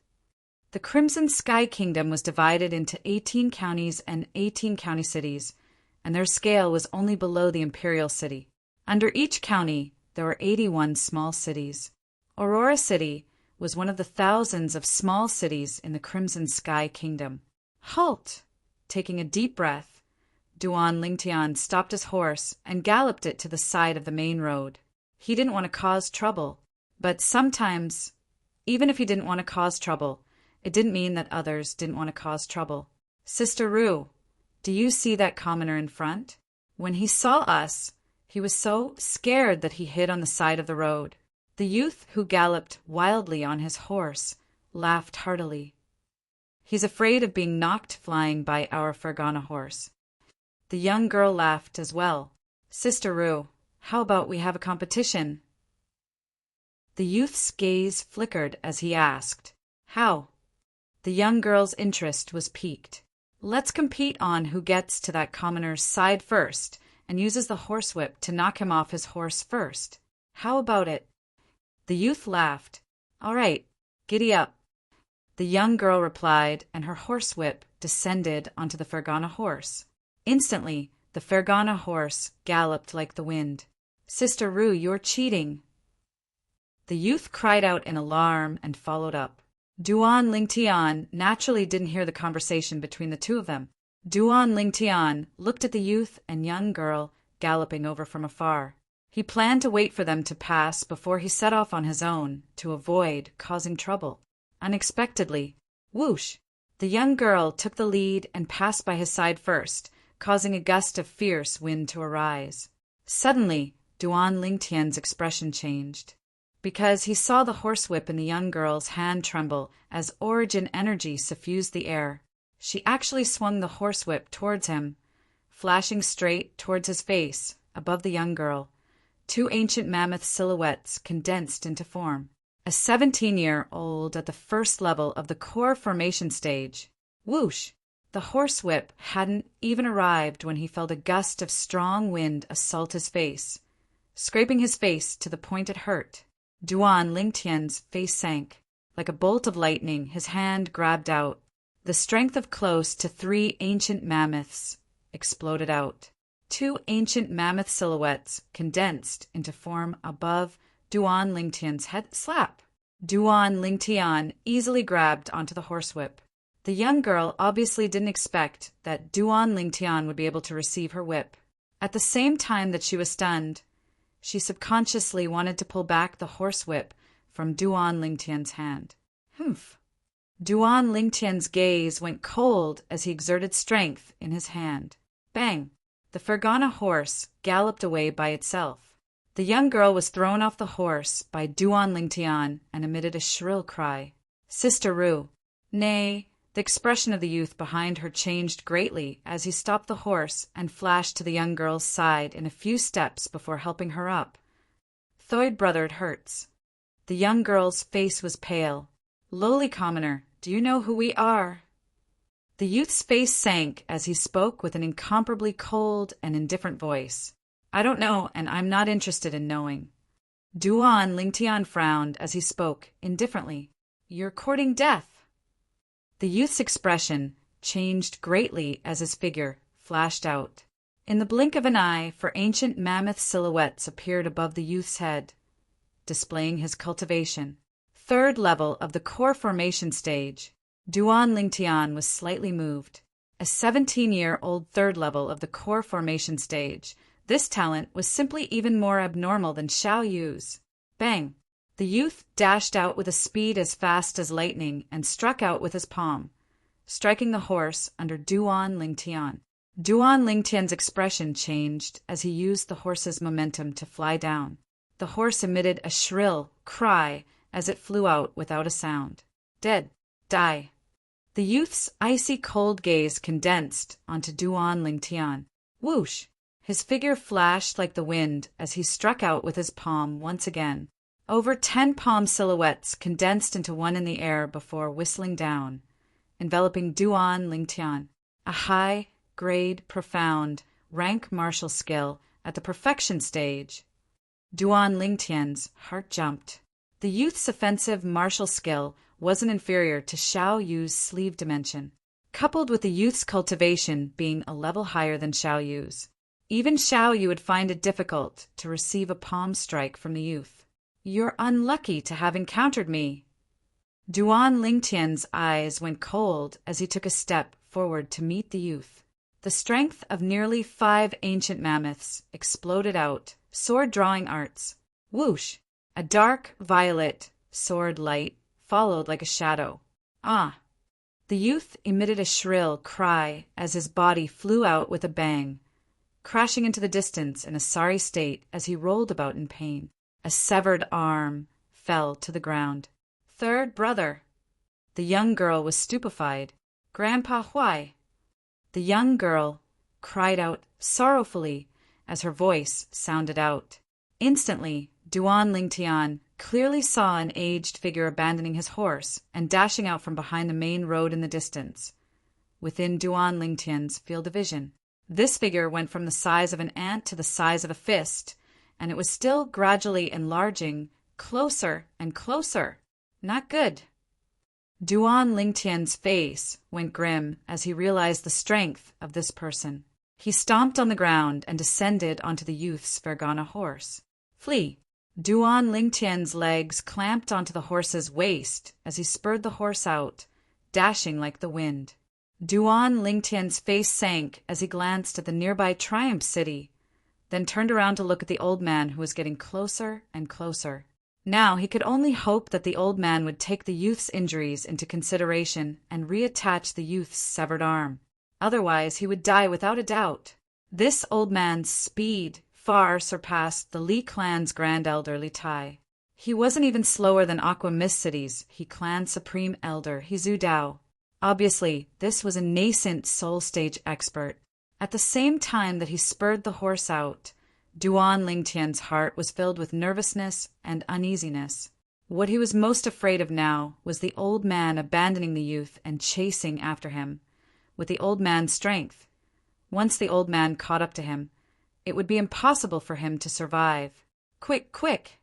The Crimson Sky Kingdom was divided into 18 counties and 18 county cities, and their scale was only below the imperial city. Under each county, there were 81 small cities. Aurora City was one of the thousands of small cities in the Crimson Sky Kingdom. Halt! Taking a deep breath, Duan Lingtian stopped his horse and galloped it to the side of the main road. He didn't want to cause trouble, but sometimes, even if he didn't want to cause trouble, it didn't mean that others didn't want to cause trouble. "Sister Rue, do you see that commoner in front?" When he saw us, he was so scared that he hid on the side of the road. The youth who galloped wildly on his horse laughed heartily. "He's afraid of being knocked flying by our Fergana horse." The young girl laughed as well. "Sister Rue, how about we have a competition?" The youth's gaze flickered as he asked, "How?" The young girl's interest was piqued. "Let's compete on who gets to that commoner's side first and uses the horsewhip to knock him off his horse first. How about it?" The youth laughed. "All right, giddy up." The young girl replied, and her horsewhip descended onto the Fergana horse. Instantly, the Fergana horse galloped like the wind. "Sister Rue, you're cheating." The youth cried out in alarm and followed up. Duan Lingtian naturally didn't hear the conversation between the 2 of them. Duan Lingtian looked at the youth and young girl galloping over from afar. He planned to wait for them to pass before he set off on his own to avoid causing trouble. Unexpectedly, whoosh! The young girl took the lead and passed by his side first, causing a gust of fierce wind to arise. Suddenly, Duan Lingtian's expression changed, because he saw the horsewhip in the young girl's hand tremble as origin energy suffused the air. She actually swung the horsewhip towards him, flashing straight towards his face, above the young girl. 2 ancient mammoth silhouettes condensed into form. a 17-year-old at the first level of the core formation stage. Whoosh! The horsewhip hadn't even arrived when he felt a gust of strong wind assault his face, scraping his face to the point it hurt. Duan Lingtian's face sank. Like a bolt of lightning, his hand grabbed out. The strength of close to 3 ancient mammoths exploded out. 2 ancient mammoth silhouettes condensed into form above Duan Lingtian's head. Slap! Duan Lingtian easily grabbed onto the horsewhip. The young girl obviously didn't expect that Duan Lingtian would be able to receive her whip. At the same time that she was stunned, she subconsciously wanted to pull back the horsewhip from Duan Lingtian's hand. Humph! Duan Lingtian's gaze went cold as he exerted strength in his hand. Bang! The Fergana horse galloped away by itself. The young girl was thrown off the horse by Duan Lingtian and emitted a shrill cry. Sister Ru. Nay, the expression of the youth behind her changed greatly as he stopped the horse and flashed to the young girl's side in a few steps before helping her up. Thoid brother, it hurts. The young girl's face was pale. Lowly commoner, do you know who we are? The youth's face sank as he spoke with an incomparably cold and indifferent voice. I don't know, and I'm not interested in knowing. Duan Lingtian frowned as he spoke, indifferently. You're courting death. The youth's expression changed greatly as his figure flashed out. In the blink of an eye, 4 ancient mammoth silhouettes appeared above the youth's head, displaying his cultivation. 3rd level of the core formation stage. Duan Lingtian was slightly moved. A 17-year-old 3rd level of the core formation stage. This talent was simply even more abnormal than Xiao Yu's. Bang! The youth dashed out with a speed as fast as lightning and struck out with his palm, striking the horse under Duan Lingtian. Duan Lingtian's expression changed as he used the horse's momentum to fly down. The horse emitted a shrill cry as it flew out without a sound. Dead. Die. The youth's icy cold gaze condensed onto Duan Lingtian. Whoosh! His figure flashed like the wind as he struck out with his palm once again. Over 10 palm silhouettes condensed into one in the air before whistling down, enveloping Duan Lingtian. A high-grade, profound, rank martial skill at the perfection stage. Duan Lingtian's heart jumped. The youth's offensive martial skill wasn't inferior to Xiao Yu's sleeve dimension, coupled with the youth's cultivation being a level higher than Xiao Yu's. Even Xiao Yu would find it difficult to receive a palm strike from the youth. You're unlucky to have encountered me. Duan Lingtian's eyes went cold as he took a step forward to meet the youth. The strength of nearly 5 ancient mammoths exploded out, sword-drawing arts. Whoosh! A dark violet sword light followed like a shadow. Ah! The youth emitted a shrill cry as his body flew out with a bang, crashing into the distance in a sorry state as he rolled about in pain. A severed arm fell to the ground. 3rd brother. The young girl was stupefied. Grandpa, why? The young girl cried out sorrowfully as her voice sounded out. Instantly, Duan Lingtian clearly saw an aged figure abandoning his horse and dashing out from behind the main road in the distance, within Duan Lingtian's field of vision. This figure went from the size of an ant to the size of a fist, and it was still gradually enlarging, closer and closer. Not good. Duan Lingtian's face went grim as he realized the strength of this person. He stomped on the ground and descended onto the youth's Fergana horse. Flee! Duan Lingtian's legs clamped onto the horse's waist as he spurred the horse out, dashing like the wind. Duan Lingtian's face sank as he glanced at the nearby Triumph City, then turned around to look at the old man who was getting closer and closer. Now he could only hope that the old man would take the youth's injuries into consideration and reattach the youth's severed arm. Otherwise, he would die without a doubt. This old man's speed far surpassed the Li clan's grand elder Li Tai. He wasn't even slower than Aqua Mist City's clan supreme elder He Zhu Dao. Obviously, this was a nascent soul stage expert. At the same time that he spurred the horse out, Duan Lingtian's heart was filled with nervousness and uneasiness. What he was most afraid of now was the old man abandoning the youth and chasing after him. With the old man's strength, once the old man caught up to him, it would be impossible for him to survive. Quick, quick!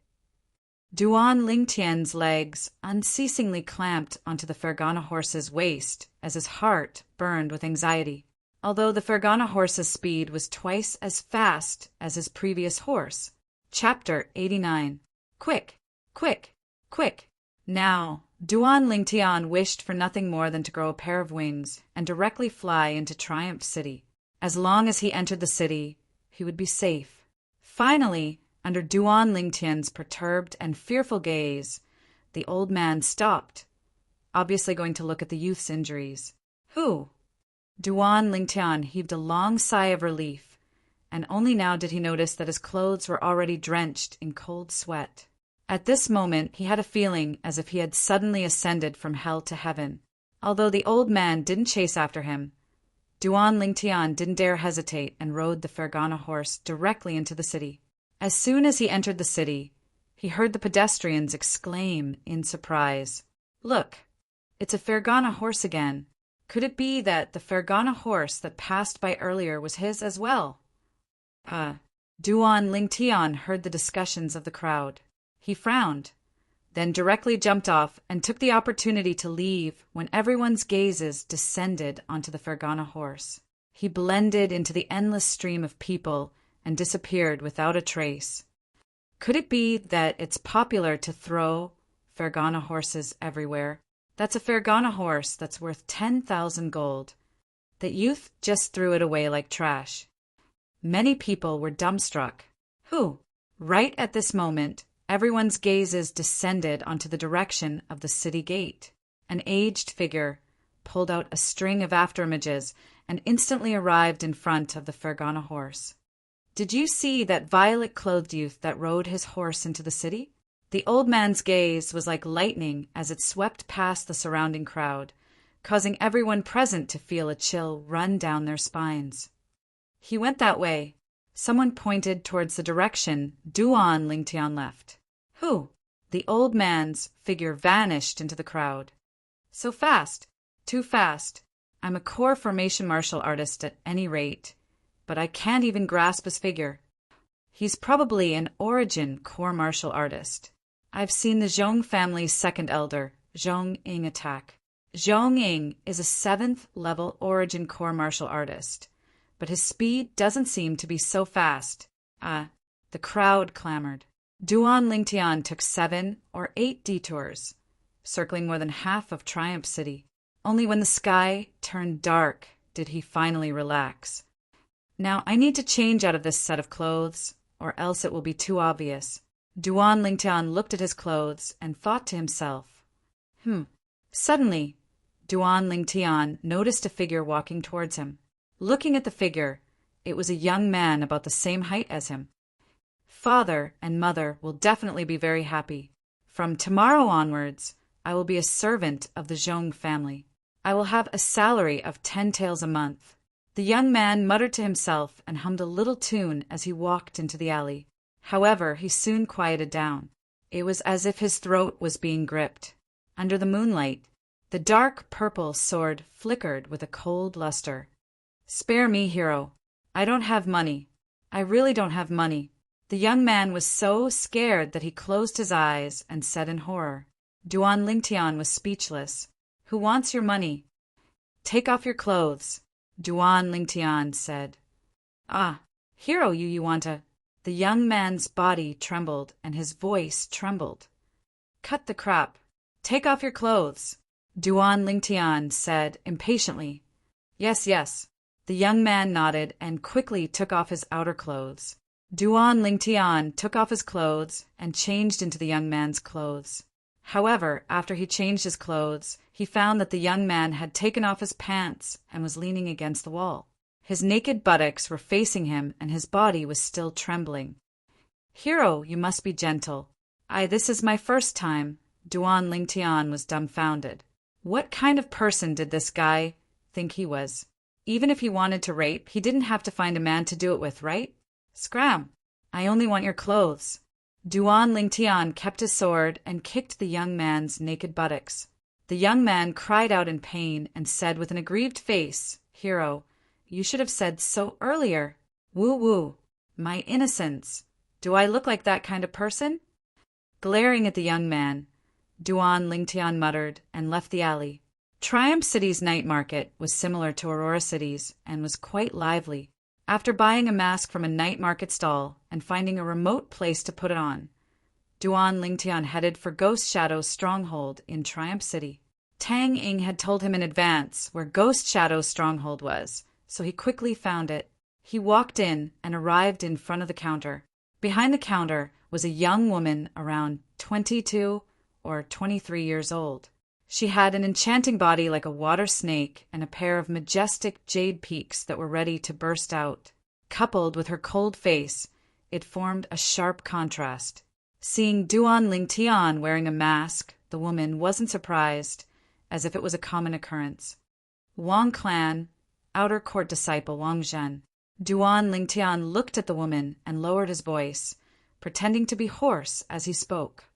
Duan Lingtian's legs unceasingly clamped onto the Fergana horse's waist as his heart burned with anxiety. Although the Fergana horse's speed was twice as fast as his previous horse. Chapter 89. Quick, quick, quick! Now, Duan Lingtian wished for nothing more than to grow a pair of wings and directly fly into Triumph City. As long as he entered the city, he would be safe. Finally, under Duan Lingtian's perturbed and fearful gaze, the old man stopped, obviously going to look at the youth's injuries. Who? Duan Lingtian heaved a long sigh of relief, and only now did he notice that his clothes were already drenched in cold sweat. At this moment, he had a feeling as if he had suddenly ascended from hell to heaven. Although the old man didn't chase after him, Duan Lingtian didn't dare hesitate and rode the Fergana horse directly into the city. As soon as he entered the city, he heard the pedestrians exclaim in surprise, "Look, it's a Fergana horse again. Could it be that the Fergana horse that passed by earlier was his as well?" Duan Lingtian heard the discussions of the crowd. He frowned, then directly jumped off and took the opportunity to leave when everyone's gazes descended onto the Fergana horse. He blended into the endless stream of people and disappeared without a trace. Could it be that it's popular to throw Fergana horses everywhere? That's a Fergana horse that's worth 10,000 gold. That youth just threw it away like trash. Many people were dumbstruck. Who? Right at this moment, everyone's gazes descended onto the direction of the city gate. An aged figure pulled out a string of afterimages and instantly arrived in front of the Fergana horse. Did you see that violet-clothed youth that rode his horse into the city? The old man's gaze was like lightning as it swept past the surrounding crowd, causing everyone present to feel a chill run down their spines. He went that way. Someone pointed towards the direction Duan Lingtian left. Who? The old man's figure vanished into the crowd. So fast. Too fast. I'm a core formation martial artist at any rate, but I can't even grasp his figure. He's probably an origin core martial artist. I've seen the Zhong family's second elder, Zhong Ying, attack. Zhong Ying is a 7th level origin core martial artist, but his speed doesn't seem to be so fast. The crowd clamored. Duan Lingtian took 7 or 8 detours, circling more than half of Triumph City. Only when the sky turned dark did he finally relax. Now I need to change out of this set of clothes, or else it will be too obvious. Duan Lingtian looked at his clothes and thought to himself. Suddenly, Duan Lingtian noticed a figure walking towards him. Looking at the figure, it was a young man about the same height as him. Father and mother will definitely be very happy. From tomorrow onwards, I will be a servant of the Zhong family. I will have a salary of 10 taels a month. The young man muttered to himself and hummed a little tune as he walked into the alley. However, he soon quieted down. It was as if his throat was being gripped. Under the moonlight, the dark purple sword flickered with a cold luster. Spare me, hero. I don't have money. I really don't have money. The young man was so scared that he closed his eyes and said in horror. Duan Lingtian was speechless. Who wants your money? Take off your clothes, Duan Lingtian said. Hero, you want to... The young man's body trembled and his voice trembled. Cut the crap. Take off your clothes, Duan Lingtian said impatiently. Yes. The young man nodded and quickly took off his outer clothes. Duan Lingtian took off his clothes and changed into the young man's clothes. However, after he changed his clothes, he found that the young man had taken off his pants and was leaning against the wall. His naked buttocks were facing him and his body was still trembling. Hero, you must be gentle. This is my first time. Duan Lingtian was dumbfounded. What kind of person did this guy think he was? Even if he wanted to rape, he didn't have to find a man to do it with, right? Scram! I only want your clothes. Duan Lingtian kept his sword and kicked the young man's naked buttocks. The young man cried out in pain and said with an aggrieved face, "Hero, you should have said so earlier. Woo woo. My innocence. Do I look like that kind of person?" Glaring at the young man, Duan Lingtian muttered and left the alley. Triumph City's night market was similar to Aurora City's and was quite lively. After buying a mask from a night market stall and finding a remote place to put it on, Duan Lingtian headed for Ghost Shadow's stronghold in Triumph City. Tang Ying had told him in advance where Ghost Shadow's stronghold was, so he quickly found it. He walked in and arrived in front of the counter. Behind the counter was a young woman around 22 or 23 years old. She had an enchanting body like a water snake and a pair of majestic jade peaks that were ready to burst out. Coupled with her cold face, it formed a sharp contrast. Seeing Duan Lingtian wearing a mask, the woman wasn't surprised, as if it was a common occurrence. Wang Clan, outer court disciple Wang Zhen. Duan Lingtian looked at the woman and lowered his voice, pretending to be hoarse as he spoke.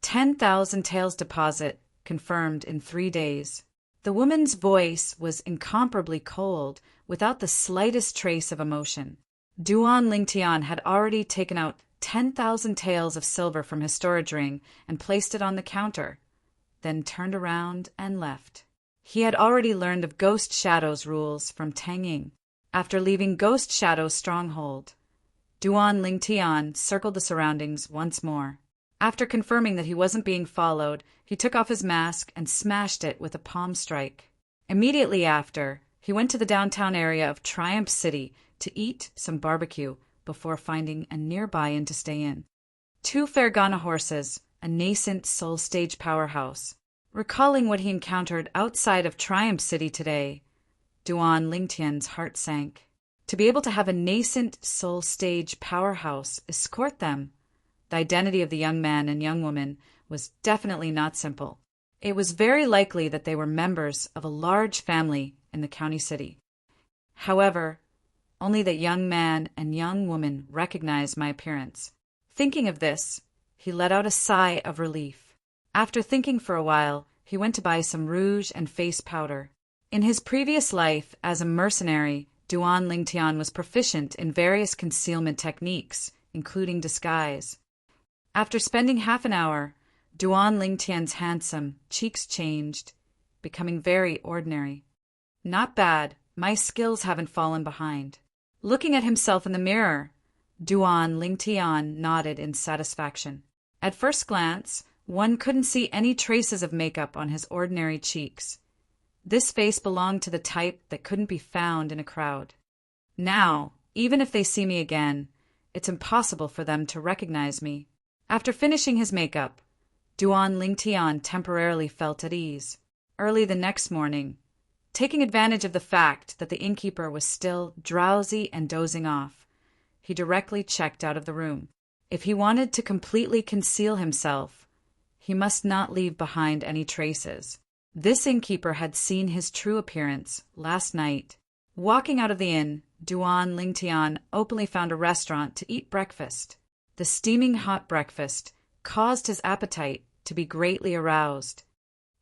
10,000 taels deposit, confirmed in 3 days. The woman's voice was incomparably cold, without the slightest trace of emotion. Duan Lingtian had already taken out 10,000 taels of silver from his storage ring and placed it on the counter, then turned around and left. He had already learned of Ghost Shadow's rules from Tang Ying. After leaving Ghost Shadow's stronghold, Duan Lingtian circled the surroundings once more. After confirming that he wasn't being followed, he took off his mask and smashed it with a palm strike. Immediately after, he went to the downtown area of Triumph City to eat some barbecue before finding a nearby inn to stay in. 2 Fergana horses, a nascent soul stage powerhouse. Recalling what he encountered outside of Triumph City today, Duan Lingtian's heart sank. To be able to have a nascent soul stage powerhouse escort them, the identity of the young man and young woman was definitely not simple. It was very likely that they were members of a large family in the county city. However, only that young man and young woman recognized my appearance. Thinking of this, he let out a sigh of relief. After thinking for a while, he went to buy some rouge and face powder. In his previous life as a mercenary, Duan Lingtian was proficient in various concealment techniques, including disguise. After spending half an hour, Duan Lingtian's handsome cheeks changed, becoming very ordinary. Not bad, my skills haven't fallen behind. Looking at himself in the mirror, Duan Lingtian nodded in satisfaction. At first glance, one couldn't see any traces of makeup on his ordinary cheeks. This face belonged to the type that couldn't be found in a crowd. Now, even if they see me again, it's impossible for them to recognize me. After finishing his makeup, Duan Lingtian temporarily felt at ease. Early the next morning, taking advantage of the fact that the innkeeper was still drowsy and dozing off, he directly checked out of the room. If he wanted to completely conceal himself, he must not leave behind any traces. This innkeeper had seen his true appearance last night. Walking out of the inn, Duan Lingtian openly found a restaurant to eat breakfast. The steaming hot breakfast caused his appetite to be greatly aroused.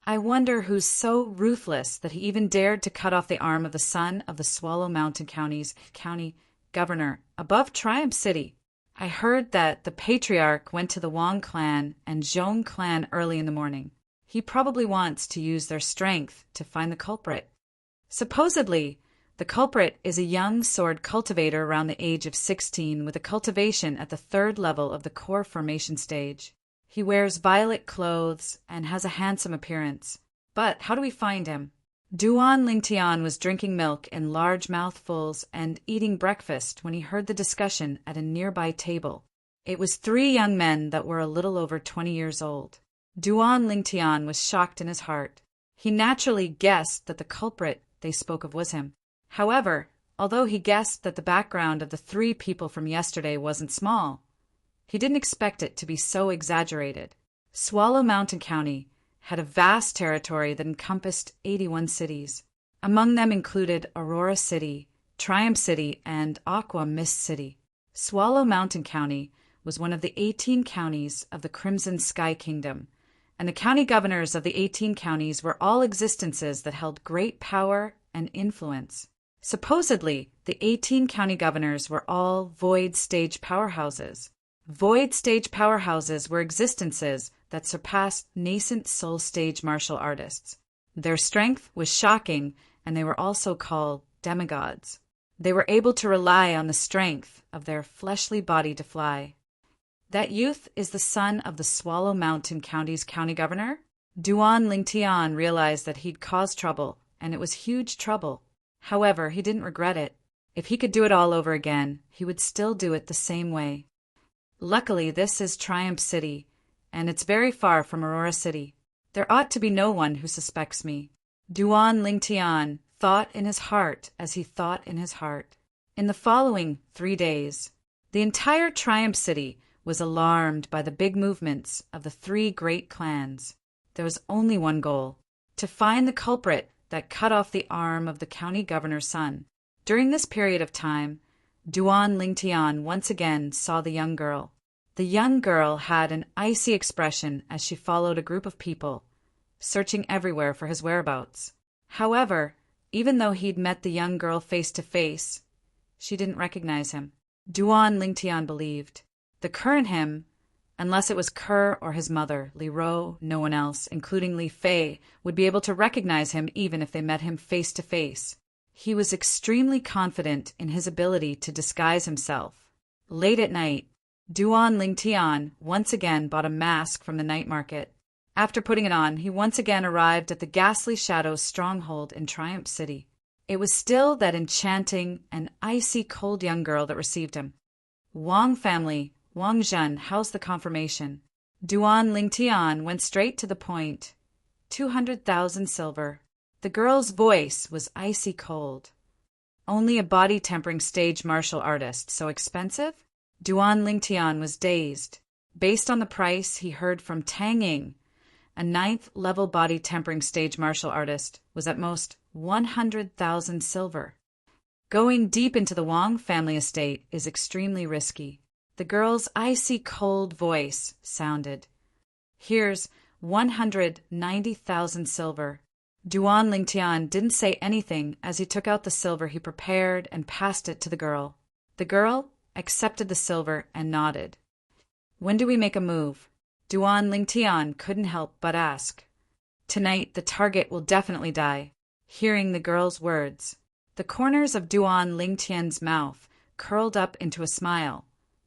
I wonder who's so ruthless that he even dared to cut off the arm of the son of the Swallow Mountain County's county governor above Triumph City. I heard that the patriarch went to the Wang clan and Zhong clan early in the morning. He probably wants to use their strength to find the culprit. Supposedly, the culprit is a young sword cultivator around the age of 16 with a cultivation at the 3rd level of the core formation stage. He wears violet clothes and has a handsome appearance. But how do we find him? Duan Lingtian was drinking milk in large mouthfuls and eating breakfast when he heard the discussion at a nearby table. It was 3 young men that were a little over 20 years old. Duan Lingtian was shocked in his heart. He naturally guessed that the culprit they spoke of was him. However, although he guessed that the background of the 3 people from yesterday wasn't small, he didn't expect it to be so exaggerated. Swallow Mountain County had a vast territory that encompassed 81 cities. Among them included Aurora City, Triumph City, and Aqua Mist City. Swallow Mountain County was one of the 18 counties of the Crimson Sky Kingdom, and the county governors of the 18 counties were all existences that held great power and influence. Supposedly, the 18 county governors were all void stage powerhouses. Void stage powerhouses were existences that surpassed nascent soul stage martial artists. Their strength was shocking, and they were also called demigods. They were able to rely on the strength of their fleshly body to fly. That youth is the son of the Swallow Mountain County's county governor. Duan Lingtian realized that he'd caused trouble, and it was huge trouble. However, he didn't regret it. If he could do it all over again, he would still do it the same way. Luckily, this is Triumph City, and it's very far from Aurora City. There ought to be no one who suspects me. Duan Lingtian thought in his heart as he thought in his heart. In the following 3 days, the entire Triumph City was alarmed by the big movements of the 3 great clans. There was only one goal: to find the culprit that cut off the arm of the county governor's son. During this period of time, Duan Lingtian once again saw the young girl. The young girl had an icy expression as she followed a group of people, searching everywhere for his whereabouts. However, even though he'd met the young girl face to face, she didn't recognize him. Duan Lingtian believed the Kerr in him, unless it was Kerr or his mother, Li Ro, no one else, including Li Fei, would be able to recognize him even if they met him face to face. He was extremely confident in his ability to disguise himself. Late at night, Duan Lingtian once again bought a mask from the night market. After putting it on, he once again arrived at the Ghastly Shadow's stronghold in Triumph City. It was still that enchanting and icy cold young girl that received him. Wang family, Wang Zhen housed the confirmation. Duan Lingtian went straight to the point. 200,000 silver. The girl's voice was icy cold. Only a body-tempering stage martial artist, so expensive? Duan Lingtian was dazed. Based on the price he heard from Tang Ying, a 9th-level body-tempering stage martial artist, was at most 100,000 silver. Going deep into the Wang family estate is extremely risky. The girl's icy cold voice sounded. Here's 190,000 silver. Duan Lingtian didn't say anything as he took out the silver he prepared and passed it to the girl. The girl accepted the silver and nodded. When do we make a move? Duan Lingtian couldn't help but ask. Tonight the target will definitely die. Hearing the girl's words, the corners of Duan Lingtian's mouth curled up into a smile,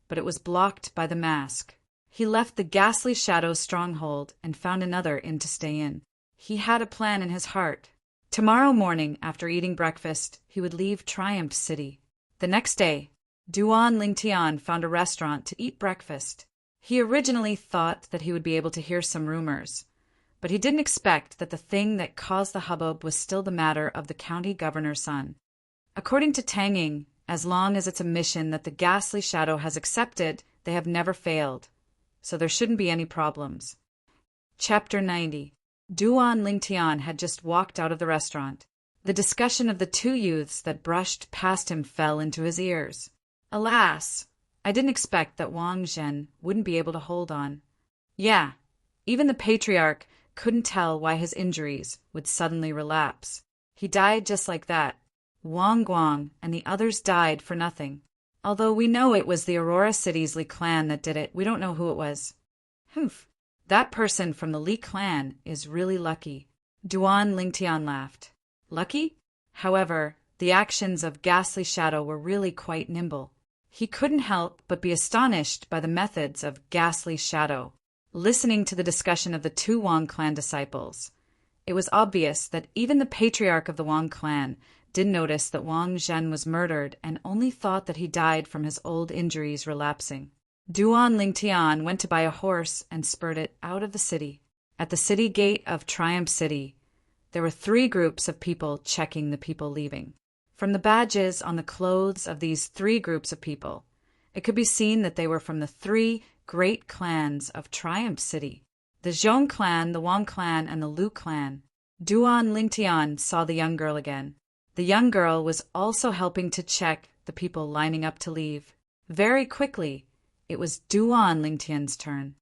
but it was blocked by the mask. He left the Ghastly Shadow's stronghold and found another inn to stay in. He had a plan in his heart. Tomorrow morning, after eating breakfast, he would leave Triumph City. The next day, Duan Lingtian found a restaurant to eat breakfast. He originally thought that he would be able to hear some rumors, but he didn't expect that the thing that caused the hubbub was still the matter of the county governor's son. According to Tang Ying, as long as it's a mission that the Ghastly Shadow has accepted, they have never failed, so there shouldn't be any problems. Chapter 90. Duan Lingtian had just walked out of the restaurant. The discussion of the 2 youths that brushed past him fell into his ears. Alas, I didn't expect that Wang Zhen wouldn't be able to hold on. Yeah, even the patriarch couldn't tell why his injuries would suddenly relapse. He died just like that. Wang Guang and the others died for nothing. Although we know it was the Aurora City's Li clan that did it, we don't know who it was. Humph. That person from the Li clan is really lucky. Duan Lingtian laughed. Lucky? However, the actions of Ghastly Shadow were really quite nimble. He couldn't help but be astonished by the methods of Ghastly Shadow. Listening to the discussion of the 2 Wang clan disciples, it was obvious that even the patriarch of the Wang clan did notice that Wang Zhen was murdered and only thought that he died from his old injuries relapsing. Duan Lingtian went to buy a horse and spurred it out of the city. At the city gate of Triumph City, there were 3 groups of people checking the people leaving. From the badges on the clothes of these 3 groups of people, it could be seen that they were from the 3 great clans of Triumph City: the Zhong clan, the Wang clan, and the Lu clan. Duan Lingtian saw the young girl again. The young girl was also helping to check the people lining up to leave. Very quickly, It was Duan Lingtian's turn.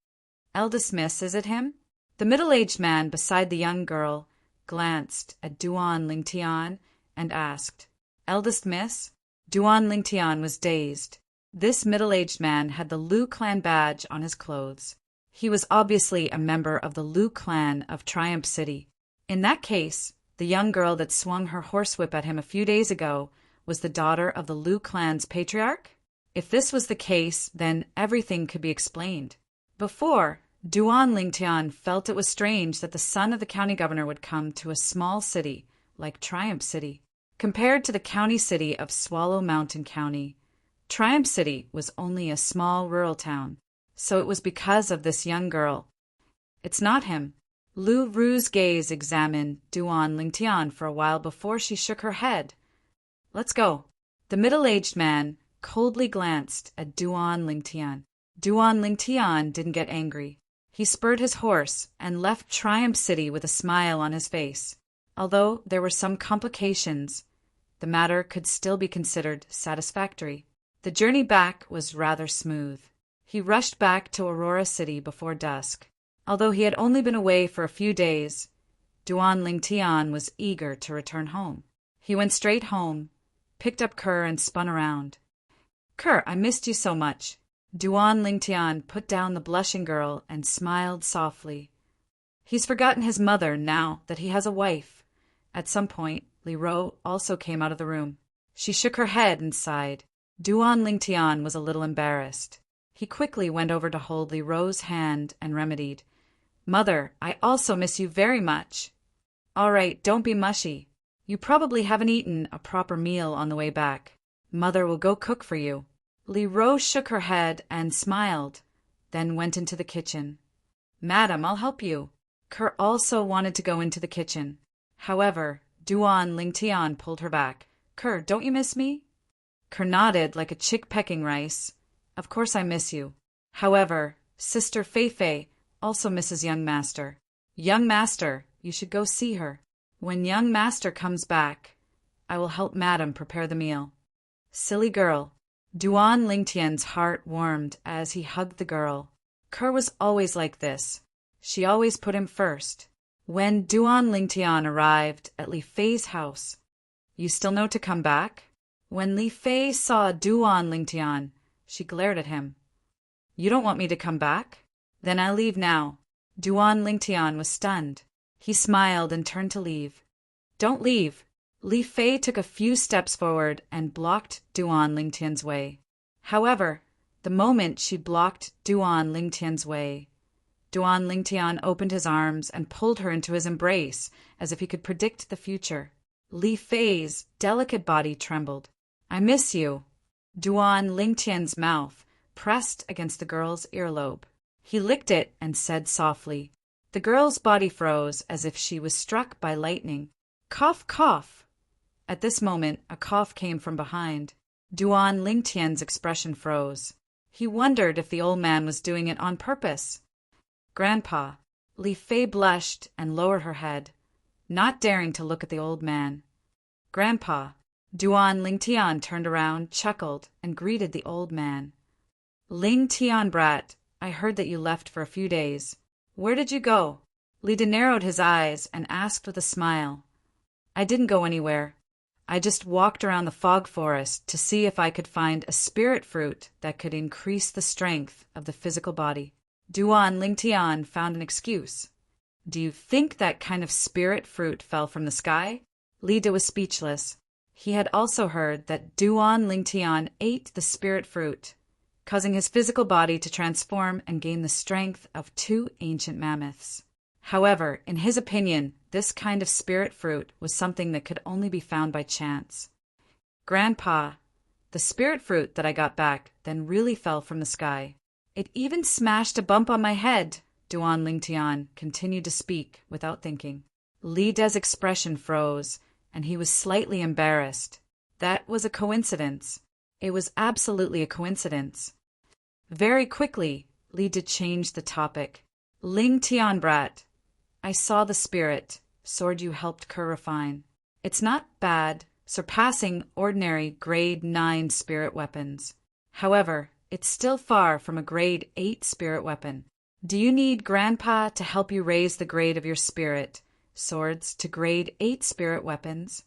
"Eldest miss, is it him?" The middle-aged man beside the young girl glanced at Duan Lingtian and asked, "Eldest miss?" Duan Lingtian was dazed. This middle-aged man had the Lu clan badge on his clothes. He was obviously a member of the Lu clan of Triumph City. In that case, the young girl that swung her horsewhip at him a few days ago was the daughter of the Lu clan's patriarch? If this was the case, then everything could be explained. Before, Duan Lingtian felt it was strange that the son of the county governor would come to a small city like Triumph City. Compared to the county city of Swallow Mountain County, Triumph City was only a small rural town. So it was because of this young girl. "It's not him." Lu Ru's gaze examined Duan Lingtian for a while before she shook her head. "Let's go." The middle-aged man coldly glanced at Duan Lingtian. Duan Lingtian didn't get angry. He spurred his horse and left Triumph City with a smile on his face. Although there were some complications, the matter could still be considered satisfactory. The journey back was rather smooth. He rushed back to Aurora City before dusk. Although he had only been away for a few days, Duan Lingtian was eager to return home. He went straight home, picked up Kerr and spun around. "Kerr, I missed you so much." Duan Lingtian put down the blushing girl and smiled softly. He's forgotten his mother now that he has a wife. At some point, Li Ro also came out of the room. She shook her head and sighed. Duan Lingtian was a little embarrassed. He quickly went over to hold Li Ro's hand and remedied. "Mother, I also miss you very much." "All right, don't be mushy. You probably haven't eaten a proper meal on the way back. Mother will go cook for you." Li Ro shook her head and smiled, then went into the kitchen. "Madam, I'll help you." Kerr also wanted to go into the kitchen. However, Duan Lingtian pulled her back. "Kerr, don't you miss me?" Kerr nodded like a chick pecking rice. "Of course I miss you. However, Sister Fei also misses young master." "Young master, you should go see her. When young master comes back, I will help madam prepare the meal." "Silly girl." Duan Lingtian's heart warmed as he hugged the girl. Kerr was always like this. She always put him first. When Duan Lingtian arrived at Li Fei's house, "You still know to come back?" When Li Fei saw Duan Lingtian, she glared at him. "You don't want me to come back? Then I'll leave now." Duan Lingtian was stunned. He smiled and turned to leave. "Don't leave." Li Fei took a few steps forward and blocked Duan Lingtian's way. However, the moment she blocked Duan Lingtian's way, Duan Lingtian opened his arms and pulled her into his embrace as if he could predict the future. Li Fei's delicate body trembled. "I miss you." Duan Lingtian's mouth pressed against the girl's earlobe. He licked it and said softly. The girl's body froze as if she was struck by lightning. "Cough, cough." At this moment, a cough came from behind. Duan Lingtian's expression froze. He wondered if the old man was doing it on purpose. "Grandpa." Li Fei blushed and lowered her head, not daring to look at the old man. "Grandpa." Duan Lingtian turned around, chuckled, and greeted the old man. "Lingtian brat, I heard that you left for a few days. Where did you go?" Li De narrowed his eyes and asked with a smile. "I didn't go anywhere. I just walked around the fog forest to see if I could find a spirit fruit that could increase the strength of the physical body." Duan Lingtian found an excuse. "Do you think that kind of spirit fruit fell from the sky?" Li De was speechless. He had also heard that Duan Lingtian ate the spirit fruit, causing his physical body to transform and gain the strength of 2 ancient mammoths. However, in his opinion, this kind of spirit fruit was something that could only be found by chance. "Grandpa, the spirit fruit that I got back then really fell from the sky. It even smashed a bump on my head." Duan Lingtian continued to speak without thinking. Li De's expression froze, and he was slightly embarrassed. That was a coincidence. It was absolutely a coincidence. Very quickly, Li De changed the topic. "Lingtian brat, I saw the spirit sword you helped Kerr refine. It's not bad, surpassing ordinary grade 9 spirit weapons. However, it's still far from a grade 8 spirit weapon. Do you need Grandpa to help you raise the grade of your spirit swords to grade 8 spirit weapons?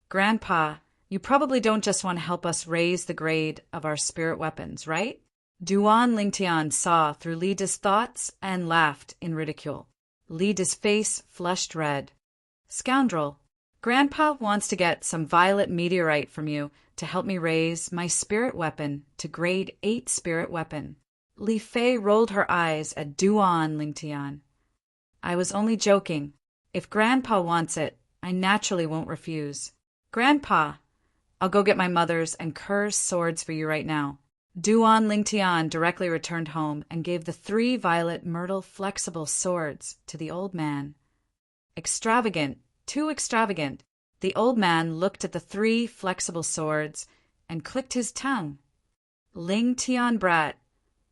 Grandpa, you probably don't just want to help us raise the grade of our spirit weapons, right? Duan Lingtian saw through Lida's thoughts and laughed in ridicule. Lida's face flushed red. Scoundrel, Grandpa wants to get some violet meteorite from you to help me raise my spirit weapon to grade 8 spirit weapon. Li Fei rolled her eyes at Duan Lingtian. I was only joking. If Grandpa wants it, I naturally won't refuse. Grandpa, I'll go get my mother's and Kerr's swords for you right now. Duan Lingtian directly returned home and gave the 3 violet myrtle flexible swords to the old man. Extravagant, too extravagant. The old man looked at the 3 flexible swords and clicked his tongue. Lingtian brat,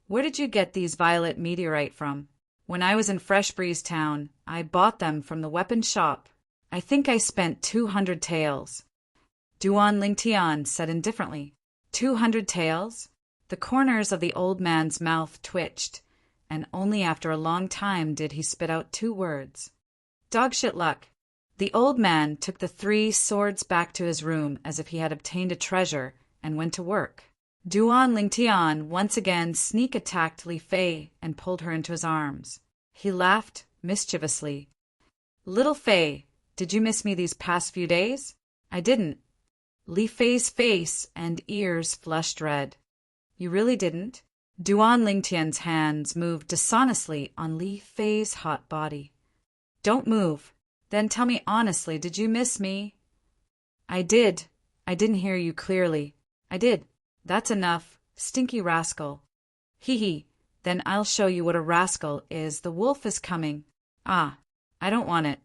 where did you get these violet meteorite from? When I was in Fresh Breeze Town, I bought them from the weapon shop. I think I spent 200 taels. Duan Lingtian said indifferently. 200 taels? The corners of the old man's mouth twitched, and only after a long time did he spit out 2 words. Dogshit luck. The old man took the 3 swords back to his room as if he had obtained a treasure and went to work. Duan Lingtian once again sneak attacked Li Fei and pulled her into his arms. He laughed mischievously. Little Fei, did you miss me these past few days? I didn't. Li Fei's face and ears flushed red. You really didn't? Duan Lingtian's hands moved dishonestly on Li Fei's hot body. Don't move. Then tell me honestly, did you miss me? I did. I didn't hear you clearly. I did. That's enough, stinky rascal. Hee. Then I'll show you what a rascal is. The wolf is coming. Ah, I don't want it.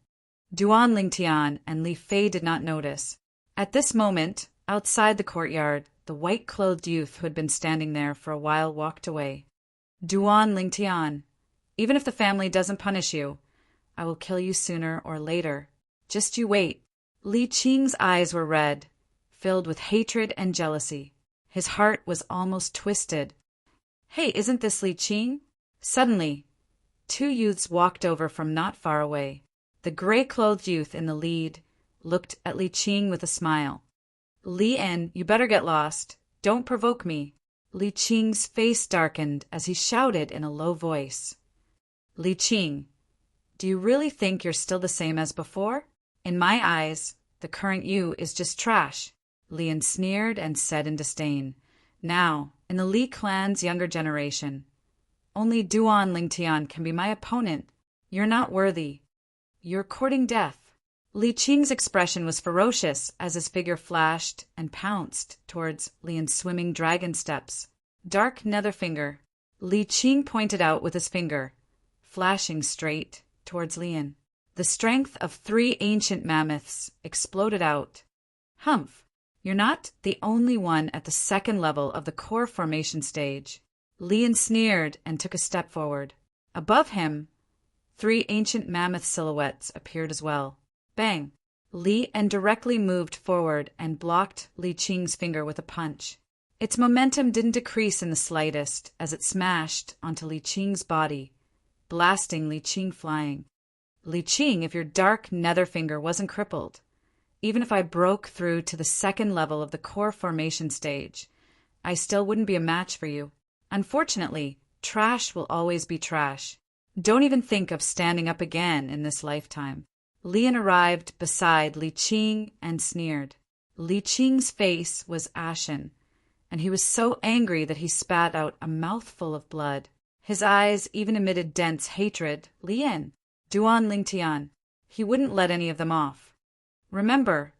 Duan Lingtian and Li Fei did not notice. At this moment, outside the courtyard, the white-clothed youth who had been standing there for a while walked away. Duan Lingtian, even if the family doesn't punish you, I will kill you sooner or later. Just you wait. Li Qing's eyes were red, filled with hatred and jealousy. His heart was almost twisted. Hey, isn't this Li Qing? Suddenly, 2 youths walked over from not far away. The gray-clothed youth in the lead looked at Li Qing with a smile. Li En, you better get lost. Don't provoke me. Li Qing's face darkened as he shouted in a low voice. Li Qing, do you really think you're still the same as before? In my eyes, the current you is just trash. Li En sneered and said in disdain. Now, in the Li clan's younger generation, only Duan Lingtian can be my opponent. You're not worthy. You're courting death. Li Qing's expression was ferocious as his figure flashed and pounced towards Li En's swimming dragon steps. Dark nether finger. Li Qing pointed out with his finger, flashing straight towards Li En. The strength of 3 ancient mammoths exploded out. Humph, you're not the only one at the 2nd level of the core formation stage. Li En sneered and took a step forward. Above him, 3 ancient mammoth silhouettes appeared as well. Bang! Li En directly moved forward and blocked Li Qing's finger with a punch. Its momentum didn't decrease in the slightest as it smashed onto Li Qing's body, blasting Li Qing flying. Li Qing, if your dark nether finger wasn't crippled, even if I broke through to the 2nd level of the core formation stage, I still wouldn't be a match for you. Unfortunately, trash will always be trash. Don't even think of standing up again in this lifetime. Li En arrived beside Li Qing and sneered. Li Qing's face was ashen, and he was so angry that he spat out a mouthful of blood. His eyes even emitted dense hatred. Li En, Duan Lingtian, he wouldn't let any of them off. Remember,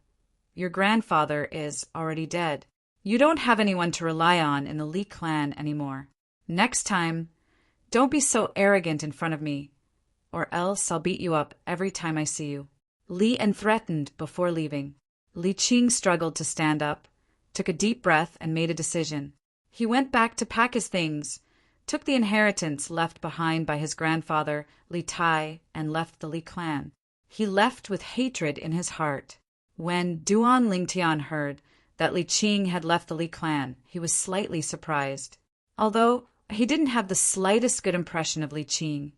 your grandfather is already dead. You don't have anyone to rely on in the Li clan anymore. Next time, don't be so arrogant in front of me, or else I'll beat you up every time I see you. Li En threatened before leaving. Li Qing struggled to stand up, took a deep breath, and made a decision. He went back to pack his things, took the inheritance left behind by his grandfather, Li Tai, and left the Li clan. He left with hatred in his heart. When Duan Lingtian heard that Li Qing had left the Li clan, he was slightly surprised. although he didn't have the slightest good impression of Li Qing.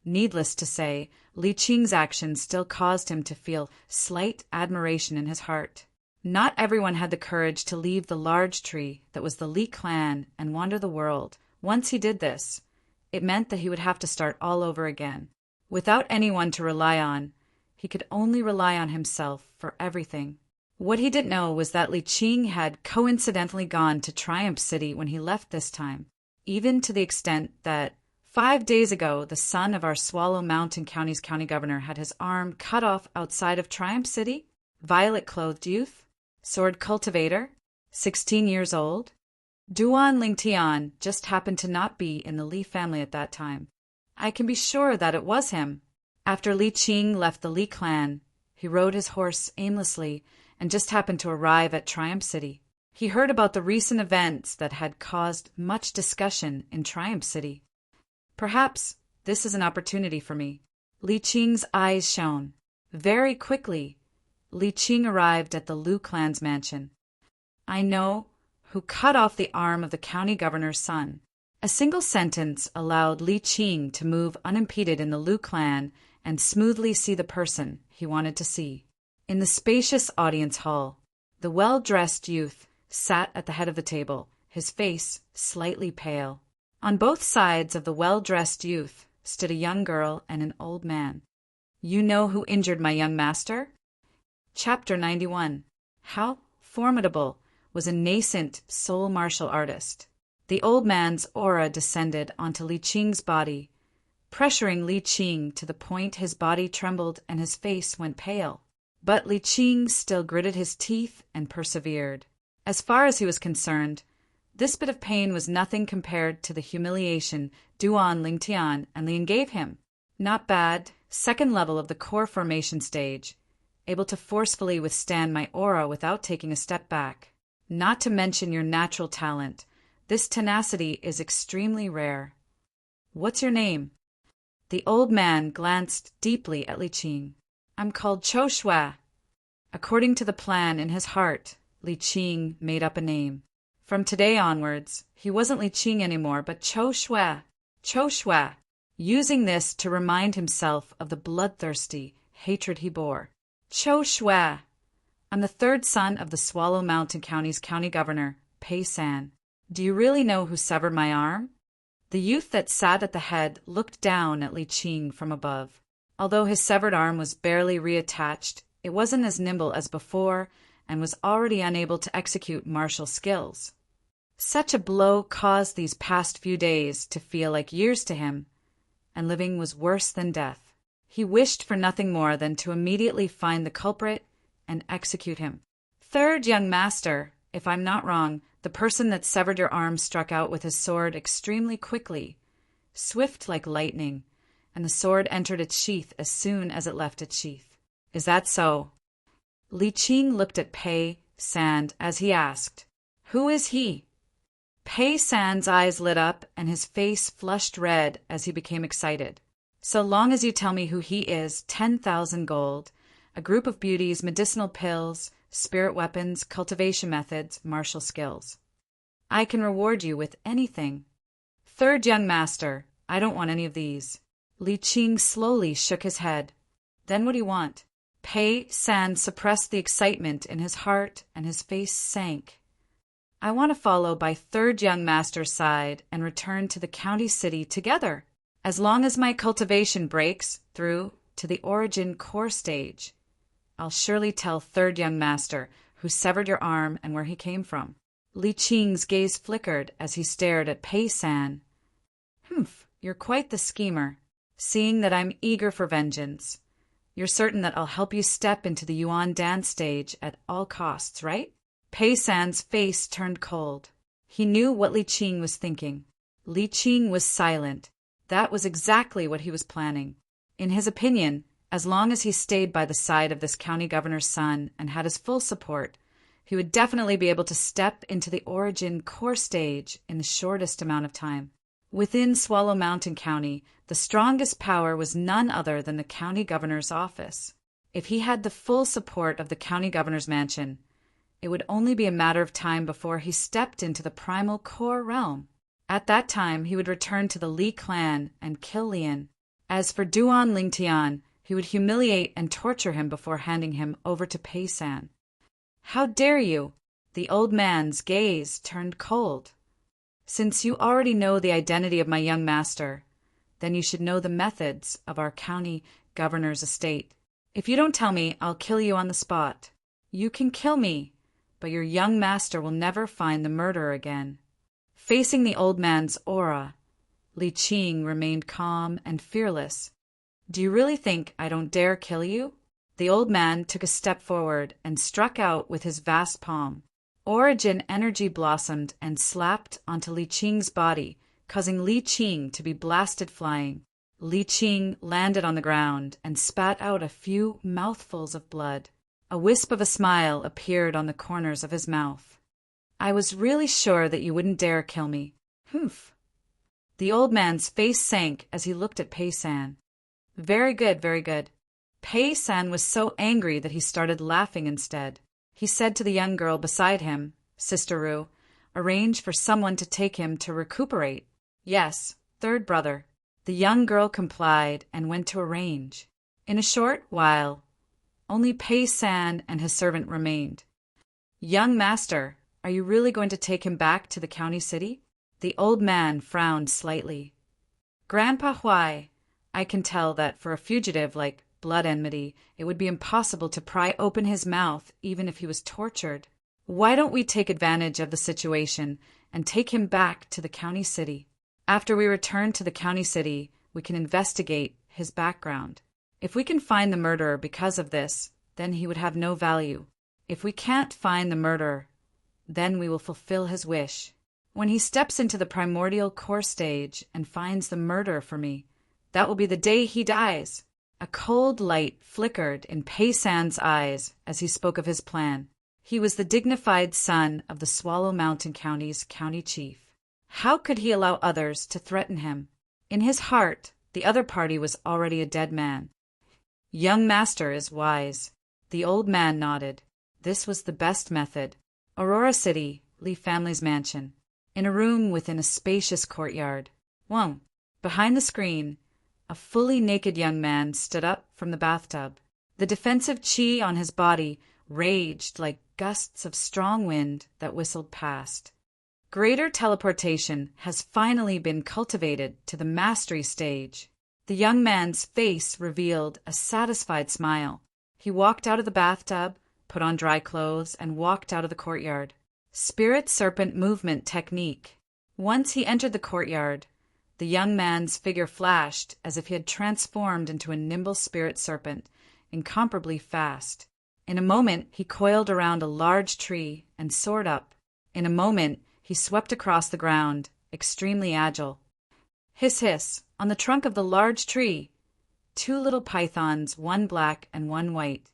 Needless to say, Li Qing's actions still caused him to feel slight admiration in his heart. Not everyone had the courage to leave the large tree that was the Li clan and wander the world. Once he did this, it meant that he would have to start all over again. Without anyone to rely on, he could only rely on himself for everything. What he didn't know was that Li Qing had coincidentally gone to Triumph City when he left this time, even to the extent that 5 days ago the son of our Swallow Mountain County's county governor had his arm cut off outside of Triumph City. Violet-clothed youth, sword cultivator, 16 years old. Duan Lingtian just happened to not be in the Li family at that time. I can be sure that it was him. After Li Qing left the Li clan, he rode his horse aimlessly and just happened to arrive at Triumph City. He heard about the recent events that had caused much discussion in Triumph City. Perhaps this is an opportunity for me. Li Qing's eyes shone. Very quickly, Li Qing arrived at the Lu clan's mansion. I know who cut off the arm of the county governor's son. A single sentence allowed Li Qing to move unimpeded in the Lu clan and smoothly see the person he wanted to see. In the spacious audience hall, the well-dressed youth sat at the head of the table, his face slightly pale. On both sides of the well-dressed youth stood a young girl and an old man. You know who injured my young master? Chapter 91. How formidable was a nascent soul martial artist. The old man's aura descended onto Li Qing's body, pressuring Li Qing to the point his body trembled and his face went pale. But Li Qing still gritted his teeth and persevered. As far as he was concerned, this bit of pain was nothing compared to the humiliation Duan Lingtian and Lian gave him. Not bad, second level of the core formation stage, able to forcefully withstand my aura without taking a step back. Not to mention your natural talent, this tenacity is extremely rare. What's your name? The old man glanced deeply at Li Qing. I'm called Cho Shui. According to the plan in his heart, Li Qing made up a name. From today onwards, he wasn't Li Qing anymore, but Cho Shui. Cho Shui, using this to remind himself of the bloodthirsty hatred he bore. Cho Shui. I'm the third son of the Swallow Mountain County's county governor, Pei San. Do you really know who severed my arm? The youth that sat at the head looked down at Li Qing from above. Although his severed arm was barely reattached, it wasn't as nimble as before and was already unable to execute martial skills. Such a blow caused these past few days to feel like years to him, and living was worse than death. He wished for nothing more than to immediately find the culprit and execute him. Third young master, if I'm not wrong, the person that severed your arm struck out with his sword extremely quickly, swift like lightning, and the sword entered its sheath as soon as it left its sheath. Is that so? Li Qing looked at Pei San as he asked, Who is he? Pei San's eyes lit up and his face flushed red as he became excited. So long as you tell me who he is, 10,000 gold, a group of beauties, medicinal pills, spirit weapons, cultivation methods, martial skills. I can reward you with anything. Third young master, I don't want any of these. Li Qing slowly shook his head. Then what do you want? Pei San suppressed the excitement in his heart and his face sank. I want to follow by third young master's side and return to the county city together. As long as my cultivation breaks through to the origin core stage, I'll surely tell third young master who severed your arm and where he came from. Li Qing's gaze flickered as he stared at Pei San. You're quite the schemer. Seeing that I'm eager for vengeance, you're certain that I'll help you step into the Yuan dance stage at all costs, right? Pei San's face turned cold. He knew what Li Qing was thinking. Li Qing was silent. That was exactly what he was planning. In his opinion, as long as he stayed by the side of this county governor's son and had his full support, he would definitely be able to step into the origin core stage in the shortest amount of time. Within Swallow Mountain County, the strongest power was none other than the county governor's office. If he had the full support of the county governor's mansion, it would only be a matter of time before he stepped into the primal core realm. At that time, he would return to the Li clan and kill Lian. As for Duan Lingtian, he would humiliate and torture him before handing him over to Pei San. How dare you? The old man's gaze turned cold. Since you already know the identity of my young master, then you should know the methods of our county governor's estate. If you don't tell me, I'll kill you on the spot. You can kill me, but your young master will never find the murderer again. Facing the old man's aura, Li Qing remained calm and fearless. Do you really think I don't dare kill you? The old man took a step forward and struck out with his vast palm. Origin energy blossomed and slapped onto Li Qing's body, causing Li Qing to be blasted flying. Li Qing landed on the ground and spat out a few mouthfuls of blood. A wisp of a smile appeared on the corners of his mouth. I was really sure that you wouldn't dare kill me. Humph. The old man's face sank as he looked at Pei San. Very good, very good. Pei San was so angry that he started laughing instead. He said to the young girl beside him, Sister Ru, arrange for someone to take him to recuperate. Yes, third brother. The young girl complied and went to arrange. In a short while, only Pei San and his servant remained. Young master, are you really going to take him back to the county city? The old man frowned slightly. Grandpa Huai, I can tell that for a fugitive like blood enmity, it would be impossible to pry open his mouth even if he was tortured. Why don't we take advantage of the situation and take him back to the county city? After we return to the county city, we can investigate his background. If we can find the murderer because of this, then he would have no value. If we can't find the murderer, then we will fulfill his wish. When he steps into the primordial core stage and finds the murderer for me, that will be the day he dies. A cold light flickered in Pei San's eyes as he spoke of his plan. He was the dignified son of the Swallow Mountain County's county chief. How could he allow others to threaten him? In his heart, the other party was already a dead man. Young master is wise. The old man nodded. This was the best method. Aurora City, Li family's mansion. In a room within a spacious courtyard. Whoa! Behind the screen, a fully naked young man stood up from the bathtub. The defensive chi on his body raged like gusts of strong wind that whistled past. Greater teleportation has finally been cultivated to the mastery stage. The young man's face revealed a satisfied smile. He walked out of the bathtub, put on dry clothes, and walked out of the courtyard. Spirit Serpent movement technique. Once he entered the courtyard, the young man's figure flashed as if he had transformed into a nimble spirit serpent, incomparably fast. In a moment, he coiled around a large tree and soared up. In a moment, he swept across the ground, extremely agile. Hiss, hiss, on the trunk of the large tree, 2 little pythons, one black and one white,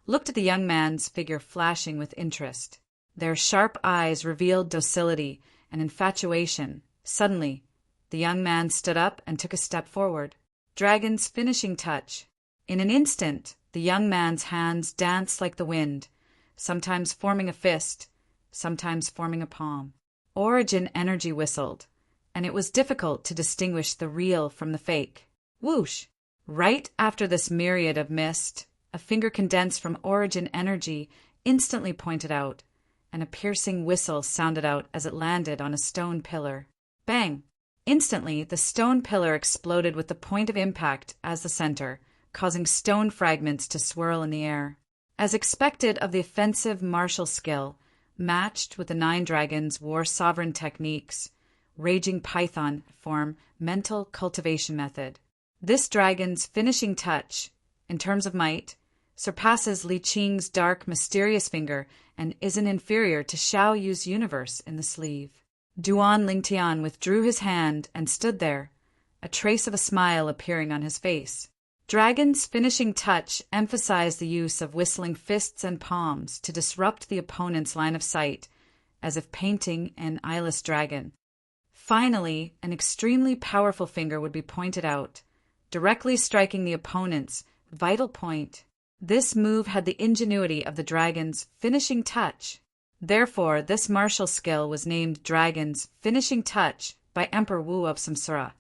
looked at the young man's figure flashing with interest. Their sharp eyes revealed docility and infatuation. Suddenly, the young man stood up and took a step forward. Dragon's finishing touch. In an instant, the young man's hands danced like the wind, sometimes forming a fist, sometimes forming a palm. Origin energy whistled, and it was difficult to distinguish the real from the fake. Whoosh! Right after this myriad of mist, a finger condensed from Origin energy instantly pointed out, and a piercing whistle sounded out as it landed on a stone pillar. Bang! Instantly, the stone pillar exploded with the point of impact as the center, causing stone fragments to swirl in the air. As expected of the offensive martial skill, matched with the 9 dragons' war sovereign techniques, Raging Python form mental cultivation method. This dragon's finishing touch, in terms of might, surpasses Li Qing's dark, mysterious finger and isn't inferior to Xiao Yu's universe in the sleeve. Duan Lingtian withdrew his hand and stood there, a trace of a smile appearing on his face. Dragon's finishing touch emphasized the use of whistling fists and palms to disrupt the opponent's line of sight, as if painting an eyeless dragon. Finally, an extremely powerful finger would be pointed out, directly striking the opponent's vital point. This move had the ingenuity of the dragon's finishing touch. Therefore, this martial skill was named Dragon's Finishing Touch by Emperor Wu of Samsara.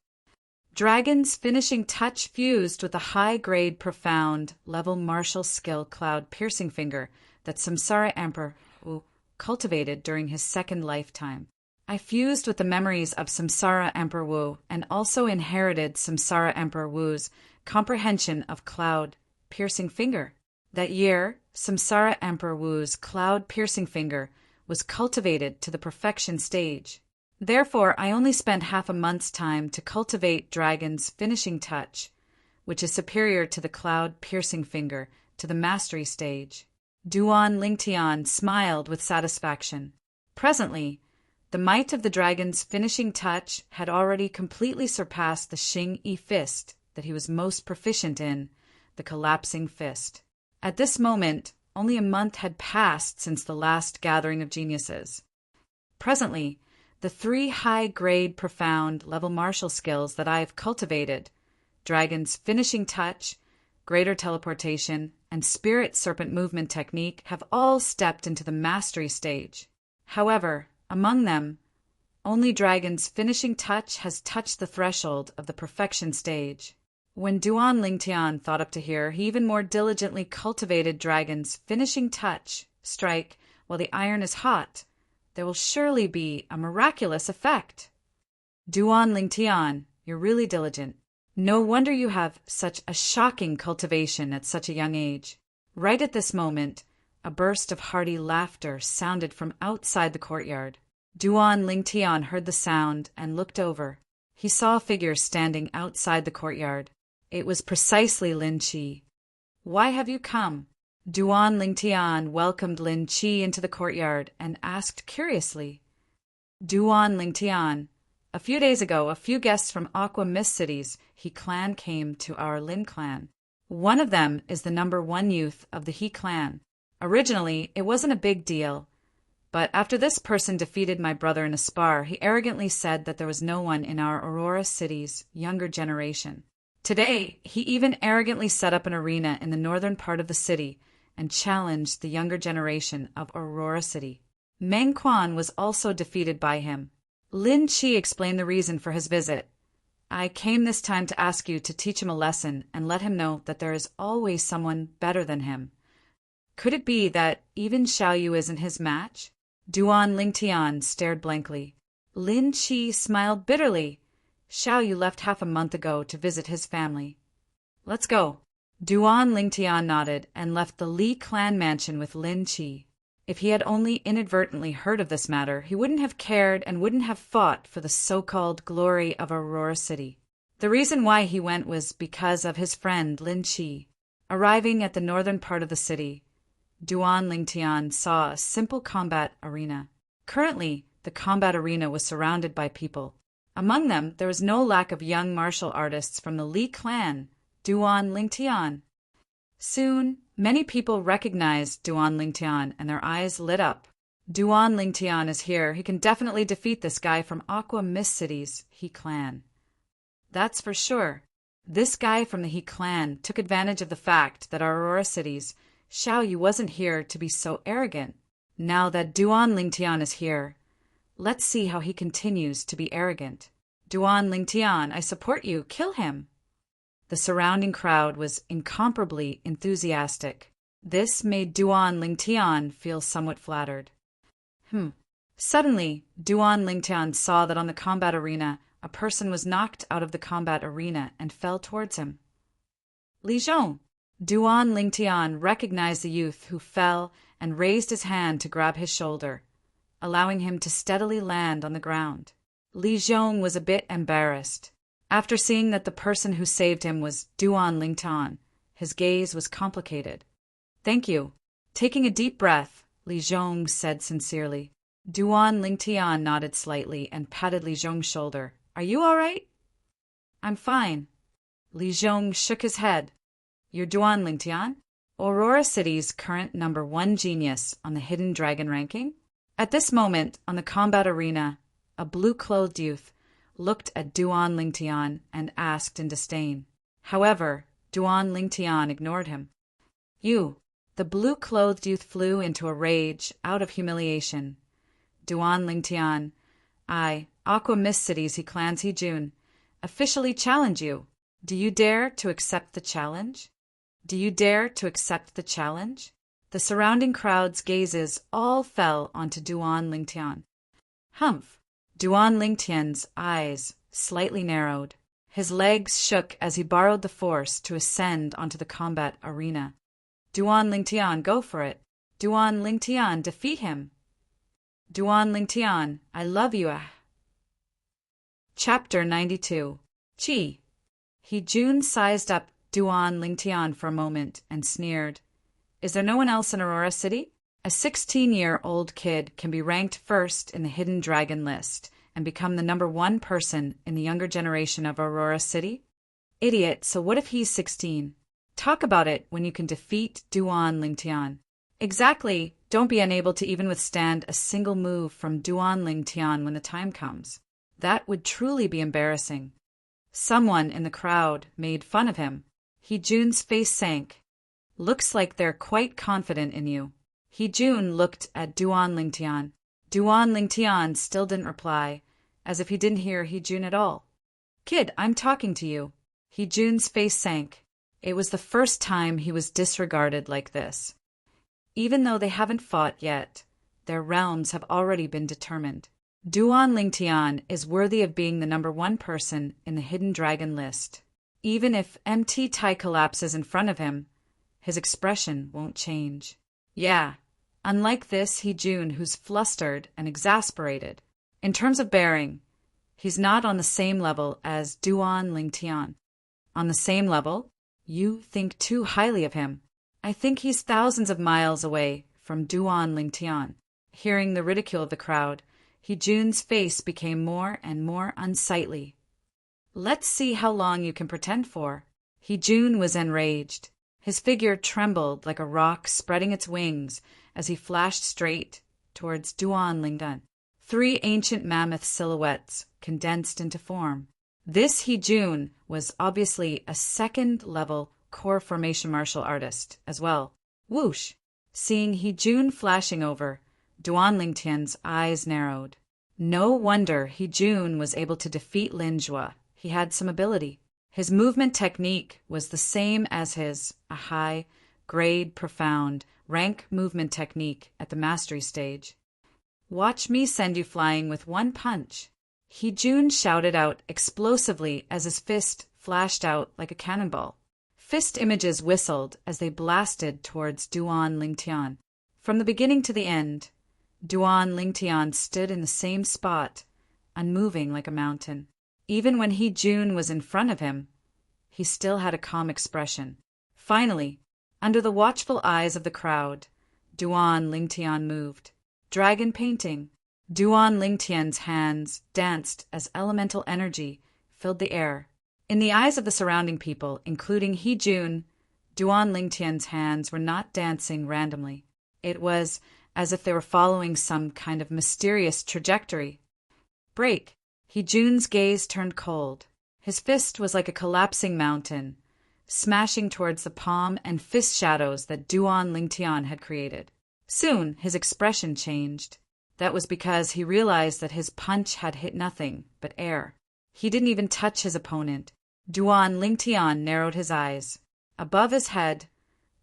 Dragon's finishing touch fused with the high-grade, profound, level martial skill cloud-piercing finger that Samsara Emperor Wu cultivated during his second lifetime. I fused with the memories of Samsara Emperor Wu and also inherited Samsara Emperor Wu's comprehension of cloud-piercing finger. That year, Samsara Emperor Wu's cloud-piercing finger was cultivated to the perfection stage. Therefore, I only spent half a month's time to cultivate Dragon's finishing touch, which is superior to the cloud-piercing finger, to the mastery stage. Duan Lingtian smiled with satisfaction. Presently, the might of the dragon's finishing touch had already completely surpassed the Xing-Yi fist that he was most proficient in, the collapsing fist. At this moment, only a month had passed since the last gathering of geniuses. Presently, the 3 high-grade, profound, level martial skills that I have cultivated, Dragon's finishing touch, greater teleportation, and spirit serpent movement technique, have all stepped into the mastery stage. However, among them, only Dragon's finishing touch has touched the threshold of the perfection stage. When Duan Lingtian thought up to here, he even more diligently cultivated Dragon's finishing touch. Strike while the iron is hot. There will surely be a miraculous effect. Duan Lingtian, you're really diligent. No wonder you have such a shocking cultivation at such a young age. Right at this moment, a burst of hearty laughter sounded from outside the courtyard. Duan Lingtian heard the sound and looked over. He saw a figure standing outside the courtyard. It was precisely Lin Qi. Why have you come? Duan Lingtian welcomed Lin Qi into the courtyard and asked curiously. Duan Lingtian, a few days ago, a few guests from Aqua Mist City's He clan came to our Lin clan. One of them is the #1 youth of the He clan. Originally, it wasn't a big deal, but after this person defeated my brother in a spar, he arrogantly said that there was no one in our Aurora City's younger generation. Today, he even arrogantly set up an arena in the northern part of the city and challenged the younger generation of Aurora City. Meng Quan was also defeated by him. Lin Qi explained the reason for his visit. I came this time to ask you to teach him a lesson and let him know that there is always someone better than him. Could it be that even Xiaoyu isn't his match? Duan Lingtian stared blankly. Lin Qi smiled bitterly. Xiaoyu left half a month ago to visit his family. Let's go. Duan Lingtian nodded and left the Li clan mansion with Lin Qi. If he had only inadvertently heard of this matter, he wouldn't have cared and wouldn't have fought for the so-called glory of Aurora City. The reason why he went was because of his friend Lin Qi. Arriving at the northern part of the city, Duan Lingtian saw a simple combat arena. Currently, the combat arena was surrounded by people. Among them, there was no lack of young martial artists from the Li clan, Duan Lingtian. Soon, many people recognized Duan Lingtian and their eyes lit up. Duan Lingtian is here. He can definitely defeat this guy from Aqua Mist City's He clan. That's for sure. This guy from the He clan took advantage of the fact that our Aurora City's Xiaoyu wasn't here to be so arrogant. Now that Duan Lingtian is here, let's see how he continues to be arrogant. Duan Lingtian, I support you. Kill him. The surrounding crowd was incomparably enthusiastic. This made Duan Lingtian feel somewhat flattered. Suddenly, Duan Lingtian saw that on the combat arena, a person was knocked out of the combat arena and fell towards him. Li Zhong. Duan Lingtian recognized the youth who fell and raised his hand to grab his shoulder, allowing him to steadily land on the ground. Li Zhong was a bit embarrassed. After seeing that the person who saved him was Duan Lingtian, his gaze was complicated. Thank you. Taking a deep breath, Li Zhong said sincerely. Duan Lingtian nodded slightly and patted Li Zhong's shoulder. Are you all right? I'm fine. Li Zhong shook his head. You're Duan Lingtian? Aurora City's current #1 genius on the Hidden Dragon ranking? At this moment, on the combat arena, a blue-clothed youth looked at Duan Lingtian and asked in disdain. However, Duan Lingtian ignored him. You. The blue-clothed youth flew into a rage out of humiliation. Duan Lingtian, I, Aqua Mist City's He Clans He Jun, officially challenge you. Do you dare to accept the challenge? Do you dare to accept the challenge? The surrounding crowd's gazes all fell onto Duan Lingtian. Humph! Duan Lingtian's eyes slightly narrowed. His legs shook as he borrowed the force to ascend onto the combat arena. Duan Lingtian, go for it. Duan Lingtian, defeat him. Duan Lingtian, I love you. Chapter 92. Chi. He Jun sized up Duan Lingtian for a moment and sneered. Is there no one else in Aurora City? A 16-year-old kid can be ranked first in the Hidden Dragon list and become the number one person in the younger generation of Aurora City? Idiot, so what if he's 16? Talk about it when you can defeat Duan Lingtian. Exactly, don't be unable to even withstand a single move from Duan Lingtian when the time comes. That would truly be embarrassing. Someone in the crowd made fun of him. He Jun's face sank. Looks like they're quite confident in you. He Jun looked at Duan Lingtian. Duan Lingtian still didn't reply, as if he didn't hear He Jun at all. Kid, I'm talking to you. He Jun's face sank. It was the first time he was disregarded like this. Even though they haven't fought yet, their realms have already been determined. Duan Lingtian is worthy of being the number one person in the Hidden Dragon list. Even if MT Tai collapses in front of him, his expression won't change. Yeah, unlike this He Jun who's flustered and exasperated. In terms of bearing, he's not on the same level as Duan Lingtian. On the same level? You think too highly of him. I think he's thousands of miles away from Duan Lingtian. Hearing the ridicule of the crowd, He Jun's face became more and more unsightly. Let's see how long you can pretend for. He Jun was enraged. His figure trembled like a rock spreading its wings as he flashed straight towards Duan Lingtian. 3 ancient mammoth silhouettes condensed into form. This He Jun was obviously a second-level core formation martial artist as well. Whoosh! Seeing He Jun flashing over, Duan Lingtian's eyes narrowed. No wonder He Jun was able to defeat Lin Jue. He had some ability. His movement technique was the same as his high-grade, profound, rank movement technique at the mastery stage. Watch me send you flying with one punch. He Jun shouted out explosively as his fist flashed out like a cannonball. Fist images whistled as they blasted towards Duan Lingtian. From the beginning to the end, Duan Lingtian stood in the same spot, unmoving like a mountain. Even when He Jun was in front of him, he still had a calm expression. Finally, under the watchful eyes of the crowd, Duan Lingtian moved. Dragon painting. Duan Lingtian's hands danced as elemental energy filled the air. In the eyes of the surrounding people, including He Jun, Duan Lingtian's hands were not dancing randomly. It was as if they were following some kind of mysterious trajectory. Break! He Jun's gaze turned cold. His fist was like a collapsing mountain, smashing towards the palm and fist shadows that Duan Lingtian had created. Soon, his expression changed. That was because he realized that his punch had hit nothing but air. He didn't even touch his opponent. Duan Lingtian narrowed his eyes. Above his head,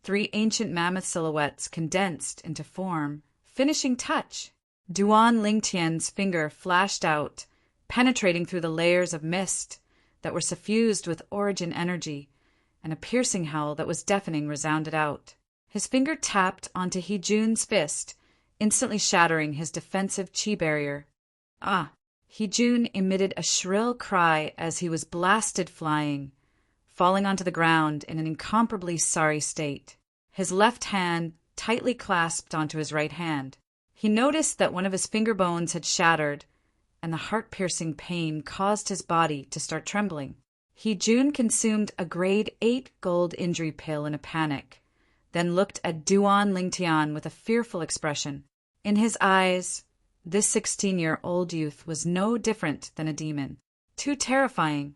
3 ancient mammoth silhouettes condensed into form. Finishing touch. Duan Lingtian's finger flashed out, penetrating through the layers of mist that were suffused with origin energy, and a piercing howl that was deafening resounded out. His finger tapped onto He Jun's fist, instantly shattering his defensive chi barrier. Ah! He Jun emitted a shrill cry as he was blasted flying, falling onto the ground in an incomparably sorry state. His left hand tightly clasped onto his right hand. He noticed that one of his finger bones had shattered, and the heart-piercing pain caused his body to start trembling. He Jun consumed a grade 8 gold injury pill in a panic, then looked at Duan Lingtian with a fearful expression. In his eyes, this 16-year-old youth was no different than a demon. Too terrifying.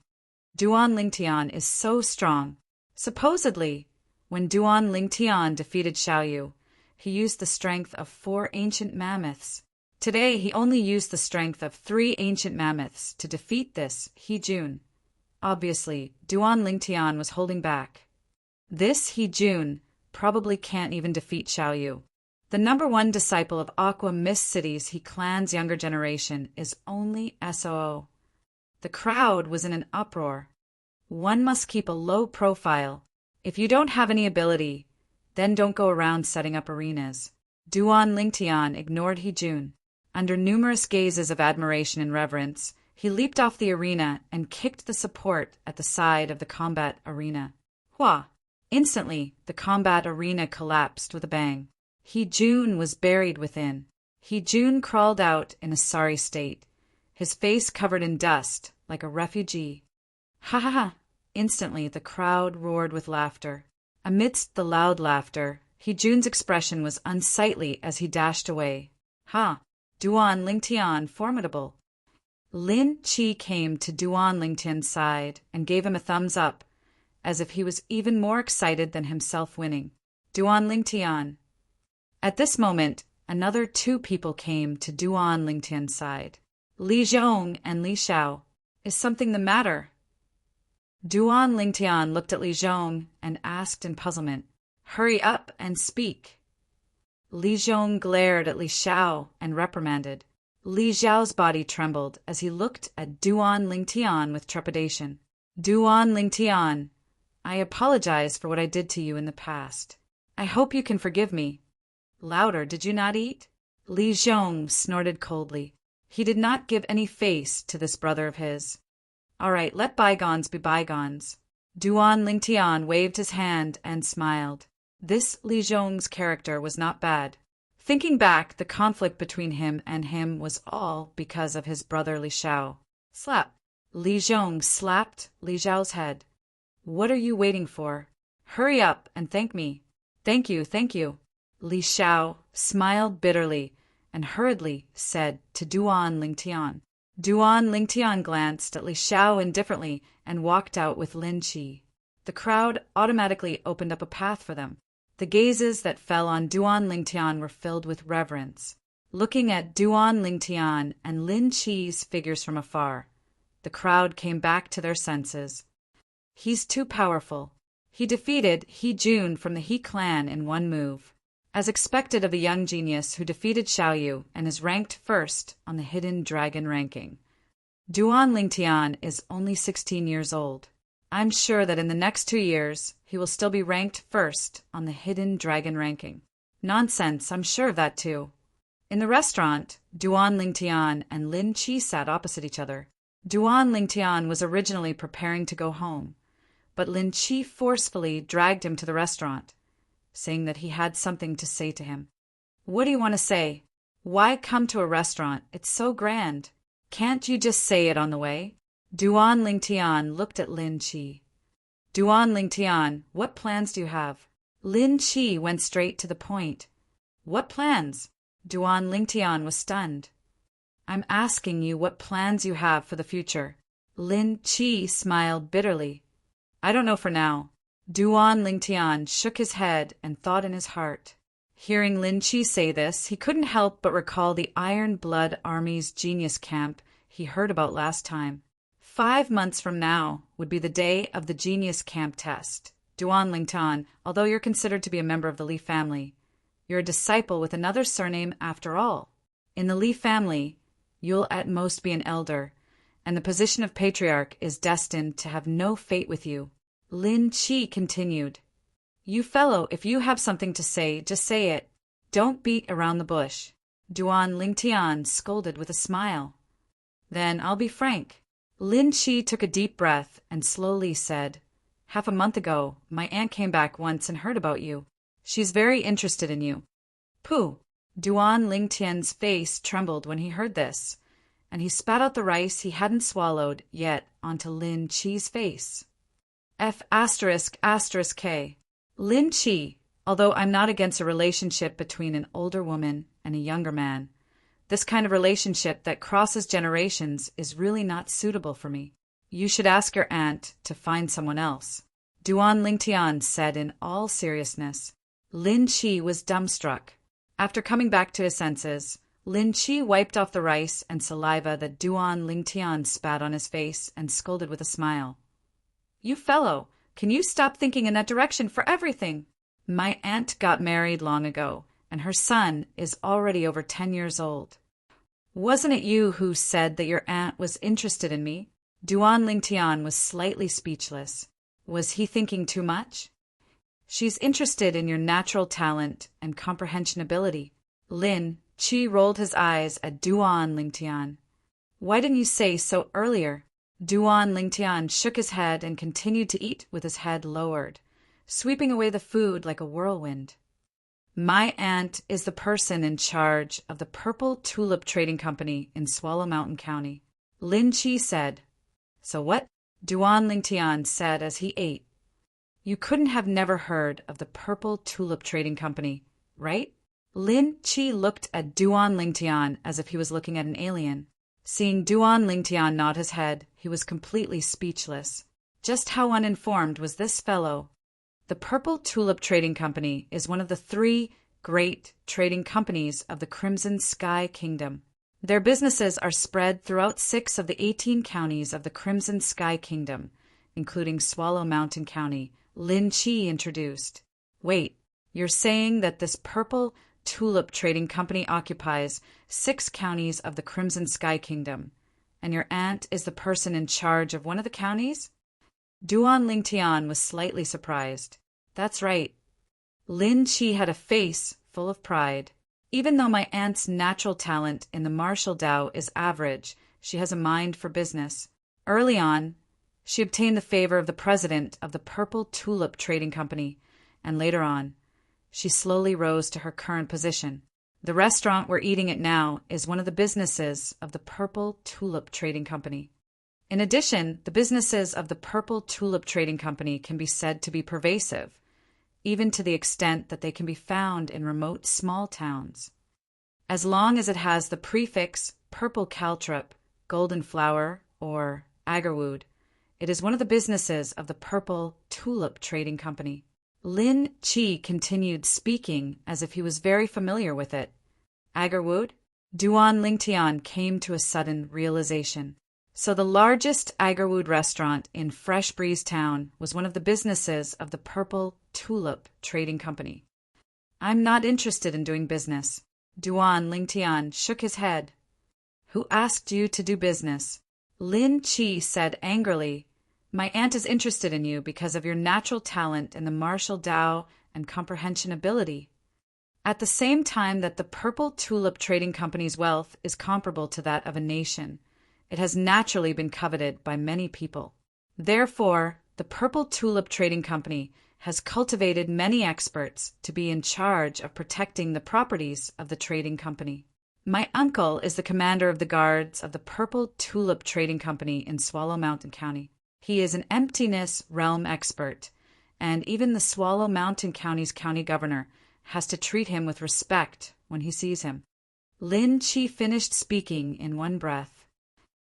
Duan Lingtian is so strong. Supposedly, when Duan Lingtian defeated Xiaoyu, he used the strength of 4 ancient mammoths. Today he only used the strength of 3 ancient mammoths to defeat this He Jun. Obviously, Duan Lingtian was holding back. This He Jun probably can't even defeat Xiao Yu. The #1 disciple of Aqua Mist City's He clan's younger generation is only SOO. The crowd was in an uproar. One must keep a low profile. If you don't have any ability, then don't go around setting up arenas. Duan Lingtian ignored He Jun. Under numerous gazes of admiration and reverence, he leaped off the arena and kicked the support at the side of the combat arena. Hua! Instantly, the combat arena collapsed with a bang. He Jun was buried within. He Jun crawled out in a sorry state, his face covered in dust like a refugee. Ha ha ha! Instantly, the crowd roared with laughter. Amidst the loud laughter, He Jun's expression was unsightly as he dashed away. Ha! Duan Lingtian, formidable. Lin Qi came to Duan Lingtian's side and gave him a thumbs up, as if he was even more excited than himself winning. Duan Lingtian. At this moment, another 2 people came to Duan Lingtian's side. Li Zhong and Li Xiao. Is something the matter? Duan Lingtian looked at Li Zhong and asked in puzzlement, "Hurry up and speak." Li Zhong glared at Li Xiao and reprimanded. Li Xiao's body trembled as he looked at Duan Lingtian with trepidation. Duan Lingtian, I apologize for what I did to you in the past. I hope you can forgive me. Louder, did you not eat? Li Zhong snorted coldly. He did not give any face to this brother of his. All right, let bygones be bygones. Duan Lingtian waved his hand and smiled. This Li Zhong's character was not bad. Thinking back, the conflict between him and him was all because of his brother Li Xiao. Slap! Li Zhong slapped Li Xiao's head. What are you waiting for? Hurry up and thank me. Thank you, thank you. Li Xiao smiled bitterly and hurriedly said to Duan Lingtian. Duan Lingtian glanced at Li Xiao indifferently and walked out with Lin Qi. The crowd automatically opened up a path for them. The gazes that fell on Duan Lingtian were filled with reverence. Looking at Duan Lingtian and Lin Qi's figures from afar, the crowd came back to their senses. He's too powerful. He defeated He Jun from the He clan in one move. As expected of a young genius who defeated Xiao Yu and is ranked first on the Hidden Dragon ranking. Duan Lingtian is only 16 years old. I'm sure that in the next 2 years, he will still be ranked first on the Hidden Dragon ranking. Nonsense, I'm sure of that too. In the restaurant, Duan Lingtian and Lin Qi sat opposite each other. Duan Lingtian was originally preparing to go home, but Lin Qi forcefully dragged him to the restaurant, saying that he had something to say to him. What do you want to say? Why come to a restaurant? It's so grand. Can't you just say it on the way? Duan Lingtian looked at Lin Qi. Duan Lingtian, what plans do you have? Lin Qi went straight to the point. What plans? Duan Lingtian was stunned. I'm asking you what plans you have for the future. Lin Qi smiled bitterly. I don't know for now. Duan Lingtian shook his head and thought in his heart. Hearing Lin Qi say this, he couldn't help but recall the Iron Blood Army's genius camp he heard about last time. 5 months from now would be the day of the genius camp test. Duan Lingtian, although you're considered to be a member of the Li family, you're a disciple with another surname after all. In the Li family, you'll at most be an elder, and the position of patriarch is destined to have no fate with you. Lin Qi continued. You fellow, if you have something to say, just say it. Don't beat around the bush. Duan Lingtian scolded with a smile. Then I'll be frank. Lin Qi took a deep breath and slowly said, Half a month ago, my aunt came back once and heard about you. She's very interested in you. Pooh! Duan Lingtian's face trembled when he heard this, and he spat out the rice he hadn't swallowed yet onto Lin Qi's face. F***K. Lin Qi, although I'm not against a relationship between an older woman and a younger man, this kind of relationship that crosses generations is really not suitable for me. You should ask your aunt to find someone else. Duan Lingtian said in all seriousness. Lin Qi was dumbstruck. After coming back to his senses, Lin Chi wiped off the rice and saliva that Duan Lingtian spat on his face and scolded with a smile. "You fellow, can you stop thinking in that direction for everything? My aunt got married long ago, and her son is already over 10 years old." "Wasn't it you who said that your aunt was interested in me?" Duan Lingtian was slightly speechless. Was he thinking too much? "She's interested in your natural talent and comprehension ability." Lin Chi rolled his eyes at Duan Lingtian. "Why didn't you say so earlier?" Duan Lingtian shook his head and continued to eat with his head lowered, sweeping away the food like a whirlwind. "My aunt is the person in charge of the Purple Tulip Trading Company in Swallow Mountain County," Lin Chi said. "So what?" Duan Lingtian said as he ate. "You couldn't have never heard of the Purple Tulip Trading Company, right?" Lin Chi looked at Duan Lingtian as if he was looking at an alien. Seeing Duan Lingtian nod his head, he was completely speechless. Just how uninformed was this fellow? The Purple Tulip Trading Company is one of the 3 great trading companies of the Crimson Sky Kingdom. Their businesses are spread throughout 6 of the 18 counties of the Crimson Sky Kingdom, including Swallow Mountain County, Lin Chi introduced. "Wait, you're saying that this Purple Tulip Trading Company occupies 6 counties of the Crimson Sky Kingdom, and your aunt is the person in charge of one of the counties?" Duan Lingtian was slightly surprised. "That's right." Lin Chi had a face full of pride. "Even though my aunt's natural talent in the martial Dao is average, she has a mind for business. Early on, she obtained the favor of the president of the Purple Tulip Trading Company, and later on, she slowly rose to her current position. The restaurant we're eating at now is one of the businesses of the Purple Tulip Trading Company. In addition, the businesses of the Purple Tulip Trading Company can be said to be pervasive, even to the extent that they can be found in remote small towns. As long as it has the prefix purple caltrop, golden flower, or agarwood, it is one of the businesses of the Purple Tulip Trading Company." Lin Chi continued speaking as if he was very familiar with it. "Agarwood?" Duan Lingtian came to a sudden realization. So the largest agarwood restaurant in Fresh Breeze Town was one of the businesses of the Purple Tulip Trading Company. "I'm not interested in doing business." Duan Lingtian shook his head. "Who asked you to do business?" Lin Chi said angrily, "My aunt is interested in you because of your natural talent in the martial Dao and comprehension ability. At the same time that the Purple Tulip Trading Company's wealth is comparable to that of a nation, it has naturally been coveted by many people. Therefore, the Purple Tulip Trading Company has cultivated many experts to be in charge of protecting the properties of the trading company. My uncle is the commander of the guards of the Purple Tulip Trading Company in Swallow Mountain County. He is an emptiness realm expert, and even the Swallow Mountain County's county governor has to treat him with respect when he sees him." Lin Chi finished speaking in one breath.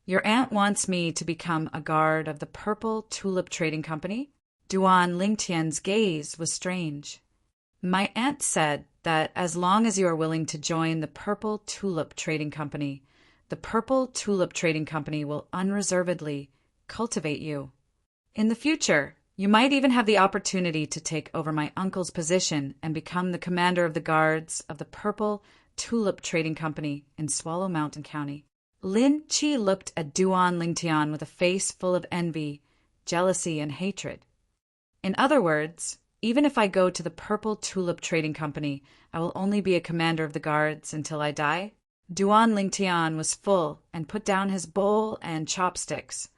"Your aunt wants me to become a guard of the Purple Tulip Trading Company?" Duan Lingtian's gaze was strange. "My aunt said that as long as you are willing to join the Purple Tulip Trading Company, the Purple Tulip Trading Company will unreservedly cultivate you. In the future, you might even have the opportunity to take over my uncle's position and become the commander of the guards of the Purple Tulip Trading Company in Swallow Mountain County." Lin Chi looked at Duan Lingtian with a face full of envy, jealousy, and hatred. "In other words, even if I go to the Purple Tulip Trading Company, I will only be a commander of the guards until I die?" Duan Lingtian was full and put down his bowl and chopsticks.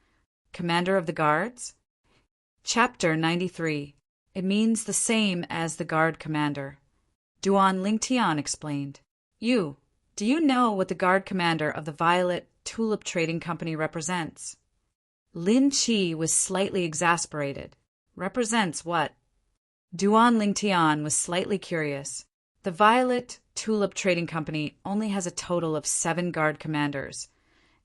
"Commander of the guards?" Chapter 93. It means the same as the guard commander. Duan Lingtian explained. Do you know what the guard commander of the Violet Tulip Trading Company represents?" Lin Chi was slightly exasperated. "Represents what?" Duan Lingtian was slightly curious. The Violet Tulip Trading Company only has a total of 7 guard commanders,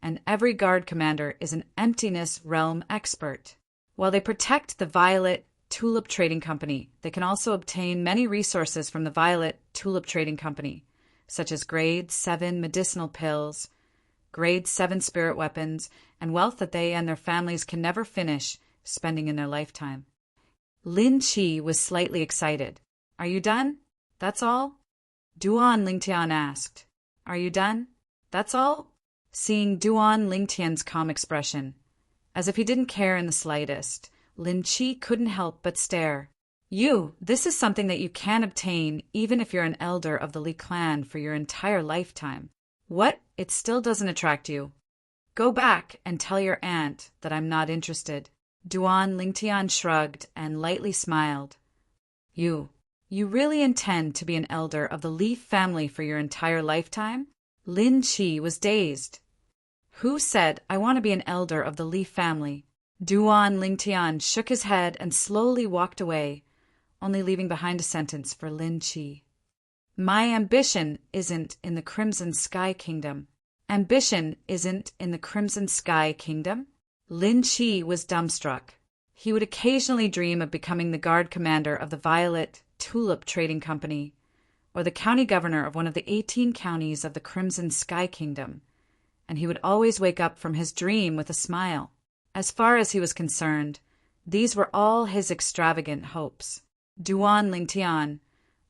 and every guard commander is an emptiness realm expert. While they protect the Violet Tulip Trading Company, they can also obtain many resources from the Violet Tulip Trading Company, such as grade 7 medicinal pills, grade 7 spirit weapons, and wealth that they and their families can never finish spending in their lifetime. Lin Chi was slightly excited. "Are you done? That's all?" Duan Lingtian asked. "Are you done? That's all?" Seeing Duan Lingtian's calm expression, as if he didn't care in the slightest, Lin Chi couldn't help but stare. This is something that you can obtain even if you're an elder of the Li clan for your entire lifetime. What? It still doesn't attract you? Go back and tell your aunt that I'm not interested. Duan Lingtian shrugged and lightly smiled. You really intend to be an elder of the Li family for your entire lifetime? Lin Chi was dazed. Who said I want to be an elder of the Li family? Duan Lingtian shook his head and slowly walked away, only leaving behind a sentence for Lin Chi. My ambition isn't in the Crimson Sky Kingdom. Ambition isn't in the Crimson Sky Kingdom? Lin Chi was dumbstruck. He would occasionally dream of becoming the guard commander of the Violet Tulip Trading Company, or the county governor of one of the 18 counties of the Crimson Sky Kingdom, and he would always wake up from his dream with a smile. As far as he was concerned, these were all his extravagant hopes. Duan Lingtian,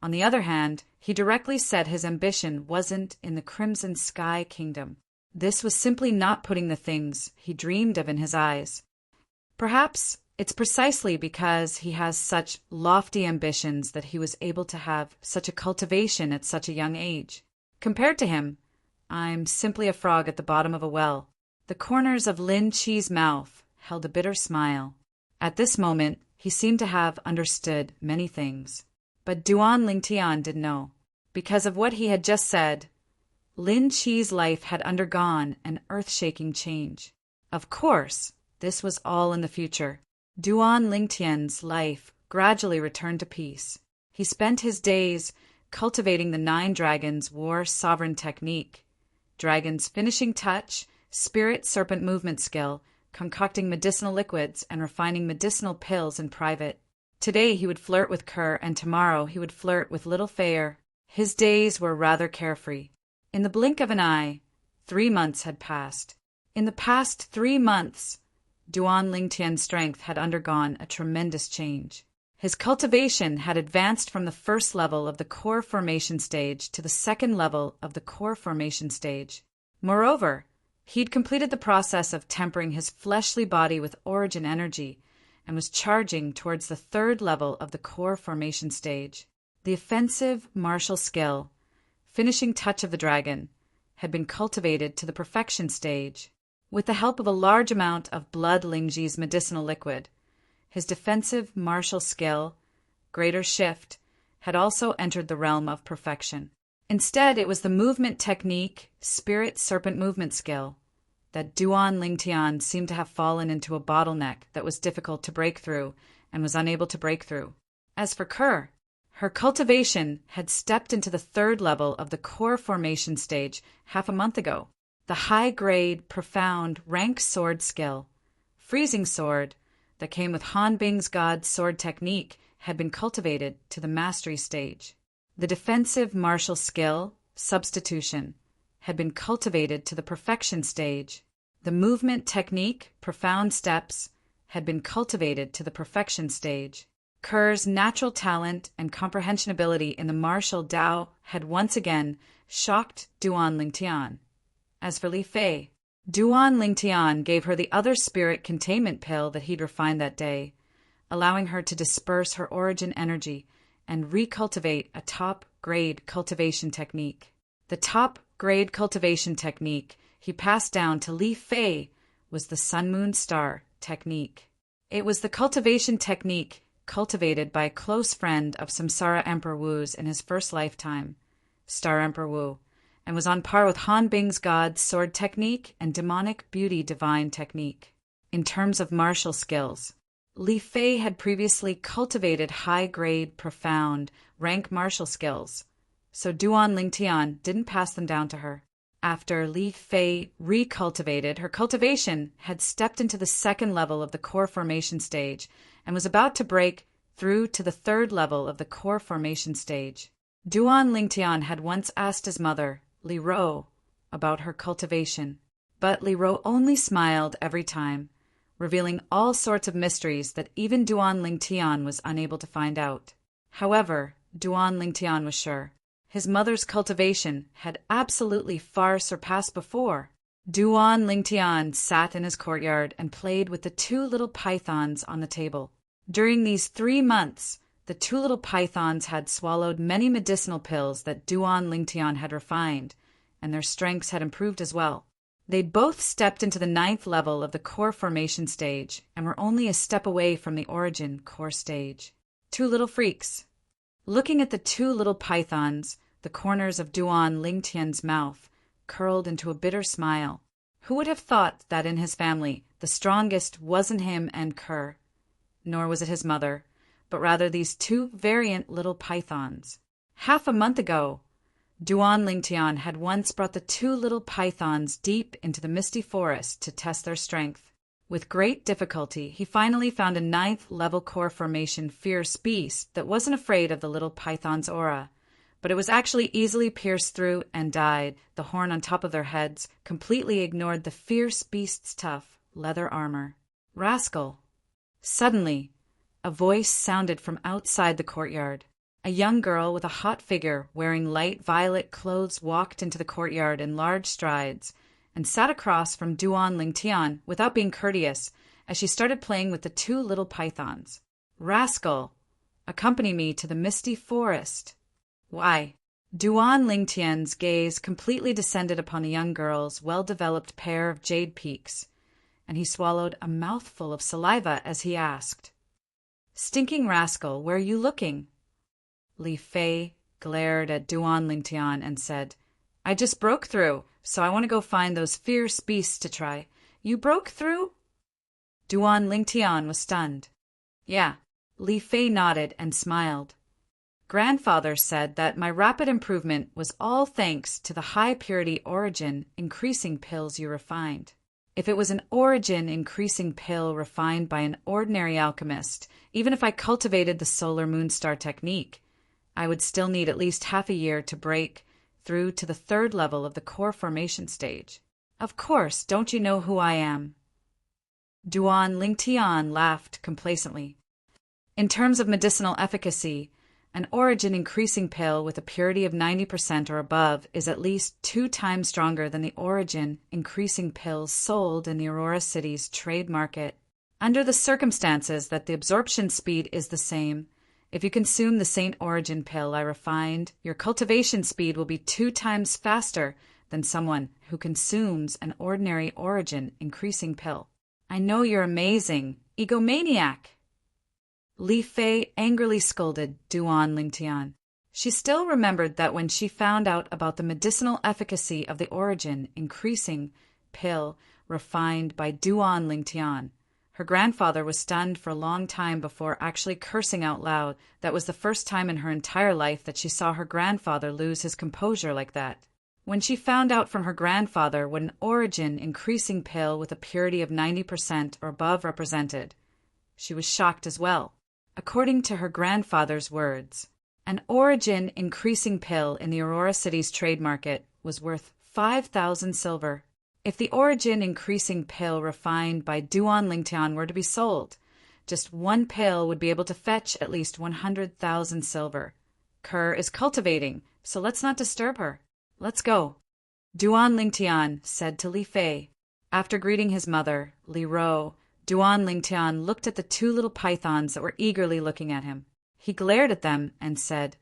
on the other hand, he directly said his ambition wasn't in the Crimson Sky Kingdom. This was simply not putting the things he dreamed of in his eyes. Perhaps it's precisely because he has such lofty ambitions that he was able to have such a cultivation at such a young age. Compared to him, I'm simply a frog at the bottom of a well. The corners of Lin Chi's mouth held a bitter smile. At this moment, he seemed to have understood many things. But Duan Lingtian didn't know. Because of what he had just said, Lin Chi's life had undergone an earth-shaking change. Of course, this was all in the future. Duan Lingtian's life gradually returned to peace. He spent his days cultivating the 9 Dragons' War Sovereign technique, Dragon's finishing touch, Spirit Serpent movement skill, concocting medicinal liquids, and refining medicinal pills in private. Today he would flirt with Kerr, and tomorrow he would flirt with little Fair. His days were rather carefree. In the blink of an eye, 3 months had passed. In the past 3 months, Duan Lingtian's strength had undergone a tremendous change. His cultivation had advanced from the first level of the core formation stage to the second level of the core formation stage. Moreover, he'd completed the process of tempering his fleshly body with origin energy and was charging towards the third level of the core formation stage. The offensive martial skill, finishing touch of the dragon, had been cultivated to the perfection stage. With the help of a large amount of Blood Lingji's medicinal liquid, his defensive martial skill, Greater Shift, had also entered the realm of perfection. Instead, it was the movement technique, Spirit Serpent movement skill, that Duan Lingtian seemed to have fallen into a bottleneck that was difficult to break through and was unable to break through. As for Kerr, her cultivation had stepped into the third level of the core formation stage half a month ago. The high-grade, profound, rank sword skill, Freezing Sword, that came with Han Bing's God sword technique had been cultivated to the mastery stage. The defensive martial skill, Substitution, had been cultivated to the perfection stage. The movement technique, Profound Steps, had been cultivated to the perfection stage. Kerr's natural talent and comprehension ability in the martial Dao had once again shocked Duan Lingtian. As for Li Fei, Duan Lingtian gave her the other spirit containment pill that he'd refined that day, allowing her to disperse her origin energy and recultivate a top-grade cultivation technique. The top-grade cultivation technique he passed down to Li Fei was the Sun Moon Star technique. It was the cultivation technique cultivated by a close friend of Samsara Emperor Wu's in his first lifetime, Star Emperor Wu, and was on par with Han Bing's God sword technique and demonic beauty divine technique. In terms of martial skills, Li Fei had previously cultivated high-grade, profound, rank martial skills, so Duan Lingtian didn't pass them down to her. After Li Fei recultivated, her cultivation had stepped into the second level of the core formation stage and was about to break through to the third level of the core formation stage. Duan Lingtian had once asked his mother, Li Ro, about her cultivation, but Li Ro only smiled every time, revealing all sorts of mysteries that even Duan Lingtian was unable to find out. However, Duan Lingtian was sure his mother's cultivation had absolutely far surpassed before. Duan Lingtian sat in his courtyard and played with the two little pythons on the table. During these 3 months, the two little pythons had swallowed many medicinal pills that Duan Lingtian had refined, and their strengths had improved as well. They both stepped into the 9th level of the core formation stage and were only a step away from the origin core stage. Two little freaks. Looking at the two little pythons, the corners of Duan Lingtian's mouth curled into a bitter smile. Who would have thought that in his family the strongest wasn't him and Kerr, nor was it his mother, but rather these two variant little pythons. Half a month ago, Duan Lingtian had once brought the two little pythons deep into the misty forest to test their strength. With great difficulty, he finally found a 9th level core formation fierce beast that wasn't afraid of the little python's aura, but it was actually easily pierced through and died. The horn on top of their heads completely ignored the fierce beast's tough leather armor. Rascal! Suddenly, a voice sounded from outside the courtyard. A young girl with a hot figure wearing light violet clothes walked into the courtyard in large strides and sat across from Duan Lingtian without being courteous as she started playing with the two little pythons. Rascal! Accompany me to the misty forest. Why? Duan Lingtian's gaze completely descended upon the young girl's well-developed pair of jade peaks, and he swallowed a mouthful of saliva as he asked, Stinking rascal, where are you looking? Li Fei glared at Duan Lingtian and said, I just broke through, so I want to go find those fierce beasts to try. You broke through? Duan Lingtian was stunned. Yeah, Li Fei nodded and smiled. Grandfather said that my rapid improvement was all thanks to the high-purity origin increasing pills you refined. If it was an origin increasing pill refined by an ordinary alchemist, even if I cultivated the solar moonstar technique, I would still need at least half a year to break through to the 3rd level of the core formation stage. Of course, don't you know who I am? Duan Lingtian laughed complacently. In terms of medicinal efficacy, an origin increasing pill with a purity of 90% or above is at least 2 times stronger than the origin increasing pills sold in the Aurora City's trade market. Under the circumstances that the absorption speed is the same, if you consume the Saint Origin pill I refined, your cultivation speed will be 2 times faster than someone who consumes an ordinary origin increasing pill. I know you're amazing, egomaniac! Li Fei angrily scolded Duan Lingtian. She still remembered that when she found out about the medicinal efficacy of the origin increasing pill refined by Duan Lingtian, her grandfather was stunned for a long time before actually cursing out loud. That was the first time in her entire life that she saw her grandfather lose his composure like that. When she found out from her grandfather what an origin increasing pill with a purity of 90% or above represented, she was shocked as well. According to her grandfather's words, an origin increasing pill in the Aurora City's trade market was worth 5,000 silver. If the origin increasing pill refined by Duan Lingtian were to be sold, just one pill would be able to fetch at least 100,000 silver. Kerr is cultivating, so let's not disturb her. Let's go. Duan Lingtian said to Li Fei. After greeting his mother, Li Ro, Duan Lingtian looked at the two little pythons that were eagerly looking at him. He glared at them and said,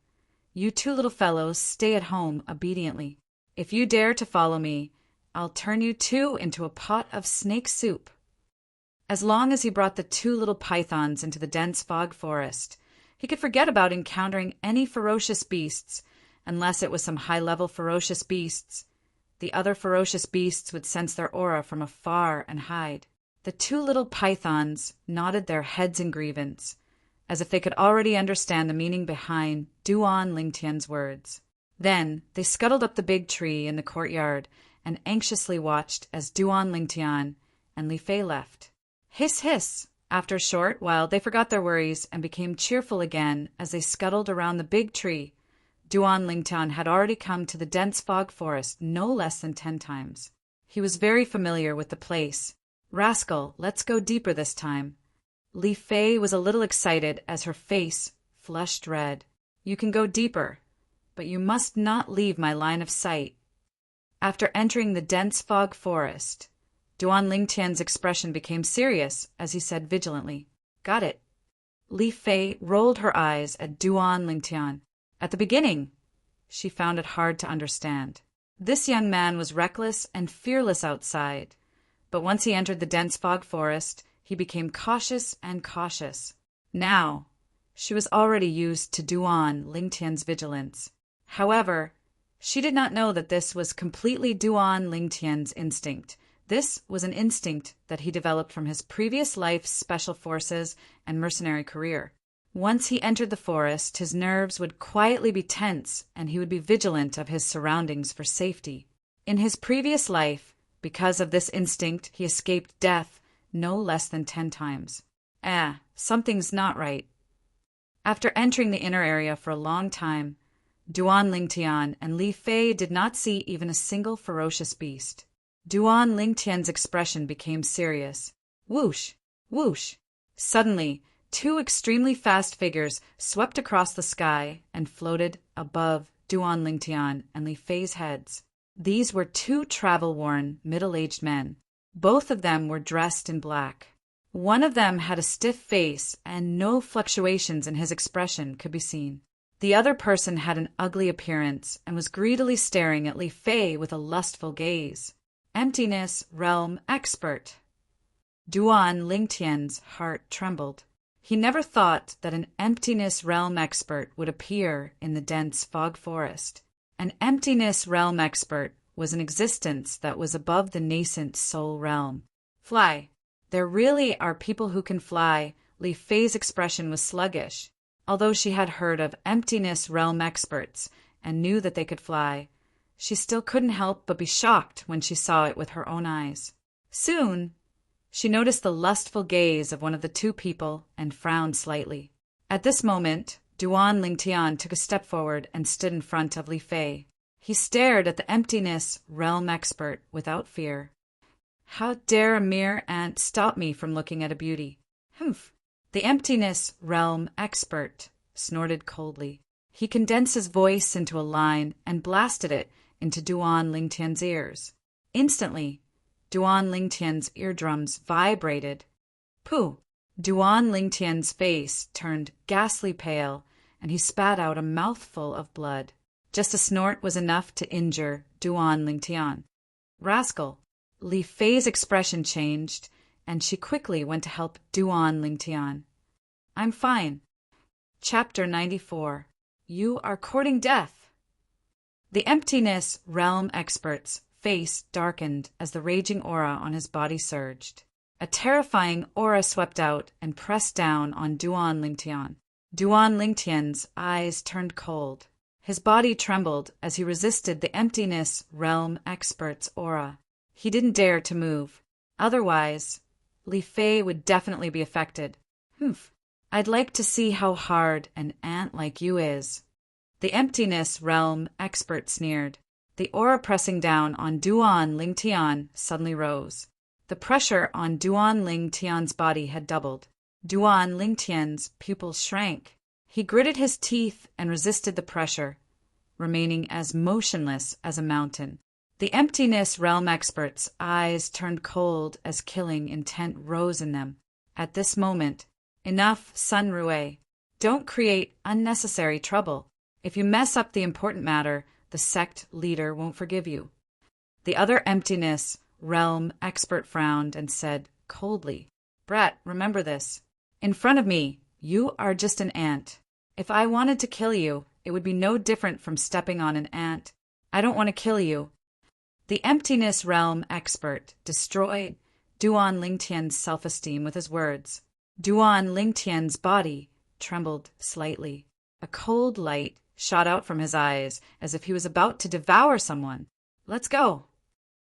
You two little fellows stay at home obediently. If you dare to follow me, I'll turn you two into a pot of snake soup. As long as he brought the two little pythons into the dense fog forest, he could forget about encountering any ferocious beasts, unless it was some high-level ferocious beasts. The other ferocious beasts would sense their aura from afar and hide. The two little pythons nodded their heads in grievance, as if they could already understand the meaning behind Duan Lingtian's words. Then they scuttled up the big tree in the courtyard and anxiously watched as Duan Lingtian and Li Fei left. Hiss, hiss! After a short while, they forgot their worries and became cheerful again as they scuttled around the big tree. Duan Lingtian had already come to the dense fog forest no less than 10 times. He was very familiar with the place. "Rascal, let's go deeper this time." Li Fei was a little excited as her face flushed red. "You can go deeper, but you must not leave my line of sight." After entering the dense fog forest, Duan Lingtian's expression became serious as he said vigilantly, "Got it." Li Fei rolled her eyes at Duan Lingtian. At the beginning, she found it hard to understand. This young man was reckless and fearless outside, but once he entered the dense fog forest, he became cautious and cautious. Now, she was already used to Duan Lingtian's vigilance. However, she did not know that this was completely Duan Lingtian's instinct. This was an instinct that he developed from his previous life's special forces and mercenary career. Once he entered the forest, his nerves would quietly be tense and he would be vigilant of his surroundings for safety. In his previous life, because of this instinct, he escaped death no less than 10 times. Something's not right. After entering the inner area for a long time, Duan Lingtian and Li Fei did not see even a single ferocious beast. Duan Lingtian's expression became serious. Whoosh! Whoosh! Suddenly, 2 extremely fast figures swept across the sky and floated above Duan Lingtian and Li Fei's heads. These were 2 travel-worn, middle-aged men. Both of them were dressed in black. One of them had a stiff face and no fluctuations in his expression could be seen. The other person had an ugly appearance and was greedily staring at Li Fei with a lustful gaze. Emptiness Realm Expert. Duan Lingtian's heart trembled. He never thought that an Emptiness Realm Expert would appear in the dense fog forest. An Emptiness Realm Expert was an existence that was above the nascent soul realm. Fly. There really are people who can fly. Li Fei's expression was sluggish. Although she had heard of Emptiness Realm Experts and knew that they could fly, she still couldn't help but be shocked when she saw it with her own eyes. Soon, she noticed the lustful gaze of one of the 2 people and frowned slightly. At this moment, Duan Lingtian took a step forward and stood in front of Li Fei. He stared at the Emptiness Realm Expert without fear. "How dare a mere ant stop me from looking at a beauty?" "Humph!" The Emptiness Realm Expert snorted coldly. He condensed his voice into a line and blasted it into Duan Lingtian's ears. Instantly, Duan Lingtian's eardrums vibrated. Pooh! Duan Lingtian's face turned ghastly pale, and he spat out a mouthful of blood. Just a snort was enough to injure Duan Lingtian. "Rascal!" Li Fei's expression changed, and she quickly went to help Duan Lingtian. "I'm fine." Chapter 94. You are courting death. The Emptiness Realm Expert's face darkened as the raging aura on his body surged. A terrifying aura swept out and pressed down on Duan Lingtian. Duan Lingtian's eyes turned cold. His body trembled as he resisted the Emptiness Realm Expert's aura. He didn't dare to move. Otherwise, Li Fei would definitely be affected. "Humph! I'd like to see how hard an ant like you is." The Emptiness Realm Expert sneered. The aura pressing down on Duan Lingtian suddenly rose. The pressure on Duan Lingtian's body had doubled. Duan Lingtian's pupils shrank. He gritted his teeth and resisted the pressure, remaining as motionless as a mountain. The Emptiness Realm Expert's eyes turned cold as killing intent rose in them. At this moment, "Enough, Sun Rue. Don't create unnecessary trouble. If you mess up the important matter, the sect leader won't forgive you." The other Emptiness Realm Expert frowned and said coldly, "Brat, remember this. In front of me, you are just an ant. If I wanted to kill you, it would be no different from stepping on an ant. I don't want to kill you." The Emptiness Realm Expert destroyed Duan Lingtian's self-esteem with his words. Duan Lingtian's body trembled slightly. A cold light shot out from his eyes as if he was about to devour someone. "Let's go."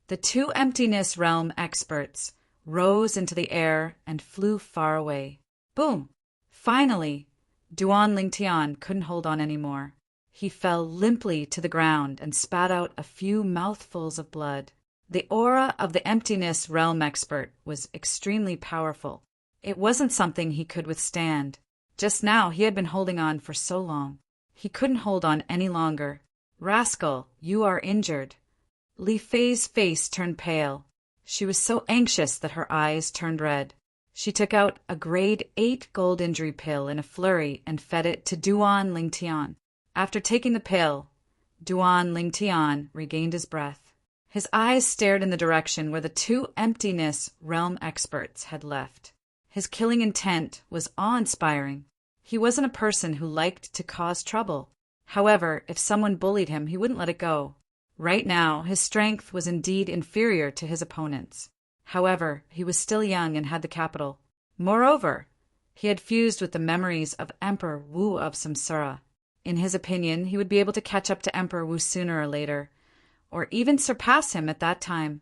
The 2 Emptiness Realm Experts rose into the air and flew far away. Boom! Finally, Duan Lingtian couldn't hold on anymore. He fell limply to the ground and spat out a few mouthfuls of blood. The aura of the emptiness realm expert was extremely powerful. It wasn't something he could withstand. Just now he had been holding on for so long. He couldn't hold on any longer. "Rascal, you are injured." Li Fei's face turned pale. She was so anxious that her eyes turned red. She took out a grade 8 gold injury pill in a flurry and fed it to Duan Lingtian. After taking the pill, Duan Lingtian regained his breath. His eyes stared in the direction where the two emptiness realm experts had left. His killing intent was awe-inspiring. He wasn't a person who liked to cause trouble. However, if someone bullied him, he wouldn't let it go. Right now, his strength was indeed inferior to his opponents. However, he was still young and had the capital. Moreover, he had fused with the memories of Emperor Wu of Samsara. In his opinion, he would be able to catch up to Emperor Wu sooner or later, or even surpass him at that time.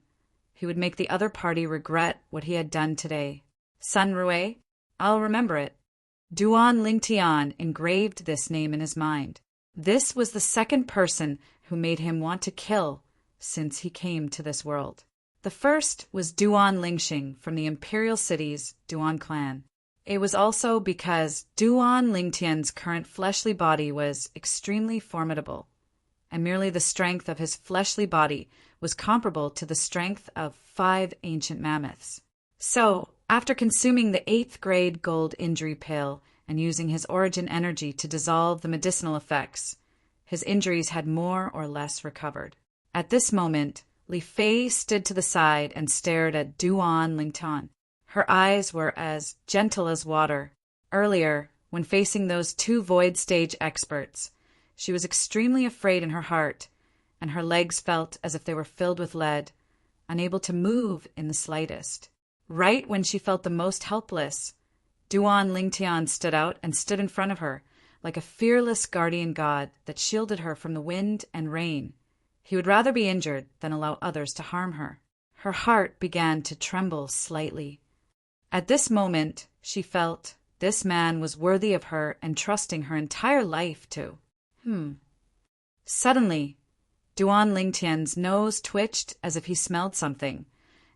He would make the other party regret what he had done today. Sun Rui, I'll remember it. Duan Lingtian engraved this name in his mind. This was the second person who made him want to kill since he came to this world. The first was Duan Lingxing from the Imperial City's Duan clan. It was also because Duan Lingtian's current fleshly body was extremely formidable, and merely the strength of his fleshly body was comparable to the strength of 5 ancient mammoths. So, after consuming the 8th grade gold injury pill and using his origin energy to dissolve the medicinal effects, his injuries had more or less recovered. At this moment, Li Fei stood to the side and stared at Duan Lingtian. Her eyes were as gentle as water. Earlier, when facing those 2 void stage experts, she was extremely afraid in her heart, and her legs felt as if they were filled with lead, unable to move in the slightest. Right when she felt the most helpless, Duan Lingtian stood out and stood in front of her, like a fearless guardian god that shielded her from the wind and rain. He would rather be injured than allow others to harm her. Her heart began to tremble slightly. At this moment, she felt this man was worthy of her and trusting her entire life to. Suddenly, Duan Lingtian's nose twitched as if he smelled something,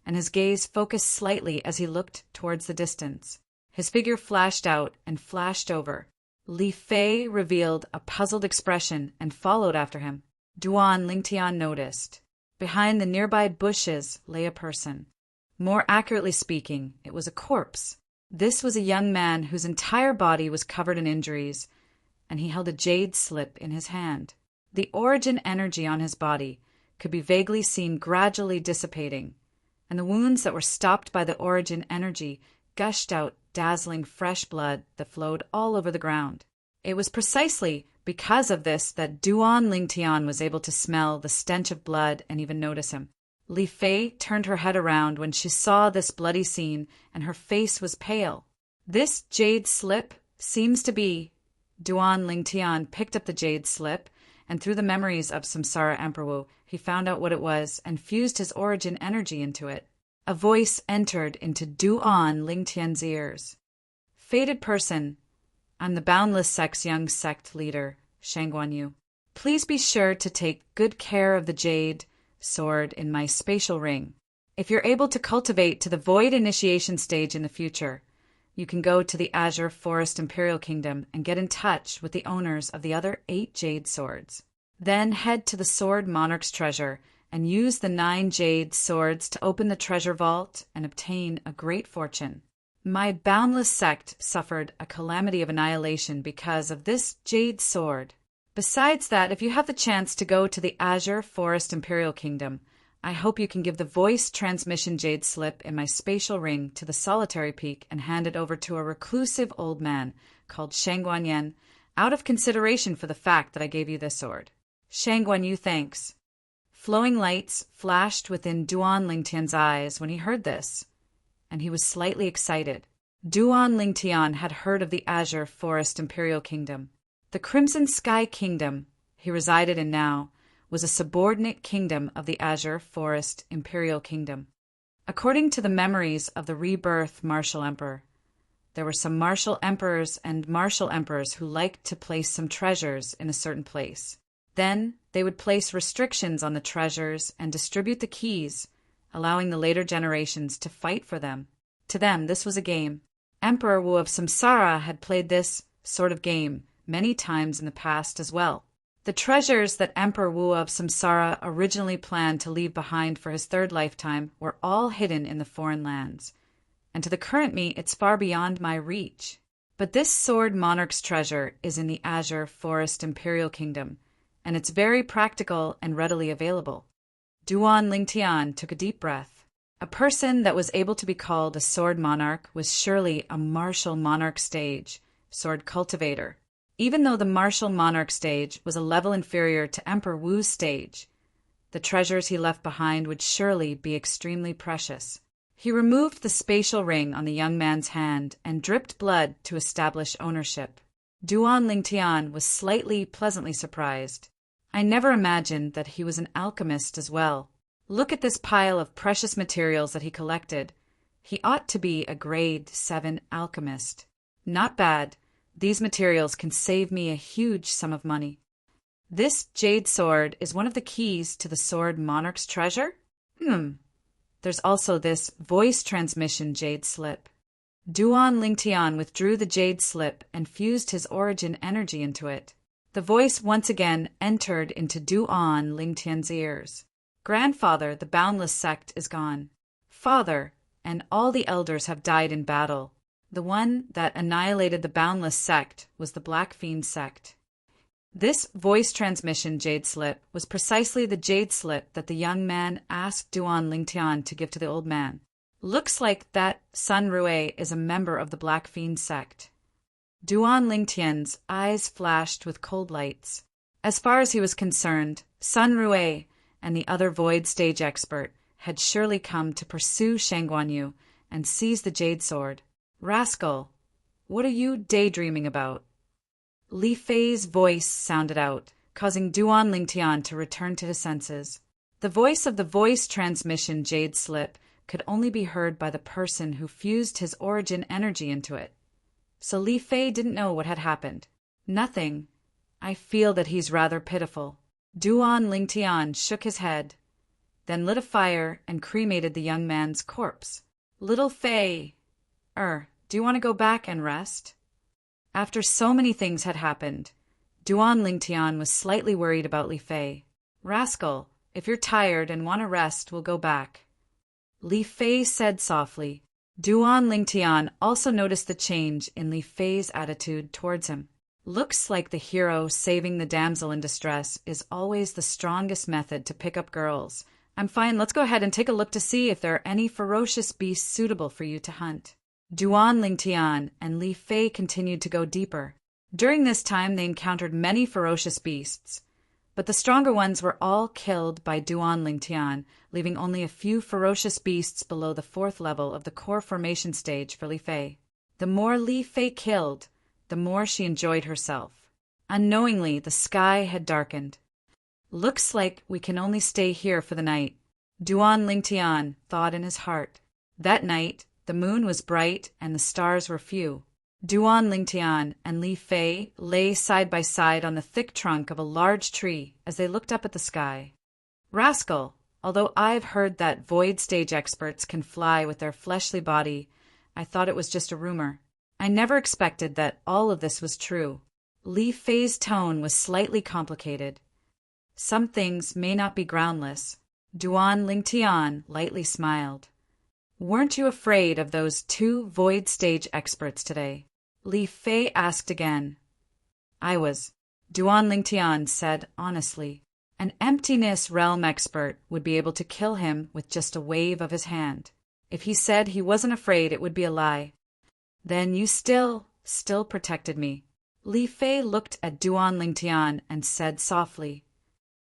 and his gaze focused slightly as he looked towards the distance. His figure flashed out and flashed over. Li Fei revealed a puzzled expression and followed after him. Duan Lingtian noticed. Behind the nearby bushes lay a person. More accurately speaking, it was a corpse. This was a young man whose entire body was covered in injuries, and he held a jade slip in his hand. The origin energy on his body could be vaguely seen gradually dissipating, and the wounds that were stopped by the origin energy gushed out dazzling fresh blood that flowed all over the ground. It was precisely because of this that Duan Lingtian was able to smell the stench of blood and even notice him. Li Fei turned her head around when she saw this bloody scene, and her face was pale. "This jade slip seems to be..." Duan Lingtian picked up the jade slip, and through the memories of Samsara Emperor Wu, he found out what it was and fused his origin energy into it. A voice entered into Duan Lingtian's ears. "Fated person, I'm the Boundless Sect's young sect leader, Shangguan Yu. Please be sure to take good care of the jade sword in my spatial ring. If you're able to cultivate to the void initiation stage in the future, you can go to the Azure Forest Imperial Kingdom and get in touch with the owners of the other 8 jade swords. Then head to the Sword Monarch's treasure and use the 9 jade swords to open the treasure vault and obtain a great fortune. My boundless sect suffered a calamity of annihilation because of this jade sword. Besides that, if you have the chance to go to the Azure Forest Imperial Kingdom, I hope you can give the voice transmission jade slip in my spatial ring to the Solitary Peak and hand it over to a reclusive old man called Shangguan Yen, out of consideration for the fact that I gave you this sword. Shangguan Yu thanks." Flowing lights flashed within Duan Lingtian's eyes when he heard this, and he was slightly excited. Duan Lingtian had heard of the Azure Forest Imperial Kingdom. The Crimson Sky Kingdom he resided in now was a subordinate kingdom of the Azure Forest Imperial Kingdom. According to the memories of the rebirth Martial Emperor, There were some martial emperors and martial emperors who liked to place some treasures in a certain place. Then they would place restrictions on the treasures and distribute the keys, allowing the later generations to fight for them. To them, this was a game. Emperor Wu of Samsara had played this sort of game many times in the past as well. The treasures that Emperor Wu of Samsara originally planned to leave behind for his third lifetime were all hidden in the foreign lands. And to the current me, it's far beyond my reach. But this sword monarch's treasure is in the Azure Forest Imperial Kingdom, and it's very practical and readily available. Duan Lingtian took a deep breath. A person that was able to be called a sword monarch was surely a martial monarch stage, sword cultivator. Even though the martial monarch stage was a level inferior to Emperor Wu's stage, the treasures he left behind would surely be extremely precious. He removed the spatial ring on the young man's hand and dripped blood to establish ownership. Duan Lingtian was slightly pleasantly surprised. I never imagined that he was an alchemist as well. Look at this pile of precious materials that he collected. He ought to be a grade 7 alchemist. Not bad. These materials can save me a huge sum of money. This jade sword is one of the keys to the sword monarch's treasure? There's also this voice transmission jade slip. Duan Lingtian withdrew the jade slip and fused his origin energy into it. The voice once again entered into Duan Lingtian's ears. Grandfather, the boundless sect is gone. Father, and all the elders have died in battle. The one that annihilated the boundless sect was the Black Fiend sect. This voice transmission jade slip was precisely the jade slip that the young man asked Duan Lingtian to give to the old man. Looks like that Sun Rue is a member of the Black Fiend sect. Duan Lingtian's eyes flashed with cold lights. As far as he was concerned, Sun Rue and the other void stage expert had surely come to pursue Shangguan Yu and seize the jade sword. Rascal, what are you daydreaming about? Li Fei's voice sounded out, causing Duan Lingtian to return to his senses. The voice of the voice transmission jade slip could only be heard by the person who fused his origin energy into it. So Li Fei didn't know what had happened. Nothing. I feel that he's rather pitiful. Duan Lingtian shook his head, then lit a fire and cremated the young man's corpse. Little Fei, do you want to go back and rest? After so many things had happened, Duan Lingtian was slightly worried about Li Fei. Rascal, if you're tired and want to rest, we'll go back. Li Fei said softly. Duan Lingtian also noticed the change in Li Fei's attitude towards him. Looks like the hero saving the damsel in distress is always the strongest method to pick up girls. I'm fine, let's go ahead and take a look to see if there are any ferocious beasts suitable for you to hunt. Duan Lingtian and Li Fei continued to go deeper. During this time they encountered many ferocious beasts, but the stronger ones were all killed by Duan Lingtian, leaving only a few ferocious beasts below the 4th level of the core formation stage for Li Fei. The more Li Fei killed, the more she enjoyed herself. Unknowingly, the sky had darkened. Looks like we can only stay here for the night, Duan Lingtian thought in his heart. That night, the moon was bright and the stars were few. Duan Lingtian and Li Fei lay side by side on the thick trunk of a large tree as they looked up at the sky. Rascal, although I've heard that void stage experts can fly with their fleshly body, I thought it was just a rumor. I never expected that all of this was true. Li Fei's tone was slightly complicated. Some things may not be groundless. Duan Lingtian lightly smiled. Weren't you afraid of those 2 void stage experts today? Li Fei asked again. I was. Duan Lingtian said honestly. An emptiness realm expert would be able to kill him with just a wave of his hand. If he said he wasn't afraid, it would be a lie. Then you still protected me. Li Fei looked at Duan Lingtian and said softly,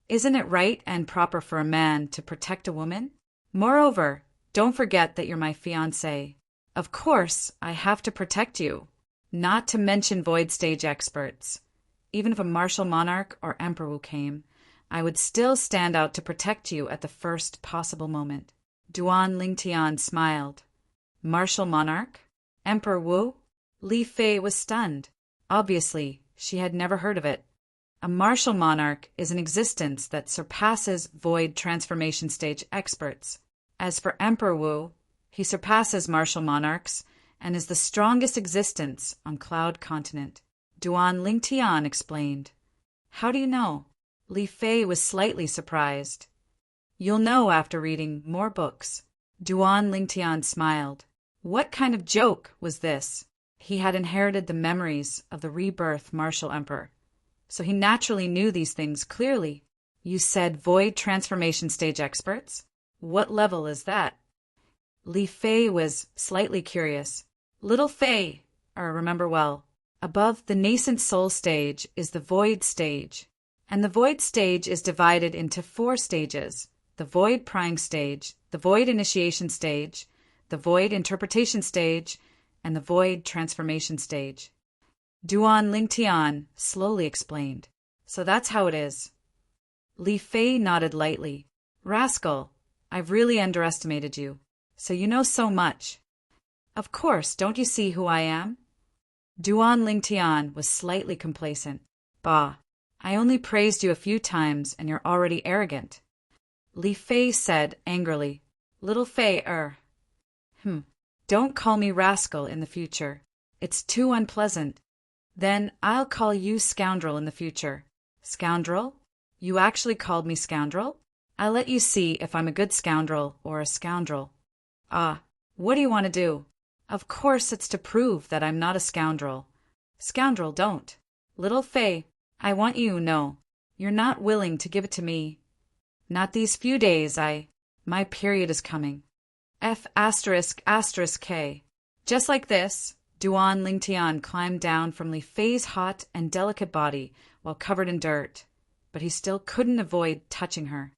Isn't it right and proper for a man to protect a woman? Moreover, don't forget that you're my fiancé. Of course, I have to protect you. Not to mention void stage experts. Even if a martial monarch or Emperor Wu came, I would still stand out to protect you at the first possible moment. Duan Lingtian smiled. Martial monarch? Emperor Wu? Li Fei was stunned. Obviously, she had never heard of it. A martial monarch is an existence that surpasses void transformation stage experts. As for Emperor Wu, he surpasses martial monarchs and is the strongest existence on Cloud Continent. Duan Lingtian explained. How do you know? Li Fei was slightly surprised. You'll know after reading more books. Duan Lingtian smiled. What kind of joke was this? He had inherited the memories of the rebirth martial emperor, so he naturally knew these things clearly. You said void transformation stage experts? What level is that? Li Fei was slightly curious. Little Fei, remember well, above the nascent soul stage is the void stage, and the void stage is divided into 4 stages: the void prying stage, the void initiation stage, the void interpretation stage, and the void transformation stage. Duan Lingtian slowly explained. So that's how it is. Li Fei nodded lightly. Rascal, I've really underestimated you. So you know so much. Of course, don't you see who I am? Duan Lingtian was slightly complacent. Bah, I only praised you a few times and you're already arrogant. Li Fei said angrily. Little Fei, Don't call me rascal in the future. It's too unpleasant. Then I'll call you scoundrel in the future. Scoundrel? You actually called me scoundrel? I'll let you see if I'm a good scoundrel or a scoundrel. Ah, what do you want to do? Of course it's to prove that I'm not a scoundrel. Scoundrel don't. Little Fei, I want you to know. You're not willing to give it to me. Not these few days, My period is coming. F***K. Just like this, Duan Lingtian climbed down from Li Fei's hot and delicate body while covered in dirt, but he still couldn't avoid touching her.